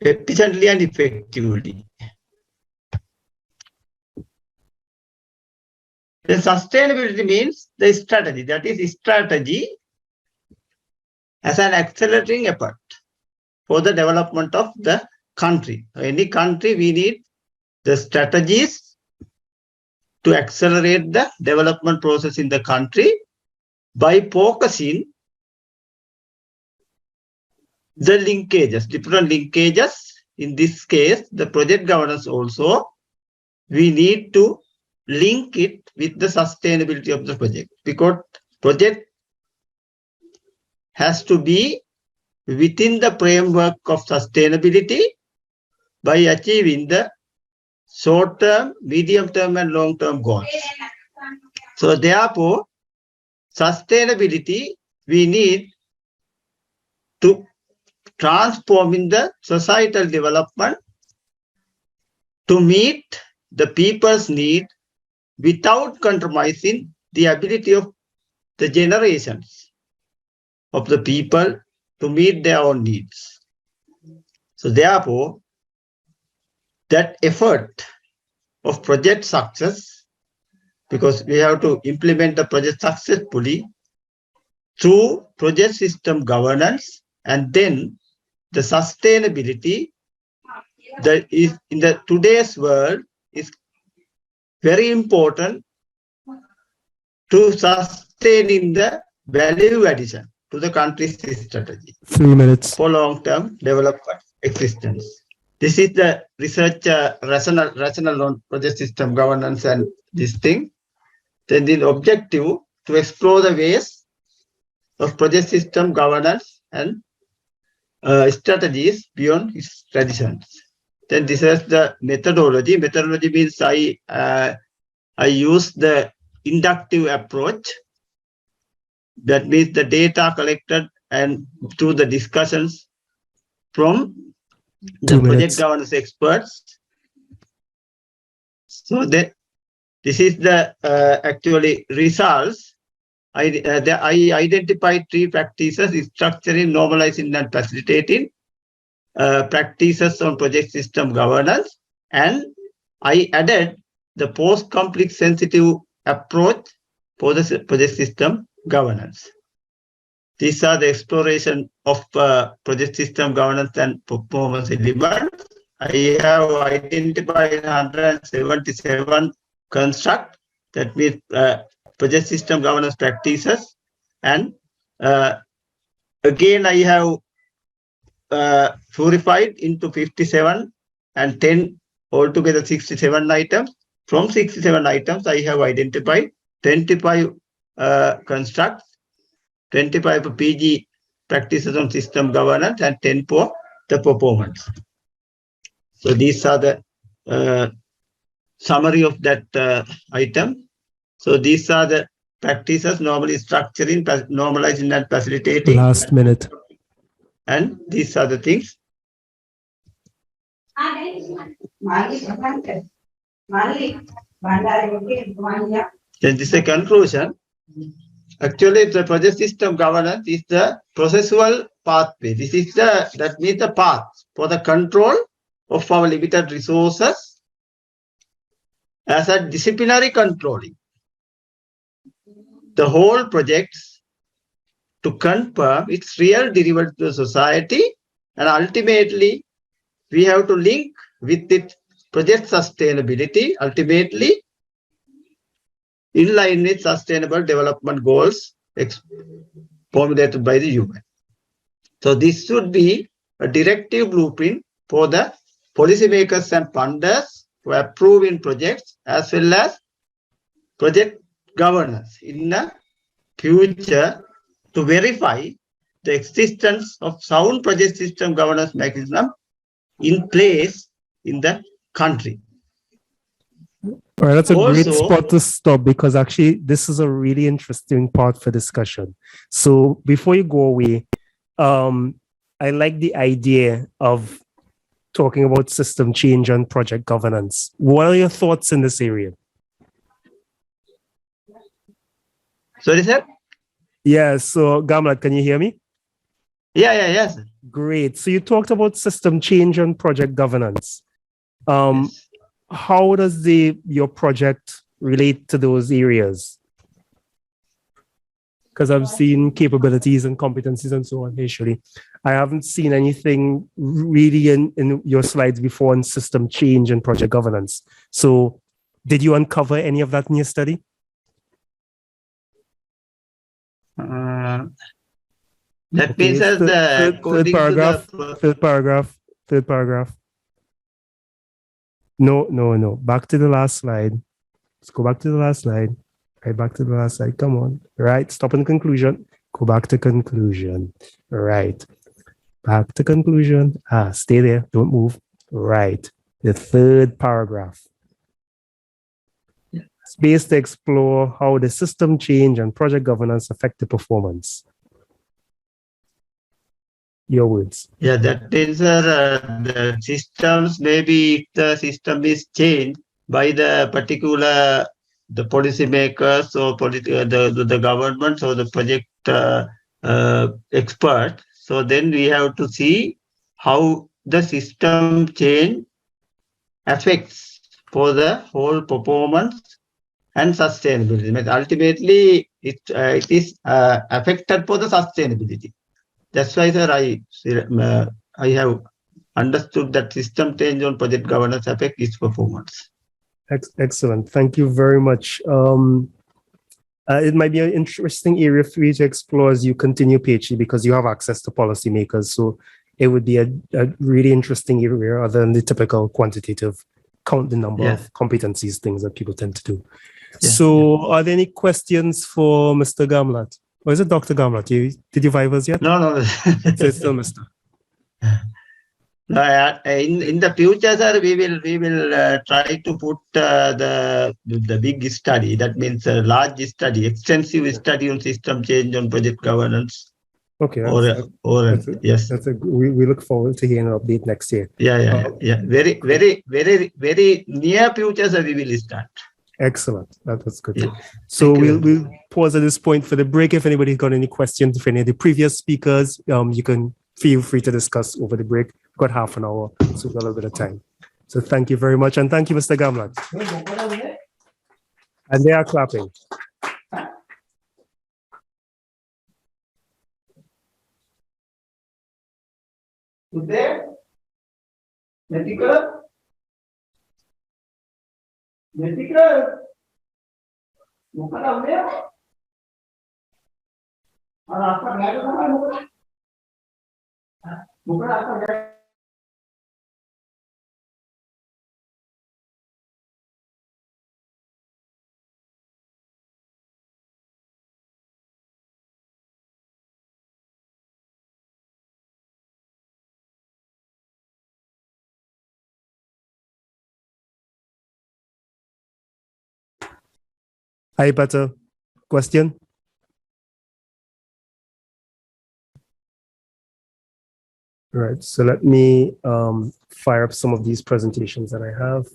efficiently and effectively. The sustainability means the strategy, that is strategy as an accelerating effort for the development of the country. Any country, we need the strategies to accelerate the development process in the country by focusing the linkages, different linkages. In this case, the project governance also, we need to link it with the sustainability of the project, because project has to be within the framework of sustainability by achieving the short-term, medium-term and long-term goals. So therefore, sustainability, we need to transform in the societal development to meet the people's need without compromising the ability of the generations of the people to meet their own needs. So therefore, that effort of project success, because we have to implement the project successfully through project system governance, and then the sustainability that is in the today's world is very important to sustaining the value addition to the country's strategy 3 minutes for long-term development existence. This is the research rational on project system governance and this thing. Then the objective to explore the ways of project system governance and strategies beyond its traditions. Then this is the methodology. Methodology means I use the inductive approach. That means the data collected and through the discussions from the project governance experts. So that this is the actually results. I identified 3 practices: structuring, normalizing, and facilitating practices on project system governance, and I added the post-conflict sensitive approach for the project system governance. These are the exploration of project system governance and performance elements. I have identified 177 construct, that means project system governance practices, and again I have purified into 57 and 10 altogether 67 items. From 67 items, I have identified 25 constructs, 25 for PG practices on system governance, and 10 for the performance. So these are the summary of that item. So these are the practices: normally structuring, normalizing, and facilitating. Last minute. And these are the things. Then this is a conclusion. Actually, the project system governance is the processual pathway. This is that means the path for the control of our limited resources as a disciplinary controlling the whole projects to confirm its real delivery to the society, and ultimately we have to link with its project sustainability, ultimately in line with sustainable development goals formulated by the UN. So this should be a directive blueprint for the policymakers and funders to approve in projects, as well as project governance in the future to verify the existence of sound project system governance mechanism in place in the country. All right, that's a great Also- spot to stop, because actually this is a really interesting part for discussion. So before you go away, I like the idea of talking about system change and project governance. What are your thoughts in this area? Sorry, sir? Yeah, so Gamlat, can you hear me? Yes. Great. So you talked about system change and project governance. How does your project relate to those areas? Because I've seen capabilities and competencies and so on initially. I haven't seen anything really in your slides before on system change and project governance. So did you uncover any of that in your study? That means as the third paragraph. No. Back to the last slide. Let's go back to the last slide. Right back to the last slide. Come on. Right. Stop in conclusion. Go back to conclusion. Right. Back to conclusion. Stay there. Don't move. Right. The third paragraph. Space to explore how the system change and project governance affect the performance. Your words. Yeah, that means the systems, maybe if the system is changed by the particular the policymakers or the government or the project expert. So then we have to see how the system change affects for the whole performance and sustainability. But ultimately, it is affected for the sustainability. That's why, sir, I have understood that system change on project governance affect its performance. Excellent. Thank you very much. It might be an interesting area for you to explore as you continue PhD, because you have access to policymakers. So it would be a really interesting area other than the typical quantitative count the number of competencies things that people tend to do. Are there any questions for Mr. Gamlat? Or is it Dr. Gamlat? Did you vive us yet? No. So it's still Mr. In the future, sir, we will try to put the big study. That means a large study, extensive study on system change on project governance. Okay. Yes. We look forward to hearing an update next year. Yeah. Very near future, sir, we will start. Excellent. That's good. Yeah. So we'll pause at this point for the break. If anybody's got any questions for any of the previous speakers, you can feel free to discuss over the break. We've got half an hour, so we've got a little bit of time. So thank you very much. And thank you, Mr. Gamlat. And they are clapping. There? Medical? Bukan ada. Apa nggak ada sama bukan apa. Hi, Peter. Question? All right, so let me fire up some of these presentations that I have.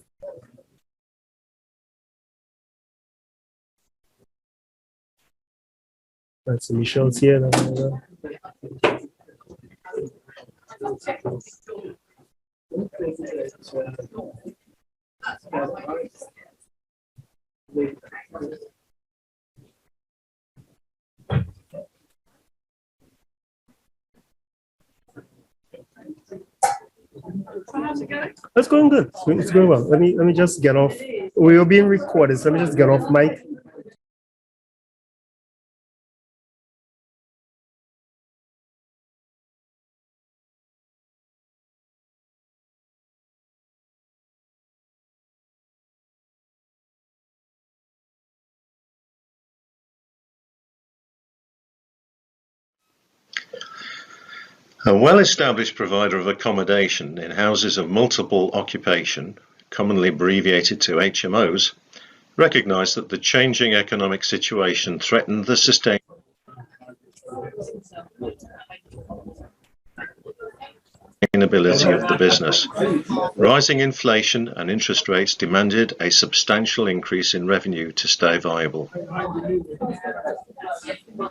Right, so Michelle's here. That's going good. It's going well. Let me just get off. We are being recorded, so let me just get off mic. A well-established provider of accommodation in houses of multiple occupation, commonly abbreviated to HMOs, recognized that the changing economic situation threatened the sustainability of the business. Rising inflation and interest rates demanded a substantial increase in revenue to stay viable.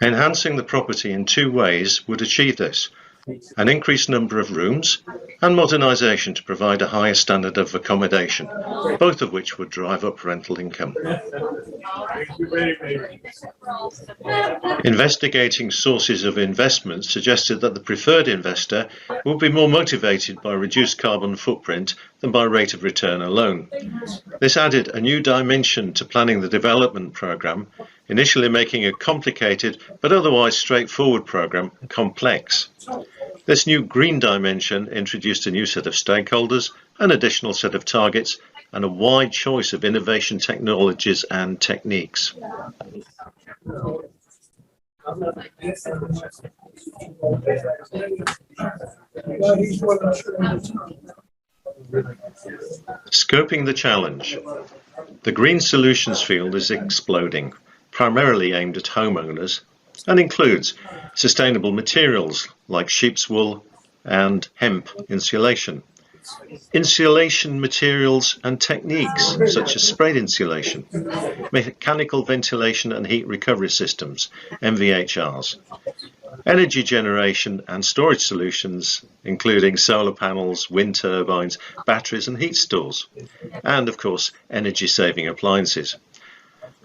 Enhancing the property in two ways would achieve this: an increased number of rooms and modernisation to provide a higher standard of accommodation, both of which would drive up rental income. Investigating sources of investment suggested that the preferred investor would be more motivated by reduced carbon footprint than by rate of return alone. This added a new dimension to planning the development programme, initially making a complicated but otherwise straightforward programme complex. This new green dimension introduced a new set of stakeholders, an additional set of targets, and a wide choice of innovation technologies and techniques. Scoping the challenge. The green solutions field is exploding, primarily aimed at homeowners, and includes sustainable materials like sheep's wool and hemp insulation, insulation materials and techniques such as sprayed insulation, mechanical ventilation and heat recovery systems, MVHRs, energy generation and storage solutions, including solar panels, wind turbines, batteries and heat stores, and of course, energy-saving appliances.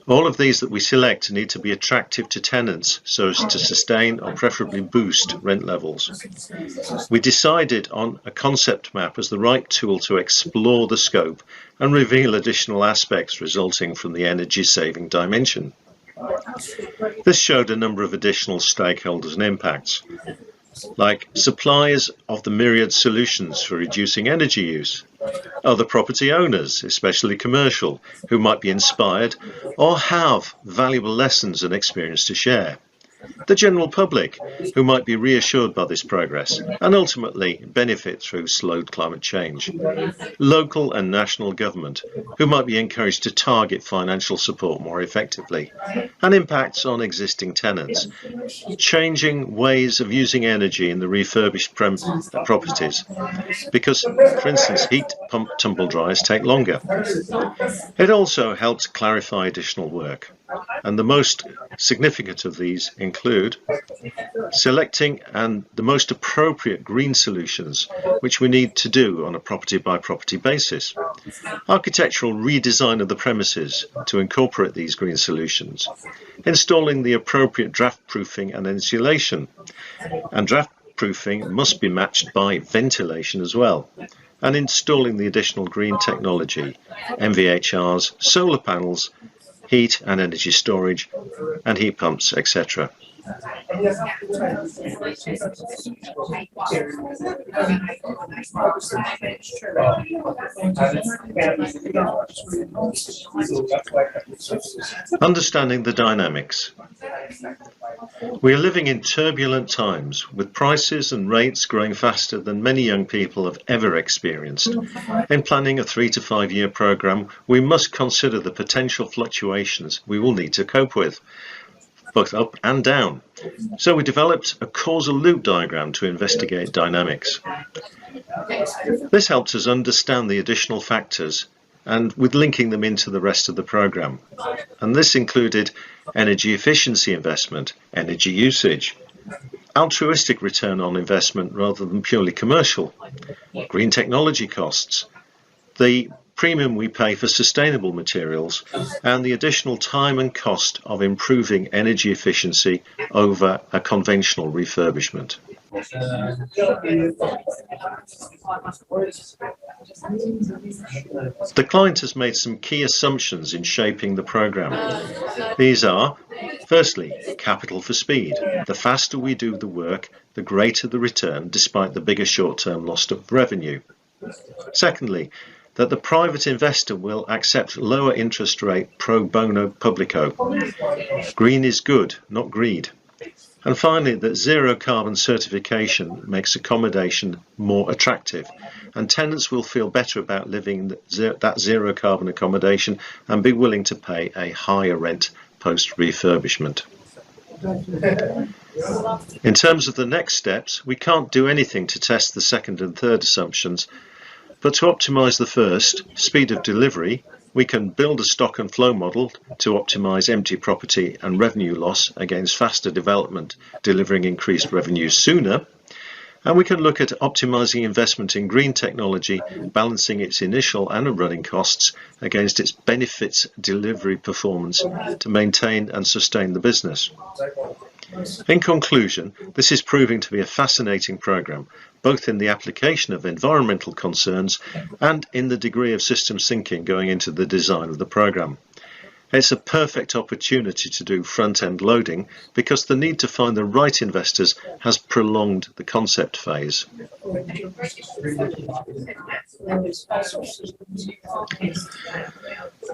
All of these that we select need to be attractive to tenants so as to sustain or preferably boost rent levels. We decided on a concept map as the right tool to explore the scope and reveal additional aspects resulting from the energy-saving dimension. This showed a number of additional stakeholders and impacts, like suppliers of the myriad solutions for reducing energy use, other property owners, especially commercial, who might be inspired or have valuable lessons and experience to share, the general public, who might be reassured by this progress and ultimately benefit through slowed climate change, local and national government, who might be encouraged to target financial support more effectively, and impacts on existing tenants, changing ways of using energy in the refurbished properties, because, for instance, heat pump tumble dryers take longer. It also helps clarify additional work, and the most significant of these include selecting the most appropriate green solutions, which we need to do on a property by property basis, architectural redesign of the premises to incorporate these green solutions, installing the appropriate draft proofing and insulation, and draft proofing must be matched by ventilation as well, and installing the additional green technology, MVHRs, solar panels, heat and energy storage, and heat pumps, etc. Understanding the dynamics. We are living in turbulent times, with prices and rates growing faster than many young people have ever experienced. In planning a 3 to 5 year programme, we must consider the potential fluctuations we will need to cope with, both up and down. So we developed a causal loop diagram to investigate dynamics. This helps us understand the additional factors and with linking them into the rest of the programme. And this included energy efficiency investment, energy usage, altruistic return on investment rather than purely commercial, green technology costs, the premium we pay for sustainable materials, and the additional time and cost of improving energy efficiency over a conventional refurbishment. The client has made some key assumptions in shaping the programme. These are, firstly, capital for speed. The faster we do the work, the greater the return, despite the bigger short-term loss of revenue. Secondly, that the private investor will accept lower interest rate pro bono publico. Green is good, not greed. And finally, that zero carbon certification makes accommodation more attractive, and tenants will feel better about living that zero carbon accommodation and be willing to pay a higher rent post refurbishment. In terms of the next steps, we can't do anything to test the second and third assumptions, but to optimize the first, speed of delivery, we can build a stock and flow model to optimize empty property and revenue loss against faster development, delivering increased revenue sooner. And we can look at optimizing investment in green technology, balancing its initial and running costs against its benefits delivery performance to maintain and sustain the business. In conclusion, this is proving to be a fascinating programme, both in the application of environmental concerns and in the degree of systems thinking going into the design of the programme. It's a perfect opportunity to do front-end loading because the need to find the right investors has prolonged the concept phase.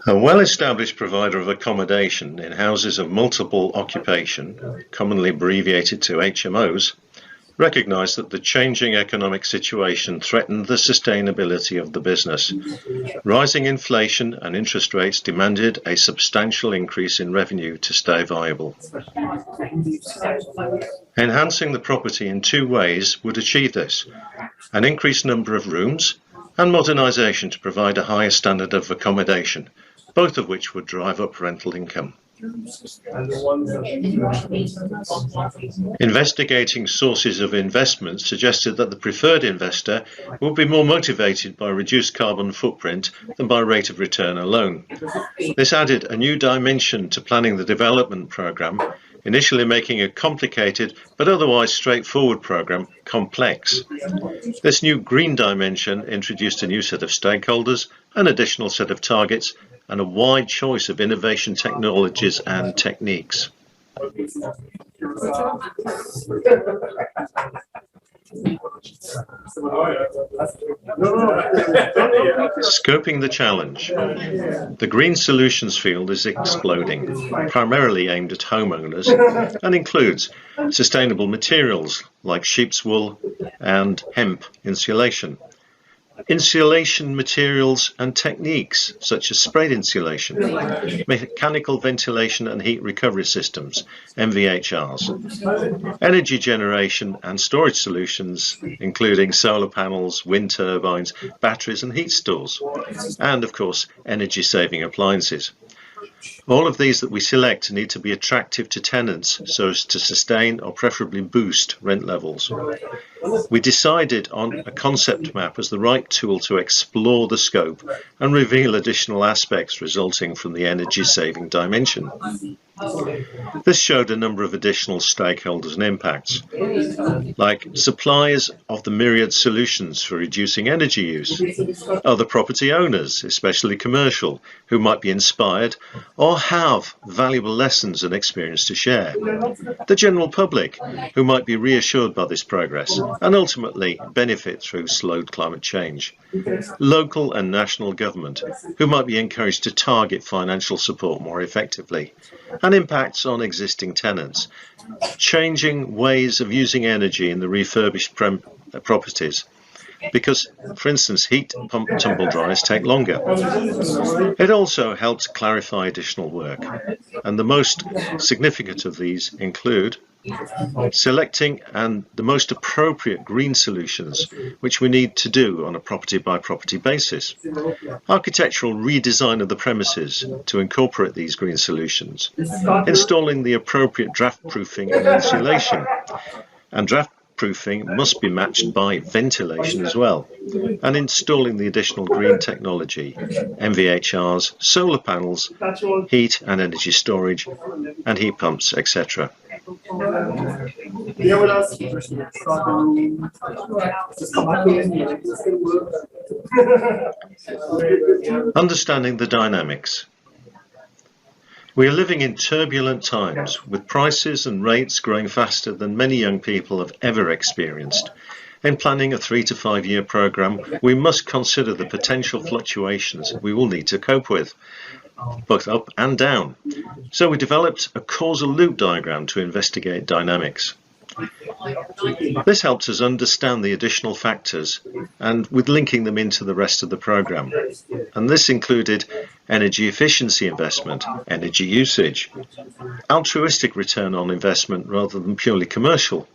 A well-established provider of accommodation in houses of multiple occupation, commonly abbreviated to HMOs, recognised that the changing economic situation threatened the sustainability of the business. Rising inflation and interest rates demanded a substantial increase in revenue to stay viable. Enhancing the property in two ways would achieve this: an increased number of rooms and modernisation to provide a higher standard of accommodation, both of which would drive up rental income. Investigating sources of investment suggested that the preferred investor would be more motivated by reduced carbon footprint than by rate of return alone. This added a new dimension to planning the development programme, initially making a complicated but otherwise straightforward programme complex. This new green dimension introduced a new set of stakeholders, an additional set of targets, and a wide choice of innovation technologies and techniques. Scoping the challenge. The green solutions field is exploding, primarily aimed at homeowners, and includes sustainable materials like sheep's wool and hemp insulation, insulation materials and techniques such as sprayed insulation, mechanical ventilation and heat recovery systems, MVHRs, energy generation and storage solutions, including solar panels, wind turbines, batteries and heat stores, and of course, energy saving appliances. All of these that we select need to be attractive to tenants so as to sustain or preferably boost rent levels. We decided on a concept map as the right tool to explore the scope and reveal additional aspects resulting from the energy saving dimension. This showed a number of additional stakeholders and impacts, like suppliers of the myriad solutions for reducing energy use, other property owners, especially commercial, who might be inspired or have valuable lessons and experience to share, the general public, who might be reassured by this progress and ultimately benefit through slowed climate change, local and national government, who might be encouraged to target financial support more effectively, and impacts on existing tenants, changing ways of using energy in the refurbished properties, because, for instance, heat pump tumble dryers take longer. It also helps clarify additional work, and the most significant of these include selecting the most appropriate green solutions, which we need to do on a property by property basis, architectural redesign of the premises to incorporate these green solutions, installing the appropriate draft proofing and insulation, and draft proofing must be matched by ventilation as well, and installing the additional green technology, MVHRs, solar panels, heat and energy storage, and heat pumps, etc. Understanding the dynamics. We are living in turbulent times, with prices and rates growing faster than many young people have ever experienced. In planning a 3 to 5 year programme, we must consider the potential fluctuations we will need to cope with, both up and down. So we developed a causal loop diagram to investigate dynamics. This helps us understand the additional factors and with linking them into the rest of the programme. And this included energy efficiency investment, energy usage, altruistic return on investment rather than purely commercial,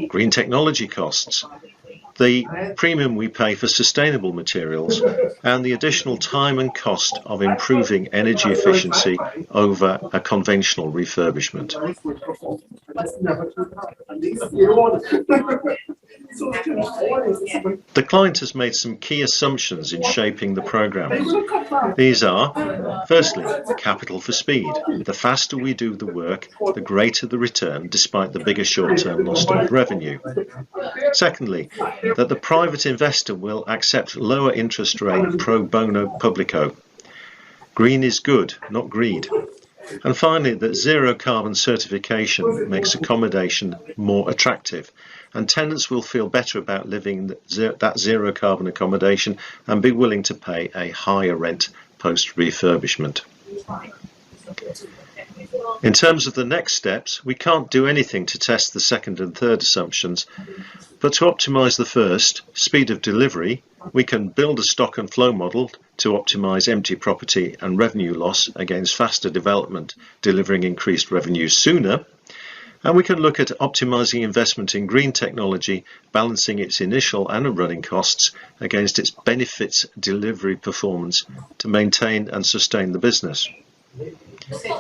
green technology costs, the premium we pay for sustainable materials, and the additional time and cost of improving energy efficiency over a conventional refurbishment. The client has made some key assumptions in shaping the programme. These are, firstly, capital for speed. The faster we do the work, the greater the return, despite the bigger short-term loss of revenue. Secondly, that the private investor will accept lower interest rate pro bono publico. Green is good, not greed. And finally, that zero carbon certification makes accommodation more attractive, and tenants will feel better about living that zero carbon accommodation and be willing to pay a higher rent post refurbishment. In terms of the next steps, we can't do anything to test the second and third assumptions, but to optimize the first, speed of delivery, we can build a stock and flow model to optimize empty property and revenue loss against faster development, delivering increased revenues sooner. And we can look at optimizing investment in green technology, balancing its initial and running costs against its benefits delivery performance to maintain and sustain the business.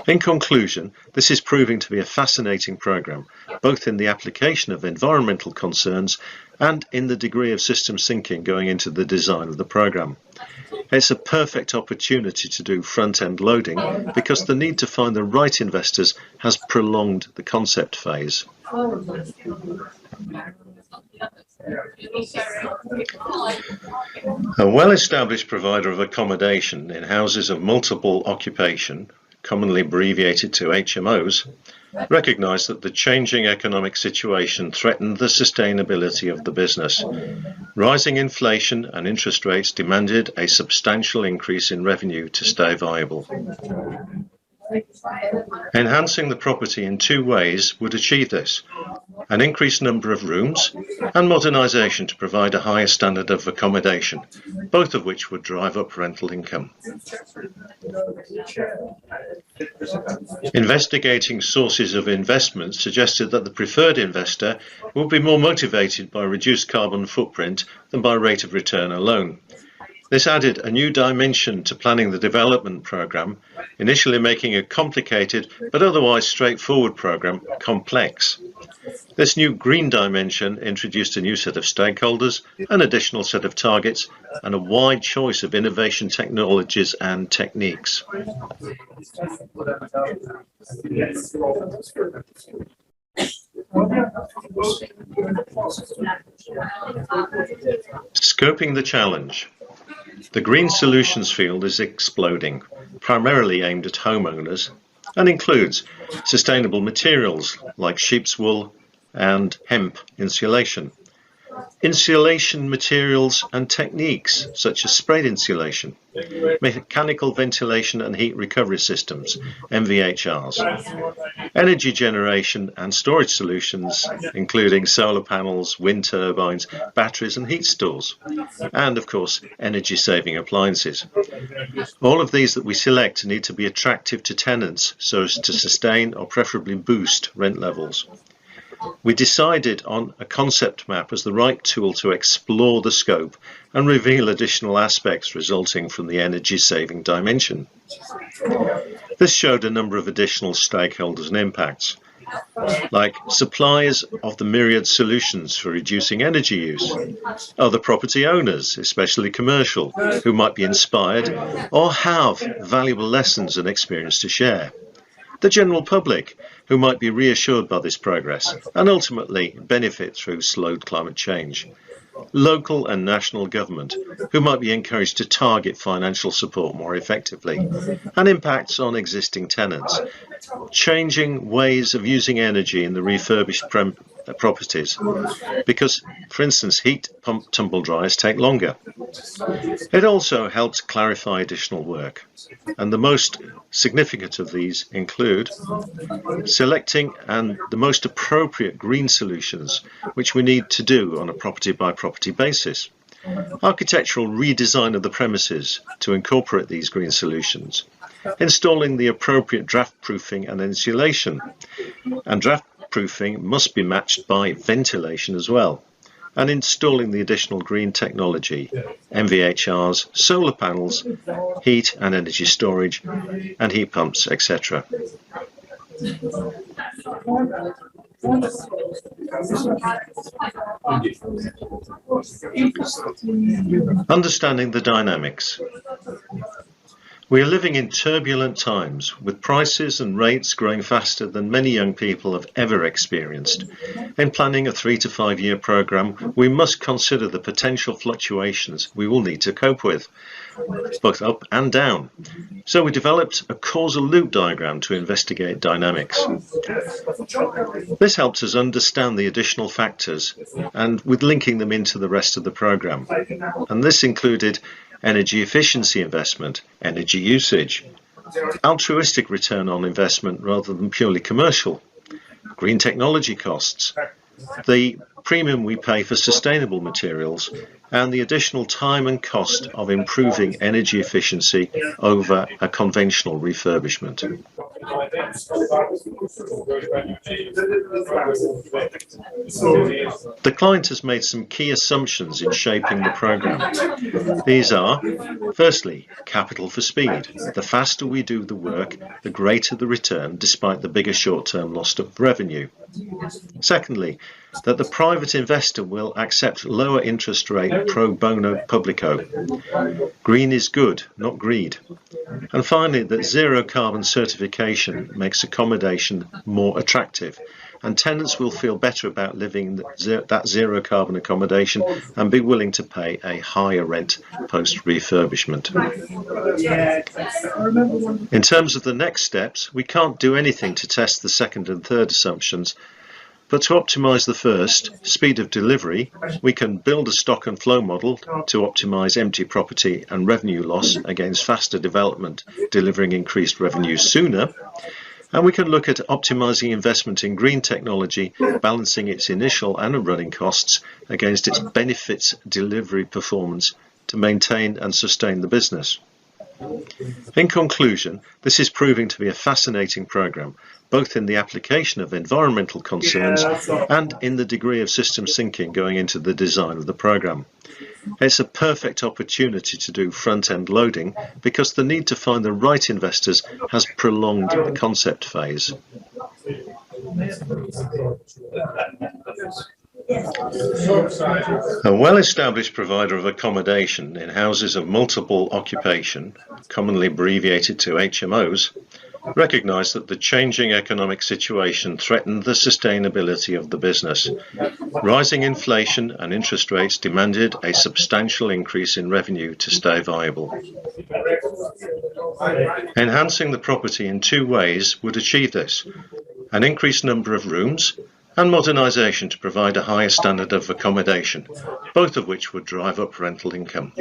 In conclusion, this is proving to be a fascinating programme, both in the application of environmental concerns and in the degree of systems thinking going into the design of the programme. It's a perfect opportunity to do front-end loading because the need to find the right investors has prolonged the concept phase. A well-established provider of accommodation in houses of multiple occupation, commonly abbreviated to HMOs, recognised that the changing economic situation threatened the sustainability of the business. Rising inflation and interest rates demanded a substantial increase in revenue to stay viable. Enhancing the property in two ways would achieve this: an increased number of rooms and modernisation to provide a higher standard of accommodation, both of which would drive up rental income. Investigating sources of investment suggested that the preferred investor would be more motivated by reduced carbon footprint than by rate of return alone. This added a new dimension to planning the development programme, initially making a complicated but otherwise straightforward programme complex. This new green dimension introduced a new set of stakeholders, an additional set of targets, and a wide choice of innovation technologies and techniques. Scoping the challenge. The green solutions field is exploding, primarily aimed at homeowners, and includes sustainable materials like sheep's wool and hemp insulation, insulation materials and techniques such as sprayed insulation, mechanical ventilation and heat recovery systems, MVHRs, energy generation and storage solutions, including solar panels, wind turbines, batteries and heat stores, and of course, energy-saving appliances. All of these that we select need to be attractive to tenants so as to sustain or preferably boost rent levels. We decided on a concept map as the right tool to explore the scope and reveal additional aspects resulting from the energy-saving dimension. This showed a number of additional stakeholders and impacts. like suppliers of the myriad solutions for reducing energy use, other property owners, especially commercial, who might be inspired or have valuable lessons and experience to share, the general public, who might be reassured by this progress and ultimately benefit through slowed climate change, local and national government, who might be encouraged to target financial support more effectively, and impacts on existing tenants, changing ways of using energy in the refurbished properties, because, for instance, heat pump tumble dryers take longer. It also helps clarify additional work, and the most significant of these include selecting the most appropriate green solutions, which we need to do on a property by property basis, architectural redesign of the premises to incorporate these green solutions, installing the appropriate draft proofing and insulation, and draft proofing must be matched by ventilation as well, and installing the additional green technology, MVHRs, solar panels, heat and energy storage, and heat pumps, etc. Understanding the dynamics. We are living in turbulent times, with prices and rates growing faster than many young people have ever experienced. In planning a 3 to 5 year programme, we must consider the potential fluctuations we will need to cope with, both up and down. So we developed a causal loop diagram to investigate dynamics. This helps us understand the additional factors and with linking them into the rest of the programme. And this included energy efficiency investment, energy usage, altruistic return on investment rather than purely commercial, green technology costs, the premium we pay for sustainable materials, and the additional time and cost of improving energy efficiency over a conventional refurbishment. The client has made some key assumptions in shaping the programme. These are, firstly, capital for speed. The faster we do the work, the greater the return, despite the bigger short-term loss of revenue. Secondly, that the private investor will accept lower interest rate pro bono publico. Green is good, not greed. And finally, that zero carbon certification makes accommodation more attractive, and tenants will feel better about living that zero carbon accommodation and be willing to pay a higher rent post refurbishment. In terms of the next steps, we can't do anything to test the second and third assumptions, but to optimize the first, speed of delivery, we can build a stock and flow model to optimize empty property and revenue loss against faster development, delivering increased revenues sooner. And we can look at optimizing investment in green technology, balancing its initial and running costs against its benefits delivery performance to maintain and sustain the business. In conclusion, this is proving to be a fascinating programme, both in the application of environmental concerns and in the degree of systems thinking going into the design of the programme. It's a perfect opportunity to do front-end loading because the need to find the right investors has prolonged the concept phase. A well-established provider of accommodation in houses of multiple occupation, commonly abbreviated to HMOs, recognised that the changing economic situation threatened the sustainability of the business. Rising inflation and interest rates demanded a substantial increase in revenue to stay viable. Enhancing the property in two ways would achieve this: an increased number of rooms and modernisation to provide a higher standard of accommodation, both of which would drive up rental income.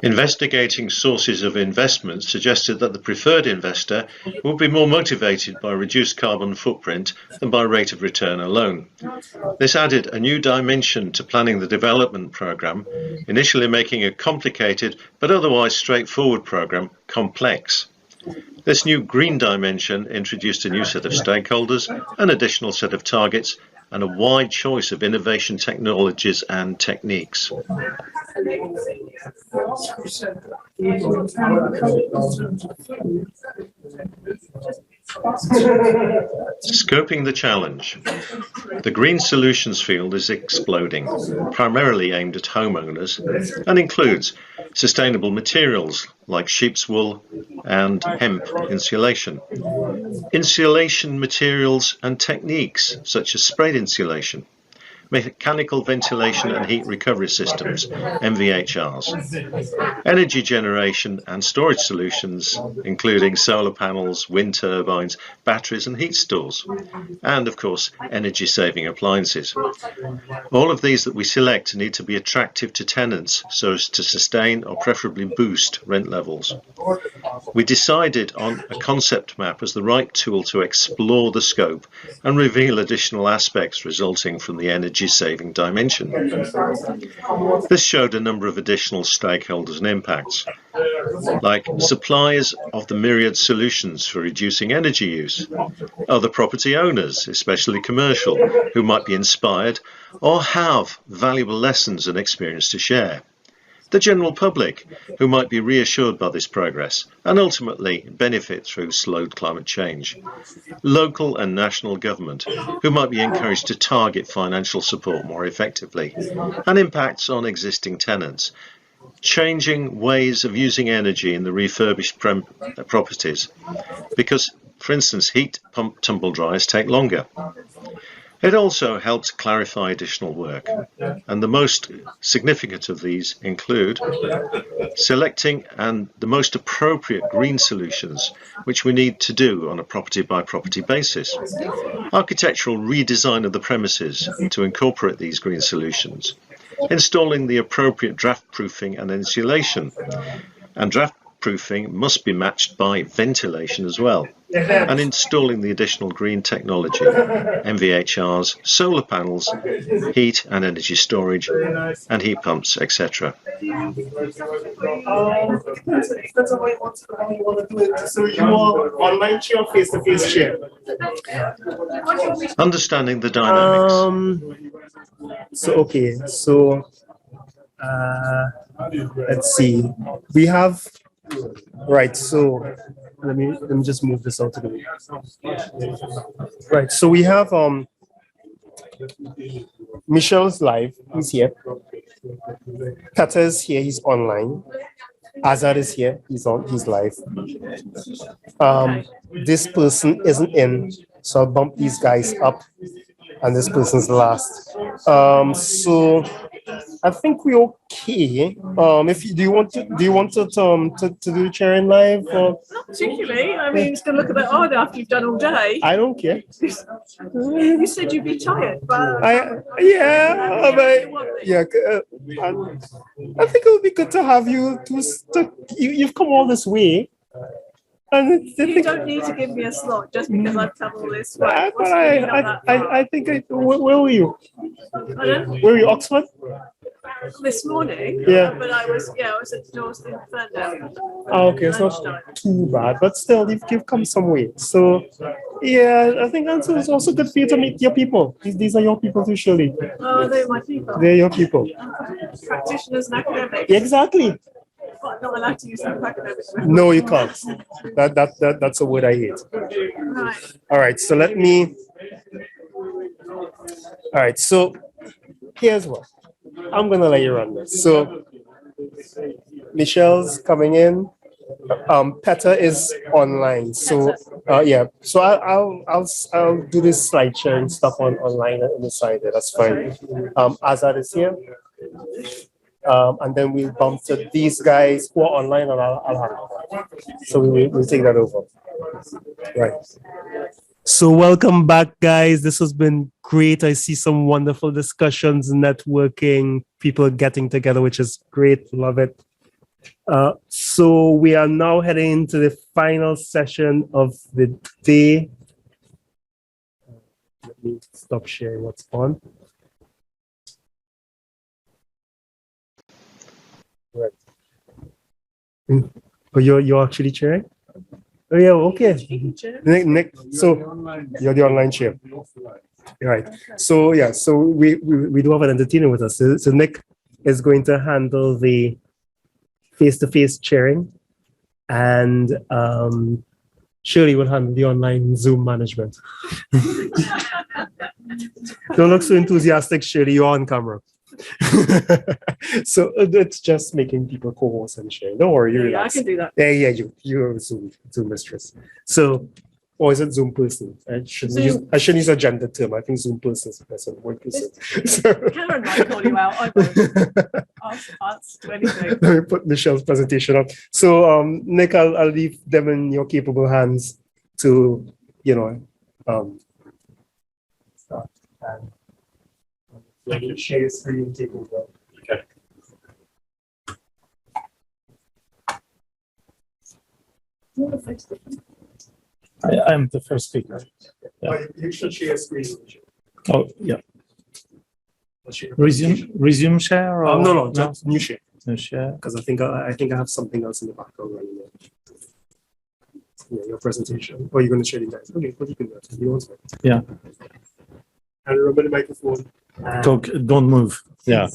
Investigating sources of investment suggested that the preferred investor would be more motivated by reduced carbon footprint than by rate of return alone. This added a new dimension to planning the development programme, initially making a complicated but otherwise straightforward programme complex. This new green dimension introduced a new set of stakeholders, an additional set of targets, and a wide choice of innovation technologies and techniques. Scoping the challenge. The green solutions field is exploding, primarily aimed at homeowners, and includes sustainable materials like sheep's wool and hemp insulation, insulation materials and techniques such as sprayed insulation, mechanical ventilation and heat recovery systems, MVHRs, energy generation and storage solutions, including solar panels, wind turbines, batteries and heat stores, and of course, energy saving appliances. All of these that we select need to be attractive to tenants so as to sustain or preferably boost rent levels. We decided on a concept map as the right tool to explore the scope and reveal additional aspects resulting from the energy saving dimension. This showed a number of additional stakeholders and impacts, like suppliers of the myriad solutions for reducing energy use, other property owners, especially commercial, who might be inspired or have valuable lessons and experience to share, the general public, who might be reassured by this progress and ultimately benefit through slowed climate change, local and national government, who might be encouraged to target financial support more effectively, and impacts on existing tenants, changing ways of using energy in the refurbished properties, because, for instance, heat pump tumble dryers take longer. It also helps clarify additional work, and the most significant of these include selecting the most appropriate green solutions, which we need to do on a property-by-property basis, architectural redesign of the premises to incorporate these green solutions, installing the appropriate draft proofing and insulation, and draft proofing must be matched by ventilation as well, and installing the additional green technology, MVHRs, solar panels, heat and energy storage, and heat pumps, etc. That's how I want to do it. So you are online chair or face-to-face chair? Understanding the dynamics. Let's see. We have right. So let me just move this out of the way. Right. So we have Michelle's live. He's here. Kata is here. He's online. Azad is here. He's live. This person isn't in, so I'll bump these guys up, and this person's last. So I think we're okay. If you do you want to do chairing live? Or? Not particularly. I mean, it's going to look a bit odd after you've done all day. I don't care. You said you'd be tired, but I think it would be good to have you. You've come all this way. And you don't need to give me a slot just because I've come all this way. But I think where were you? Pardon? Where were you, Oxford? This morning, Yeah. but I was at Dorset and Ferndale. Oh, okay, it's not too bad, but still, you've come some way. So, yeah, I think it's also good for you to meet your people. These are your people too, surely. Oh, they're my people. They're your people. Practitioners and academics. Exactly. Well, I'm not allowed to use them for academics. No, you can't. That's a word I hate. Right. All right, so let me. All right, so here's what. I'm gonna let you run this. So Michelle's coming in. Petter is online. So yeah. So I'll do this slide sharing stuff online on the side there. That's fine. Azad is here. And then we'll bump to these guys who are online, and I'll have them. So we'll take that over. Right. So welcome back, guys. This has been great. I see some wonderful discussions, networking, people getting together, which is great. Love it. So we are now heading into the final session of the day. Let me stop sharing what's on. Right. Oh, you're actually chairing? Oh yeah, okay. Nick, so you're the online chair. Right. So yeah, so we do have an entertainer with us. So Nick is going to handle the face-to-face chairing, and Shirley will handle the online Zoom management. Don't look so enthusiastic, Shirley. You're on camera. So it's just making people co-host and share. Don't worry, you Yeah, I relax. can do that. Yeah, you're a Zoom mistress. So, or is it Zoom person? I shouldn't use a gender term. I think Zoom person is the person, one person. So, Karen might call you out. I won't. I'll do anything. let me put Michelle's presentation up. So, Nick, I'll leave them in your capable hands to, start. And let you share your screen and take over. Okay. I am the first speaker. Yeah. You should share a screen. Oh, yeah. Resume share? Or No, just new share. New share. Because I think I have something else in the background running there. Yeah, your presentation. Or you're going to share the guys. Okay, what you can do. You want to. Yeah. And remember the microphone. Talk, don't move. Yeah,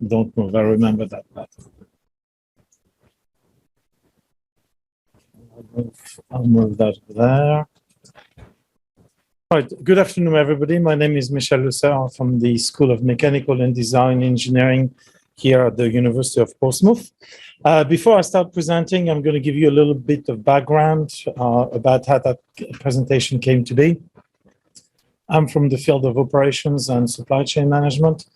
don't move. I remember that. I'll move that there. All right. Good afternoon, everybody. My name is Michel Lusser from the School of Mechanical and Design Engineering here at the University of Portsmouth. Before I start presenting, I'm going to give you a little bit of background about how that presentation came to be. I'm from the field of operations and supply chain management.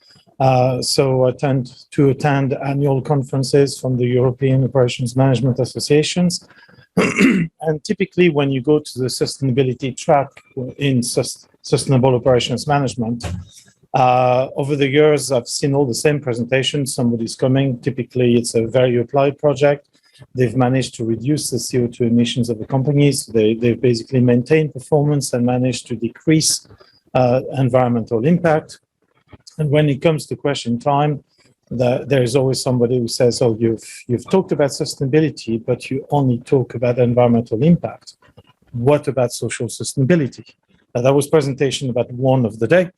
So I tend to attend annual conferences from the European Operations Management Associations. And typically when you go to the sustainability track in sustainable operations management, over the years, I've seen all the same presentations. Somebody's coming. Typically, it's a very applied project. They've managed to reduce the CO2 emissions of the companies. They've basically maintained performance and managed to decrease environmental impact. And when it comes to question time, there is always somebody who says, "Oh, you've talked about sustainability, but you only talk about environmental impact. What about social sustainability?" That was presentation about 1 of the day.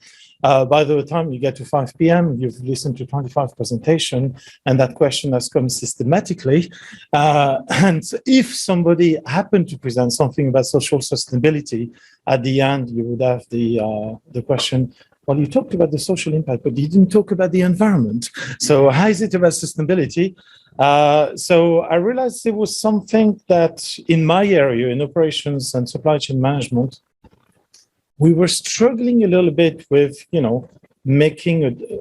By the time you get to 5 p.m., you've listened to 25 presentations, and that question has come systematically. And if somebody happened to present something about social sustainability, at the end, you would have the question, well, you talked about the social impact, but you didn't talk about the environment. So how is it about sustainability? So I realized there was something that in my area, in operations and supply chain management, we were struggling a little bit with,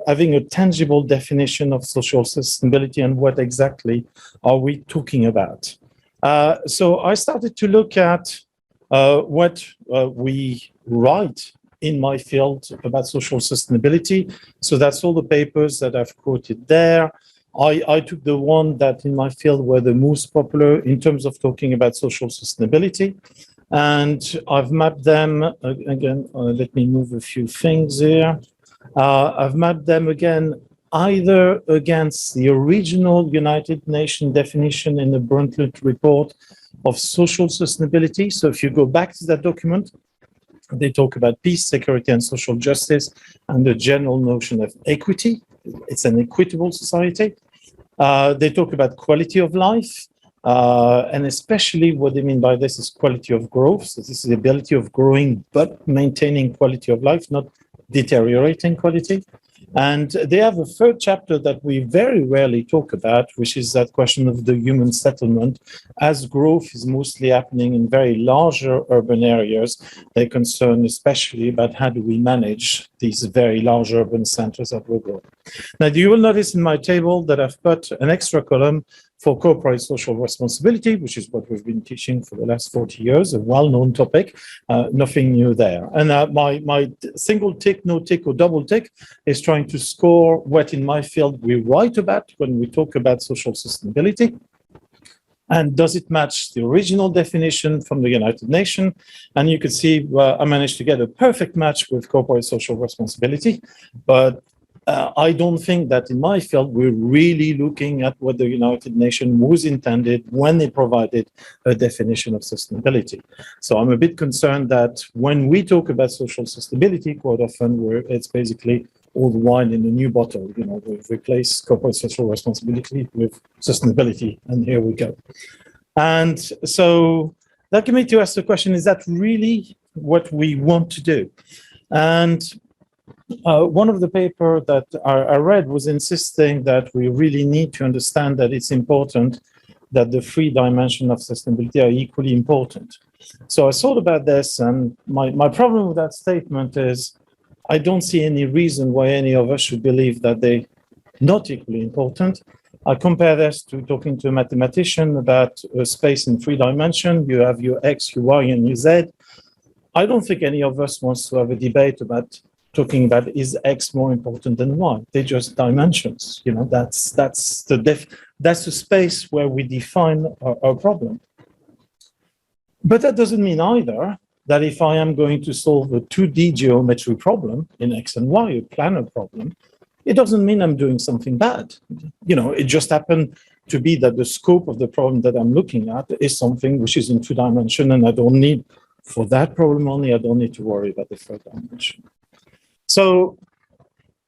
having a tangible definition of social sustainability and what exactly are we talking about. So I started to look at what we write in my field about social sustainability. So that's all the papers that I've quoted there. I took the one that in my field were the most popular in terms of talking about social sustainability. And I've mapped them again. Let me move a few things here. I've mapped them again, either against the original United Nations definition in the Brundtland report of social sustainability. So if you go back to that document, they talk about peace, security, and social justice, and the general notion of equity. It's an equitable society. They talk about quality of life. And especially what they mean by this is quality of growth. So this is the ability of growing, but maintaining quality of life, not deteriorating quality. And they have a third chapter that we very rarely talk about, which is that question of the human settlement. As growth is mostly happening in very larger urban areas, they're concerned especially about how do we manage these very large urban centers that will grow. Now, you will notice in my table that I've put an extra column for corporate social responsibility, which is what we've been teaching for the last 40 years, a well-known topic, nothing new there. And my single tick, no tick, or double tick is trying to score what in my field we write about when we talk about social sustainability. And does it match the original definition from the United Nations? And you can see I managed to get a perfect match with corporate social responsibility, but I don't think that in my field, we're really looking at what the United Nations was intended when they provided a definition of sustainability. So I'm a bit concerned that when we talk about social sustainability, quite often it's basically old wine in a new bottle. We've replaced corporate social responsibility with sustainability, and here we go. And so that committee asked the question, is that really what we want to do? And one of the papers that I read was insisting that we really need to understand that it's important that the three dimensions of sustainability are equally important. So I thought about this, and my problem with that statement is I don't see any reason why any of us should believe that they're not equally important. I compare this to talking to a mathematician about space in three dimensions. You have your X, your Y, and your Z. I don't think any of us wants to have a debate about talking about is X more important than Y. They're just dimensions. You know, that's the space where we define our problem. But that doesn't mean either that if I am going to solve a 2D geometry problem in X and Y, a planar problem, it doesn't mean I'm doing something bad. You know, it just happened to be that the scope of the problem that I'm looking at is something which is in two dimensions, and I don't need, for that problem only, I don't need to worry about the third dimension. So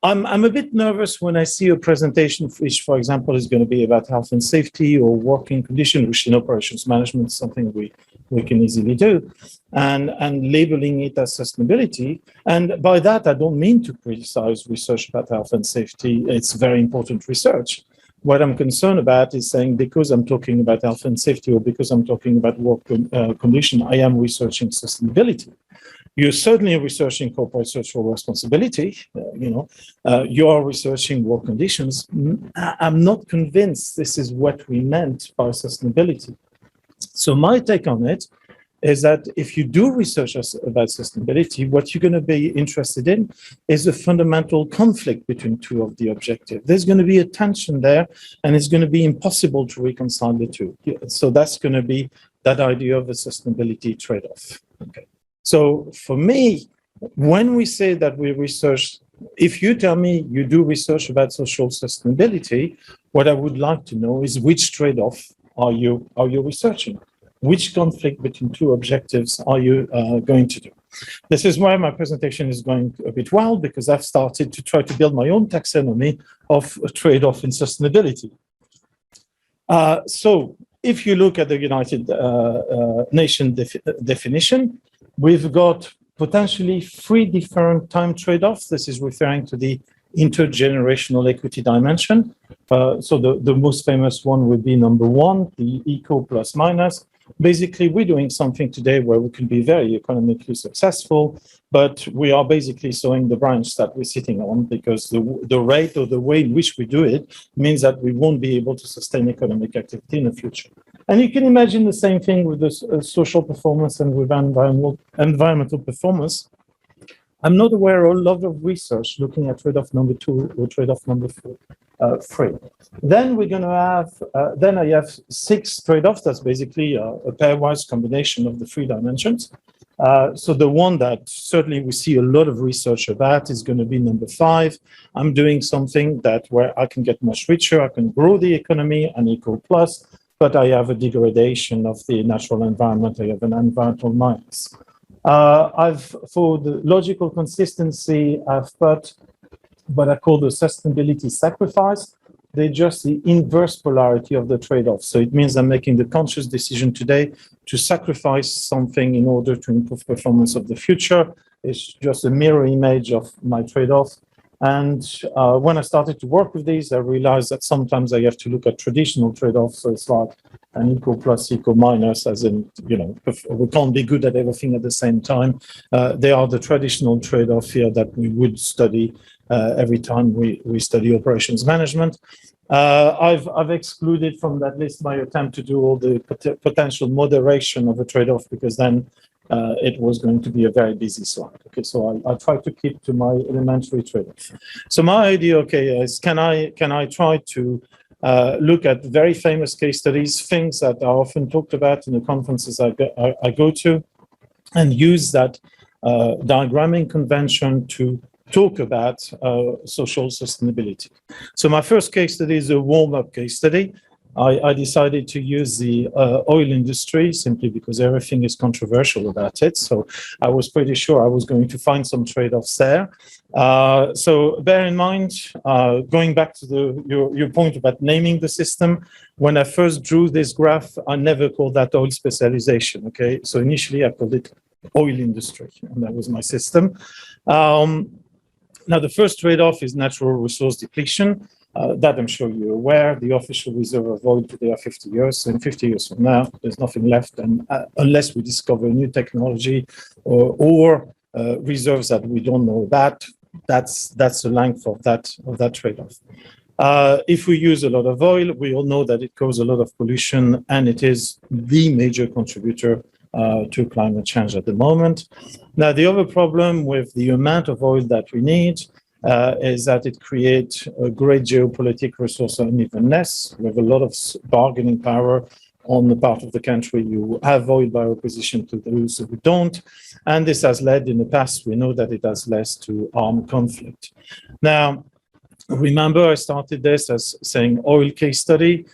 I'm a bit nervous when I see a presentation which, for example, is going to be about health and safety or working conditions, which in operations management is something we can easily do, and labeling it as sustainability. And by that, I don't mean to criticize research about health and safety. It's very important research. What I'm concerned about is saying because I'm talking about health and safety or because I'm talking about work condition, I am researching sustainability. You're certainly researching corporate social responsibility. You are researching work conditions. I'm not convinced this is what we meant by sustainability. So my take on it is that if you do research about sustainability, what you're going to be interested in is a fundamental conflict between two of the objectives. There's going to be a tension there, and it's going to be impossible to reconcile the two. So that's going to be that idea of a sustainability trade-off. Okay. So for me, when we say that we research, if you tell me you do research about social sustainability, what I would like to know is which trade-off are you researching? Which conflict between two objectives are you going to do? This is why my presentation is going a bit wild, because I've started to try to build my own taxonomy of a trade-off in sustainability. So if you look at the United Nations definition, we've got potentially three different time trade-offs. This is referring to the intergenerational equity dimension. So the most famous one would be number one, the eco plus minus. Basically, we're doing something today where we can be very economically successful, but we are basically sowing the branch that we're sitting on, because the rate or the way in which we do it means that we won't be able to sustain economic activity in the future. And you can imagine the same thing with the social performance and with environmental performance. I'm not aware of a lot of research looking at trade-off number 2 or trade-off number 3. Then we're going to have, then I have 6 trade-offs. That's basically a pairwise combination of the 3 dimensions. So the one that certainly we see a lot of research about is going to be number 5. I'm doing something that where I can get much richer, I can grow the economy, an eco plus, but I have a degradation of the natural environment. I have an environmental minus. For the logical consistency, I've put what I call the sustainability sacrifice. They're just the inverse polarity of the trade-off. So it means I'm making the conscious decision today to sacrifice something in order to improve performance of the future. It's just a mirror image of my trade-off. And when I started to work with these, I realized that sometimes I have to look at traditional trade-offs. So it's like an eco plus, eco minus, as in, we can't be good at everything at the same time. They are the traditional trade-off here that we would study every time we study operations management. I've excluded from that list my attempt to do all the potential moderation of a trade-off, because then it was going to be a very busy slide. Okay, so I try to keep to my elementary trade-off. So my idea, okay, is can I try to look at very famous case studies, things that are often talked about in the conferences I go to, and use that diagramming convention to talk about social sustainability. So my first case study is a warm-up case study. I decided to use the oil industry simply because everything is controversial about it. So I was pretty sure I was going to find some trade-offs there. So bear in mind, going back to your point about naming the system, when I first drew this graph, I never called that oil specialization, okay? So initially I called it oil industry, and that was my system. Now, the first trade-off is natural resource depletion. That I'm sure you're aware. The official reserve of oil today are 50 years. So in 50 years from now, there's nothing left, and unless we discover new technology or reserves that we don't know about, that's the length of that trade-off. If we use a lot of oil, we all know that it causes a lot of pollution, and it is the major contributor to climate change at the moment. Now, the other problem with the amount of oil that we need is that it creates a great geopolitical resource unevenness with a lot of bargaining power on the part of the country you have oil by opposition to those who don't. And this has led in the past, we know that it has led to armed conflict. Now, remember, I started this as saying oil case study.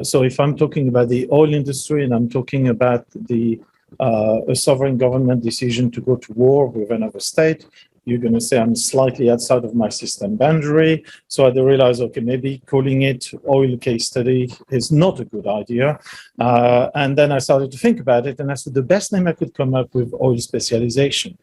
So if I'm talking about the oil industry and I'm talking about a sovereign government decision to go to war with another state, you're going to say I'm slightly outside of my system boundary. So I realized, okay, maybe calling it oil case study is not a good idea. And then I started to think about it, and I said the best name I could come up with, oil specialization.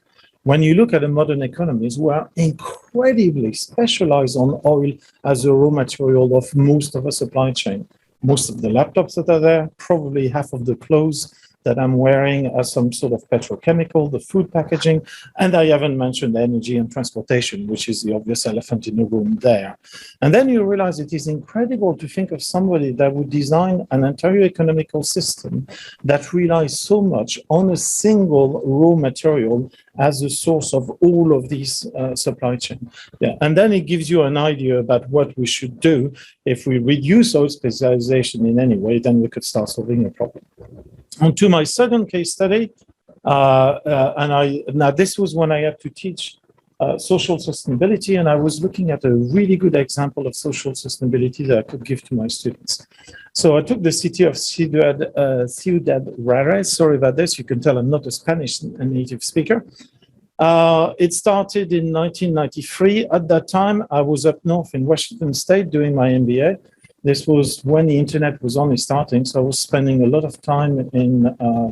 When you look at the modern economies, we are incredibly specialized on oil as a raw material of most of our supply chain. Most of the laptops that are there, probably half of the clothes that I'm wearing are some sort of petrochemical, the food packaging, and I haven't mentioned energy and transportation, which is the obvious elephant in the room there. And then you realize it is incredible to think of somebody that would design an entire economical system that relies so much on a single raw material as a source of all of these supply chain. Yeah. And then it gives you an idea about what we should do. If we reduce oil specialization in any way, then we could start solving a problem. On to my second case study, now this was when I had to teach social sustainability, and I was looking at a really good example of social sustainability that I could give to my students. So I took the city of Ciudad Juárez. Sorry about this, you can tell I'm not a Spanish native speaker. It started in 1993. At that time, I was up north in Washington State doing my MBA. This was when the internet was only starting, so I was spending a lot of time in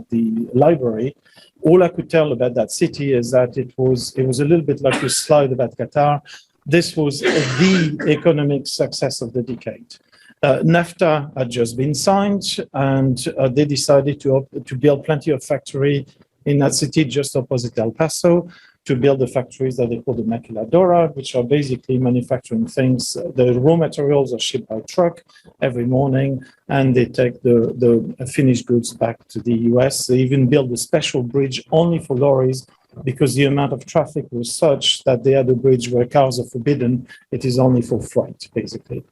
the library. All I could tell about that city is that it was a little bit like a slide about Qatar. This was the economic success of the decade. NAFTA had just been signed, and they decided to build plenty of factory in that city just opposite El Paso, to build the factories that they call the maquiladora, which are basically manufacturing things. The raw materials are shipped by truck every morning, and they take the finished goods back to the US. They even built a special bridge only for lorries, because the amount of traffic was such that they had a bridge where cars are forbidden. It is only for freight, basically.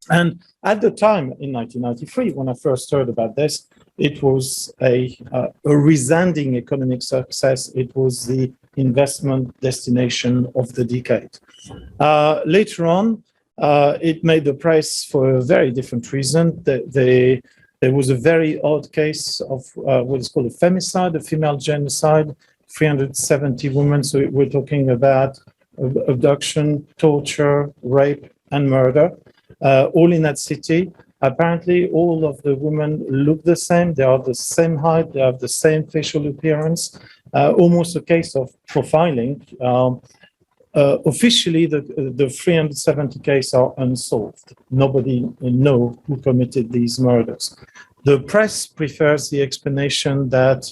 And at the time, in 1993, when I first heard about this, it was a resounding economic success. It was the investment destination of the decade. Later on, it made the price for a very different reason. There was a very odd case of what is called a femicide, a female genocide, 370 women. So we're talking about abduction, torture, rape, and murder, all in that city. Apparently, all of the women look the same. They are the same height. They have the same facial appearance. Almost a case of profiling. Officially, the 370 cases are unsolved. Nobody knows who committed these murders. The press prefers the explanation that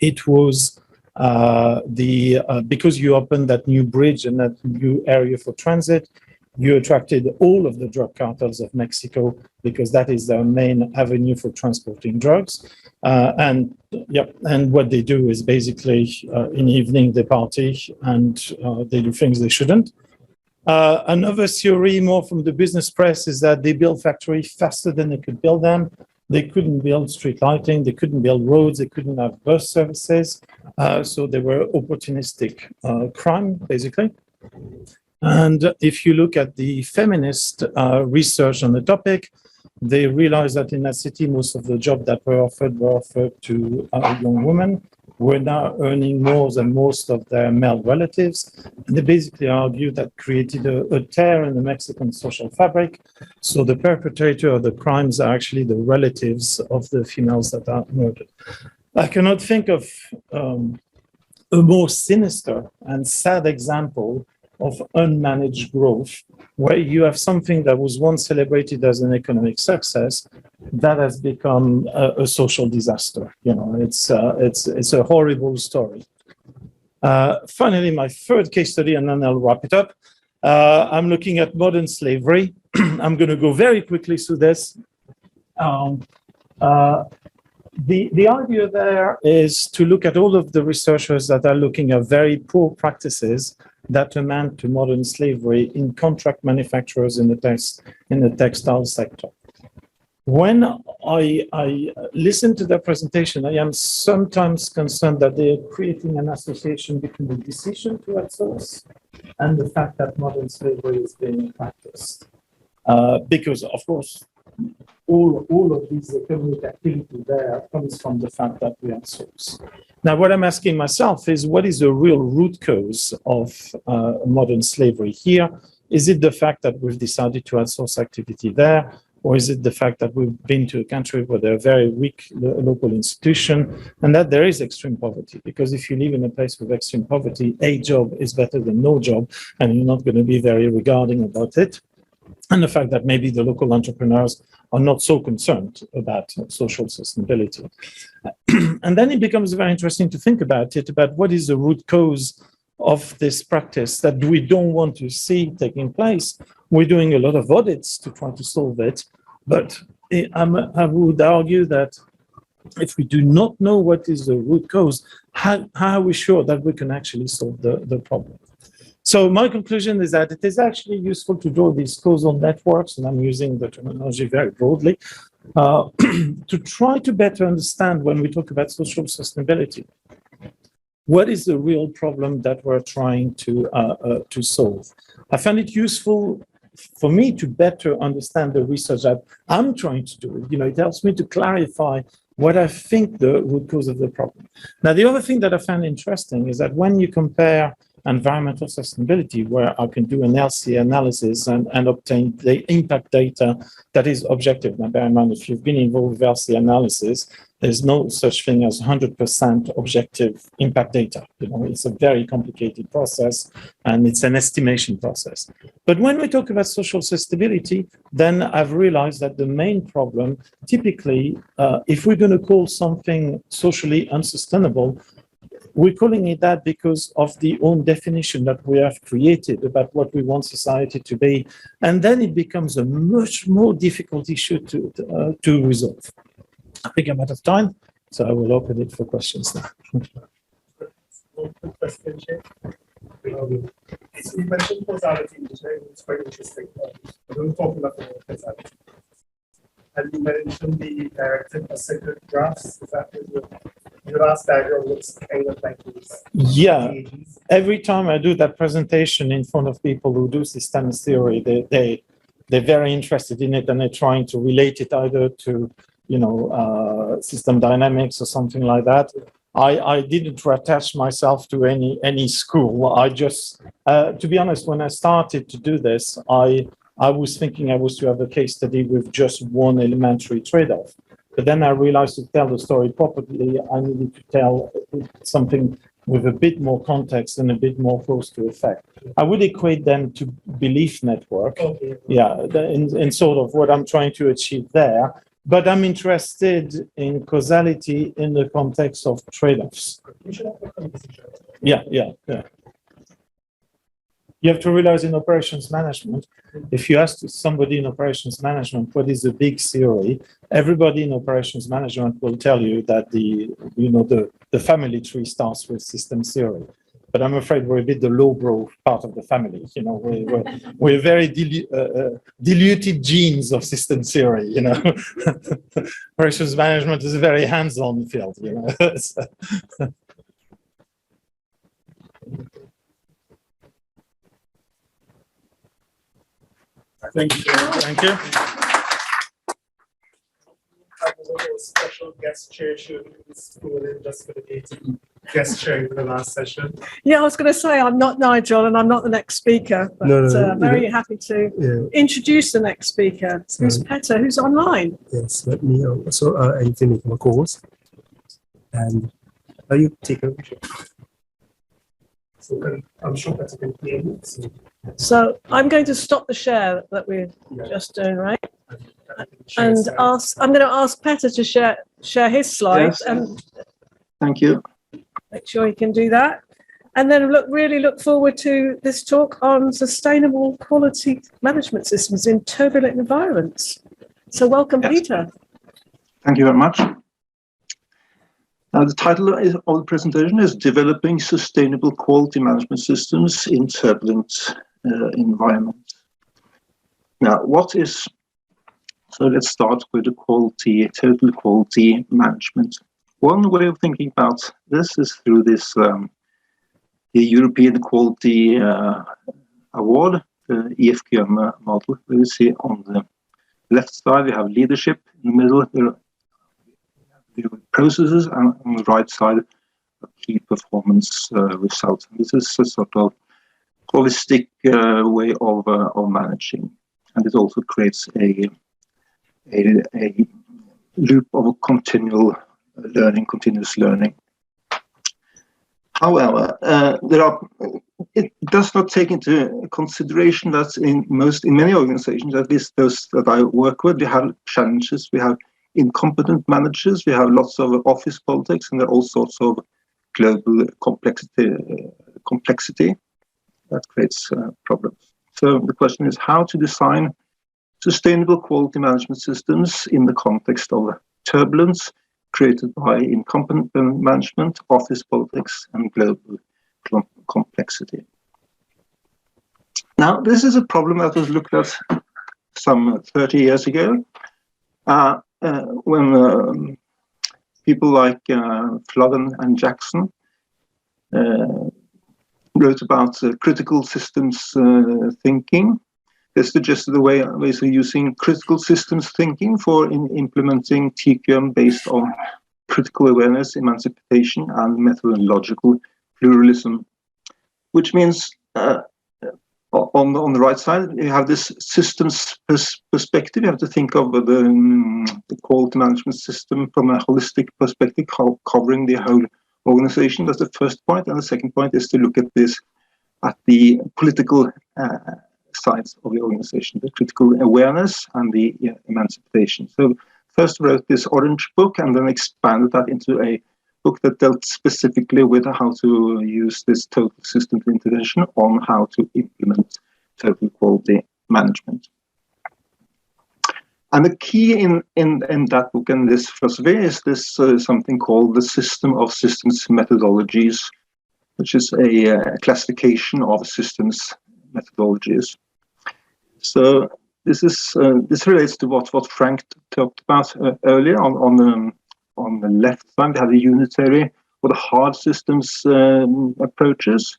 it was because you opened that new bridge and that new area for transit, you attracted all of the drug cartels of Mexico, because that is their main avenue for transporting drugs. And what they do is basically in the evening they party and they do things they shouldn't. Another theory, more from the business press, is that they build factories faster than they could build them. They couldn't build street lighting, they couldn't build roads, they couldn't have bus services. So they were opportunistic crime, basically. And if you look at the feminist research on the topic, they realized that in that city, most of the jobs that were offered to young women. were now earning more than most of their male relatives. And they basically argued that created a tear in the Mexican social fabric. So the perpetrator of the crimes are actually the relatives of the females that are murdered. I cannot think of a more sinister and sad example of unmanaged growth, where you have something that was once celebrated as an economic success that has become a social disaster. You know, it's a horrible story. Finally, my third case study, and then I'll wrap it up. I'm looking at modern slavery. I'm going to go very quickly through this. The idea there is to look at all of the researchers that are looking at very poor practices that amount to modern slavery in contract manufacturers in the textile sector. When I listen to their presentation, I am sometimes concerned that they are creating an association between the decision to outsource and the fact that modern slavery is being practiced. Because, of course, all of these economic activity there comes from the fact that we outsource. Now, what I'm asking myself is, what is the real root cause of modern slavery here? Is it the fact that we've decided to outsource activity there? Or is it the fact that we've been to a country where there are very weak local institutions and that there is extreme poverty? Because if you live in a place with extreme poverty, a job is better than no job, and you're not going to be very regarding about it. And the fact that maybe the local entrepreneurs are not so concerned about social sustainability. And then it becomes very interesting to think about what is the root cause of this practice that we don't want to see taking place. We're doing a lot of audits to try to solve it, but I would argue that if we do not know what is the root cause, how are we sure that we can actually solve the problem? So my conclusion is that it is actually useful to draw these causal networks, and I'm using the terminology very broadly, to try to better understand when we talk about social sustainability, what is the real problem that we're trying to solve. I find it useful for me to better understand the research that I'm trying to do. You know, it helps me to clarify what I think the root cause of the problem. Now, the other thing that I found interesting is that when you compare environmental sustainability, where I can do an LCA analysis and obtain the impact data that is objective. Now, bear in mind, if you've been involved with LCA analysis, there's no such thing as 100% objective impact data. You know, it's a very complicated process, and it's an estimation process. But when we talk about social sustainability, then I've realized that the main problem, typically, if we're going to call something socially unsustainable, we're calling it that because of the own definition that we have created about what we want society to be. And then it becomes a much more difficult issue to resolve. I think I'm out of time, so I will open it for questions now. One quick question, Chair. So you mentioned causality, which is quite interesting. I don't talk about the causality. And you mentioned the directive ascendant graphs. Is that your last diagram looks kind of like this? Yeah. Every time I do that presentation in front of people who do systems theory, they're very interested in it, and they're trying to relate it either to, you know, system dynamics or something like that. I didn't attach myself to any school. I just, to be honest, when I started to do this, I was thinking I was to have a case study with just one elementary trade-off. But then I realized to tell the story properly, I needed to tell something with a bit more context and a bit more close to effect. I would equate them to belief network. Okay. Yeah, in sort of what I'm trying to achieve there. But I'm interested in causality in the context of trade-offs. Yeah. You have to realize in operations management, if you ask somebody in operations management what is the big theory, everybody in operations management will tell you that the family tree starts with systems theory. But I'm afraid we're a bit the low-brow part of the family. You know, we're very diluted genes of systems theory. You know, operations management is a very hands-on field. You know. Thank you. Thank you. Have a little special guest chair should school in just for the meeting, guest chairing for the last session. Yeah, I was going to say I'm not Nigel and I'm not the next speaker, but very happy to introduce the next speaker. Who's Petter, who's online. Yes, let me also Anthony from course. And you take a so I'm sure Petter can hear me. So I'm going to stop the share that we're just doing, right? And I'm going to ask Petter to share his slides and thank you. Make sure he can do that. And then really look forward to this talk on sustainable quality management systems in turbulent environments. So welcome, Peter. Thank you very much. The title of the presentation is Developing Sustainable Quality Management Systems in Turbulent Environments. Now, so let's start with the total quality management. One way of thinking about this is through this the European Quality Award, the EFQM model. We see on the left side we have leadership, in the middle the processes, and on the right side key performance results. And this is a sort of holistic way of managing, and it also creates a loop of continuous learning. However, it does not take into consideration that in many organizations, at least those that I work with, we have challenges. We have incompetent managers. We have lots of office politics, and there are all sorts of global complexity that creates problems. So the question is how to design sustainable quality management systems in the context of turbulence created by incompetent management, office politics, and global complexity. Now, this is a problem that was looked at some 30 years ago when people like Flood and Jackson wrote about critical systems thinking. They suggested ways of using critical systems thinking for implementing TQM based on critical awareness, emancipation, and methodological pluralism, which means on the right side, you have this systems perspective. You have to think of the quality management system from a holistic perspective, covering the whole organization. That's the first point. And the second point is to look at this at the political sides of the organization, the critical awareness and the emancipation. So first wrote this orange book and then expanded that into a book that dealt specifically with how to use this total systems intervention on how to implement total quality management. And the key in that book and this philosophy is this something called the system of systems methodologies, which is a classification of systems methodologies. So this relates to what Frank talked about earlier. On the left side, we have the unitary or the hard systems approaches.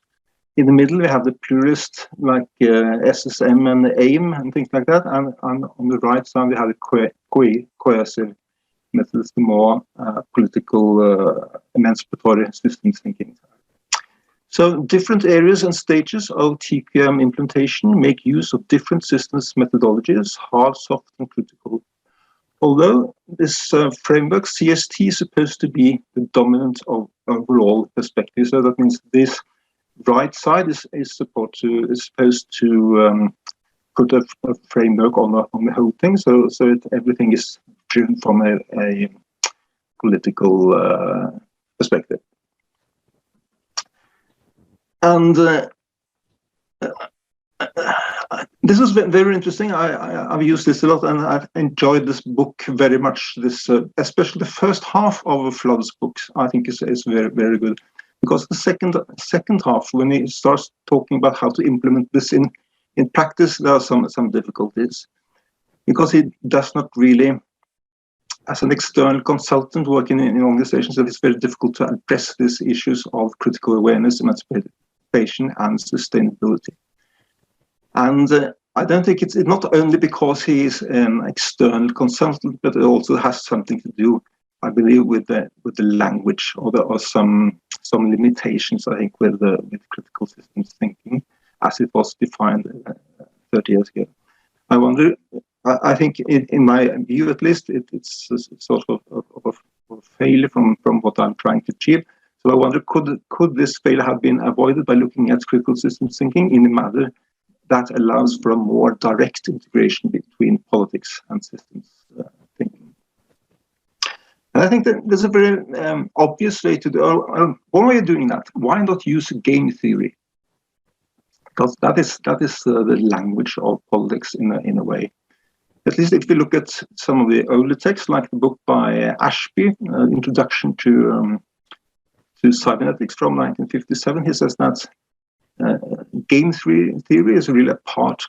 In the middle, we have the pluralist like SSM and AIM and things like that. And on the right side, we have the coercive methods, the more political emancipatory systems thinking. So different areas and stages of TQM implementation make use of different systems methodologies, hard, soft, and critical. Although this framework, CST, is supposed to be the dominant of overall perspective. So that means this right side is supposed to put a framework on the whole thing. So everything is driven from a political perspective. And this is very interesting. I've used this a lot, and I've enjoyed this book very much. This, especially the first half of Flood's books, I think is very, very good. Because the second half, when he starts talking about how to implement this in practice, there are some difficulties. Because he does not really, as an external consultant working in organizations, it's very difficult to address these issues of critical awareness, emancipation, and sustainability. And I don't think it's not only because he is an external consultant, but it also has something to do I believe with the language, or there are some limitations, I think, with critical systems thinking as it was defined 30 years ago. I wonder, I think in my view at least, it's sort of a failure from what I'm trying to achieve. So I wonder, could this failure have been avoided by looking at critical systems thinking in a manner that allows for a more direct integration between politics and systems thinking? And I think that there's a very obvious way to do. One way of doing that, why not use game theory? Because that is the language of politics in a way. At least if you look at some of the older texts, like the book by Ashby, Introduction to Cybernetics from 1957, he says that game theory is really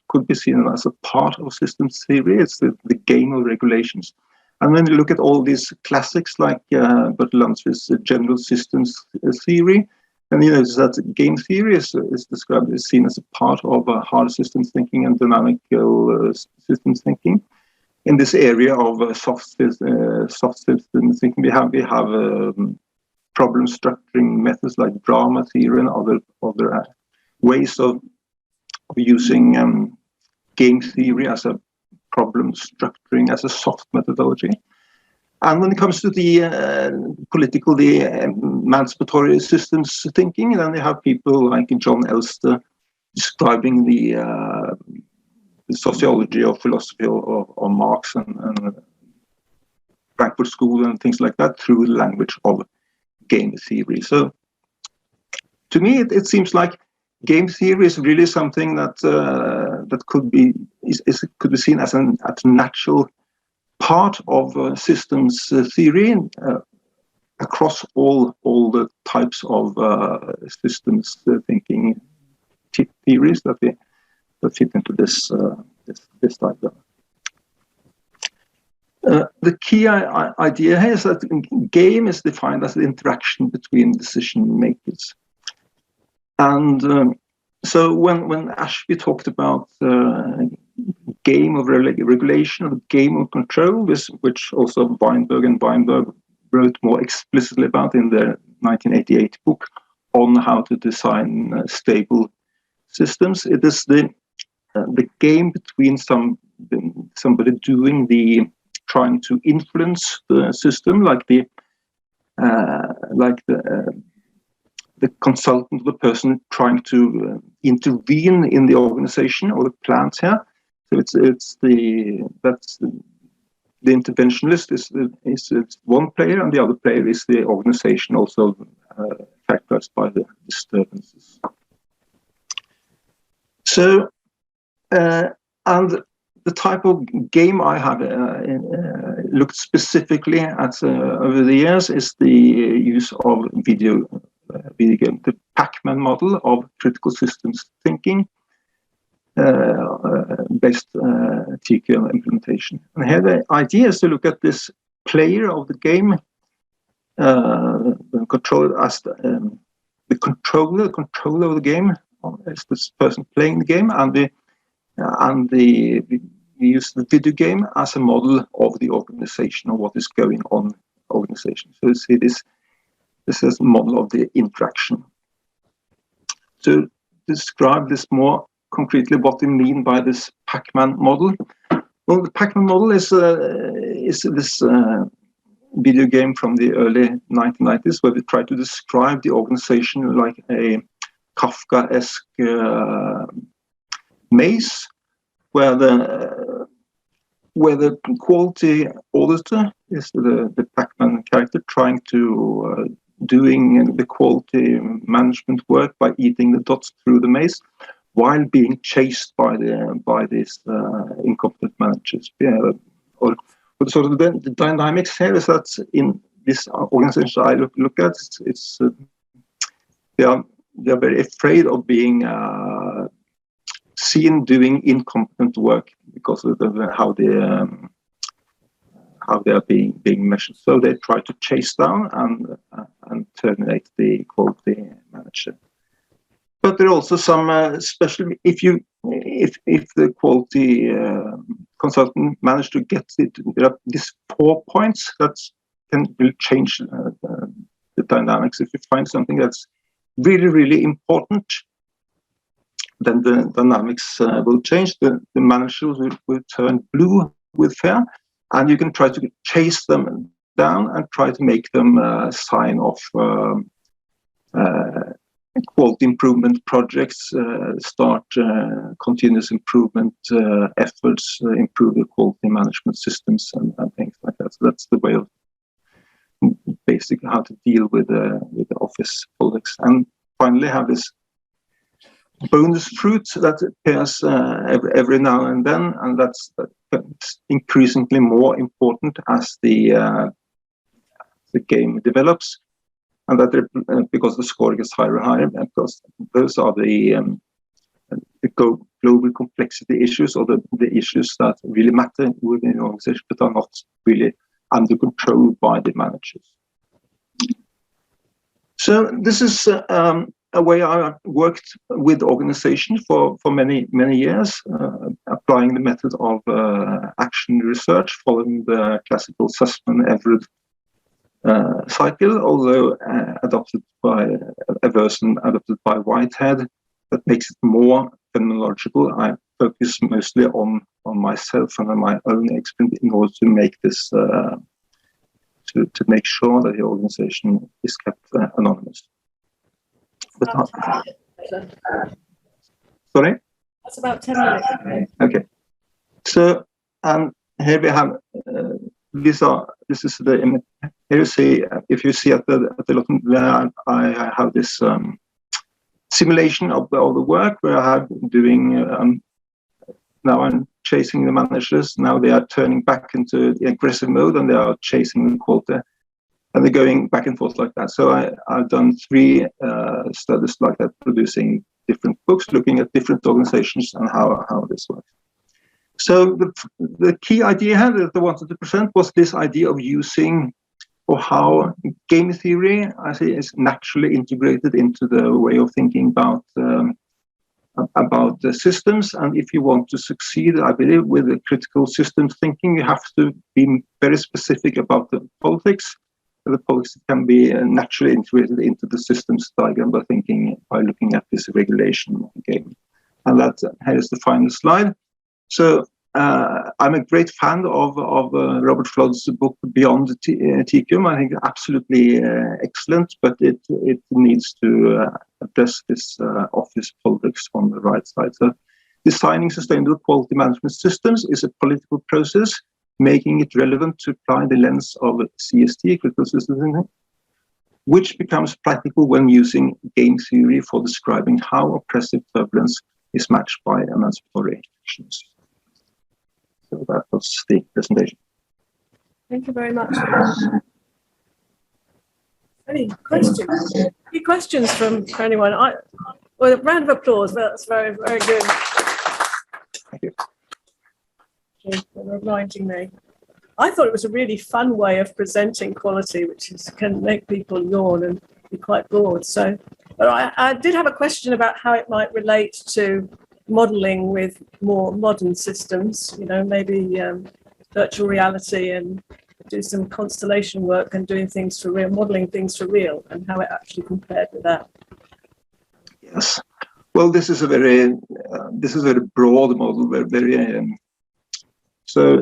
could be seen as a part of systems theory. It's the game of regulations. And when you look at all these classics like Bert Lunsford's general systems theory, and you notice that game theory is described, is seen as a part of hard systems thinking and dynamical systems thinking. In this area of soft systems thinking, we have problem structuring methods like drama theory and other ways of using game theory as a problem structuring, as a soft methodology. And when it comes to the political, the emancipatory systems thinking, then you have people like John Elster describing the sociology or philosophy of Marx and Frankfurt School and things like that through the language of game theory. So to me, it seems like game theory is really something that could be seen as a natural part of systems theory across all the types of systems thinking theories that fit into this type of. The key idea here is that game is defined as the interaction between decision makers. And so when Ashby talked about game of regulation, or game of control, which also Weinberg wrote more explicitly about in their 1988 book on how to design stable systems, it is the game between somebody trying to influence the system, like the consultant, the person trying to intervene in the organization or the plans here. So it's the interventionist is one player, and the other player is the organization, also characterized by the disturbances. So and the type of game I have looked specifically at over the years is the use of video game, the Pac-Man model of critical systems thinking based TQL implementation. And here the idea is to look at this player of the game, controller as the controller of the game is this person playing the game, and we use the video game as a model of the organization, or what is going on in the organization. So you see this is a model of the interaction. To describe this more concretely, what we mean by this Pac-Man model. Well, the Pac-Man model is this video game from the early 1990s, where we try to describe the organization like a Kafkaesque maze, where the quality auditor is the Pac-Man character trying to doing the quality management work by eating the dots through the maze, while being chased by these incompetent managers. But sort of the dynamics here is that in this organization I look at, it's they are very afraid of being seen doing incompetent work because of how they are being measured. So they try to chase down and terminate the quality manager. But there are also some especially if the quality consultant managed to get it, there are these 4 points. That's will change the dynamics. If you find something that's really, really important, then the dynamics will change. The managers will turn blue with fear, and you can try to chase them down and try to make them sign off quality improvement projects, start continuous improvement efforts, improve the quality management systems and things like that. So that's the way of basically how to deal with the office politics. And finally have this bonus fruit that appears every now and then, and that's increasingly more important as the game develops, and that because the score gets higher and higher, because those are the global complexity issues, or the issues that really matter within the organization but are not really under control by the managers. So this is a way I worked with organizations for many years, applying the method of action research, following the classical Sussman-Everett cycle, although adopted by a version adopted by Whitehead that makes it more phenomenological. I focus mostly on myself and on my own experience in order to make this to make sure that the organization is kept anonymous. Sorry? That's about 10 minutes. Okay. So here we have this is the image. Here you see, if you see at the bottom there, I have this simulation of the work where I have doing now I'm chasing the managers. Now they are turning back into the aggressive mode and they are chasing the quality. And they're going back and forth like that. So I've done 3 studies like that, producing different books, looking at different organizations and how this works. So the key idea here that I wanted to present was this idea of using, or how game theory, I say, is naturally integrated into the way of thinking about the systems. And if you want to succeed, I believe, with the critical systems thinking, you have to be very specific about the politics. The politics can be naturally integrated into the systems diagram by looking at this regulation game. And that here is the final slide. So I'm a great fan of Robert Flood's book Beyond TQM. I think it's absolutely excellent, but it needs to address this office politics on the right side. So designing sustainable quality management systems is a political process, making it relevant to apply the lens of CST, critical systems thinking, which becomes practical when using game theory for describing how oppressive turbulence is matched by emancipatory actions. So that was the presentation. Thank you very much. Any questions? Any questions from anyone? Well, a round of applause. That's very, very good. Thank you. For reminding me. I thought it was a really fun way of presenting quality, which can make people yawn and be quite bored. So, but I did have a question about how it might relate to modeling with more modern systems, maybe virtual reality, and do some constellation work and doing things for real, modeling things for real, and how it actually compared with that. Yes. Well, this is a very broad model, very so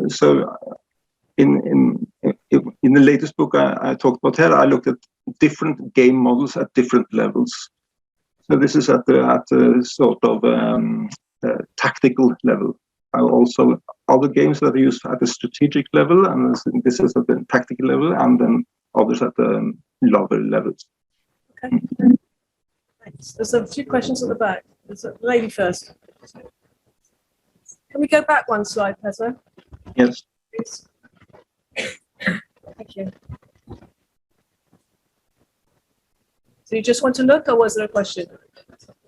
in the latest book I talked about here, I looked at different game models at different levels. So this is at the sort of tactical level. Also other games that are used at the strategic level, and this is at the tactical level, and then others at the lower levels. Okay. Thanks. There's a few questions at the back. There's a lady first. Can we go back one slide, Petter? Yes. Please. Thank you. So you just want to look, or was there a question?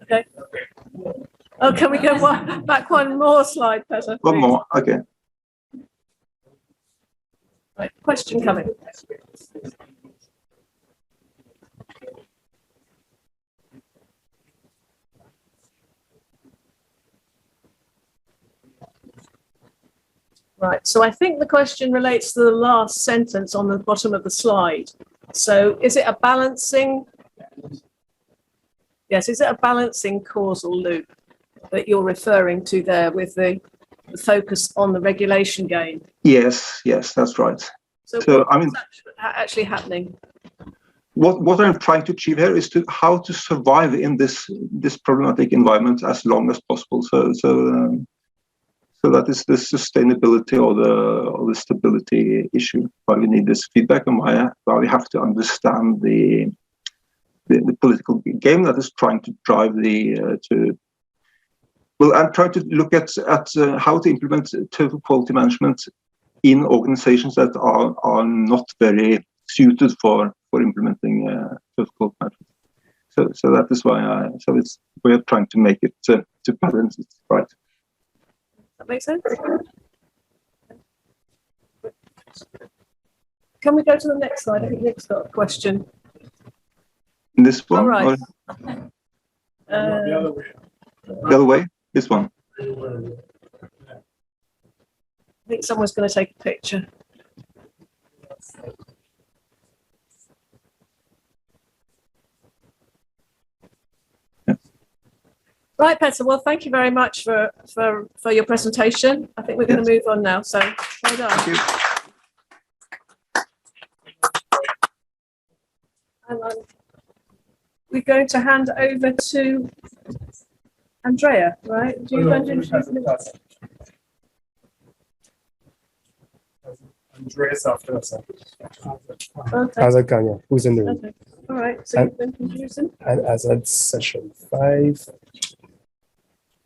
Okay. Oh, can we go back one more slide, Petter? One more, okay. Right, question coming. Right. So I think the question relates to the last sentence on the bottom of the slide. So is it a balancing? Yes, is it a balancing causal loop that you're referring to there with the focus on the regulation gain? Yes, that's right. So what's actually happening? What I'm trying to achieve here is how to survive in this problematic environment as long as possible. So that is the sustainability or the stability issue. Why we need this feedback and why we have to understand the political game that is trying to drive I'm trying to look at how to implement total quality management in organizations that are not very suited for implementing total quality management. So that is why we're trying to make it to balance it right. That makes sense. Can we go to the next slide? I think Nick's got a question. This one? All right. The other way? This one? I think someone's going to take a picture. Right, Petter. Well, thank you very much for your presentation. I think we're going to move on now. So, well done. Thank you. And we're going to hand over to Andrea, right? Do you want to introduce me? Andreas after us. Okay. Azad Kanya, who's in the room. Okay. All right. So you've been introducing. And Azad session 5.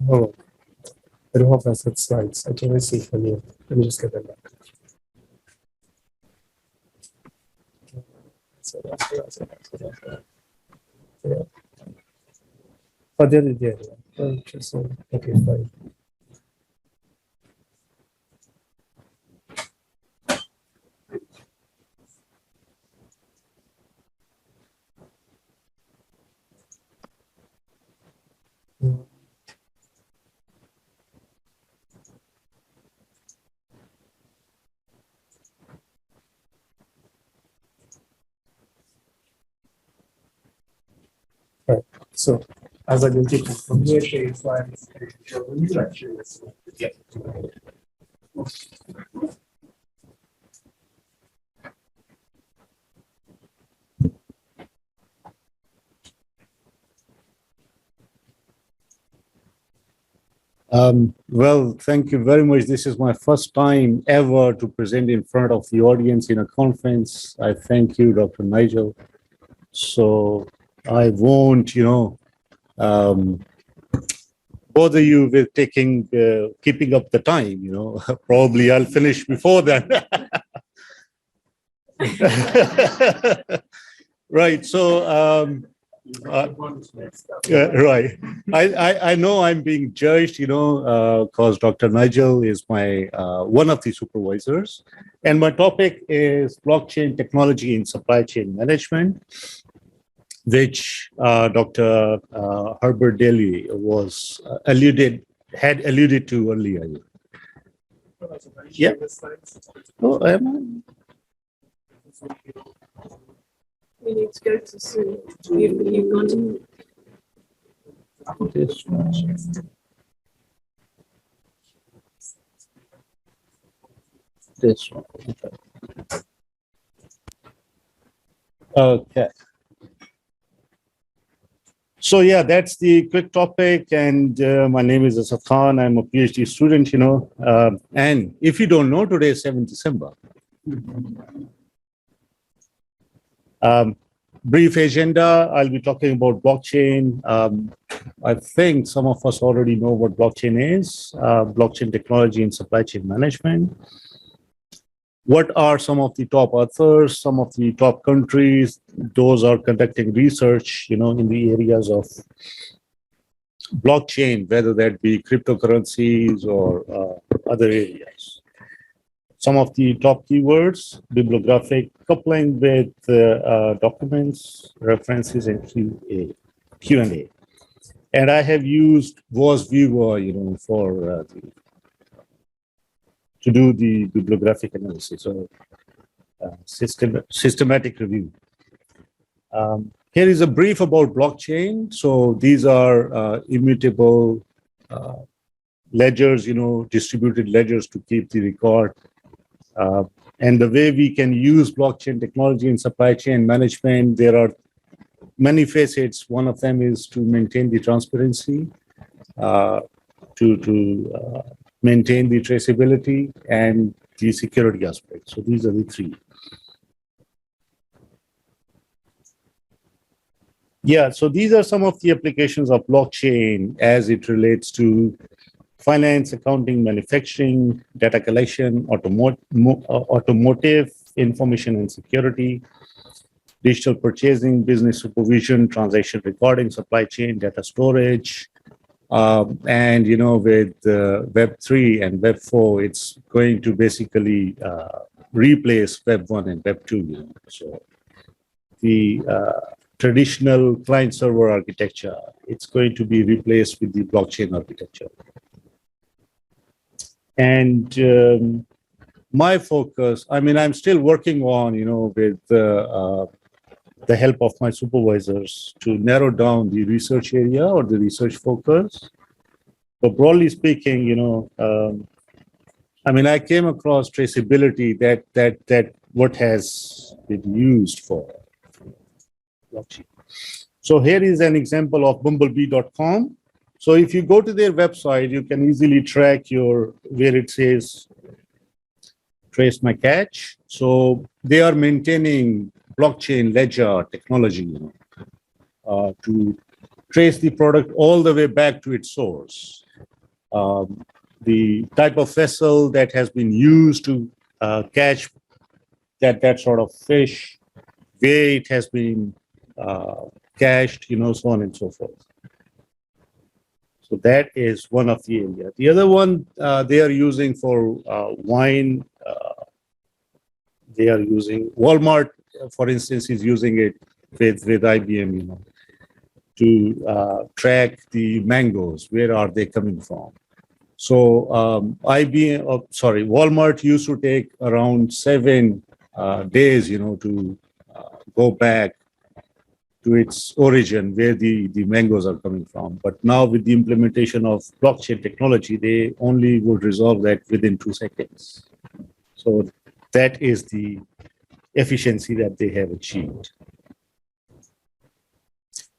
Oh, I don't have Azad slides. I can see from you. Let me just get them back. Yeah. Oh, there. Oh, just okay, fine. Right. So as I will take it from here, shade slides, when you actually get Well, thank you very much. This is my first time ever to present in front of the audience in a conference. I thank you, Dr. Nigel. So I won't, bother you with keeping up the time, Probably I'll finish before then. Right. So, right. I know I'm being judged, because Dr. Nigel is my one of the supervisors, and my topic is blockchain technology in supply chain management, which Dr. Herbert Daly had alluded to earlier. Yeah. Oh, We need to go to see. You've gone to. This one. This one. Okay. So yeah, that's the quick topic, and my name is Azad Khan. I'm a PhD student, and if you don't know, today is 7th December. Brief agenda, I'll be talking about blockchain. I think some of us already know what blockchain is, blockchain technology in supply chain management. What are some of the top authors, some of the top countries? Those are conducting research, in the areas of blockchain, whether that be cryptocurrencies or other areas. Some of the top keywords, bibliographic, coupling with documents, references, and Q&A. And I have used WAS Viewer, for to do the bibliographic analysis or systematic review. Here is a brief about blockchain. So these are immutable ledgers, distributed ledgers to keep the record. And the way we can use blockchain technology in supply chain management, there are many facets. One of them is to maintain the transparency, to maintain the traceability, and the security aspect. So these are the three. Yeah, so these are some of the applications of blockchain as it relates to finance, accounting, manufacturing, data collection, automotive, information and security, digital purchasing, business supervision, transaction recording, supply chain, data storage. And, with Web3 and Web4, it's going to basically replace Web1 and Web2. So the traditional client-server architecture, it's going to be replaced with the blockchain architecture. And my focus, I'm still working on, with the help of my supervisors to narrow down the research area or the research focus. But broadly speaking, I came across traceability that what has been used for blockchain. So here is an example of bumblebee.com. So if you go to their website, you can easily track where it says trace my catch. So they are maintaining blockchain ledger technology, to trace the product all the way back to its source. The type of vessel that has been used to catch that sort of fish, where it has been cached, so on and so forth. So that is one of the areas. The other one they are using for wine. They are using Walmart, for instance, is using it with IBM, to track the mangoes. Where are they coming from? So Walmart used to take around 7 days, to go back to its origin, where the mangoes are coming from. But now with the implementation of blockchain technology, they only would resolve that within 2 seconds. So that is the efficiency that they have achieved.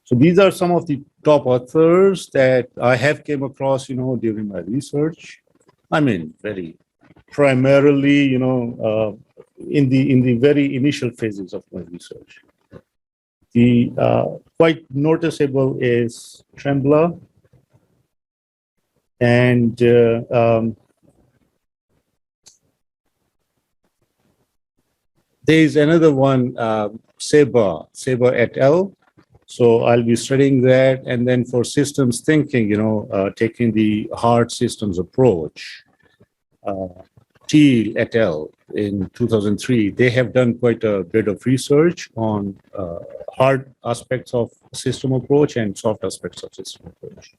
So these are some of the top authors that I have came across, during my research. Very primarily, in the very initial phases of my research. The quite noticeable is Trembler, and there is another one, Saber et al. So I'll be studying that, and then for systems thinking, taking the hard systems approach. Thiel et al. In 2003, they have done quite a bit of research on hard aspects of system approach and soft aspects of system approach.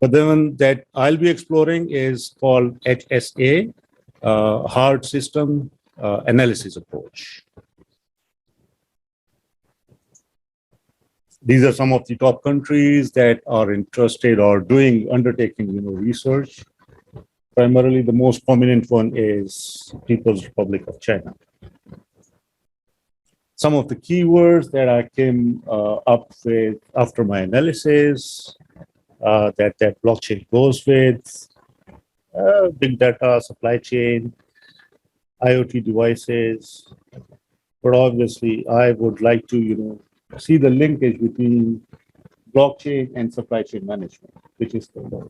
But the one that I'll be exploring is called HSA, hard system analysis approach. These are some of the top countries that are interested or undertaking, research. Primarily, the most prominent one is People's Republic of China. Some of the keywords that I came up with after my analysis that blockchain goes with: big data, supply chain, IoT devices. But obviously, I would like to, see the linkage between blockchain and supply chain management, which is kind of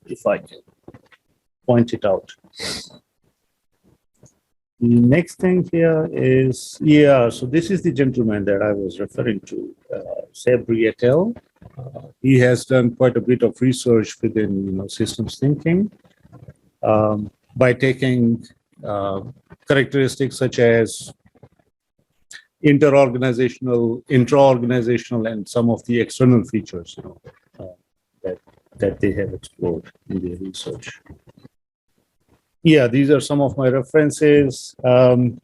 if I can point it out. The next thing here is, so this is the gentleman that I was referring to, Sabri et al. He has done quite a bit of research within systems thinking by taking characteristics such as intra-organizational, and some of the external features that they have explored in their research. Yeah, these are some of my references. The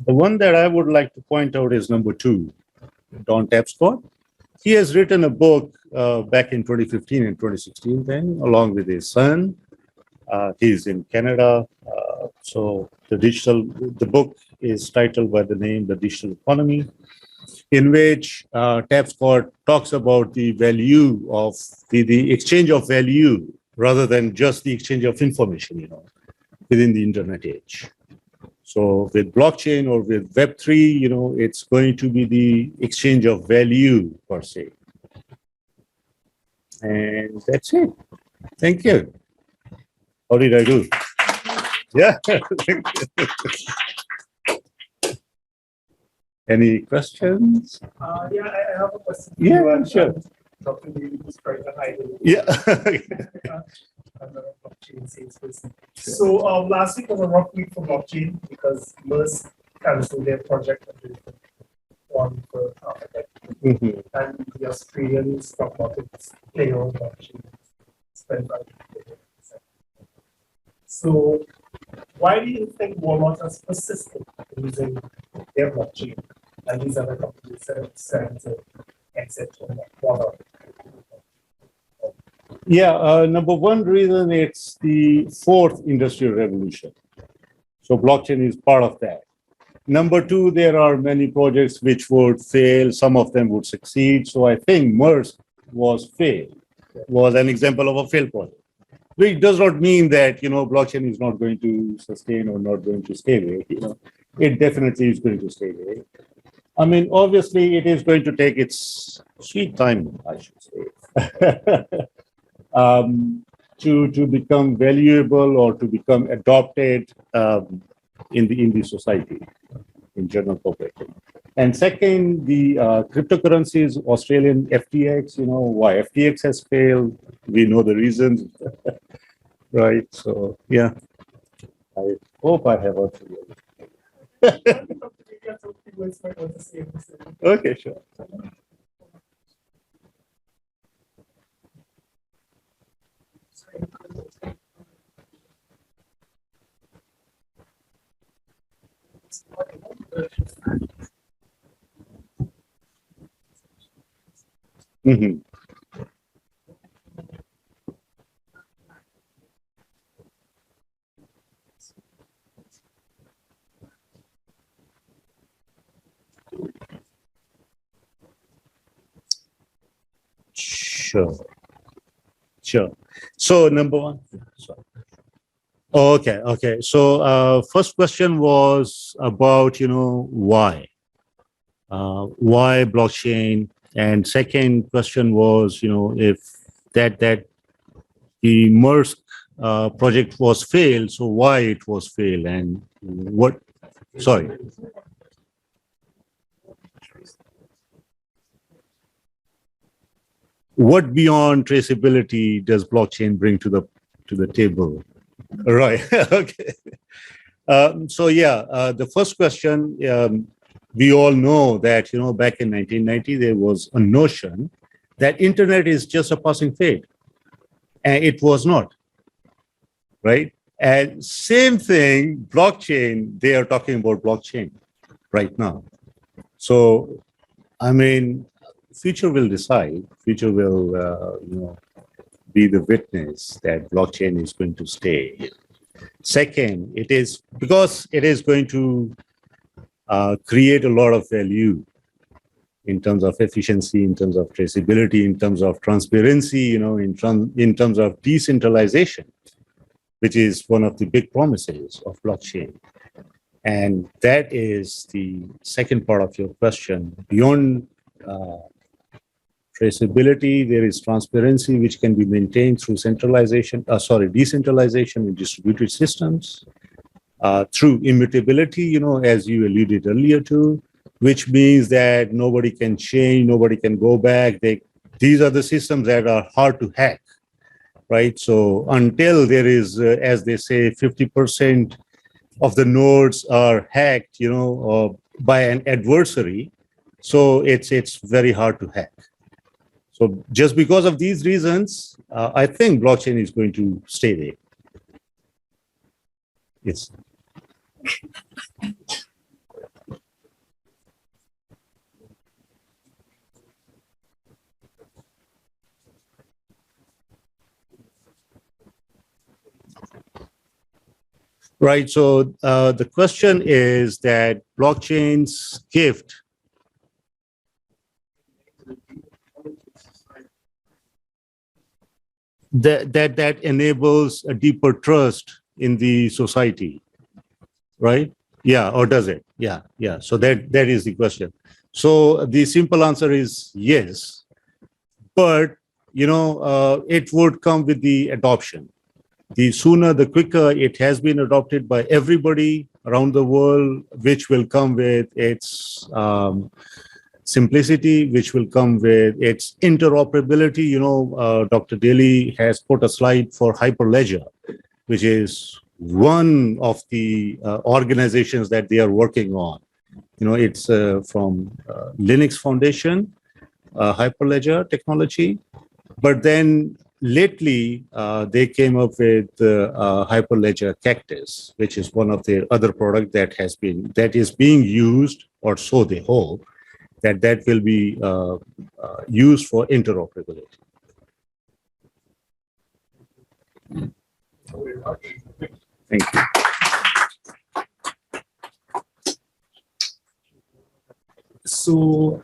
one that I would like to point out is number 2, Don Tapscott. He has written a book back in 2015 and 2016 then, along with his son. He's in Canada. So the book is titled by the name The Digital Economy, in which Tapscott talks about the value of the exchange of value rather than just the exchange of information, within the internet age. So with blockchain or with Web3, it's going to be the exchange of value per se. And that's it. Thank you. How did I do? Yeah. Any questions? Yeah, I have a question. Yeah, sure. Dr. Lee described the idea. Yeah. So last week was a rough week for blockchain because Maersk canceled their project one for Africa. And the Australian stock market playing on blockchain spent by So why do you think Walmart has persisted in using their blockchain and these other companies decided to exit from Walmart? Yeah, number one reason, it's the 4th industrial revolution. So blockchain is part of that. Number 2, there are many projects which would fail. Some of them would succeed. So I think Maersk was an example of a failed project. Which does not mean that, blockchain is not going to sustain or not going to stay away. It definitely is going to stay away. I mean, obviously, it is going to take its sweet time, I should say. To become valuable or to become adopted in the society, in general public. And second, the cryptocurrencies, Australian FTX, why FTX has failed, we know the reasons, right? So, yeah, I hope I have answered you. Okay, sure. Sure. So number 1. Sorry. Okay. So first question was about, why? Why blockchain? And second question was, if that the Maersk project was failed, so why it was failed and what? Sorry. What beyond traceability does blockchain bring to the table? Right. Okay. So yeah, the first question, we all know that back in 1990 there was a notion that internet is just a passing fad, and it was not. Right. And same thing, blockchain. They are talking about blockchain right now. So, I mean, future will decide. Future will, be the witness that blockchain is going to stay. Second, it is because it is going to create a lot of value in terms of efficiency, in terms of traceability, in terms of transparency, in terms of decentralization, which is one of the big promises of blockchain. And that is the second part of your question. Beyond traceability, there is transparency, which can be maintained through decentralization in distributed systems, through immutability, as you alluded earlier to, which means that nobody can change, nobody can go back. These are the systems that are hard to hack, right? So until there is, as they say, 50% of the nodes are hacked, by an adversary, so it's very hard to hack. So just because of these reasons, I think blockchain is going to stay there. Yes. Right. So the question is that blockchain's gift that enables a deeper trust in the society, right? Yeah, or does it? Yeah, yeah. So that is the question. So the simple answer is yes, but it would come with the adoption. The sooner, the quicker it has been adopted by everybody around the world, which will come with its simplicity, which will come with its interoperability. Dr. Daly has put a slide for Hyperledger, which is one of the organizations that they are working on. It's from Linux Foundation, Hyperledger technology, but then lately they came up with Hyperledger Cactus, which is one of their other product that is being used, or so they hope, that will be used for interoperability. Thank you. So,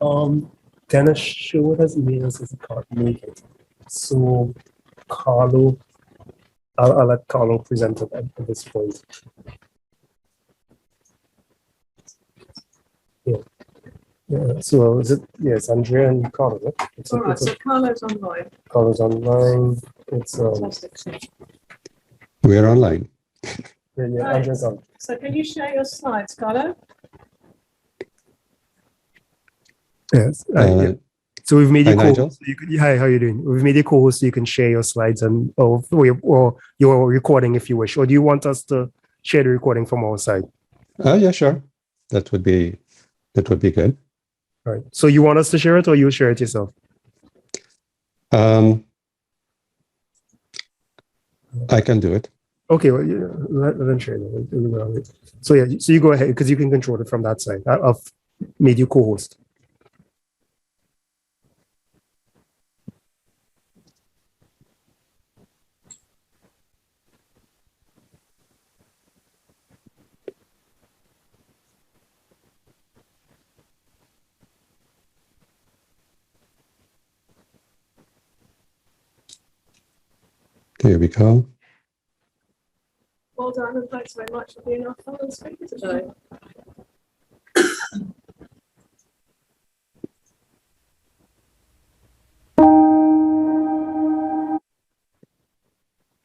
can I show us emails as a card make it? So, Carlo, I'll let Carlo present it at this point. Yeah. So is it? Yes, Andrea and Carlo. Right? All right, so Carlo's online. Carlo's online. It's Fantastic. We're online. Yeah, Andrea's on. So can you share your slides, Carlo? Yes. Yeah. So we've made you Hi, Nigel. co-host. Hi, how are you doing? We've made you co-host so you can share your slides or your recording if you wish. Or do you want us to share the recording from our side? Yeah, sure. That would be good. All right. So you want us to share it or you share it yourself? I can do it. Okay, well, yeah, let them share it. So yeah, so you go ahead because you can control it from that side. I've made you co-host. Here we go. Well done, and thanks very much for being our fellow speaker today.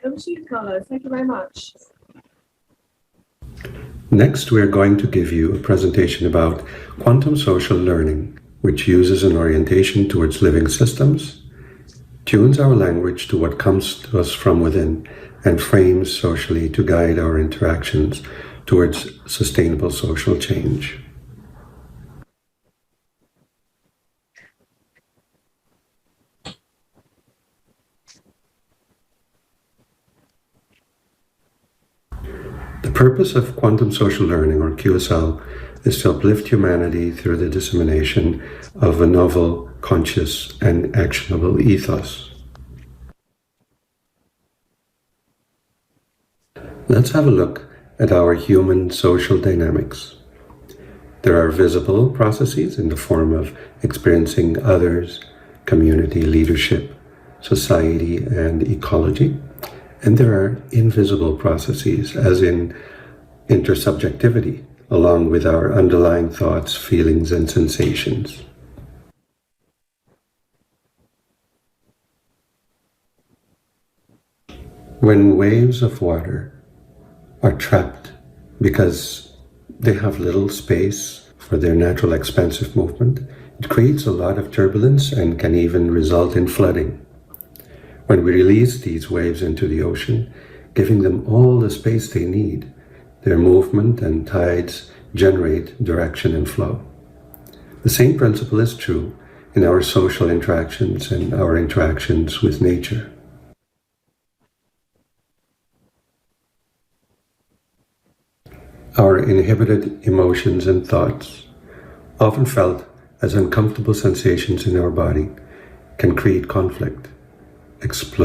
Over to you, Carlo. Thank you very much. Next, we're going to give you a presentation about quantum social learning, which uses an orientation towards living systems, tunes our language to what comes to us from within, and frames socially to guide our interactions towards sustainable social change. The purpose of quantum social learning, or QSL, is to uplift humanity through the dissemination of a novel, conscious, and actionable ethos. Let's have a look at our human social dynamics. There are visible processes in the form of experiencing others, community leadership, society, and ecology. And there are invisible processes, as in intersubjectivity, along with our underlying thoughts, feelings, and sensations. When waves of water are trapped because they have little space for their natural expansive movement, it creates a lot of turbulence and can even result in flooding. When we release these waves into the ocean, giving them all the space they need, their movement and tides generate direction and flow. The same principle is true in our social interactions and our interactions with nature. Our inhibited emotions and thoughts, often felt as uncomfortable sensations in our body, can create conflict, explosive